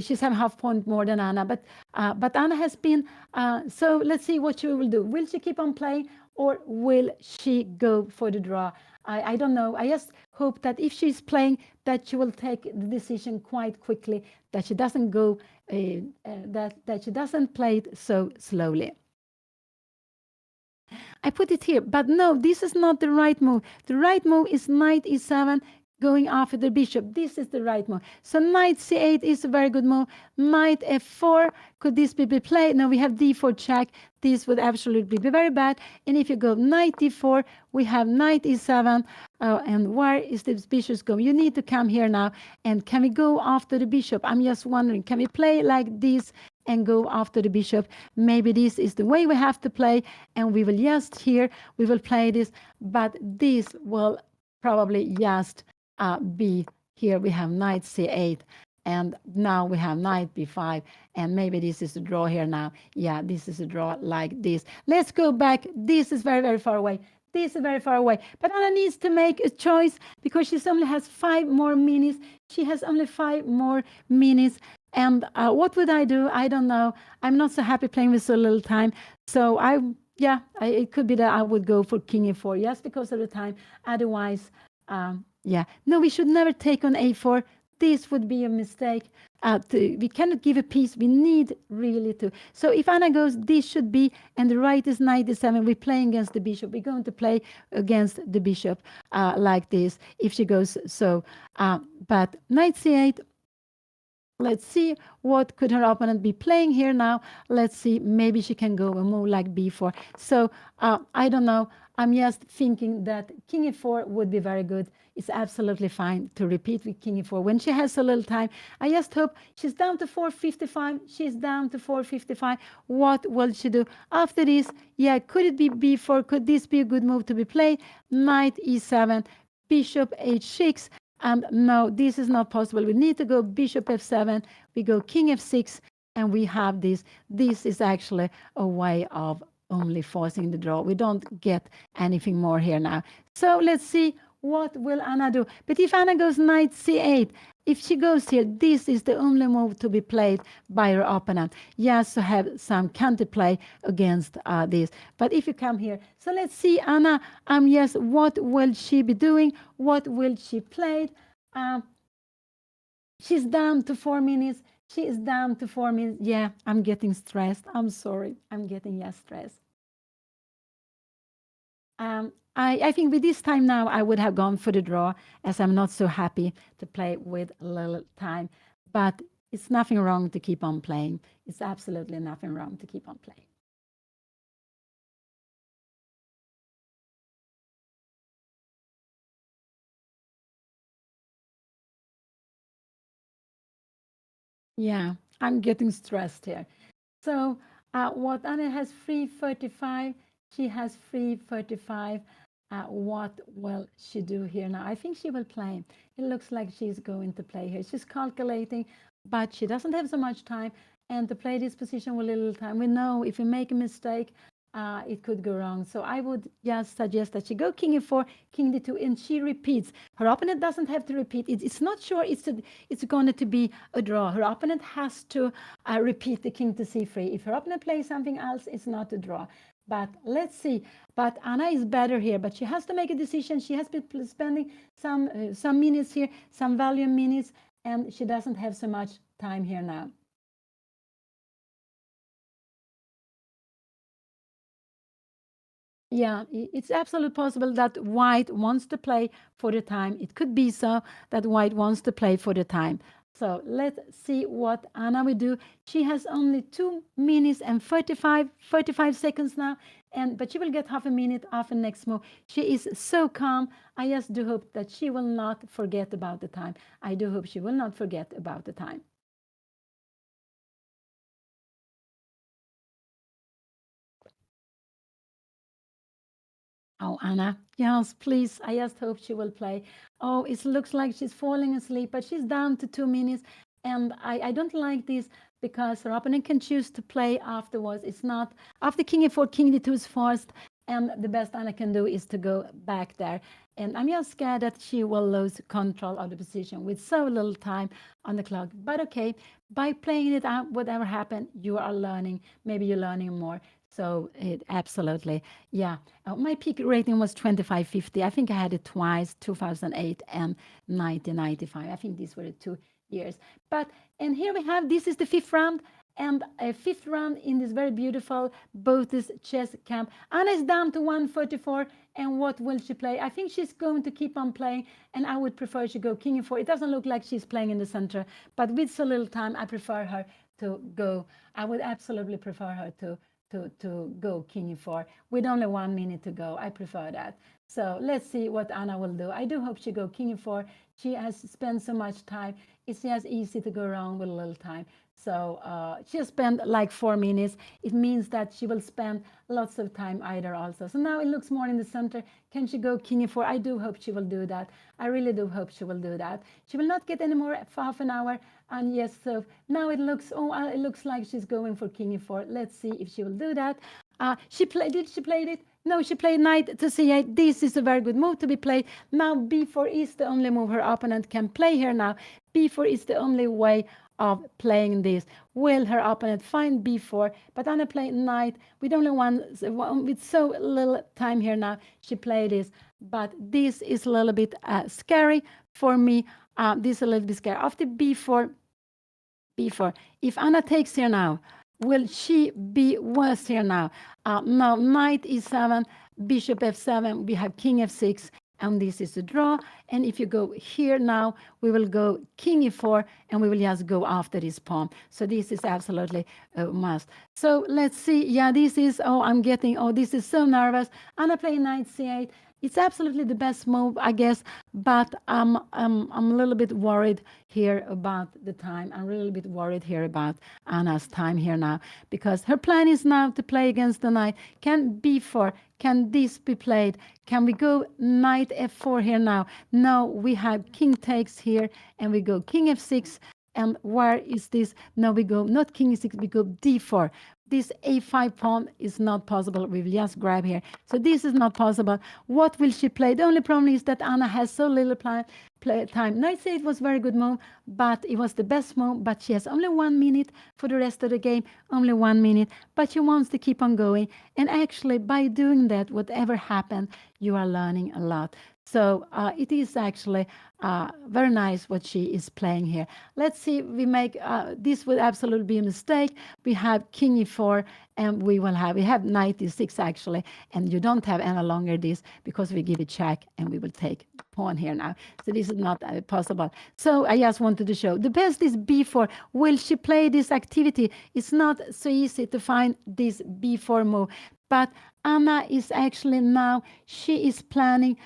she's having half point more than Anna. But Anna has been, so let's see what she will do. Will she keep on playing or will she go for the draw? I don't know. I just hope that if she's playing, that she will take the decision quite quickly, that she doesn't go, that she doesn't play it so slowly. I put it here, but no, this is not the right move. The right move is knight e7, going after the bishop. This is the right move. So knight c8 is a very good move. Knight f4, could this be played? No, we have d4 check. This would absolutely be very bad. And if you go knight d4, we have knight e7. And where is this bishop going? You need to come here now. And can we go after the bishop? I'm just wondering, can we play like this? and go after the bishop. Maybe this is the way we have to play, and we will just here, we will play this, but this will probably just be here. We have knight c8, and now we have knight b5, and maybe this is a draw here now. Yeah, this is a draw like this. Let's go back. This is very, very far away. This is very far away. But Anna needs to make a choice because she only has 5 more minutes. She has only 5 more minutes. And what would I do? I don't know. I'm not so happy playing with so little time. So it could be that I would go for king e4 just because of the time. Otherwise, no, we should never take on a4. This would be a mistake. We cannot give a piece. We need really to. So if Anna goes, this should be, and the right is knight d7. We're playing against the bishop. We're going to play against the bishop like this if she goes so. But knight c8. Let's see what could her opponent be playing here now. Let's see. Maybe she can go a move like b4. So I don't know. I'm just thinking that king e4 would be very good. It's absolutely fine to repeat with king e4 when she has a little time. I just hope she's down to 455. She's down to 455. What will she do after this? Yeah, could it be b4? Could this be a good move to be played? Knight e7, bishop h6. And no, this is not possible. We need to go bishop f7. We go king f6, and we have this. This is actually a way of only forcing the draw. We don't get anything more here now. So let's see what will Anna do. But if Anna goes knight c8, if she goes here, this is the only move to be played by her opponent. Yes, to have some counterplay against this. But if you come here, so let's see, Anna, yes, what will she be doing? What will she play? She's down to 4 minutes. She is down to 4 minutes. Yeah, I'm getting stressed. I'm sorry. I'm getting stressed. I think with this time now, I would have gone for the draw as I'm not so happy to play with little time. But it's nothing wrong to keep on playing. It's absolutely nothing wrong to keep on playing. Yeah, I'm getting stressed here. So what Anna has 335, she has 335. What will she do here now? I think she will play. It looks like she's going to play here. She's calculating, but she doesn't have so much time. And to play this position with little time, we know if you make a mistake, it could go wrong. So I would just suggest that she go king e4, king d2, and she repeats. Her opponent doesn't have to repeat. It's not sure it's going to be a draw. Her opponent has to repeat the king to c3. If her opponent plays something else, it's not a draw. But let's see. But Anna is better here, but she has to make a decision. She has been spending some minutes here, some value minutes, and she doesn't have so much time here now. Yeah, it's absolutely possible that white wants to play for the time. It could be so that white wants to play for the time. So let's see what Anna will do. She has only 2 minutes and 35 seconds now, but she will get half a minute after next move. She is so calm. I just do hope that she will not forget about the time. I do hope she will not forget about the time. Oh, Anna, yes, please. I just hope she will play. Oh, it looks like she's falling asleep, but she's down to 2 minutes. And I don't like this because her opponent can choose to play afterwards. It's not after king e4, king d2 is forced. And the best Anna can do is to go back there. And I'm just scared that she will lose control of the position with so little time on the clock. But okay, by playing it out, whatever happened, you are learning. Maybe you're learning more. So it absolutely, yeah. My peak rating was 2550. I think I had it twice, 2008 and 1995. I think these were the 2 years. And here we have, this is the 5th round, and a 5th round in this very beautiful Botez chess camp. Anna is down to 144, and what will she play? I think she's going to keep on playing, and I would prefer she go king e4. It doesn't look like she's playing in the center, but with so little time, I prefer her to go. I would absolutely prefer her to go king e4 with only 1 minute to go. I prefer that. So let's see what Anna will do. I do hope she go king e4. She has spent so much time. It's just easy to go wrong with a little time. So she spent like 4 minutes. It means that she will spend lots of time either also. So now it looks more in the center. Can she go king e4? I do hope she will do that. I really do hope she will do that. She will not get any more for half an hour. And yes, so now it looks, it looks like she's going for king e4. Let's see if she will do that. Did she play it? No, she played knight to c8. This is a very good move to be played. Now b4 is the only move her opponent can play here now. b4 is the only way of playing this. Will her opponent find b4? But Anna played knight with only with so little time here now. She played this, but this is a little bit scary for me. This is a little bit scary. After b4, if Anna takes here now, will she be worse here now? Now, knight e7, bishop f7, we have king f6, and this is a draw. And if you go here now, we will go king e4, and we will just go after this pawn. So this is absolutely a must. So let's see. Yeah, this is, this is so nervous. Anna playing knight c8. It's absolutely the best move, I guess, but I'm a little bit worried here about the time. I'm really a bit worried here about Anna's time here now, because her plan is now to play against the knight. Can b4, can this be played? Can we go knight f4 here now? No, we have king takes here, and we go king f6. And where is this? No, we go not king e6, we go d4. This a5 pawn is not possible. We will just grab here. So this is not possible. What will she play? The only problem is that Anna has so little play time. Knight c8 was very good move, but it was the best move. But she has only 1 minute for the rest of the game. Only 1 minute. But she wants to keep on going. And actually, by doing that, whatever happened, you are learning a lot. So it is actually very nice what she is playing here. Let's see, we make, this would absolutely be a mistake. We have king e4, and we have knight e6 actually, and you don't have any longer this because we give it check, and we will take pawn here now. So this is not possible. So I just wanted to show. The best is b4. Will she play this activity? It's not so easy to find this b4 move. But Anna is actually now, she is planning,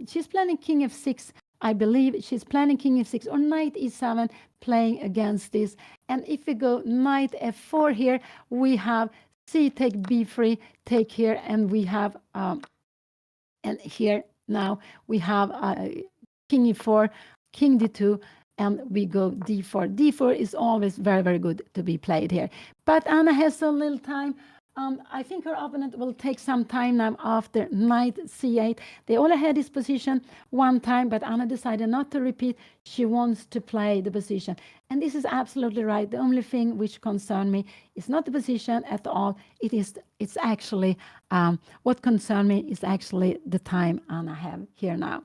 she's planning king f6. I believe she's planning king f6 or knight e7 playing against this. And if we go knight f4 here, we have c take b3, take here, and we have, and here now we have king e4, king d2, and we go d4. d4 is always very, very good to be played here. But Anna has so little time. I think her opponent will take some time now after knight c8. They only had this position one time, but Anna decided not to repeat. She wants to play the position. And this is absolutely right. The only thing which concerns me is not the position at all. It's actually, what concerns me is actually the time Anna have here now.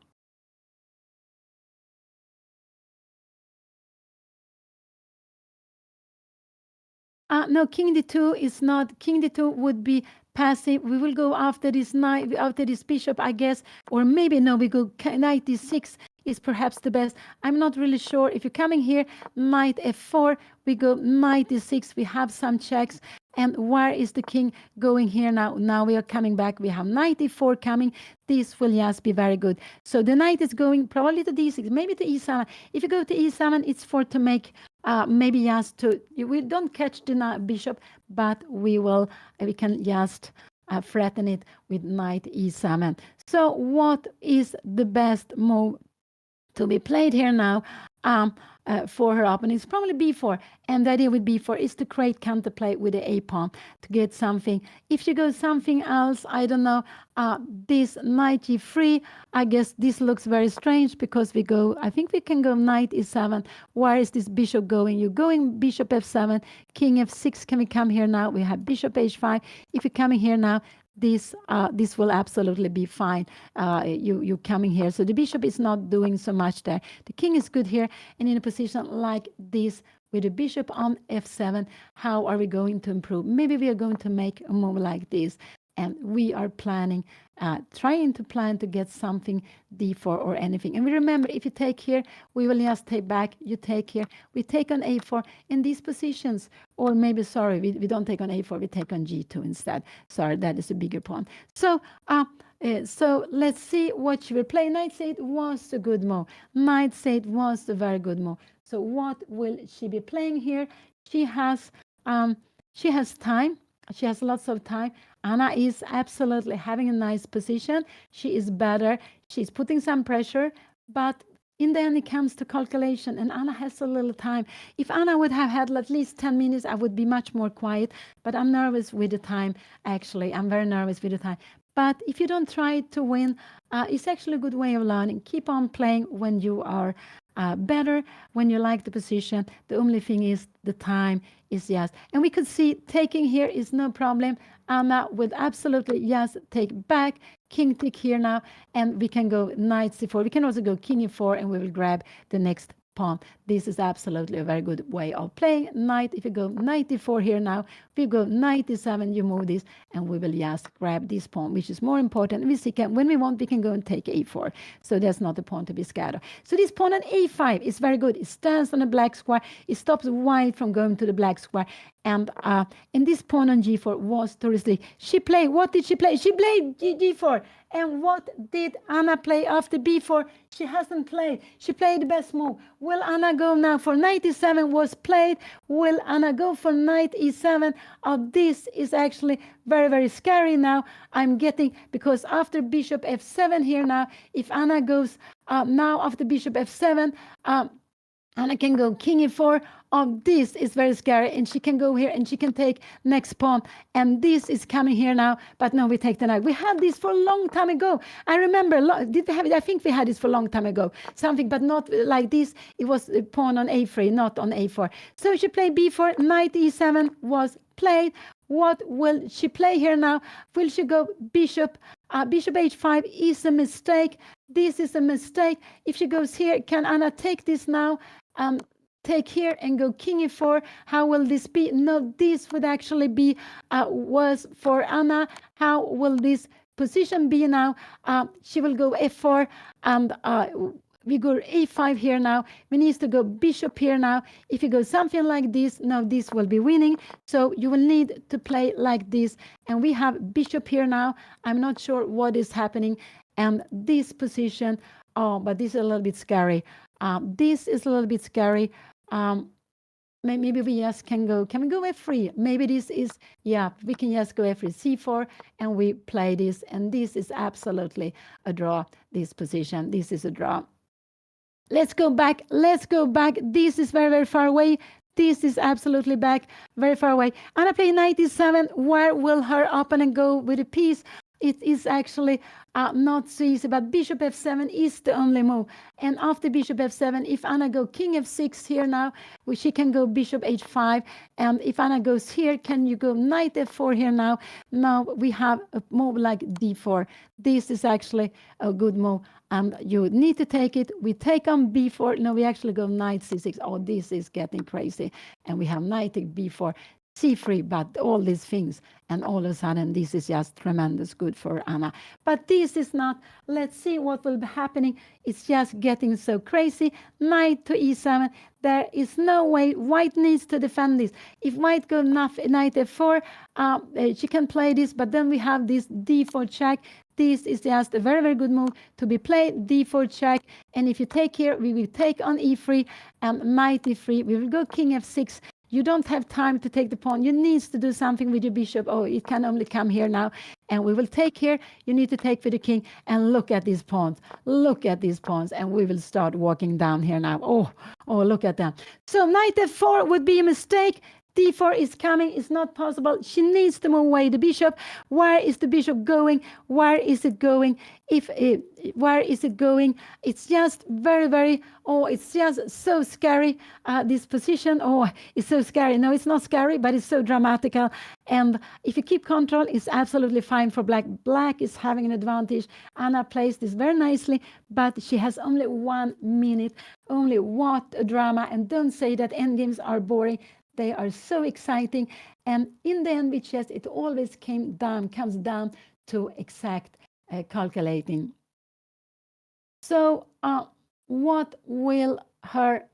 No, king d2 is not. King d2 would be passive. We will go after this knight, after this bishop, I guess. Or maybe, no, we go knight d6 is perhaps the best. I'm not really sure. If you're coming here, knight f4, we go knight d6. We have some checks. And where is the king going here now? Now we are coming back. We have knight e4 coming. This will just be very good. So the knight is going probably to d6, maybe to e7. If you go to e7, it's for to make maybe just to, we don't catch the bishop, but we can just threaten it with knight e7. So what is the best move to be played here now for her opponent? It's probably b4, and the idea with b4 is to create counterplay with the a pawn to get something. If you go something else, I don't know, this knight g3, I guess this looks very strange because we go, I think we can go knight e7. Where is this bishop going? You're going bishop f7, king f6. Can we come here now? We have bishop h5. If you're coming here now, this will absolutely be fine. You coming here, so the bishop is not doing so much there. The king is good here, and in a position like this with the bishop on f7, how are we going to improve? Maybe we are going to make a move like this, and we are planning, trying to plan to get something d4 or anything. And we remember, if you take here, we will just take back. You take here, we take on a4 in these positions, or maybe, sorry, we don't take on a4, we take on g2 instead. Sorry, that is a bigger pawn. So let's see what she will play. Knight c8 was a good move. Knight c8 was a very good move. So what will she be playing here? she has um, she has time. She has lots of time. Anna is absolutely having a nice position. She is better. She's putting some pressure, but in the end, it comes to calculation, and Anna has a little time. If Anna would have had at least 10 minutes, I would be much more quiet, but I'm nervous with the time, actually. I'm very nervous with the time. But if you don't try to win, it's actually a good way of learning. Keep on playing when you are better, when you like the position. The only thing is the time is yes. And we could see taking here is no problem. Anna would absolutely yes take back. King take here now, and we can go knight c4. We can also go king e4, and we will grab the next pawn. This is absolutely a very good way of playing knight. If you go knight e4 here now, if you go knight e7, you move this, and we will just grab this pawn, which is more important. When we want, we can go and take a4. So that's not a pawn to be scared of. So this pawn on a5 is very good. It stands on a black square. It stops white from going to the black square. And this pawn on g4 was touristic. She played, what did she play? She played g4. And what did Anna play after b4? She hasn't played. She played the best move. Will Anna go now for knight e7 was played? Will Anna go for knight e7? This is actually very, very scary now. I'm getting, because after bishop f7 here now, if Anna goes now after bishop f7, Anna can go king e4. This is very scary, and she can go here and she can take next pawn, and this is coming here now, but no, we take the knight. We had this for a long time ago. I remember, did we have it? I think we had this for a long time ago, something, but not like this. It was a pawn on a3, not on a4. So she played b4, knight e7 was played. What will she play here now? Will she go bishop? Bishop h5 is a mistake. This is a mistake. If she goes here, can Anna take this now? Take here and go king e4. How will this be? No, this would actually be was for Anna. How will this position be now? She will go f4, and we go a5 here now. We need to go bishop here now. If you go something like this, now this will be winning. So you will need to play like this. And we have bishop here now. I'm not sure what is happening. And this position, but this is a little bit scary. This is a little bit scary. Maybe we just can we go f3? Maybe this is, yeah, we can just go f3, c4, and we play this. And this is absolutely a draw, this position. This is a draw. Let's go back. Let's go back. This is very, very far away. This is absolutely back, very far away. Anna play knight e7. Where will her opponent go with a piece? It is actually not so easy, but bishop f7 is the only move. And after bishop f7, if Anna go king f6 here now, she can go bishop h5. And if Anna goes here, can you go knight f4 here now? Now we have a move like d4. This is actually a good move. You need to take it. We take on b4. No, we actually go knight c6. Oh, this is getting crazy. And we have knight b4. C3, but all these things, and all of a sudden this is just tremendous good for Anna. But this is not. Let's see what will be happening. It's just getting so crazy. Knight to e7. There is no way. White needs to defend this. If white go knight f4, she can play this, but then we have this d4 check. This is just a very, very good move to be played, d4 check. And if you take here, we will take on e3 and knight e3. We will go king f6. You don't have time to take the pawn. You need to do something with your bishop. Oh, it can only come here now. And we will take here. You need to take for the king. And look at these pawns. Look at these pawns. And we will start walking down here now. Oh, look at that. So knight f4 would be a mistake. d4 is coming. It's not possible. She needs to move away the bishop. Where is the bishop going? Where is it going? Where is it going? It's just very, very, it's just so scary, this position. It's so scary. No, it's not scary, but it's so dramatical. And if you keep control, it's absolutely fine for black. Black is having an advantage. Anna plays this very nicely, but she has only 1 minute. Only, what a drama. And don't say that endgames are boring. They are so exciting. And in the end, with chess, it always comes down to exact calculating. So what will her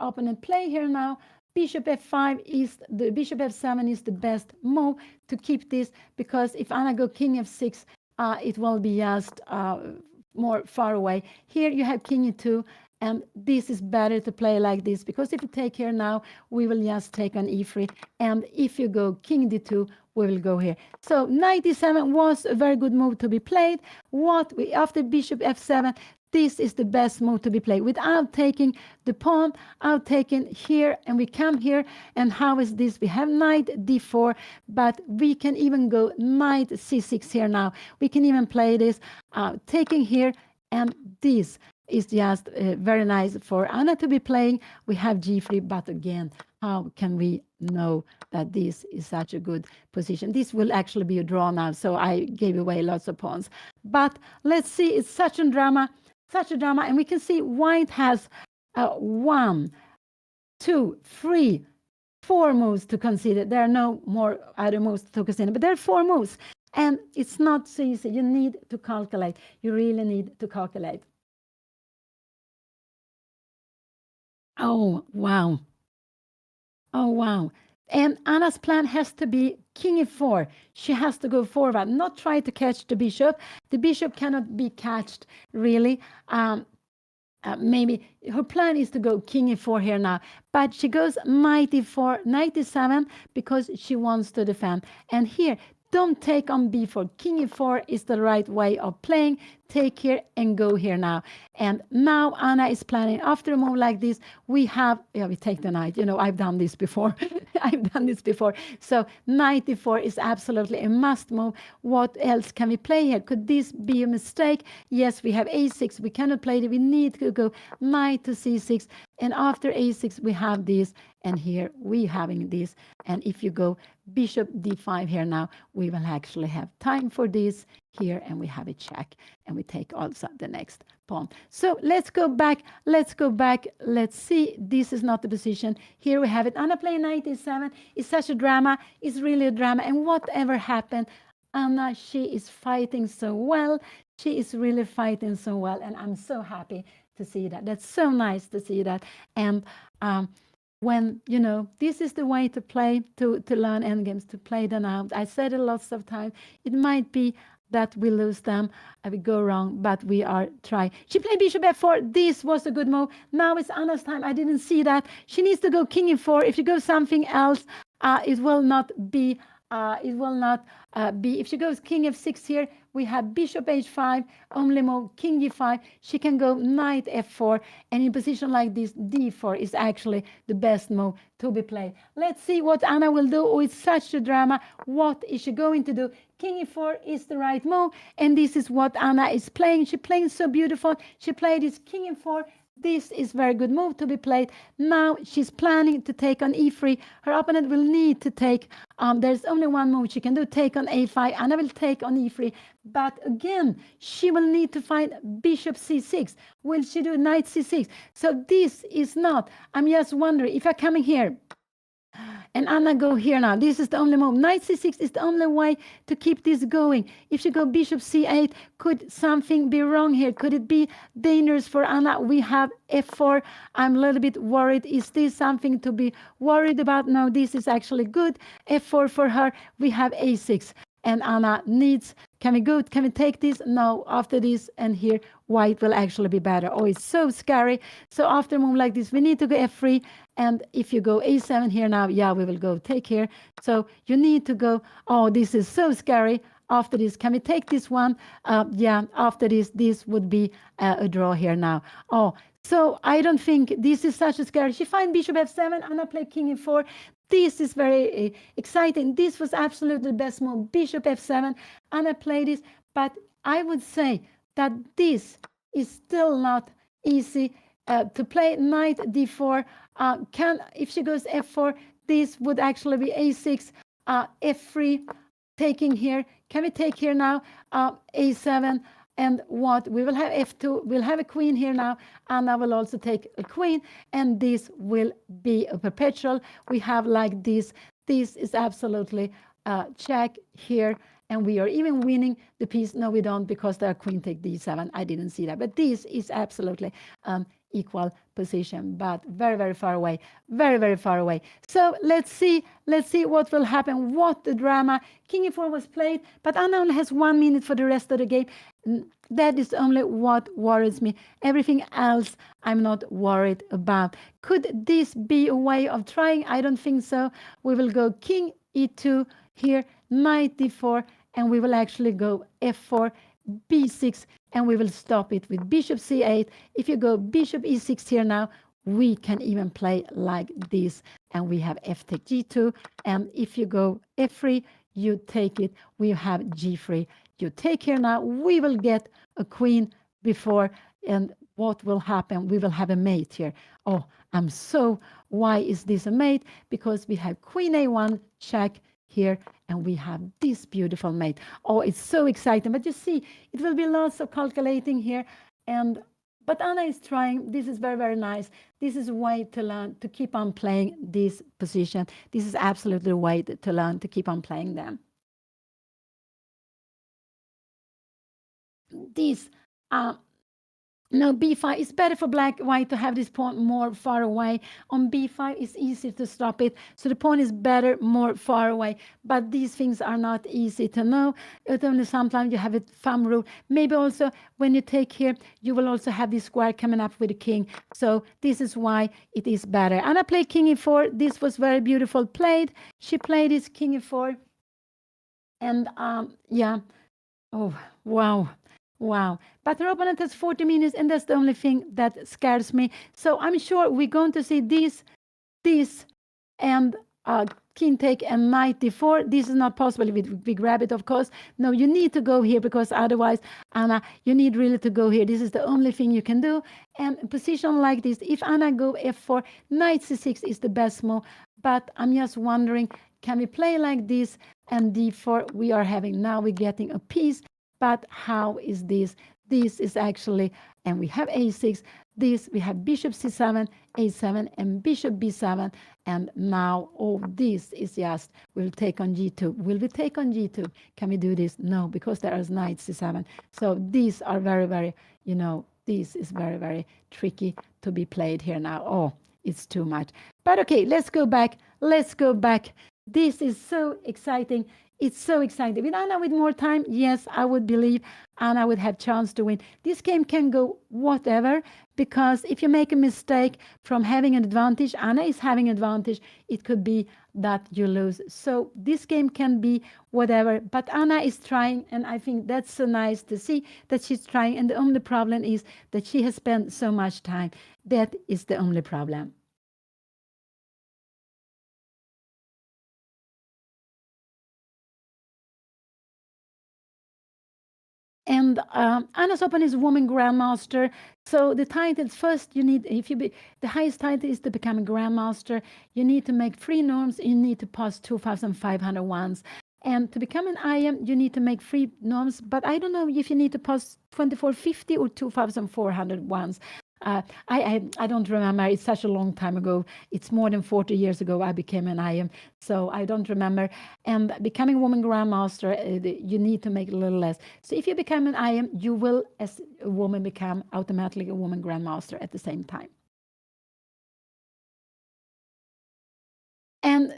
opponent play here now? Bishop f5 is the bishop f7 is the best move to keep this, because if Anna go king f6, it will be just more far away. Here you have king e2, And this is better to play like this, because if you take here now, we will just take on e3. And if you go king d2, we will go here. So knight e7 was a very good move to be played. After bishop f7, this is the best move to be played without taking the pawn, out taking here, and we come here. And how is this? We have knight d4, but we can even go knight c6 here now. We can even play this, taking here, and this is just very nice for Anna to be playing. We have g3, but again, how can we know that this is such a good position? This will actually be a draw now, so I gave away lots of pawns. But let's see, it's such a drama, and we can see white has 1, 2, 3, 4 moves to consider. There are no more other moves to consider, but there are 4 moves, and it's not so easy. You need to calculate. You really need to calculate. Oh, wow. Oh, wow. And Anna's plan has to be king e4. She has to go forward, not try to catch the bishop. The bishop cannot be catched, really. Maybe her plan is to go king e4 here now, but she goes knight e4, knight e7, because she wants to defend. And here, don't take on b4. King e4 is the right way of playing. Take here and go here now. And now Anna is planning, after a move like this, we take the knight. I've done this before. So knight e4 is absolutely a must move. What else can we play here? Could this be a mistake? Yes, we have a6. We cannot play it. We need to go knight to c6. And after a6, we have this. And here we having this. And if you go bishop d5 here now, we will actually have time for this here, and we have a check, and we take also the next pawn. So let's go back. Let's see. This is not the position. Here we have it. Anna playing knight e7. It's such a drama. It's really a drama. And whatever happened, Anna, she is fighting so well. She is really fighting so well, and I'm so happy to see that. That's so nice to see that. And when, this is the way to play, to learn endgames, to play them out. I said it lots of times. It might be that we lose them, we go wrong, but we are trying. She played bishop f4. This was a good move. Now it's Anna's time. I didn't see that. She needs to go king e4. If you go something else, it will not be. If she goes king f6 here, we have bishop h5, only move king g5. She can go knight f4, and in position like this, d4 is actually the best move to be played. Let's see what Anna will do. Oh, it's such a drama. What is she going to do? King e4 is the right move, and this is what Anna is playing. She playing so beautiful. She played this king e4. This is very good move to be played. Now she's planning to take on e3. Her opponent will need to take, there's only one move she can do, take on a5. Anna will take on e3. But again, she will need to find bishop c6. Will she do knight c6? So this is not, I'm just wondering, if I come in here, and Anna go here now. This is the only move. Knight c6 is the only way to keep this going. If she go bishop c8, could something be wrong here? Could it be dangerous for Anna? We have f4. I'm a little bit worried. Is this something to be worried about? No, this is actually good. f4 for her. We have a6. And Anna needs, can we take this? No, after this and here, white will actually be better. Oh, it's so scary. So after a move like this, we need to go f3. And if you go a7 here now, yeah, we will go take here. So you need to go, oh, this is so scary. After this, can we take this one? Yeah, after this would be a draw here now. Oh, so I don't think this is such a scary. She find bishop f7, Anna play king e4. This is very exciting. This was absolutely the best move. Bishop f7, Anna played this. But I would say that this is still not easy to play. Knight d4. If she goes f4, this would actually be a6, f3, taking here. Can we take here now? A7, and what? We will have f2. We'll have a queen here now. Anna will also take a queen, and this will be a perpetual. We have like this. This is absolutely check here. and we are even winning the piece. No, we don't, because there are queen take d7. I didn't see that, but this is absolutely equal position, but very, very far away, very, very far away. So let's see what will happen. What the drama. King e4 was played, but Anna only has 1 minute for the rest of the game. That is only what worries me. Everything else I'm not worried about. Could this be a way of trying? I don't think so. We will go king e2 here, knight d4, and we will actually go f4, b6, and we will stop it with bishop c8. If you go bishop e6 here now, we can even play like this, and we have f take g2, and if you go f3, you take it. We have g3. You take here now. We will get a queen before, and what will happen? We will have a mate here. Oh, I'm so, why is this a mate? Because we have queen a1 check here, and we have this beautiful mate. Oh, it's so exciting. But you see, it will be lots of calculating here, but Anna is trying. This is very, very nice. This is a way to learn to keep on playing this position. This is absolutely a way to learn to keep on playing them. This no, b5 is better for black white to have this pawn more far away. On b5 it's easier to stop it, so the pawn is better more far away. But these things are not easy to know. It only sometimes you have a thumb rule. Maybe also when you take here, you will also have this square coming up with the king. So this is why it is better. And I played king e4. This was very beautiful played. She played this king e4, and yeah. Oh, wow. Wow. But her opponent has 40 minutes, and that's the only thing that scares me. So I'm sure we're going to see this, and king take and knight d4. This is not possible if we grab it, of course. No, you need to go here, because otherwise, Anna, you need really to go here. This is the only thing you can do. And position like this, if Anna go f4, knight c6 is the best move. But I'm just wondering, can we play like this and d4? We are having, now we're getting a piece. But how is this? This is actually, and we have a6. This, we have bishop c7, a7, and bishop b7. And now, oh, this is just, we'll take on g2. Will we take on g2? Can we do this? No, because there is knight c7. So these are very, very, this is very, very tricky to be played here now. Oh, it's too much. But okay, let's go back. Let's go back. This is so exciting. It's so exciting. With Anna with more time, yes, I would believe Anna would have chance to win. This game can go whatever, because if you make a mistake from having an advantage, Anna is having advantage, it could be that you lose. So this game can be whatever, but Anna is trying, and I think that's so nice to see that she's trying. And the only problem is that she has spent so much time. That is the only problem. And Anna's Open is Woman Grandmaster. So the titles first, you need, the highest title is to become a Grandmaster. You need to make 3 norms. You need to pass 2,500 ones. And to become an IM, you need to make 3 norms. But I don't know if you need to pass 2450 or 2,400 ones. I don't remember. It's such a long time ago. It's more than 40 years ago I became an IM, so I don't remember. And becoming woman grandmaster, you need to make a little less. So if you become an IM, you will, as a woman, become automatically a woman grandmaster at the same time. And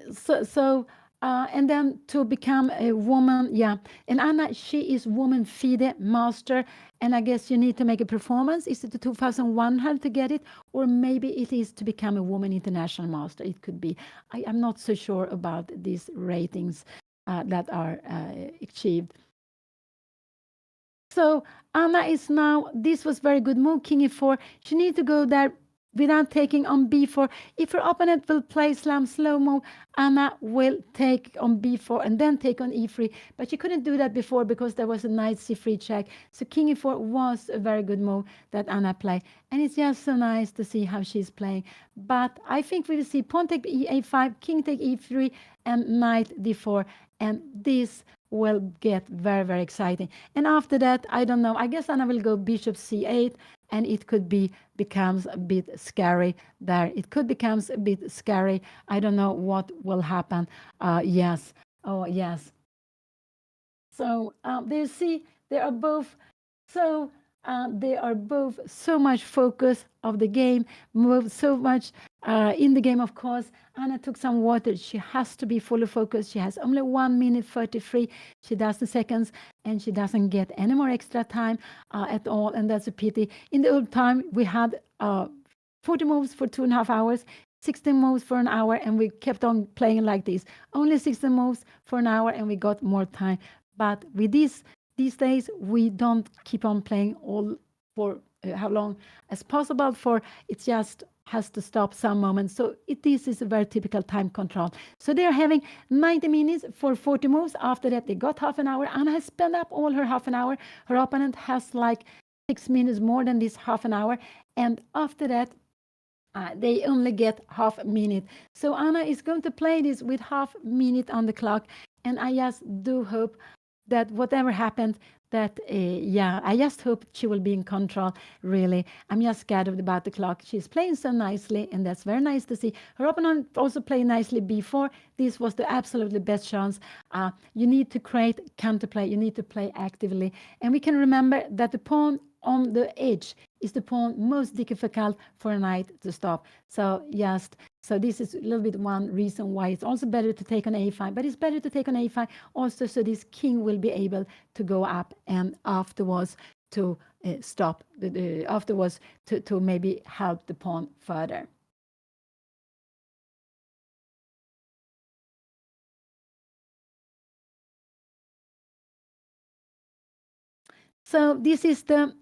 and then to become a woman, yeah. And Anna, she is woman FIDE master, and I guess you need to make a performance. Is it the 2001 to get it, or maybe it is to become a woman international master? It could be. I'm not so sure about these ratings that are achieved. So Anna is now. This was very good move, king e4. She needs to go there without taking on b4. If her opponent will play slam slow move, Anna will take on b4 and then take on e3. But she couldn't do that before because there was a knight c3 check. So king e4 was a very good move that Anna played. And it's just so nice to see how she's playing. But I think we will see pawn take a5, king take e3, and knight d4. And this will get very, very exciting. And after that, I don't know. I guess Anna will go bishop c8, and it could becomes a bit scary there. It could becomes a bit scary. I don't know what will happen. Yes. Oh, yes. So they see they are both so they are both so much focus of the game, move so much in the game. Of course, Anna took some water. She has to be fully focused. She has only 1 minute 33. She does the seconds, and she doesn't get any more extra time at all, and that's a pity. In the old time, we had 40 moves for 2.5 hours. 16 moves for an hour, and we kept on playing like this. Only 16 moves for an hour, and we got more time. But with these days, we don't keep on playing all for how long as possible. For it just has to stop some moments. So this is a very typical time control. So they are having 90 minutes for 40 moves. After that, they got half an hour. Anna has spent up all her half an hour. Her opponent has like 6 minutes more than this half an hour. And after that, they only get half a minute. So Anna is going to play this with half minute on the clock. And I just do hope that whatever happened, that yeah, I just hope she will be in control. Really, I'm just scared about the clock. She's playing so nicely, and that's very nice to see. Her opponent also played nicely before. This was the absolutely best chance. You need to create counterplay. You need to play actively, and we can remember that the pawn on the edge is the pawn most difficult for a knight to stop. So this is a little bit one reason why it's also better to take on a5, but it's better to take on a5 also so this king will be able to go up and afterwards to stop, afterwards to maybe help the pawn further. So this is the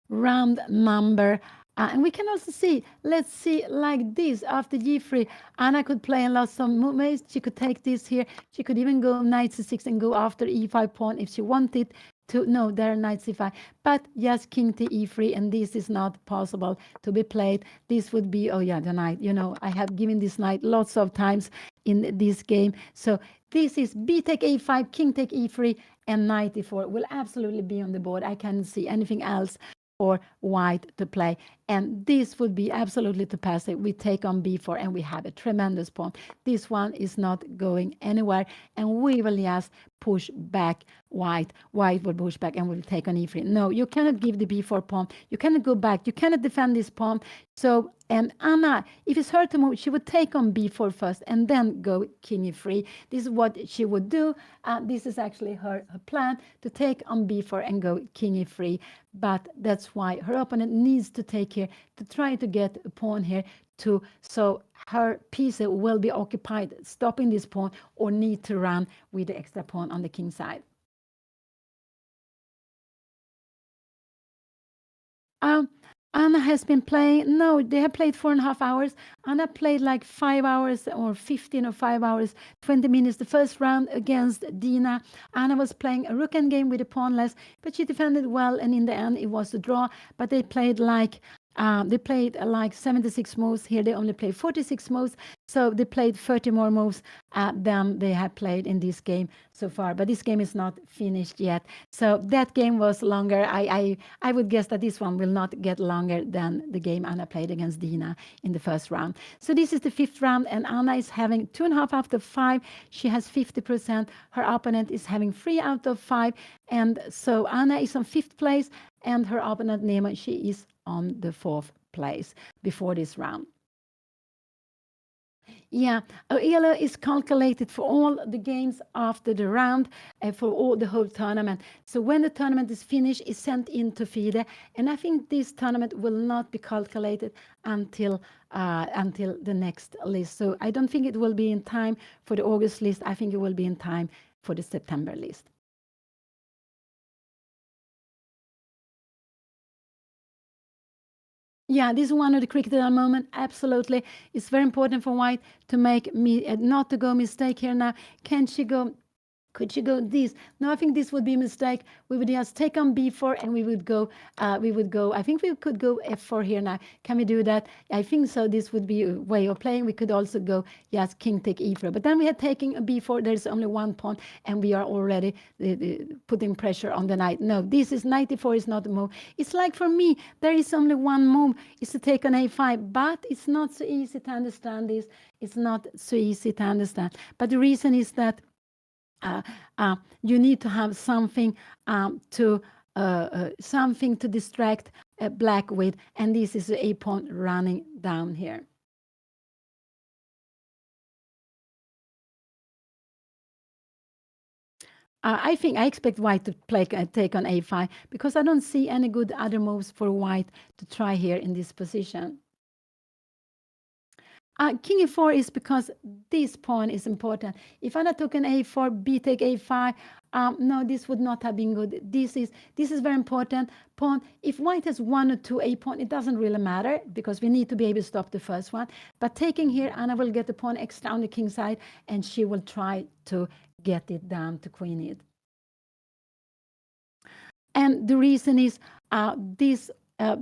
round number. And we can also see, let's see, like this, after g3, Anna could play in lots of moves. She could take this here. She could even go knight c6 and go after e5 pawn if she wanted to. No, there knight c5. But yes, king to e3, and this is not possible to be played. This would be, oh yeah, the knight. You know, I have given this knight lots of times in this game. So this is b take a5, king take e3, and knight e4 will absolutely be on the board. I can't see anything else for white to play. And this would be absolutely to pass it. We take on b4 and we have a tremendous pawn. This one is not going anywhere. And we will just push back white. White will push back and will take on e3. No, you cannot give the b4 pawn. You cannot go back. You cannot defend this pawn. So, and Anna, if it's her to move, she would take on b4 first and then go king e3. This is what she would do. This is actually her plan, to take on b4 and go king e3. But that's why her opponent needs to take here to try to get a pawn here to, so her piece will be occupied, stopping this pawn, or need to run with the extra pawn on the king side. Anna has been playing, no, they have played 4.5 hours. Anna played like 5 hours or 15 or 5 hours, 20 minutes the first round against Dina. Anna was playing a rook endgame with a pawn less, but she defended well, and in the end it was a draw. But they played like 76 moves. Here they only played 46 moves. So they played 30 more moves than they had played in this game so far. But this game is not finished yet. So that game was longer. I would guess that this one will not get longer than the game Anna played against Dina in the first round. So this is the fifth round, and Anna is having 2.5 out of 5. She has 50%. Her opponent is having 3 out of 5. And so Anna is on 5th place, and her opponent Nemo, she is on the 4th place before this round. Yeah, ELO is calculated for all the games after the round, for all the whole tournament. So when the tournament is finished, it's sent into FIDE, and I think this tournament will not be calculated until the next list. So I don't think it will be in time for the August list. I think it will be in time for the September list. Yeah, this is one of the critical moment. Absolutely, it's very important for White to make me not to go mistake here now. Can she go? Could you go this? No, I think this would be a mistake. We would just take on b4 and we would go, I think we could go f4 here now. Can we do that? I think so. This would be a way of playing. We could also go, yes, king take e4. But then we are taking a b4. There's only one pawn and we are already putting pressure on the knight. No, this is knight e4 is not a move. It's like for me, there is only one move, is to take on a5, but it's not so easy to understand this. It's not so easy to understand. But the reason is that you need to have something something to distract black with, and this is a pawn running down here. I think I expect white to take on a5 because I don't see any good other moves for white to try here in this position. King e4 is because this pawn is important. If Anna took an a4, b take a5, no, this would not have been good. This is very important pawn. If white has one or two a pawn, it doesn't really matter because we need to be able to stop the first one. But taking here, Anna will get the pawn extra on the king side, and she will try to get it down to queen it. And the reason is this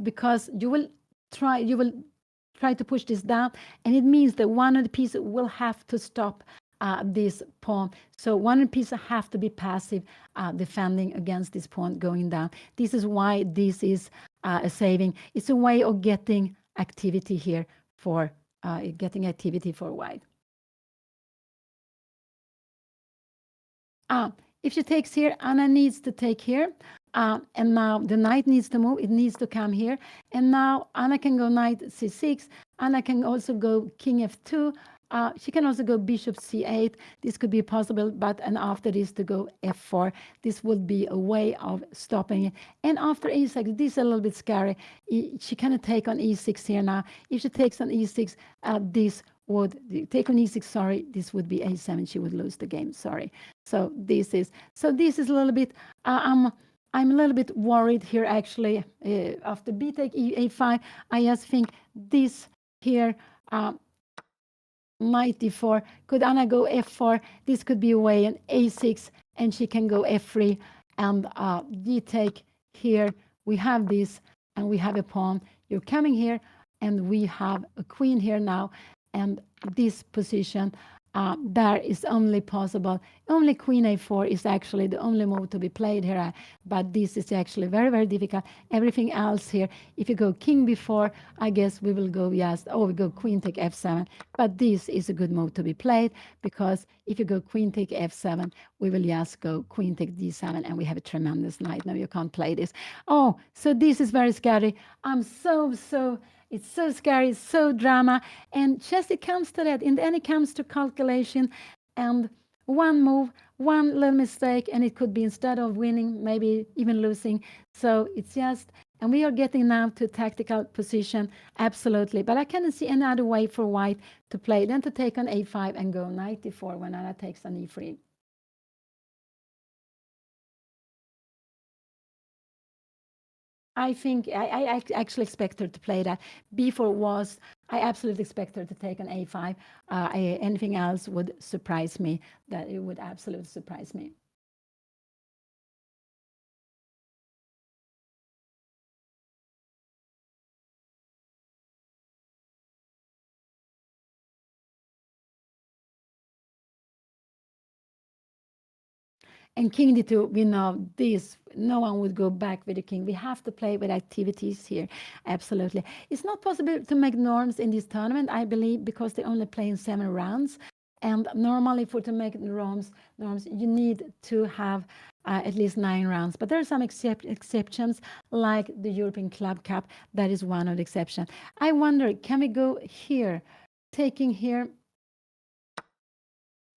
because you will try to push this down, and it means that one of the pieces will have to stop this pawn. So one of the pieces have to be passive, defending against this pawn going down. This is why this is a saving. It's a way of getting activity here for white. If she takes here, Anna needs to take here. And now the knight needs to move. It needs to come here. And now Anna can go knight c6. Anna can also go king f2. She can also go bishop c8. This could be possible, and after this to go f4. This would be a way of stopping it. And after e6, this is a little bit scary. She cannot take on e6 here now. If she takes on e6, this would take on e6, sorry, this would be a7. She would lose the game, sorry. So this is a little bit, I'm a little bit worried here actually. After b take a5, I just think this here, knight d4. Could Anna go f4? This could be a way, and a6, and she can go f3, and d take here. We have this, and we have a pawn. You're coming here, and we have a queen here now, and this position there is only possible. Only queen a4 is actually the only move to be played here, but this is actually very, very difficult. Everything else here, if you go king b4, I guess we will go, yes, we go queen take f7, but this is a good move to be played, because if you go queen take f7, we will just go queen take d7, and we have a tremendous knight. No, you can't play this. So this is very scary. I'm it's so scary, so drama, and just it comes to that. In the end, it comes to calculation, and one move, one little mistake, and it could be, instead of winning, maybe even losing. So it's just, and we are getting now to tactical position, absolutely. But I cannot see any other way for white to play than to take on a5 and go knight d4 when Anna takes on e3. I think I actually expect her to play that. B4 was, I absolutely expect her to take an a5. Anything else would surprise me. That it would absolutely surprise me. And king d2, we know this, no one would go back with the king. We have to play with activities here, absolutely. It's not possible to make norms in this tournament, I believe, because they only play in 7 rounds. And normally to make norms, you need to have at least 9 rounds. But there are some exceptions, like the European Club Cup. That is one of the exceptions. I wonder, can we go here, taking here,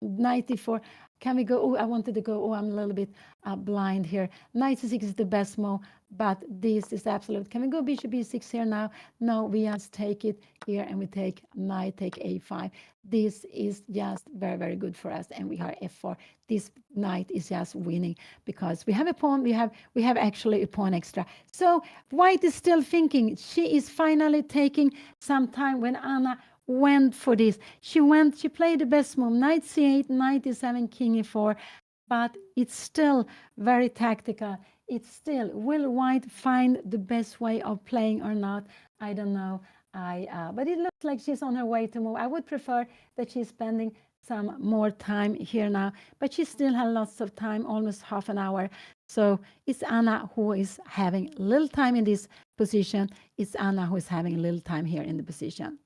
knight d4. Can we go? I wanted to go. I'm a little bit blind here. Knight c6 is the best move, but this is absolute. Can we go bishop b6 here now? No, we just take it here, and we take knight take a5. This is just very, very good for us, and we are f4. This knight is just winning because we have a pawn. We have actually a pawn extra. So white is still thinking. She is finally taking some time when Anna went for this. She played the best move, knight c8, knight e7, king e4. but it's still very tactical. It's still, will white find the best way of playing or not? I don't know. But it looks like she's on her way to move. I would prefer that she's spending some more time here now, but she still has lots of time, almost half an hour. So it's Anna who is having little time in this position. It's Anna who is having a little time here in the position.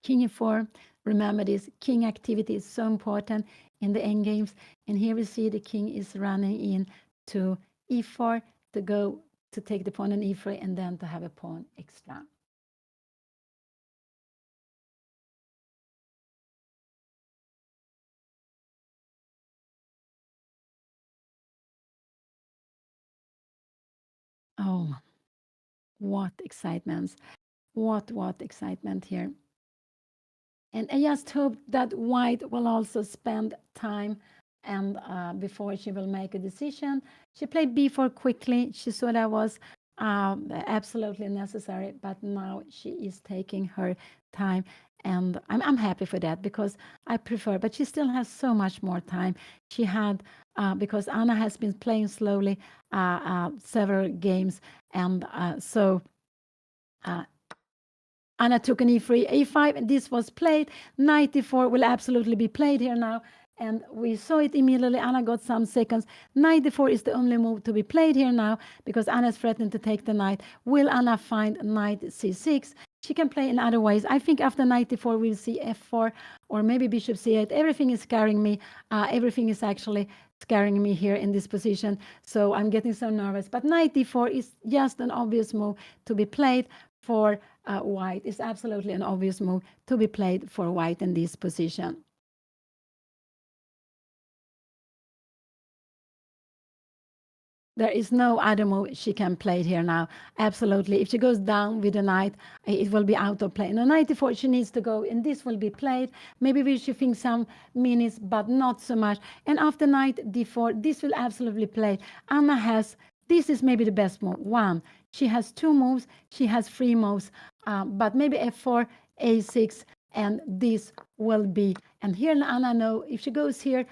King e4, remember this, king activity is so important in the end games. And here we see the king is running in to e4 to go to take the pawn on e3 and then to have a pawn extra. Oh, what excitement. What excitement here. And I just hope that white will also spend time and before she will make a decision. She played b4 quickly. She saw that was absolutely necessary, but now she is taking her time. And I'm happy for that because I prefer, but she still has so much more time. She had, because Anna has been playing slowly several games. And so Anna took an e3, a5, and this was played. Knight e4 will absolutely be played here now. And we saw it immediately. Anna got some seconds. Knight e4 is the only move to be played here now because Anna is threatening to take the knight. Will Anna find knight c6? She can play in other ways. I think after knight e4, we'll see f4 or maybe bishop c8. Everything is scaring me. Everything is actually scaring me here in this position. So I'm getting so nervous. But knight e4 is just an obvious move to be played for white. It's absolutely an obvious move to be played for white in this position. There is no other move she can play here now. Absolutely. If she goes down with the knight, it will be out of play. No, knight e4, she needs to go, and this will be played. Maybe we should think some minutes, but not so much. And after knight d4, this will absolutely play. Anna has, this is maybe the best move. One, she has two moves. She has three moves, but maybe f4, a6, and this will be. And here Anna know if she goes here,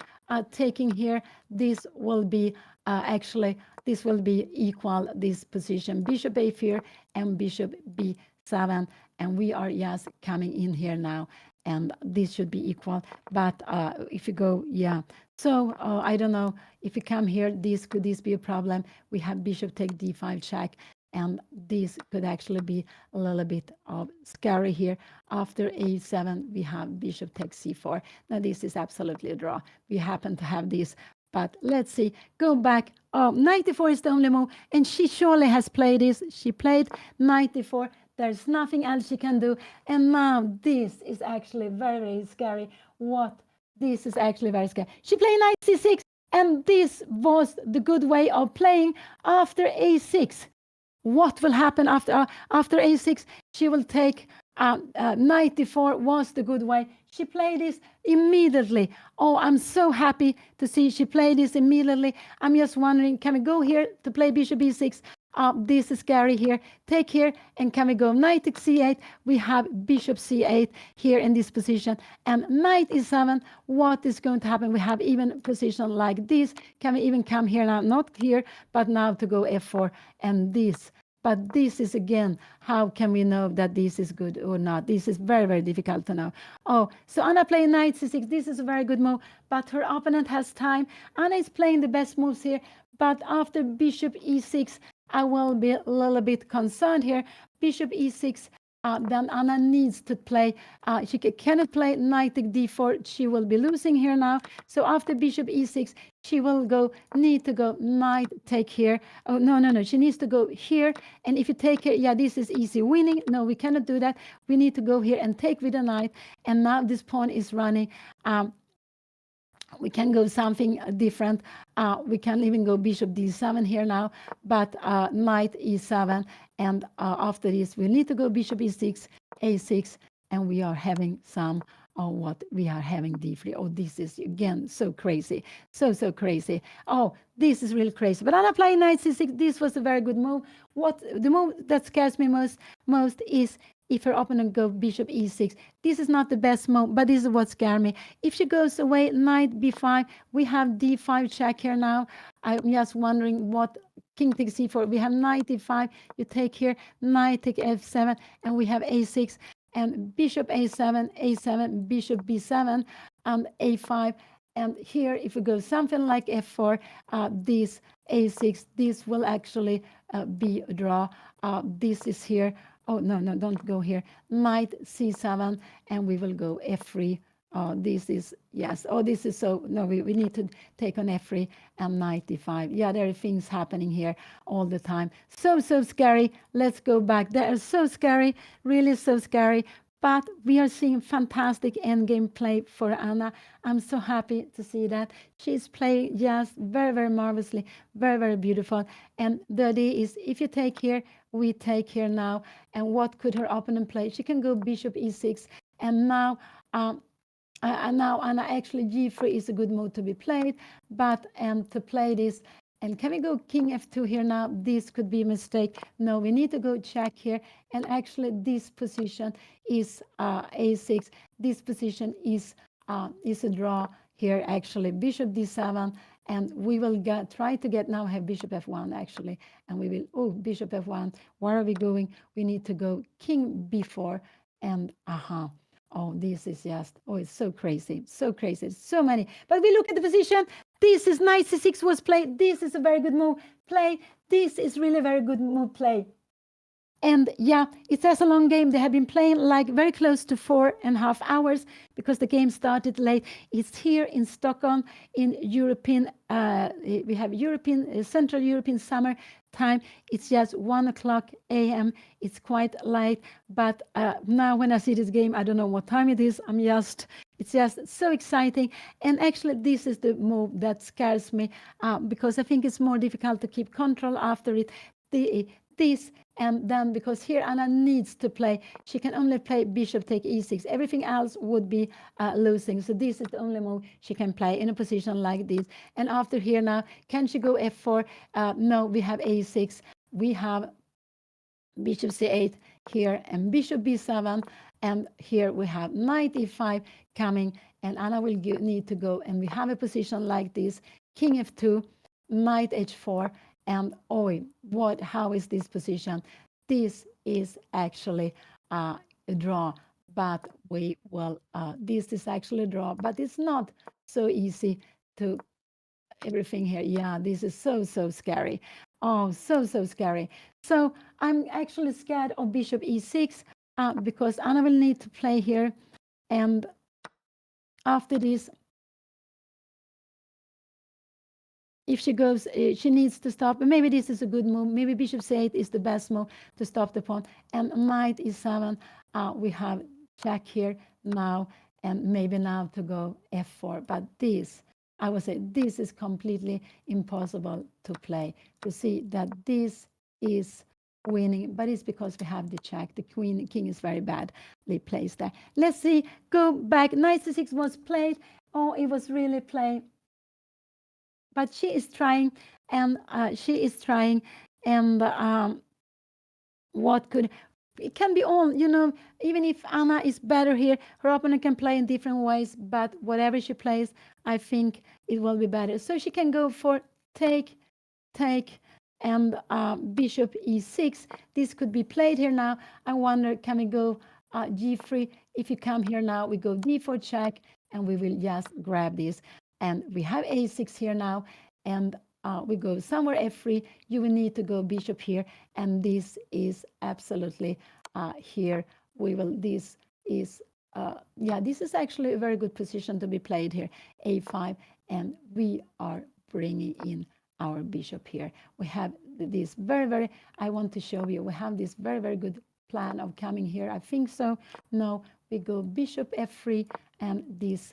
taking here, this will be actually, this will be equal this position. Bishop a4 and bishop b7. And we are just coming in here now. And this should be equal. But if you go, yeah. So I don't know if you come here, could this be a problem? We have bishop take d5 check. And this could actually be a little bit of scary here. After a7, we have bishop takes c4. Now this is absolutely a draw. We happen to have this. But let's see, go back. Oh, knight e4 is the only move. And she surely has played this. She played knight e4. There's nothing else she can do. And now this is actually very, very scary. This is actually very scary. She played knight c6. And this was the good way of playing after a6. What will happen after a6? She will take knight d4 was the good way. She played this immediately. Oh, I'm so happy to see she played this immediately. I'm just wondering, can we go here to play bishop b6? This is scary here. Take here, and can we go knight takes c8? We have bishop c8 here in this position. And knight e7, what is going to happen? We have even position like this. Can we even come here now? Not here, but now to go f4 and this. But this is, again, how can we know that this is good or not? This is very, very difficult to know. Oh, so Anna playing knight c6. This is a very good move, but her opponent has time. Anna is playing the best moves here, but after bishop e6, I will be a little bit concerned here. Bishop e6, then Anna needs to play. She cannot play knight take d4. She will be losing here now. So after bishop e6, she will need to go knight take here. Oh, no. She needs to go here. And if you take here, yeah, this is easy winning. No, we cannot do that. We need to go here and take with a knight. And now this pawn is running. We can go something different. We can even go bishop d7 here now, but knight e7. And after this, we need to go bishop e6, a6, and we are having some Oh, what we are having deeply. Oh, this is again so crazy. So crazy. Oh, this is really crazy. But Anna playing knight c6. This was a very good move. What the move that scares me most is if her opponent go bishop e6. This is not the best move, but this is what scares me. If she goes away, knight b5, we have d5 check here now. I'm just wondering what king takes c4. We have knight e5. You take here, knight take f7, and we have a6 and bishop a7, a7, bishop b7, and a5. And here, if we go something like f4, this a6, this will actually be a draw. This is here. Oh, no, don't go here. Knight c7, and we will go f3. This is, yes. Oh, this is so, no, we need to take on f3 and knight d5. Yeah, there are things happening here all the time. So scary. Let's go back. They are so scary, really so scary. But we are seeing fantastic endgame play for Anna. I'm so happy to see that. She's playing just very marvelously, very beautiful. And the idea is if you take here, we take here now. And what could her opponent play? She can go bishop e6. And now Anna, actually g3 is a good move to be played, but to play this, and can we go king f2 here now? This could be a mistake. No, we need to go check here, and actually this position is a6. This position is a draw here actually. Bishop d7, and we will try to get now have bishop f1 actually, and we will, oh, bishop f1. Where are we going? We need to go king b4, and oh, this is just, oh, it's so crazy, so many. But we look at the position. This is knight c6 was played. This is a very good move play. This is really very good move play. And yeah, it says a long game. They have been playing like very close to 4.5 hours because the game started late. It's here in Stockholm in European, we have European, Central European summer time. It's just 1 o'clock a.m. It's quite late. But now when I see this game, I don't know what time it is. It's just so exciting. And actually, this is the move that scares me because I think it's more difficult to keep control after it. This and then because here Anna needs to play, she can only play bishop take e6. Everything else would be losing. So this is the only move she can play in a position like this. And after here now, can she go f4? No, we have a6. We have bishop c8 here and bishop b7. And here we have knight e5 coming. And Anna will need to go. And we have a position like this. King f2, knight h4. And how is this position? This is actually a draw, but we will, this is actually a draw, but it's not so easy to everything here. Yeah, this is so scary. Oh, so scary. So I'm actually scared of bishop e6 because Anna will need to play here. And after this, if she goes, she needs to stop. Maybe this is a good move. Maybe bishop c8 is the best move to stop the pawn. And knight e7, we have check here now, and maybe now to go f4. But this, I would say, this is completely impossible to play. To see that this is winning, but it's because we have the check. The king is very badly placed there. Let's see, go back. Knight c6 was played. Oh, it was really played. But she is trying, and what could it can be all, even if Anna is better here, her opponent can play in different ways, but whatever she plays, I think it will be better. So she can go for take, and bishop e6. This could be played here now. I wonder, can we go g3? If you come here now, we go d4 check, and we will just grab this. And we have a6 here now, and we go somewhere f3. You will need to go bishop here, and this is absolutely here. This is actually a very good position to be played here, a5, and we are bringing in our bishop here. We have this very, I want to show you, we have this very good plan of coming here. I think so. No, we go bishop f3, and this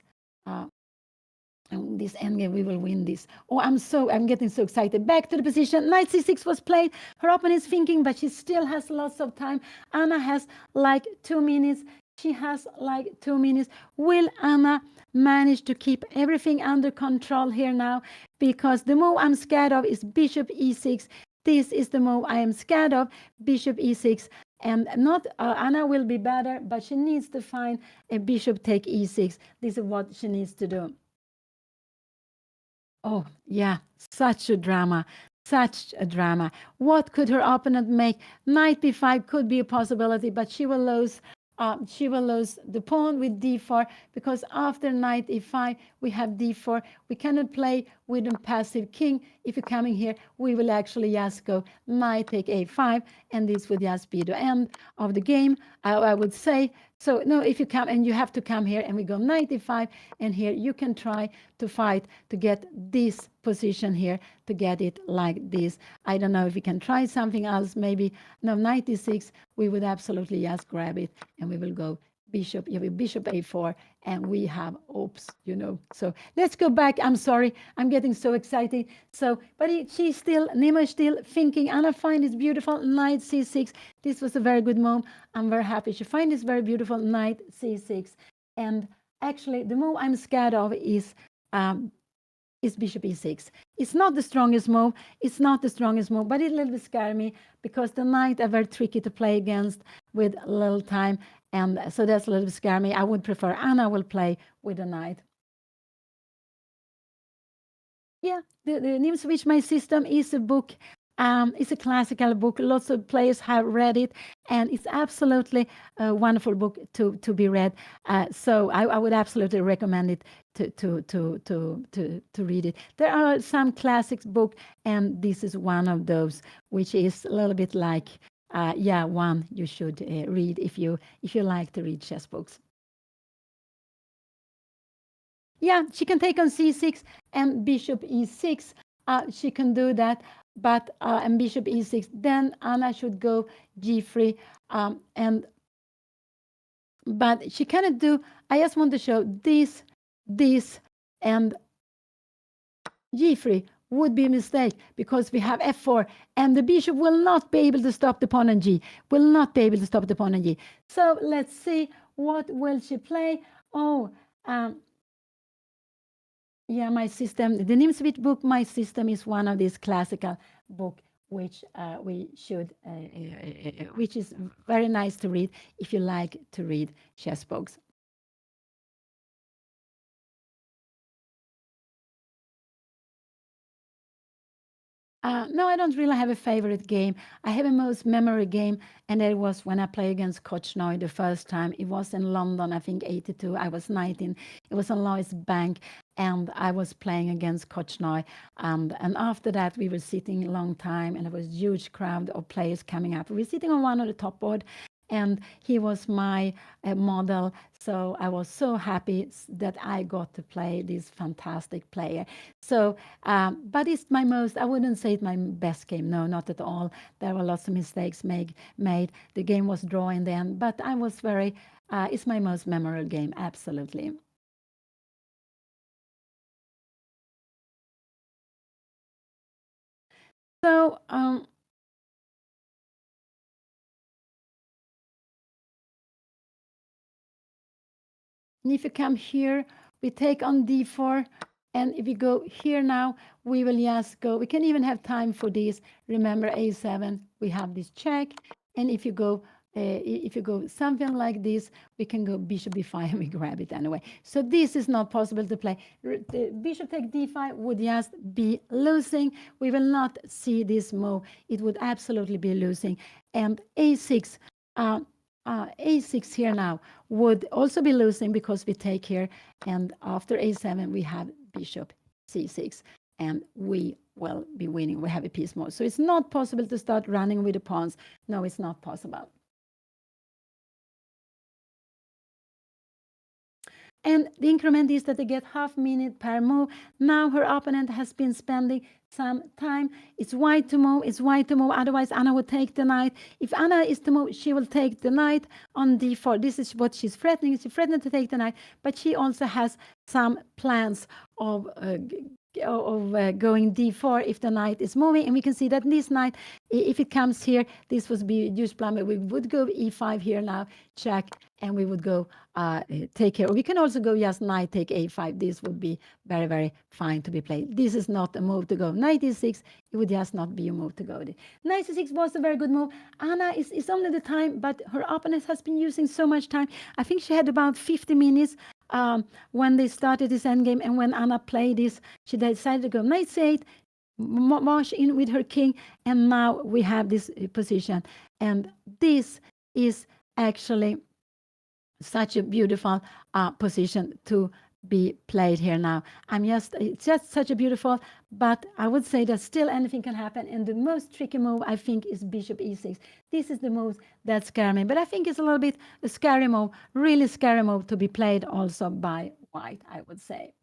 endgame, we will win this. Oh, I'm getting so excited. Back to the position. Knight c6 was played. Her opponent is thinking, but she still has lots of time. Anna has like 2 minutes. She has like 2 minutes. Will Anna manage to keep everything under control here now? Because the move I'm scared of is bishop e6. This is the move I am scared of, bishop e6. And not Anna will be better, but she needs to find a bishop take e6. This is what she needs to do. Oh, yeah, such a drama. Such a drama. What could her opponent make? Knight b5 could be a possibility, but she will lose. She will lose the pawn with d4 because after knight e5 we have d4. We cannot play with a passive king. If you're coming here, we will actually just go knight take a5, and this would just be the end of the game. I would say. So no, if you come and you have to come here and we go knight e5, and here you can try to fight to get this position here, to get it like this. I don't know if we can try something else. Maybe no, knight e6. We would absolutely just grab it, and we will go bishop. You have bishop a4, and we have oops, So let's go back. I'm sorry, I'm getting so excited. So, but she's still, Nemo is still thinking. Anna find this beautiful knight c6. This was a very good move. I'm very happy she find this very beautiful knight c6. And actually, the move I'm scared of is bishop e6. It's not the strongest move. It's not the strongest move, but it a little bit scares me because the knight are very tricky to play against with little time. And so that's a little bit scary me. I would prefer Anna will play with the knight. Yeah, the Nemo Switch My System is a book. It's a classical book. Lots of players have read it, and it's absolutely a wonderful book to be read. So I would absolutely recommend it to read it. There are some classics book, and this is one of those, which is a little bit like one you should read if you like to read chess books. Yeah, she can take on c6 and bishop e6. She can do that, but and bishop e6. Then Anna should go g3, but she cannot do. I just want to show this, and g3 would be a mistake because we have f4, and the bishop will not be able to stop the pawn on g. Will not be able to stop the pawn on g. So let's see, what will she play? Oh. Yeah, my system, the Nemo Switch book, My System, is one of these classical book which we should, which is very nice to read if you like to read chess books. No, I don't really have a favorite game. I have a most memory game, and it was when I played against Kochnoy the first time. It was in London, I think 82. I was 19. It was on Lois Bank, and I was playing against Kochnoy. And after that, we were sitting a long time, and there was a huge crowd of players coming up. We were sitting on one of the top board, and he was my model. So I was so happy that I got to play this fantastic player. So, but it's my most, I wouldn't say it's my best game. No, not at all. There were lots of mistakes made. The game was draw in the end, but I was very, it's my most memorable game, absolutely. So, and if you come here, we take on d4. And if we go here now, we will just go. We can even have time for this. Remember a7, we have this check. And if you go something like this, we can go bishop b5 and we grab it anyway. So this is not possible to play. The bishop take d5 would just be losing. We will not see this move. It would absolutely be losing. And a6, a6 here now would also be losing because we take here, and after a7 we have bishop c6, and we will be winning. We have a piece more. So it's not possible to start running with the pawns. No, it's not possible. And the increment is that they get half minute per move. Now her opponent has been spending some time. It's white to move. It's white to move. Otherwise, Anna would take the knight. If Anna is to move, she will take the knight on d4. This is what she's threatening. She's threatening to take the knight, but she also has some plans of going d4 if the knight is moving, and we can see that this knight, if it comes here, this would be deuce plummet. We would go e5 here now, check, and we would go take care. We can also go just knight take a5. This would be very, very fine to be played. This is not a move to go knight e6. It would just not be a move to go there. Knight e6 was a very good move. Anna is only the time, but her opponent has been using so much time. I think she had about 50 minutes when they started this endgame, and when Anna played this, she decided to go knight c8, march in with her king, and now we have this position. And this is actually such a beautiful position to be played here now. It's just such a beautiful, but I would say that still anything can happen. And the most tricky move, I think, is bishop e6. This is the move that scare me, but I think it's a little bit a scary move, really scary move to be played also by white, I would say.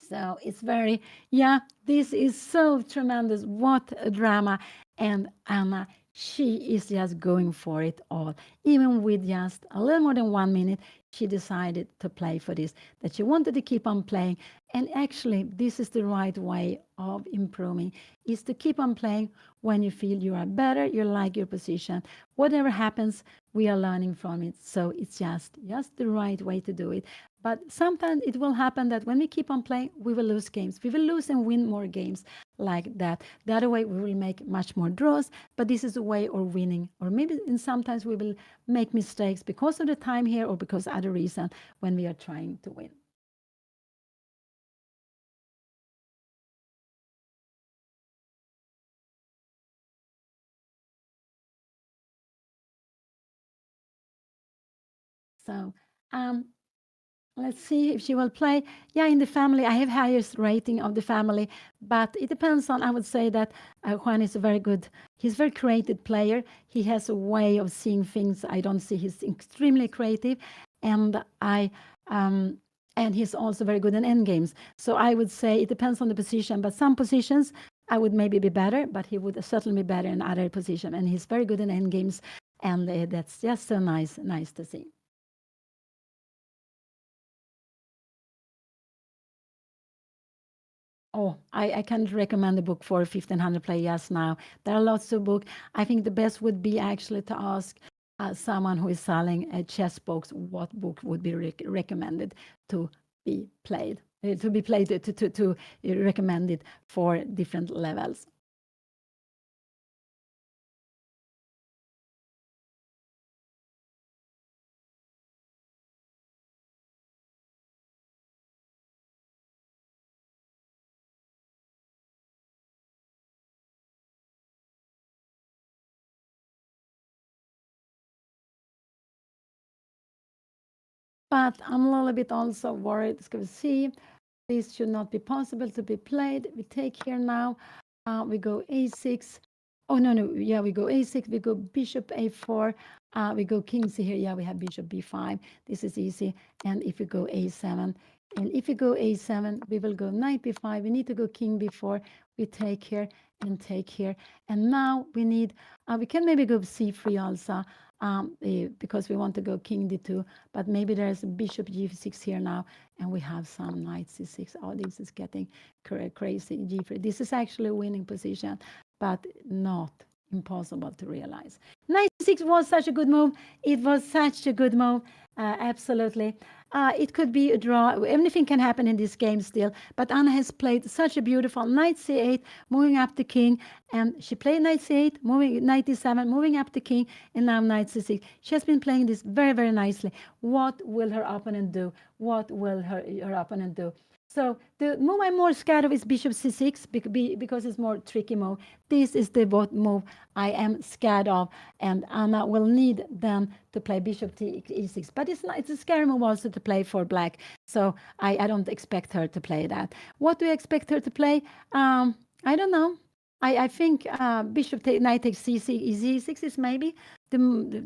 So it's very, yeah, this is so tremendous. What a drama. And Anna, she is just going for it all. Even with just a little more than 1 minute, she decided to play for this, that she wanted to keep on playing. And actually, this is the right way of improving, is to keep on playing when you feel you are better, you like your position. Whatever happens, we are learning from it. So it's just the right way to do it. But sometimes it will happen that when we keep on playing, we will lose games. We will lose and win more games like that. The other way, we will make much more draws, but this is a way of winning. Or maybe sometimes we will make mistakes because of the time here or because other reason when we are trying to win. So um, let's see if she will play. Yeah, in the family, I have highest rating of the family, but it depends on, I would say that Juan is a very good, he's a very creative player. He has a way of seeing things I don't see. He's extremely creative, and and he's also very good in end games. So I would say it depends on the position, but some positions I would maybe be better, but he would certainly be better in other position. And he's very good in end games, and that's just so nice to see. Oh, I can't recommend the book for 1500 players now. There are lots of books. I think the best would be actually to ask someone who is selling chess books what book would be recommended to be played, to recommended for different levels. But I'm a little bit also worried. Let's go see. This should not be possible to be played. We take here now. We go a6. Oh, no, no. Yeah, we go a6. We go bishop a4. We go king c here. Yeah, we have bishop b5. This is easy. And if we go a7, and if we go a7, we will go knight b5. We need to go king b4. We take here and take here. And now we need, we can maybe go c3 also. Because we want to go king d2, but maybe there's a bishop g6 here now, and we have some knight c6. Oh, this is getting crazy. G3. This is actually a winning position, but not impossible to realize. Knight c6 was such a good move. It was such a good move. Absolutely. It could be a draw. Anything can happen in this game still. But Anna has played such a beautiful knight c8, moving up the king. And she played knight c8, moving knight d7, moving up the king, and now knight c6. She has been playing this very, very nicely. What will her opponent do? What will her opponent do? So the move I'm more scared of is bishop c6 because it's more tricky move. This is the move I am scared of, and Anna will need then to play bishop e6. But it's a scary move also to play for black. So I don't expect her to play that. What do I expect her to play? I don't know. I think bishop knight takes c6 is maybe the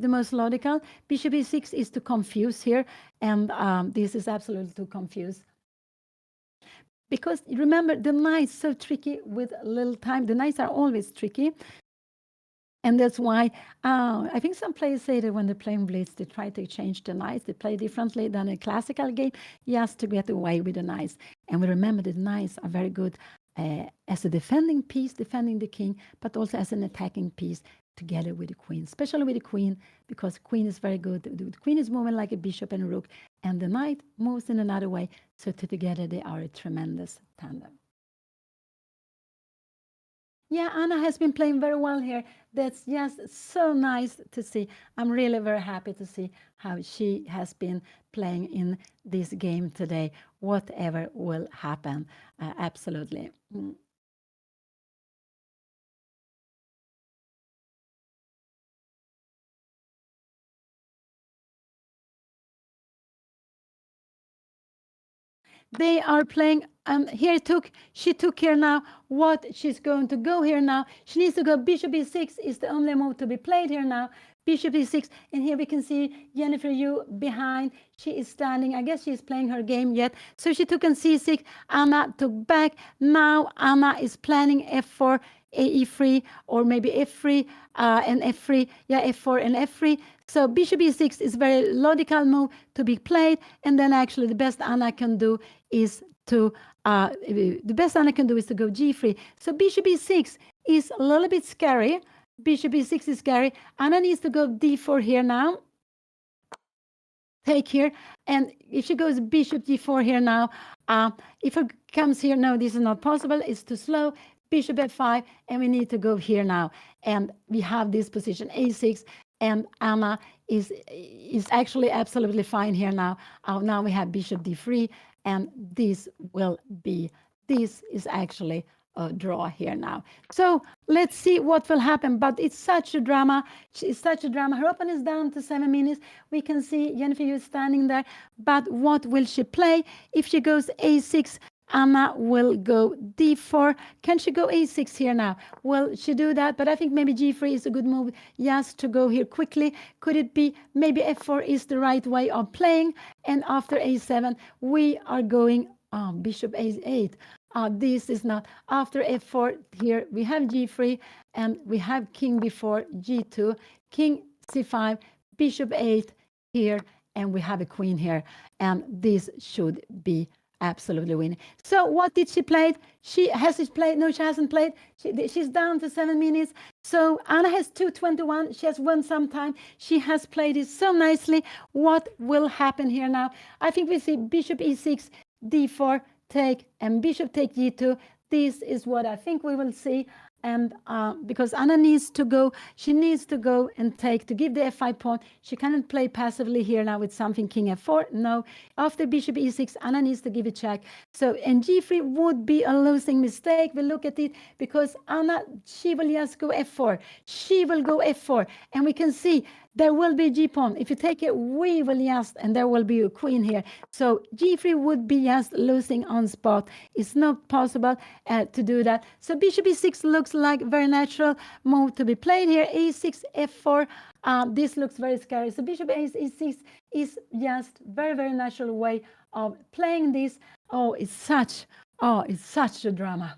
most logical. Bishop e6 is to confuse here, and this is absolutely to confuse. because remember, the knight is so tricky with little time. The knights are always tricky. And that's why I think some players say that when they're playing Blitz, they try to change the knights. They play differently than a classical game, just to get away with the knights. And we remember that knights are very good as a defending piece, defending the king, but also as an attacking piece together with the queen, especially with the queen, because queen is very good. The queen is moving like a bishop and a rook, and the knight moves in another way. So together they are a tremendous tandem. Yeah, Anna has been playing very well here. That's just so nice to see. I'm really very happy to see how she has been playing in this game today. Whatever will happen, absolutely. They are playing. She took here now what she's going to go here now. She needs to go bishop e6 is the only move to be played here now. Bishop e6, and here we can see Jennifer Yu behind. She is standing. I guess she's playing her game yet. So she took on c6. Anna took back. Now Anna is planning f4, e3, or maybe f3 and f3. Yeah, f4 and f3. So bishop e6 is very logical move to be played. And then actually the best Anna can do is to go g3. So bishop e6 is a little bit scary. Bishop e6 is scary. Anna needs to go d4 here now. Take here. And if she goes bishop d4 here now, if it comes here, no, this is not possible. It's too slow. Bishop f5, and we need to go here now. And we have this position a6, and Anna is actually absolutely fine here now. Now we have bishop d3, and this is actually a draw here now. So let's see what will happen. But it's such a drama. It's such a drama. Her opponent is down to 7 minutes. We can see Jennifer Yu standing there. But what will she play? If she goes a6, Anna will go d4. Can she go a6 here now? Will she do that? But I think maybe g3 is a good move. Yes, to go here quickly. Could it be maybe f4 is the right way of playing? And after a7, we are going bishop a8. This is not. After f4 here, we have g3, and we have king before g2, king c5, bishop 8 here, and we have a queen here. And this should be absolutely winning. So what did she play? She played? No, she hasn't played. She's down to 7 minutes. So Anna has 2:21. She has won some time. She has played it so nicely. What will happen here now? I think we see bishop e6, d4, take, and bishop take g2. This is what I think we will see. And because Anna needs to go, she needs to go and take to give the f5 pawn. She cannot play passively here now with something king f4. No. After bishop e6, Anna needs to give a check. So, and g3 would be a losing mistake. We look at it because Anna, she will just go f4. She will go f4. And we can see there will be g pawn. If you take it, we will just, and there will be a queen here. So g3 would be just losing on spot. It's not possible to do that. So bishop e6 looks like very natural move to be played here. a6, f4. This looks very scary. So bishop e6 is just very, very natural way of playing this. It's such a drama.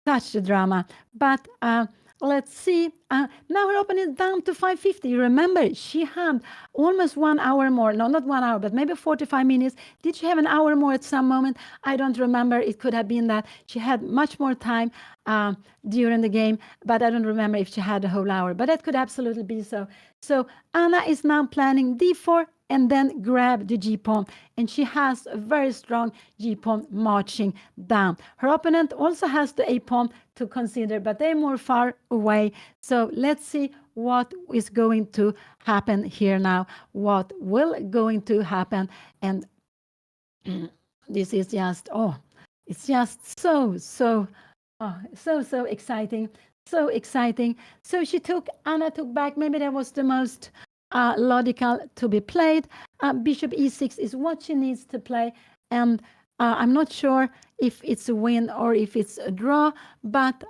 Such a drama. But let's see. Now her opponent is down to 5:50. Remember, she had almost 1 hour more. No, not 1 hour, but maybe 45 minutes. Did she have an hour more at some moment? I don't remember. It could have been that she had much more time during the game, but I don't remember if she had a whole hour. But that could absolutely be so. So Anna is now planning d4 and then grab the g-pawn. And she has a very strong g-pawn marching down. Her opponent also has the a-pawn to consider, but they're more far away. So let's see what is going to happen here now. What will going to happen? And this is just, it's just so exciting. So exciting. So Anna took back. Maybe that was the most logical to be played. Bishop e6 is what she needs to play. And I'm not sure if it's a win or if it's a draw, but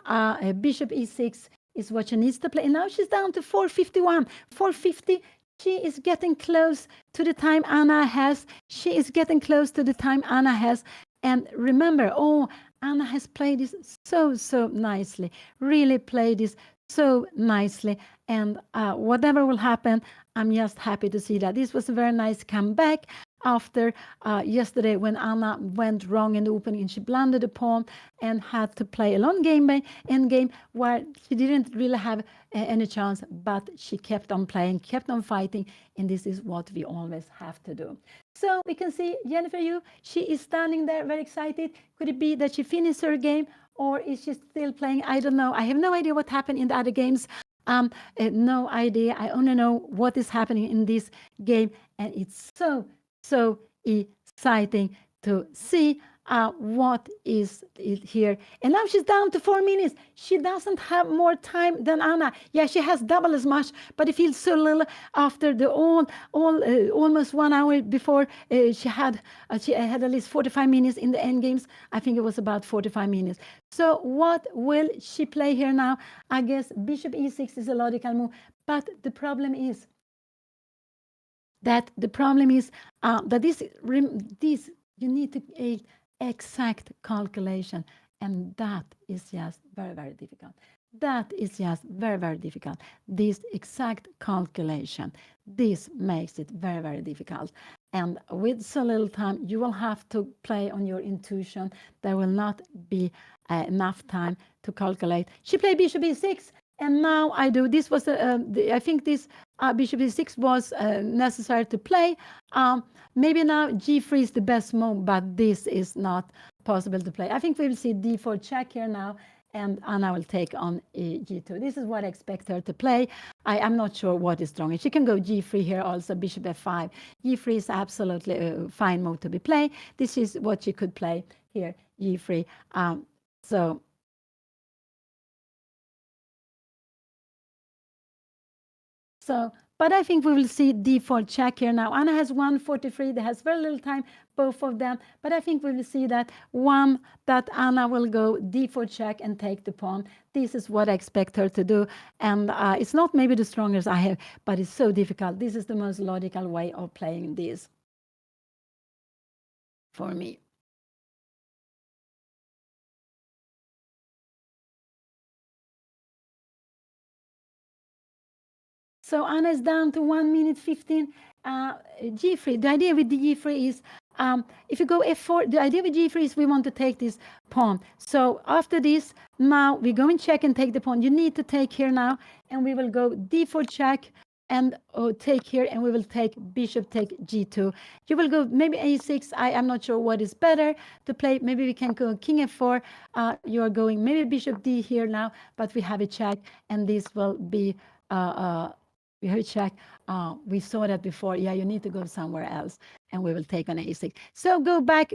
bishop e6 is what she needs to play. And now she's down to 4:51. 4:50. She is getting close to the time Anna has. She is getting close to the time Anna has. And remember, oh, Anna has played this so nicely, really played this so nicely. And whatever will happen, I'm just happy to see that. This was a very nice comeback after yesterday when Anna went wrong in the opening and she blundered a pawn and had to play a long game by end game where she didn't really have any chance, but she kept on playing, kept on fighting, and this is what we always have to do. So we can see Jennifer Yu, she is standing there very excited. Could it be that she finished her game or is she still playing? I don't know. I have no idea what happened in the other games. No idea. I only know what is happening in this game, and it's so exciting to see what is it here. And now she's down to 4 minutes. She doesn't have more time than Anna. Yeah, she has double as much, but it feels so little after the almost 1 hour before she had at least 45 minutes in the end games. I think it was about 45 minutes. So what will she play here now? I guess bishop e6 is a logical move, but the problem is that this you need to a exact calculation, and that is just very difficult. That is just very difficult. This exact calculation, this makes it very difficult. And with so little time, you will have to play on your intuition. There will not be enough time to calculate. She played bishop e6, and now I do. This was I think this bishop e6 was necessary to play. Maybe now g3 is the best move, but this is not possible to play. I think we will see d4 check here now, and Anna will take on g2. This is what I expect her to play. I'm not sure what is stronger. She can go g3 here also, bishop f5. g3 is absolutely a fine move to be played. This is what she could play here, g3. But I think we will see d4 check here now. Anna has 143. There has very little time, both of them. But I think we will see that Anna will go d4 check and take the pawn. This is what I expect her to do. And it's not maybe the strongest I have, but it's so difficult. This is the most logical way of playing this for me. So Anna is down to 1 minute 15. G3, the idea with the G3 is if you go F4, the idea with G3 is we want to take this pawn. So after this, now we go and check and take the pawn. You need to take here now, and we will go D4 check and take here, and we will take bishop take G2. You will go maybe A6. I'm not sure what is better to play. Maybe we can go King F4. You are going maybe bishop D here now, but we have a check, and this will be we have a check. We saw that before. Yeah, you need to go somewhere else, and we will take on A6. So go back.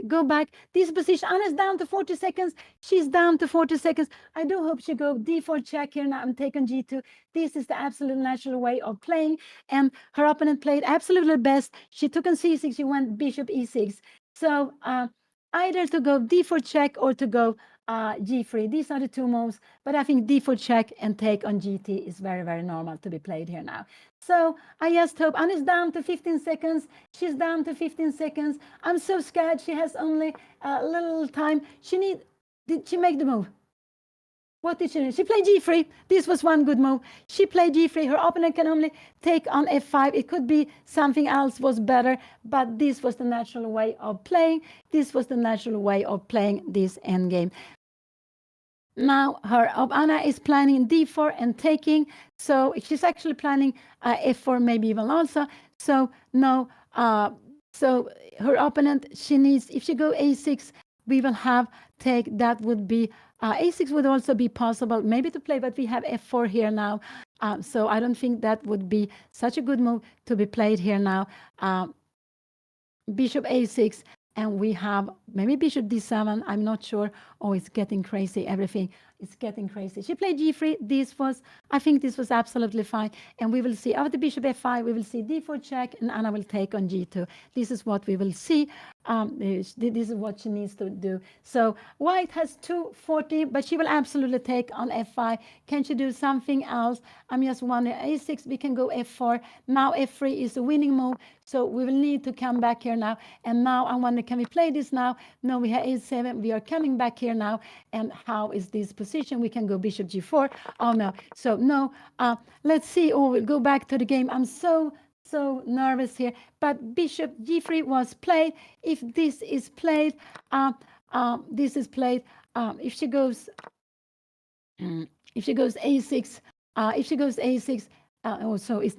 This position, Anna's down to 40 seconds. She's down to 40 seconds. I do hope she go D4 check here now and take on G2. This is the absolute natural way of playing, and her opponent played absolutely best. She took on C6. She went bishop E6. So either to go D4 check or to go G3. These are the two moves, but I think D4 check and take on GT is very normal to be played here now. So I just hope Anna's down to 15 seconds. She's down to 15 seconds. I'm so scared. She has only a little time. Did she make the move? What did she do? She played G3. This was one good move. She played G3. Her opponent can only take on F5. It could be something else was better, but this was the natural way of playing. This was the natural way of playing this endgame. Now Anna is planning D4 and taking. So she's actually planning F4 maybe even also. So no, so her opponent, she needs, if she go A6, we will have take, that would be, A6 would also be possible maybe to play, but we have F4 here now. So I don't think that would be such a good move to be played here now. Bishop A6, and we have maybe bishop D7. I'm not sure. Oh, it's getting crazy. Everything is getting crazy. She played G3. I think this was absolutely fine. And we will see after bishop F5, we will see D4 check, and Anna will take on G2. This is what we will see. This is what she needs to do. So white has 240, but she will absolutely take on F5. Can she do something else? I'm just wondering. A6, we can go F4. Now F3 is the winning move. So we will need to come back here now. And now I wonder, can we play this now? No, we have a7. We are coming back here now. And how is this position? We can go bishop g4. Oh, no. So, no. Let's see. Oh, we'll go back to the game. I'm so nervous here. But bishop g3 was played. If this is played, if she goes a6,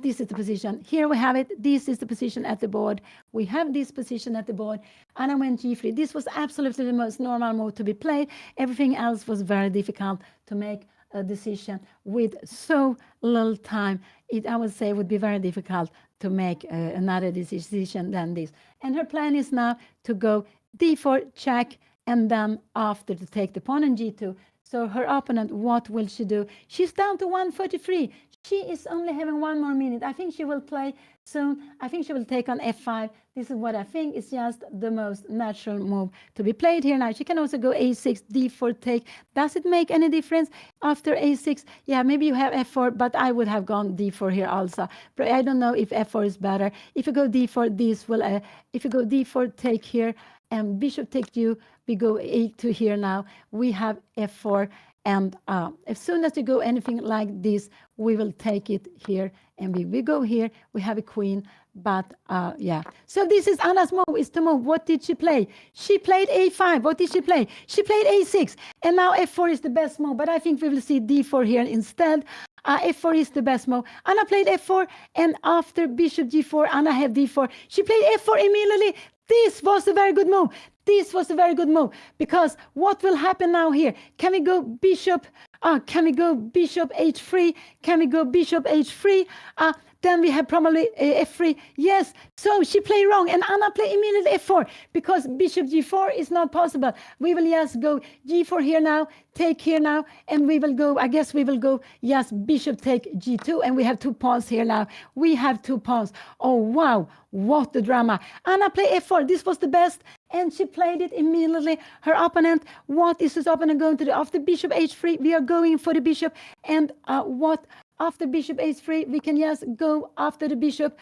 this is the position. Here we have it. This is the position at the board. We have this position at the board. Anna went g3. This was absolutely the most normal move to be played. Everything else was very difficult to make a decision with so little time. I would say, would be very difficult to make another decision than this. And her plan is now to go d4 check, and then after to take the pawn on g2. So her opponent, what will she do? She's down to 143. She is only having 1 more minute. I think she will play soon. I think she will take on f5. This is what I think is just the most natural move to be played here now. She can also go a6, d4 take. Does it make any difference after a6? Yeah, maybe you have f4, but I would have gone d4 here also. But I don't know if f4 is better. If you go d4, this will, if you go d4, take here, and bishop takes you, we go a2 here now. We have f4, and as soon as you go anything like this, we will take it here, and we go here. We have a queen, but yeah. So this is Anna's move, is to move. What did she play? She played a5. What did she play? She played a6, and now f4 is the best move, but I think we will see d4 here instead. F4 is the best move. Anna played f4, and after bishop g4, Anna had d4. She played f4 immediately. This was a very good move. This was a very good move, because what will happen now here? Can we go bishop? Can we go bishop h3? Can we go bishop h3? Then we have probably f3. Yes. So she played wrong, and Anna played immediately f4, because bishop g4 is not possible. We will just go g4 here now, take here now, and we will go, I guess we will go, yes, bishop take g2, and we have 2 pawns here now. We have 2 pawns. Oh, wow. What the drama. Anna played f4. This was the best, and she played it immediately. Her opponent, what is his opponent going to do? After bishop h3, we are going for the bishop, and what after bishop h3, we can just go after the bishop.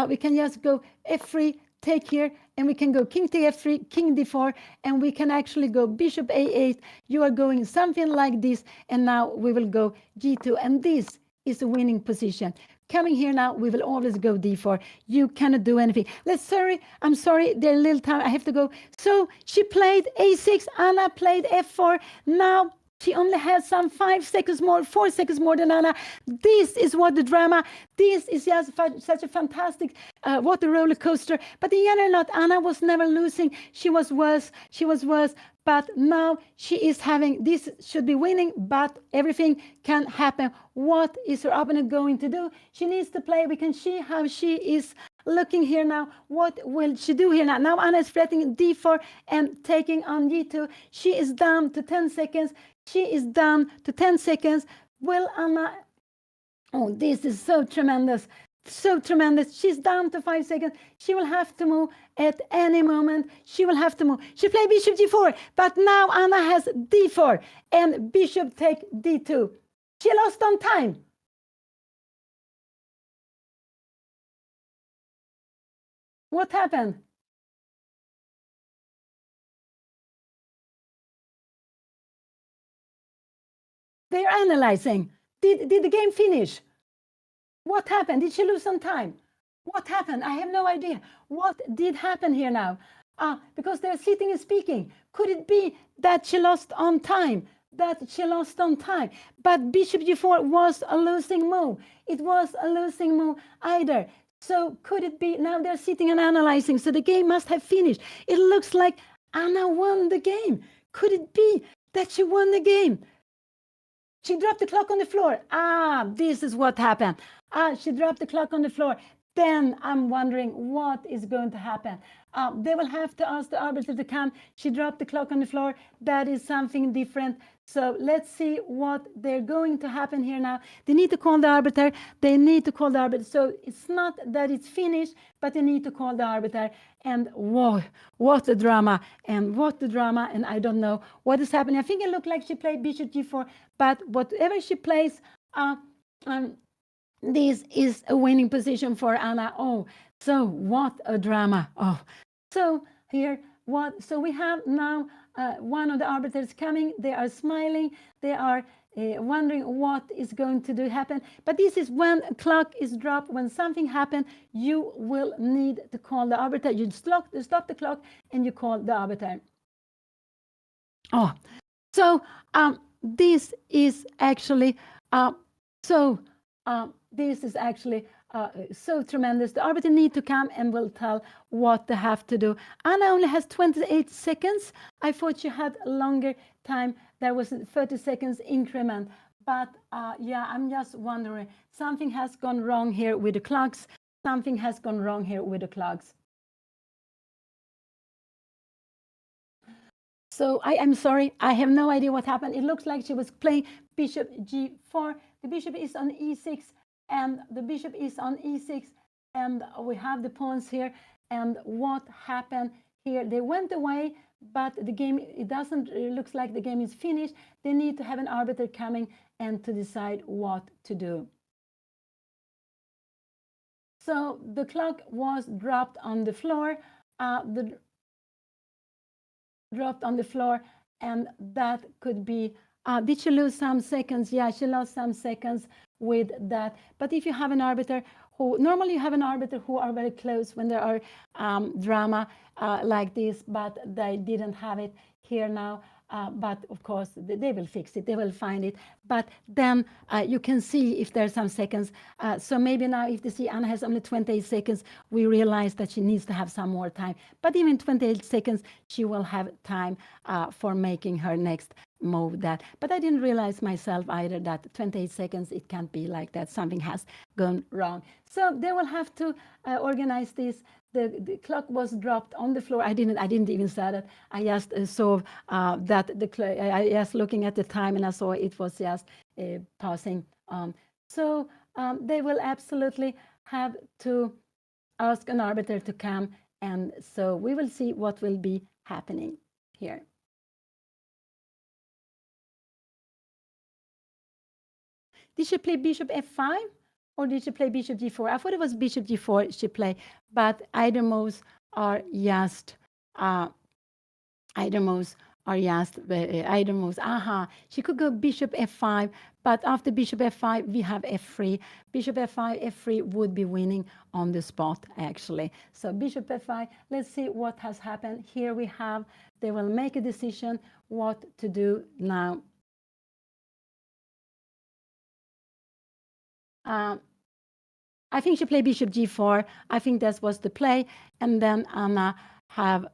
We can just go f3, take here, and we can go king take f3, king d4, and we can actually go bishop a8. You are going something like this, and now we will go g2, and this is a winning position. Coming here now, we will always go d4. You cannot do anything. I'm sorry, there's a little time. I have to go. So she played a6. Anna played f4. Now she only has some 5 seconds more, 4 seconds more than Anna. This is what the drama. This is just such a fantastic, what a roller coaster. But in general, not Anna was never losing. She was worse. She was worse. But now she is having, this should be winning, but everything can happen. What is her opponent going to do? She needs to play. We can see how she is looking here now. What will she do here now? Now Anna is threatening d4 and taking on g2. She is down to 10 seconds. She is down to 10 seconds. Will Anna... Oh, this is so tremendous. So tremendous. She's down to 5 seconds. She will have to move at any moment. She will have to move. She played bishop g4, but now Anna has d4 and bishop take d2. She lost on time. What happened? They're analyzing. Did the game finish? What happened? Did she lose some time? What happened? I have no idea. What did happen here now? Because they're sitting and speaking. Could it be that she lost on time? But bishop g4 was a losing move. It was a losing move either. So could it be, now they're sitting and analyzing, so the game must have finished. It looks like Anna won the game. Could it be that she won the game? She dropped the clock on the floor. This is what happened. She dropped the clock on the floor. Then I'm wondering what is going to happen. They will have to ask the arbiter to come. She dropped the clock on the floor. That is something different. So let's see what they're going to happen here now. They need to call the arbiter. They need to call the arbiter. So it's not that it's finished, but they need to call the arbiter. And whoa, what a drama. And I don't know what is happening. I think it looked like she played bishop g4, but whatever she plays, this is a winning position for Anna. Oh, so what a drama. Oh, so here what? So we have now one of the arbiters coming. They are smiling. They are wondering what is going to do happen. But this is when a clock is dropped. When something happens, you will need to call the arbiter. You stop the clock and you call the arbiter. Oh, so this is actually so this is actually so tremendous. The arbiter need to come and will tell what they have to do. Anna only has 28 seconds. I thought she had a longer time. There was a 30 seconds increment. But yeah, I'm just wondering, something has gone wrong here with the clocks. Something has gone wrong here with the clocks. So I am sorry, I have no idea what happened. It looks like she was playing bishop g4. The bishop is on e6, and the bishop is on e6, and we have the pawns here. And what happened here? They went away, but the game, it looks like the game is finished. They need to have an arbiter coming and to decide what to do. So the clock was dropped on the floor. Dropped on the floor, and that could be did she lose some seconds? Yeah, she lost some seconds with that. But if you have an arbiter who normally you have an arbiter who are very close when there are drama like this, but they didn't have it here now. But of course, they will fix it. They will find it. But then you can see if there's some seconds. So maybe now if they see Anna has only 28 seconds, we realize that she needs to have some more time. But even 28 seconds, she will have time for making her next move. That. But I didn't realize myself either that 28 seconds, it can't be like that. Something has gone wrong. So they will have to organize this. The clock was dropped on the floor. I didn't even say that. I just saw that I just looking at the time, and I saw it was just passing on. So they will absolutely have to ask an arbiter to come, and so we will see what will be happening here. Did she play bishop f5? Or did she play bishop g4? I thought it was bishop g4 she played, but either moves are just either moves are just either moves. Aha, she could go bishop f5, but after bishop f5 we have f3. Bishop f5, f3 would be winning on the spot actually. So bishop f5. Let's see what has happened. Here we have. They will make a decision what to do now. I think she played bishop g4. I think that was the play. And then Anna have...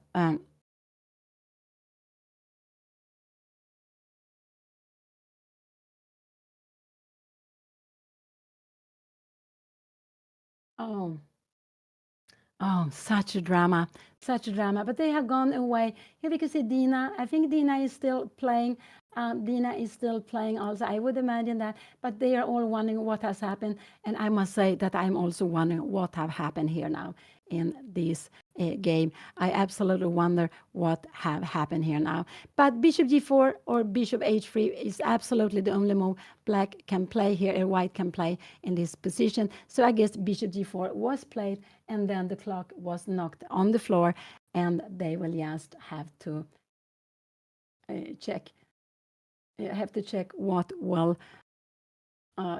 oh, such a drama. Such a drama. But they have gone away. Here we can see Dina. I think Dina is still playing. Dina is still playing also. I would imagine that. But they are all wondering what has happened. And I must say that I'm also wondering what have happened here now in this game. I absolutely wonder what have happened here now. But bishop g4 or bishop h3 is absolutely the only move black can play here, or white can play in this position. So I guess bishop g4 was played, and then the clock was knocked on the floor, and they will just have to check. Have to check what will,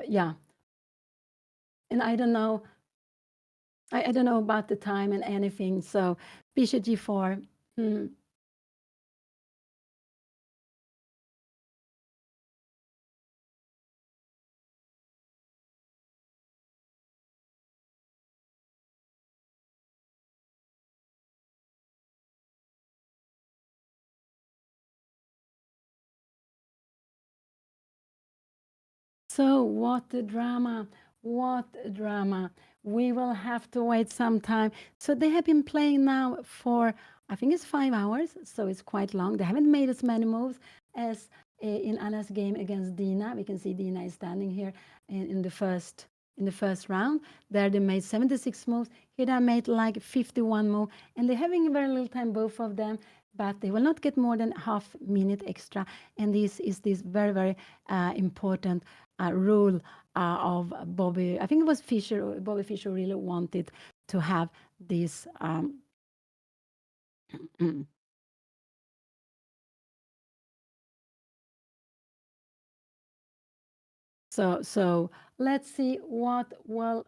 yeah. And I don't know. I don't know about the time and anything. So bishop g4. So what a drama. What a drama. We will have to wait some time. So they have been playing now for, I think it's 5 hours. So it's quite long. They haven't made as many moves as in Anna's game against Dina. We can see Dina is standing here in the first round. There they made 76 moves. Here they made like 51 moves. And they're having very little time, both of them. But they will not get more than half minute extra. And this is this very, very important rule of Bobby. I think it was Fischer. Bobby Fischer really wanted to have this So let's see what will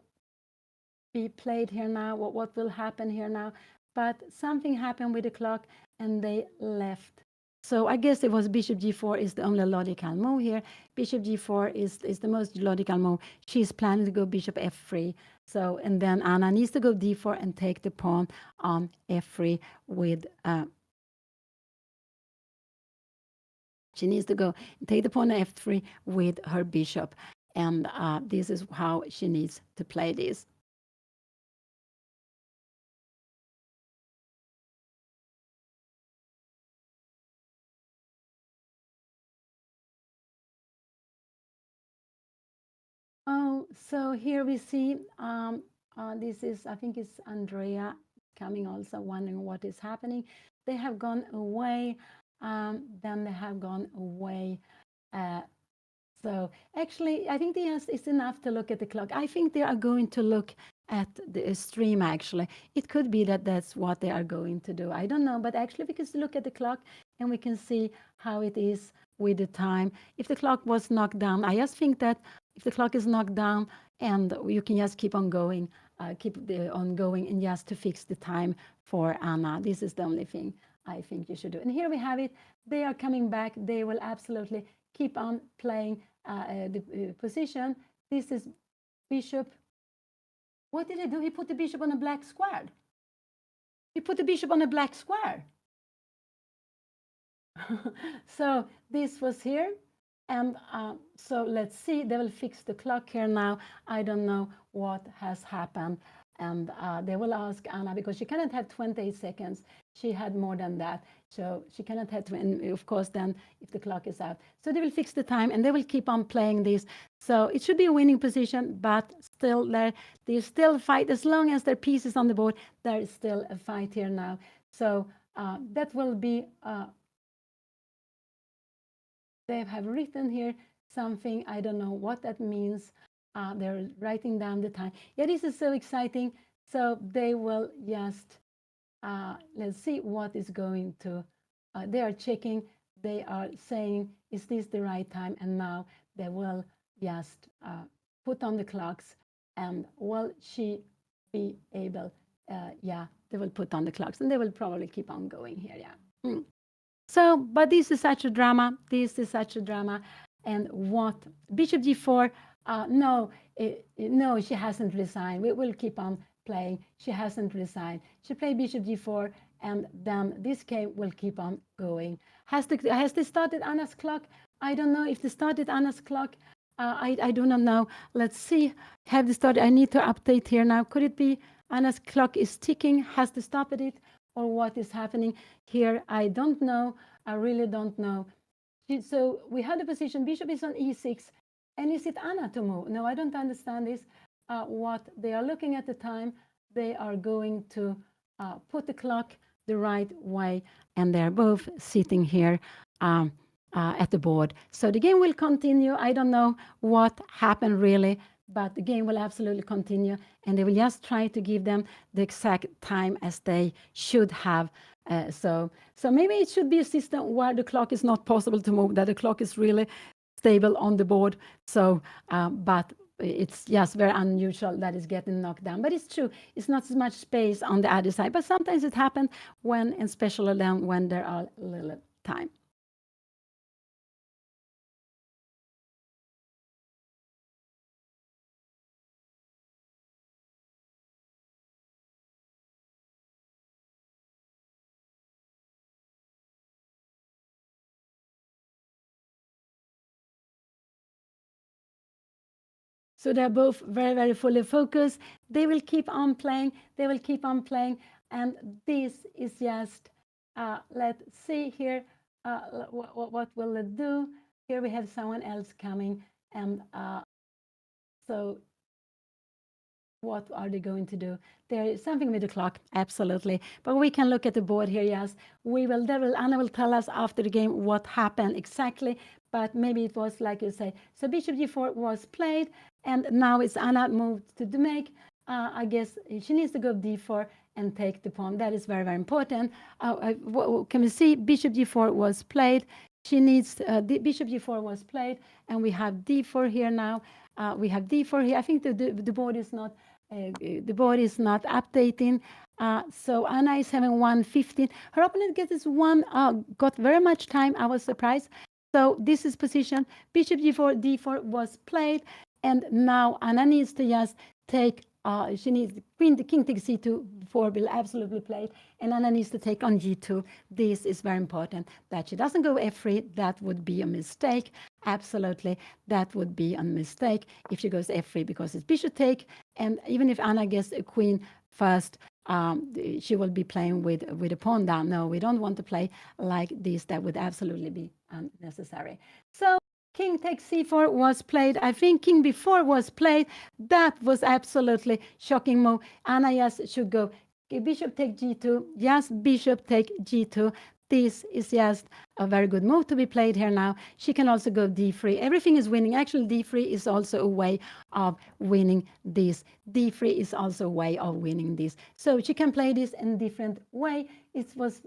be played here now, what will happen here now. But something happened with the clock and they left. So I guess it was bishop g4 is the only logical move here. Bishop g4 is the most logical move. She's planning to go bishop f3. So, and then Anna needs to go d4 and take the pawn on f3 with, she needs to go and take the pawn on f3 with her bishop. And this is how she needs to play this. Oh, so here we see, this is, I think it's Andrea coming also wondering what is happening. They have gone away, then they have gone away. So actually, I think it's enough to look at the clock. I think they are going to look at the stream, actually. It could be that that's what they are going to do. I don't know, but actually we can look at the clock and we can see how it is with the time. If the clock was knocked down, I just think that if the clock is knocked down and you can just keep on going, and just to fix the time for Anna. This is the only thing I think you should do. And here we have it. They are coming back. They will absolutely keep on playing the position. This is bishop. What did he do? He put the bishop on a black square. He put the bishop on a black square. So this was here. And so let's see, they will fix the clock here now. I don't know what has happened. And they will ask Anna, because she cannot have 28 seconds. She had more than that. So she cannot have, and of course, then if the clock is out. So they will fix the time and they will keep on playing this. So it should be a winning position, but still they still fight. As long as their piece is on the board, there is still a fight here now. So that will be, they have written here something. I don't know what that means. They're writing down the time. Yeah, this is so exciting. So they will just, let's see what is going to, they are checking. They are saying, is this the right time? And now they will just put on the clocks. And will she be able, yeah, they will put on the clocks. And they will probably keep on going here, yeah. So, but this is such a drama. This is such a drama. And what? Bishop g4, no, no, she hasn't resigned. We will keep on playing. She hasn't resigned. She played bishop g4, and then this game will keep on going. Has they started Anna's clock? I don't know if they started Anna's clock. I do not know. Let's see. Have they started? I need to update here now. Could it be Anna's clock is ticking? Has they stopped it? Or what is happening here? I don't know. I really don't know. So we had the position, bishop is on e6. And is it Anna to move? No, I don't understand this. What they are looking at the time, they are going to put the clock the right way. And they're both sitting here at the board. So the game will continue. I don't know what happened really, but the game will absolutely continue. And they will just try to give them the exact time as they should have. So maybe it should be a system where the clock is not possible to move, that the clock is really stable on the board. So, but it's just very unusual that it's getting knocked down. But it's true, it's not as much space on the other side. But sometimes it happens when, especially then when there are little time. So they're both very, very fully focused. They will keep on playing. They will keep on playing. And this is just, let's see here, what will it do? Here we have someone else coming. And so what are they going to do? There is something with the clock, absolutely. But we can look at the board here, yes. Anna will tell us after the game what happened exactly. But maybe it was like you say. So bishop g4 was played. And now it's Anna moved to the make. I guess she needs to go d4 and take the pawn. That is very, very important. Can we see bishop g4 was played? She needs the bishop g4 was played, and we have d4 here now. We have d4 here. I think the board is not updating. So Anna is having 115. Her opponent gets this one got very much time. I was surprised. So this is position. Bishop g4, d4 was played, and now Anna needs to just take. She needs the king takes c2, 4 will absolutely play, and Anna needs to take on g2. This is very important that she doesn't go f3. That would be a mistake. Absolutely, that would be a mistake if she goes f3 because it's bishop take, and even if Anna gets a queen first, she will be playing with a pawn down. No, we don't want to play like this. That would absolutely be unnecessary. So king takes c4 was played. I think king b4 was played. That was absolutely shocking move. Anna yes should go bishop take g2. Yes, bishop take g2. This is just a very good move to be played here now. She can also go d3. Everything is winning. Actually, d3 is also a way of winning this. d3 is also a way of winning this. So she can play this in a different way. It was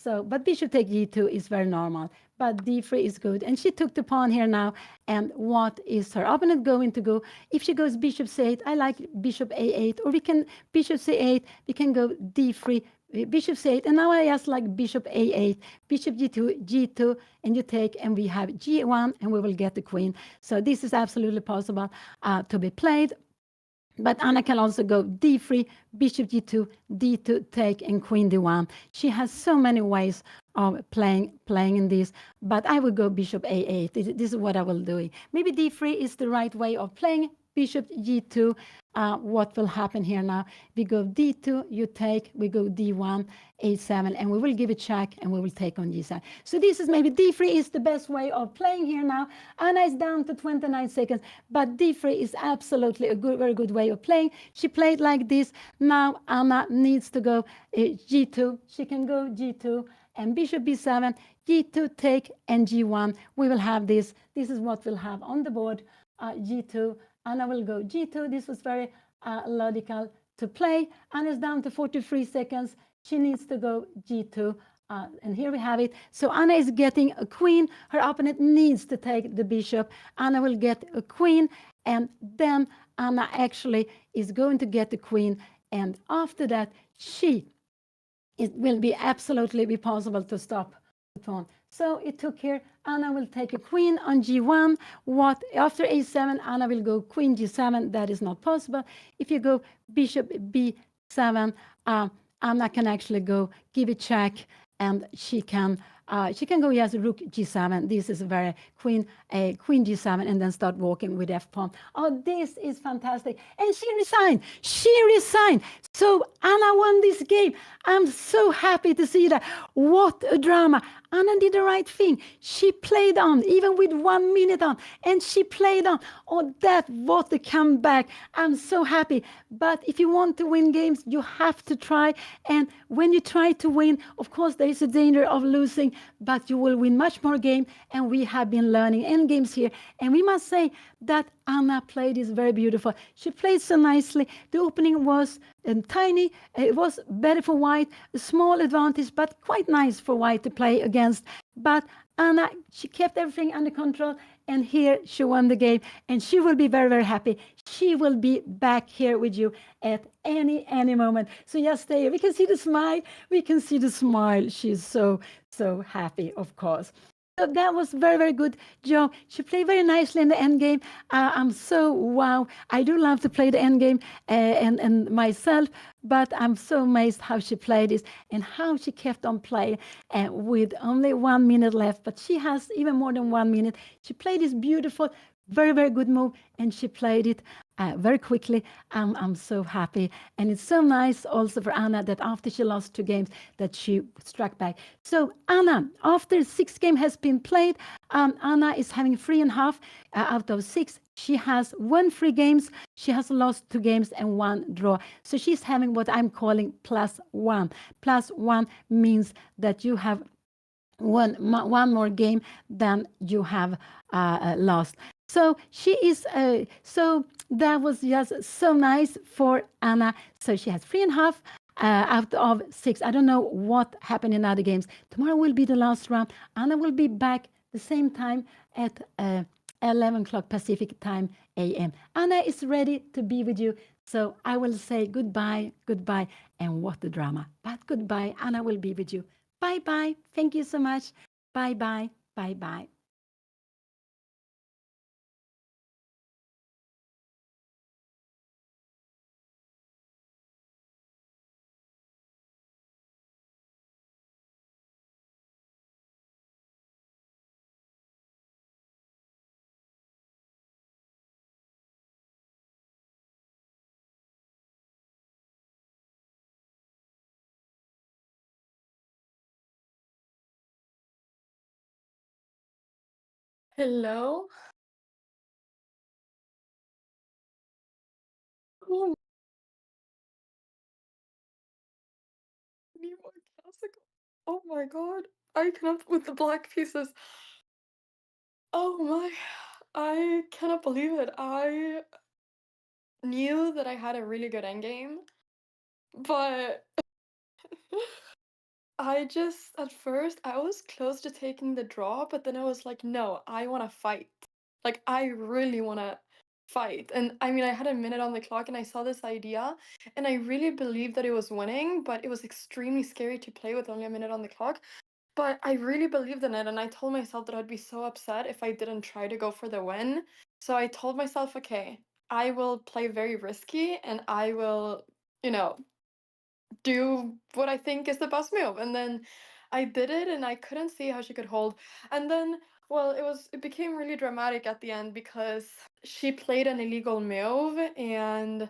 but bishop take g2 is very normal. But d3 is good. And she took the pawn here now. And what is her opponent going to go? If she goes bishop c8, I like bishop a8. Or we can bishop c8. We can go d3. Bishop c8, and now I just like bishop a8, bishop g2, g2, and you take, and we have g1, and we will get the queen. So this is absolutely possible to be played. But Anna can also go d3, bishop g2, d2, take, and queen d1. She has so many ways of playing in this, but I would go bishop a8. This is what I will do. Maybe d3 is the right way of playing. Bishop g2. What will happen here now? We go d2, you take, we go d1, a7, and we will give a check, and we will take on g7. So this is maybe d3 is the best way of playing here now. Anna is down to 29 seconds, but d3 is absolutely a very good way of playing. She played like this. Now Anna needs to go g2. She can go g2 and bishop b7, g2, take, and g1. We will have this. This is what we'll have on the board, g2. Anna will go g2. This was very logical to play. Anna's down to 43 seconds. She needs to go g2. And here we have it. So Anna is getting a queen. Her opponent needs to take the bishop. Anna will get a queen. And then Anna actually is going to get the queen. And after that, it will be absolutely be possible to stop the pawn. So it took here. Anna will take a queen on g1. What after a7, Anna will go queen g7. That is not possible. If you go bishop b7, Anna can actually go give a check, and she can go yes rook g7. This is a very queen g7, and then start walking with f pawn. Oh, this is fantastic. And she resigned. So Anna won this game. I'm so happy to see that. What a drama. Anna did the right thing. She played on, even with 1 minute on, and she played on. Oh, what a comeback. I'm so happy. But if you want to win games, you have to try. And when you try to win, of course, there is a danger of losing, but you will win much more game. And we have been learning endgames here. And we must say that Anna played is very beautiful. She played so nicely. The opening was tiny. It was better for white, a small advantage, but quite nice for white to play against. But Anna, she kept everything under control, and here she won the game, and she will be very, very happy. She will be back here with you at any moment. So just stay here. We can see the smile. We can see the smile. She's so happy, of course. So that was very, very good job. She played very nicely in the end game. I'm so wow. I do love to play the end game and myself, but I'm so amazed how she played this and how she kept on playing with only 1 minute left. But she has even more than 1 minute. She played this beautiful, very, very good move, and she played it very quickly. I'm so happy. And it's so nice also for Anna that after she lost 2 games, that she struck back. So Anna, after 6 games has been played, Anna is having 3.5 out of 6. She has won 3 games. She has lost 2 games and 1 draw. So she's having what I'm calling +1. +1 means that you have won 1 more game than you have lost. So she is, so that was just so nice for Anna. So she has 3.5 out of 6. I don't know what happened in other games. Tomorrow will be the last round. Anna will be back the same time at 11 o'clock Pacific time a.m. Anna is ready to be with you. So I will say goodbye, goodbye, and what a drama. But goodbye. Anna will be with you. Bye bye. Thank you so much. Bye bye. Bye bye. Hello? Oh, Nemo classical. Oh my god. I cannot with the black pieces. Oh my. I cannot believe it. I knew that I had a really good endgame, but I just at first I was close to taking the draw, but then I was like, no, I want to fight. Like I really want to fight. And I mean, I had a minute on the clock and I saw this idea and I really believed that it was winning, but it was extremely scary to play with only a minute on the clock. But I really believed in it and I told myself that I'd be so upset if I didn't try to go for the win. So I told myself, okay, I will play very risky and I will, you know, do what I think is the best move. And then I did it and I couldn't see how she could hold. And then well, it became really dramatic at the end because she played an illegal move and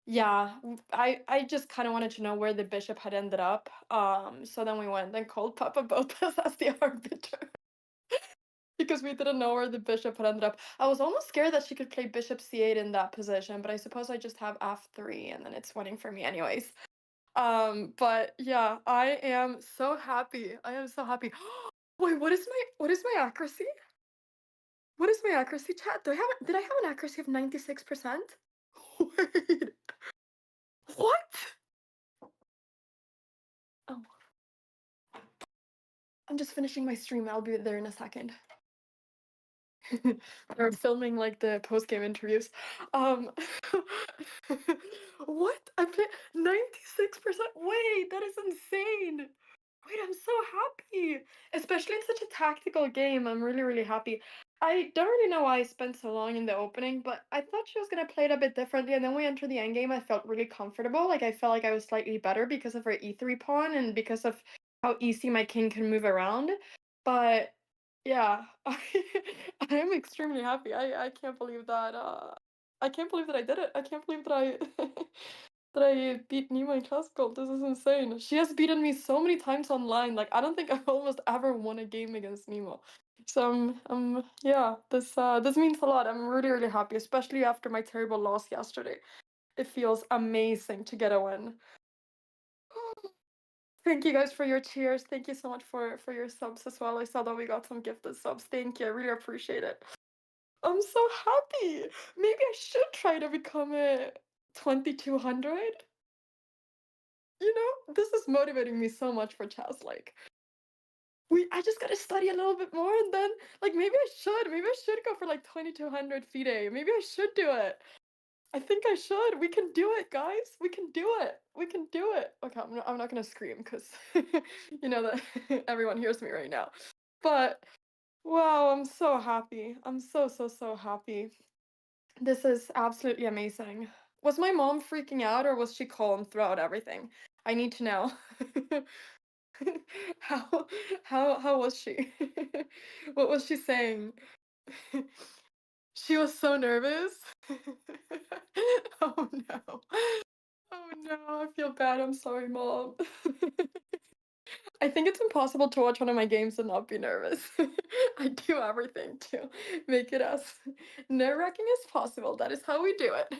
yeah, I just kind of wanted to know where the bishop had ended up. So then we went and called Papa Botez as the arbiter because we didn't know where the bishop had ended up. I was almost scared that she could play bishop c8 in that position, but I suppose I just have f3 and then it's winning for me anyways. But yeah, I am so happy. I am so happy. Wait, what is my accuracy? What is my accuracy, chat? Did I have an accuracy of 96%? Wait, what? Oh, I'm just finishing my stream. I'll be there in a second. They're filming like the post-game interviews. Um, what? I played 96%. Wait, that is insane. Wait, I'm so happy. Especially in such a tactical game. I'm really, really happy. I don't really know why I spent so long in the opening, but I thought she was gonna play it a bit differently. And then we entered the endgame. I felt really comfortable. Like I felt like I was slightly better because of her e3 pawn and because of how easy my king can move around. But yeah, I am extremely happy. I can't believe that I can't believe that I did it. I can't believe that I that I beat Nemo in classical. This is insane. She has beaten me so many times online. Like I don't think I've almost ever won a game against Nemo. So yeah, this means a lot. I'm really really happy, especially after my terrible loss yesterday. It feels amazing to get a win. Thank you guys for your cheers. Thank you so much for your subs as well. I saw that we got some gifted subs. Thank you. I really appreciate it. I'm so happy. Maybe I should try to become a 2200. You know, this is motivating me so much for chess. Like, I just gotta study a little bit more, and then, like, maybe I should go for like 2200 FIDE. Maybe I should do it. I think I should. We can do it, guys. We can do it. We can do it. Okay, I'm not gonna scream because you know that everyone hears me right now. But wow, I'm so happy. I'm so so so happy. This is absolutely amazing. Was my mom freaking out or was she calm throughout everything? I need to know. how how was she? What was she saying? She was so nervous. Oh no. Oh no, I feel bad. I'm sorry, mom. I think it's impossible to watch one of my games and not be nervous. I do everything to make it as nerve-wracking as possible. That is how we do it.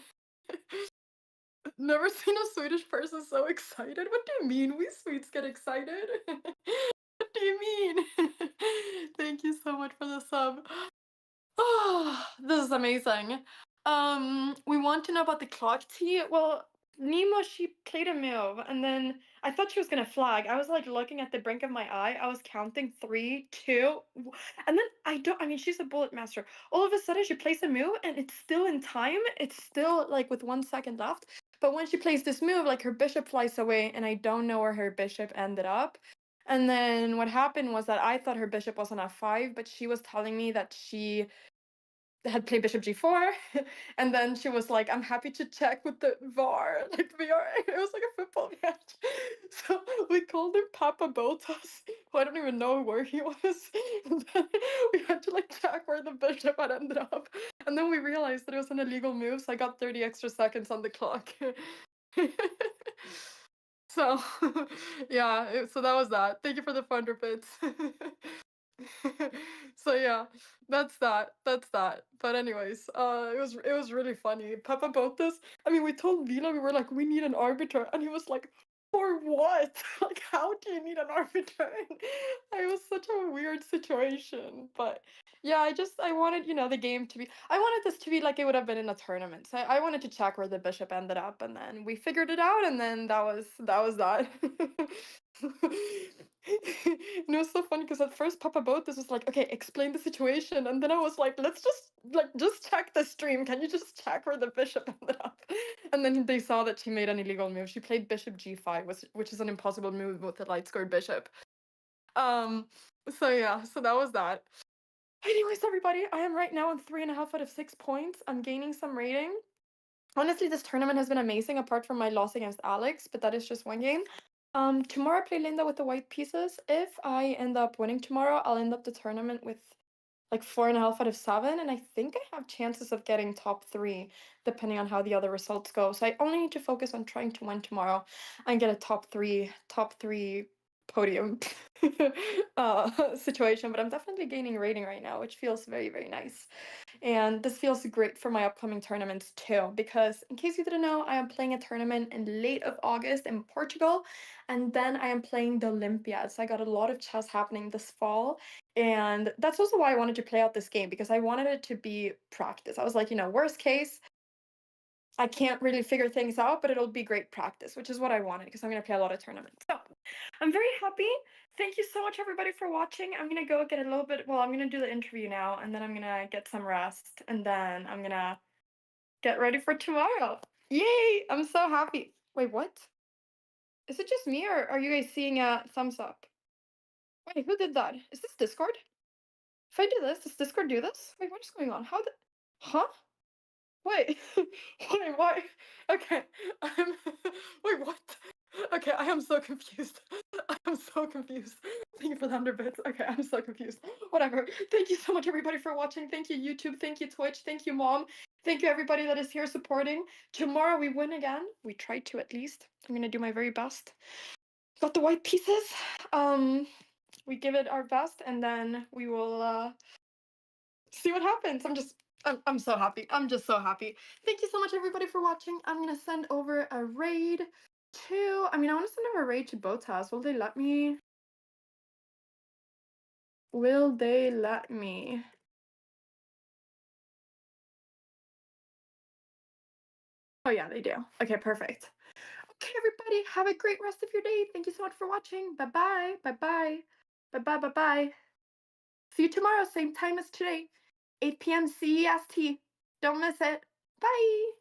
Never seen a Swedish person so excited. What do you mean? We Swedes get excited. What do you mean? Thank you so much for the sub. Oh, this is amazing. We want to know about the clock tea. Well, Nemo, she played a move, and then I thought she was gonna flag. I was like looking at the brink of my eye. I was counting three, two, and then I don't. I mean, she's a bullet master. All of a sudden, she plays a move, and it's still in time. It's still like with 1 second left. But when she plays this move, like her bishop flies away, and I don't know where her bishop ended up. And then what happened was that I thought her bishop was on f5, but she was telling me that she had played bishop g4, and then she was like, I'm happy to check with the var, like VR. It was like a football match. So we called him Papa Botez, who I don't even know where he was. And then we had to like check where the bishop had ended up. And then we realized that it was an illegal move, so I got 30 extra seconds on the clock. So yeah, so that was that. Thank you for the 100 bits. So yeah, that's that. That's that. But anyways, it was really funny. Papa bought this. I mean, we told Vila, we were like, we need an arbiter, and he was like, for what? Like, how do you need an arbiter? It was such a weird situation. But yeah, I wanted, the game to be. I wanted this to be like it would have been in a tournament. So I wanted to check where the bishop ended up, and then we figured it out, and then that was that. And it was so funny because at first Papa Botus was like, okay, explain the situation. And then I was like, let's just check the stream. Can you just check where the bishop ended up? And then they saw that she made an illegal move. She played bishop g5, which is an impossible move with a light scored bishop. Um, so yeah, so that was that. Anyways, everybody, I am right now on 3.5 out of 6 points. I'm gaining some rating. Honestly, this tournament has been amazing apart from my loss against Alex, but that is just one game. Tomorrow I play Linda with the white pieces. If I end up winning tomorrow, I'll end up the tournament with like 4.5 out of 7, and I think I have chances of getting top 3, depending on how the other results go. So I only need to focus on trying to win tomorrow and get a top 3 podium situation. But I'm definitely gaining rating right now, which feels very, very nice. And this feels great for my upcoming tournaments too, because in case you didn't know, I am playing a tournament in late of August in Portugal, and then I am playing the Olympiad. So I got a lot of chess happening this fall, and that's also why I wanted to play out this game, because I wanted it to be practice. I was like, worst case, I can't really figure things out, but it'll be great practice, which is what I wanted because I'm going to play a lot of tournaments. So I'm very happy. Thank you so much, everybody, for watching. I'm going to go get a little bit, well, I'm going to do the interview now, and then I'm going to get some rest, and then I'm going to get ready for tomorrow. Yay! I'm so happy. Wait, what? Is it just me, or are you guys seeing a thumbs up? Wait, who did that? Is this Discord? If I do this, does Discord do this? Wait, what is going on? How the... Huh? Wait, wait, why? Okay, I'm. Wait, what? Okay, I am so confused. I am so confused. Thank you for the 100 bits. Okay, I'm so confused. Whatever. Thank you so much, everybody, for watching. Thank you, YouTube. Thank you, Twitch. Thank you, Mom. Thank you, everybody that is here supporting. Tomorrow we win again. We try to at least. I'm gonna do my very best. Got the white pieces. We give it our best, and then we will see what happens. I'm so happy. I'm just so happy. Thank you so much, everybody, for watching. I'm gonna send over a raid to. I want to send over a raid to Botez. Will they let me? Will they let me? Oh yeah, they do. Okay, perfect. Okay, everybody, have a great rest of your day. Thank you so much for watching. Bye bye. Bye bye. Bye bye. Bye bye. See you tomorrow, same time as today, 8 p.m. CEST. Don't miss it. Bye.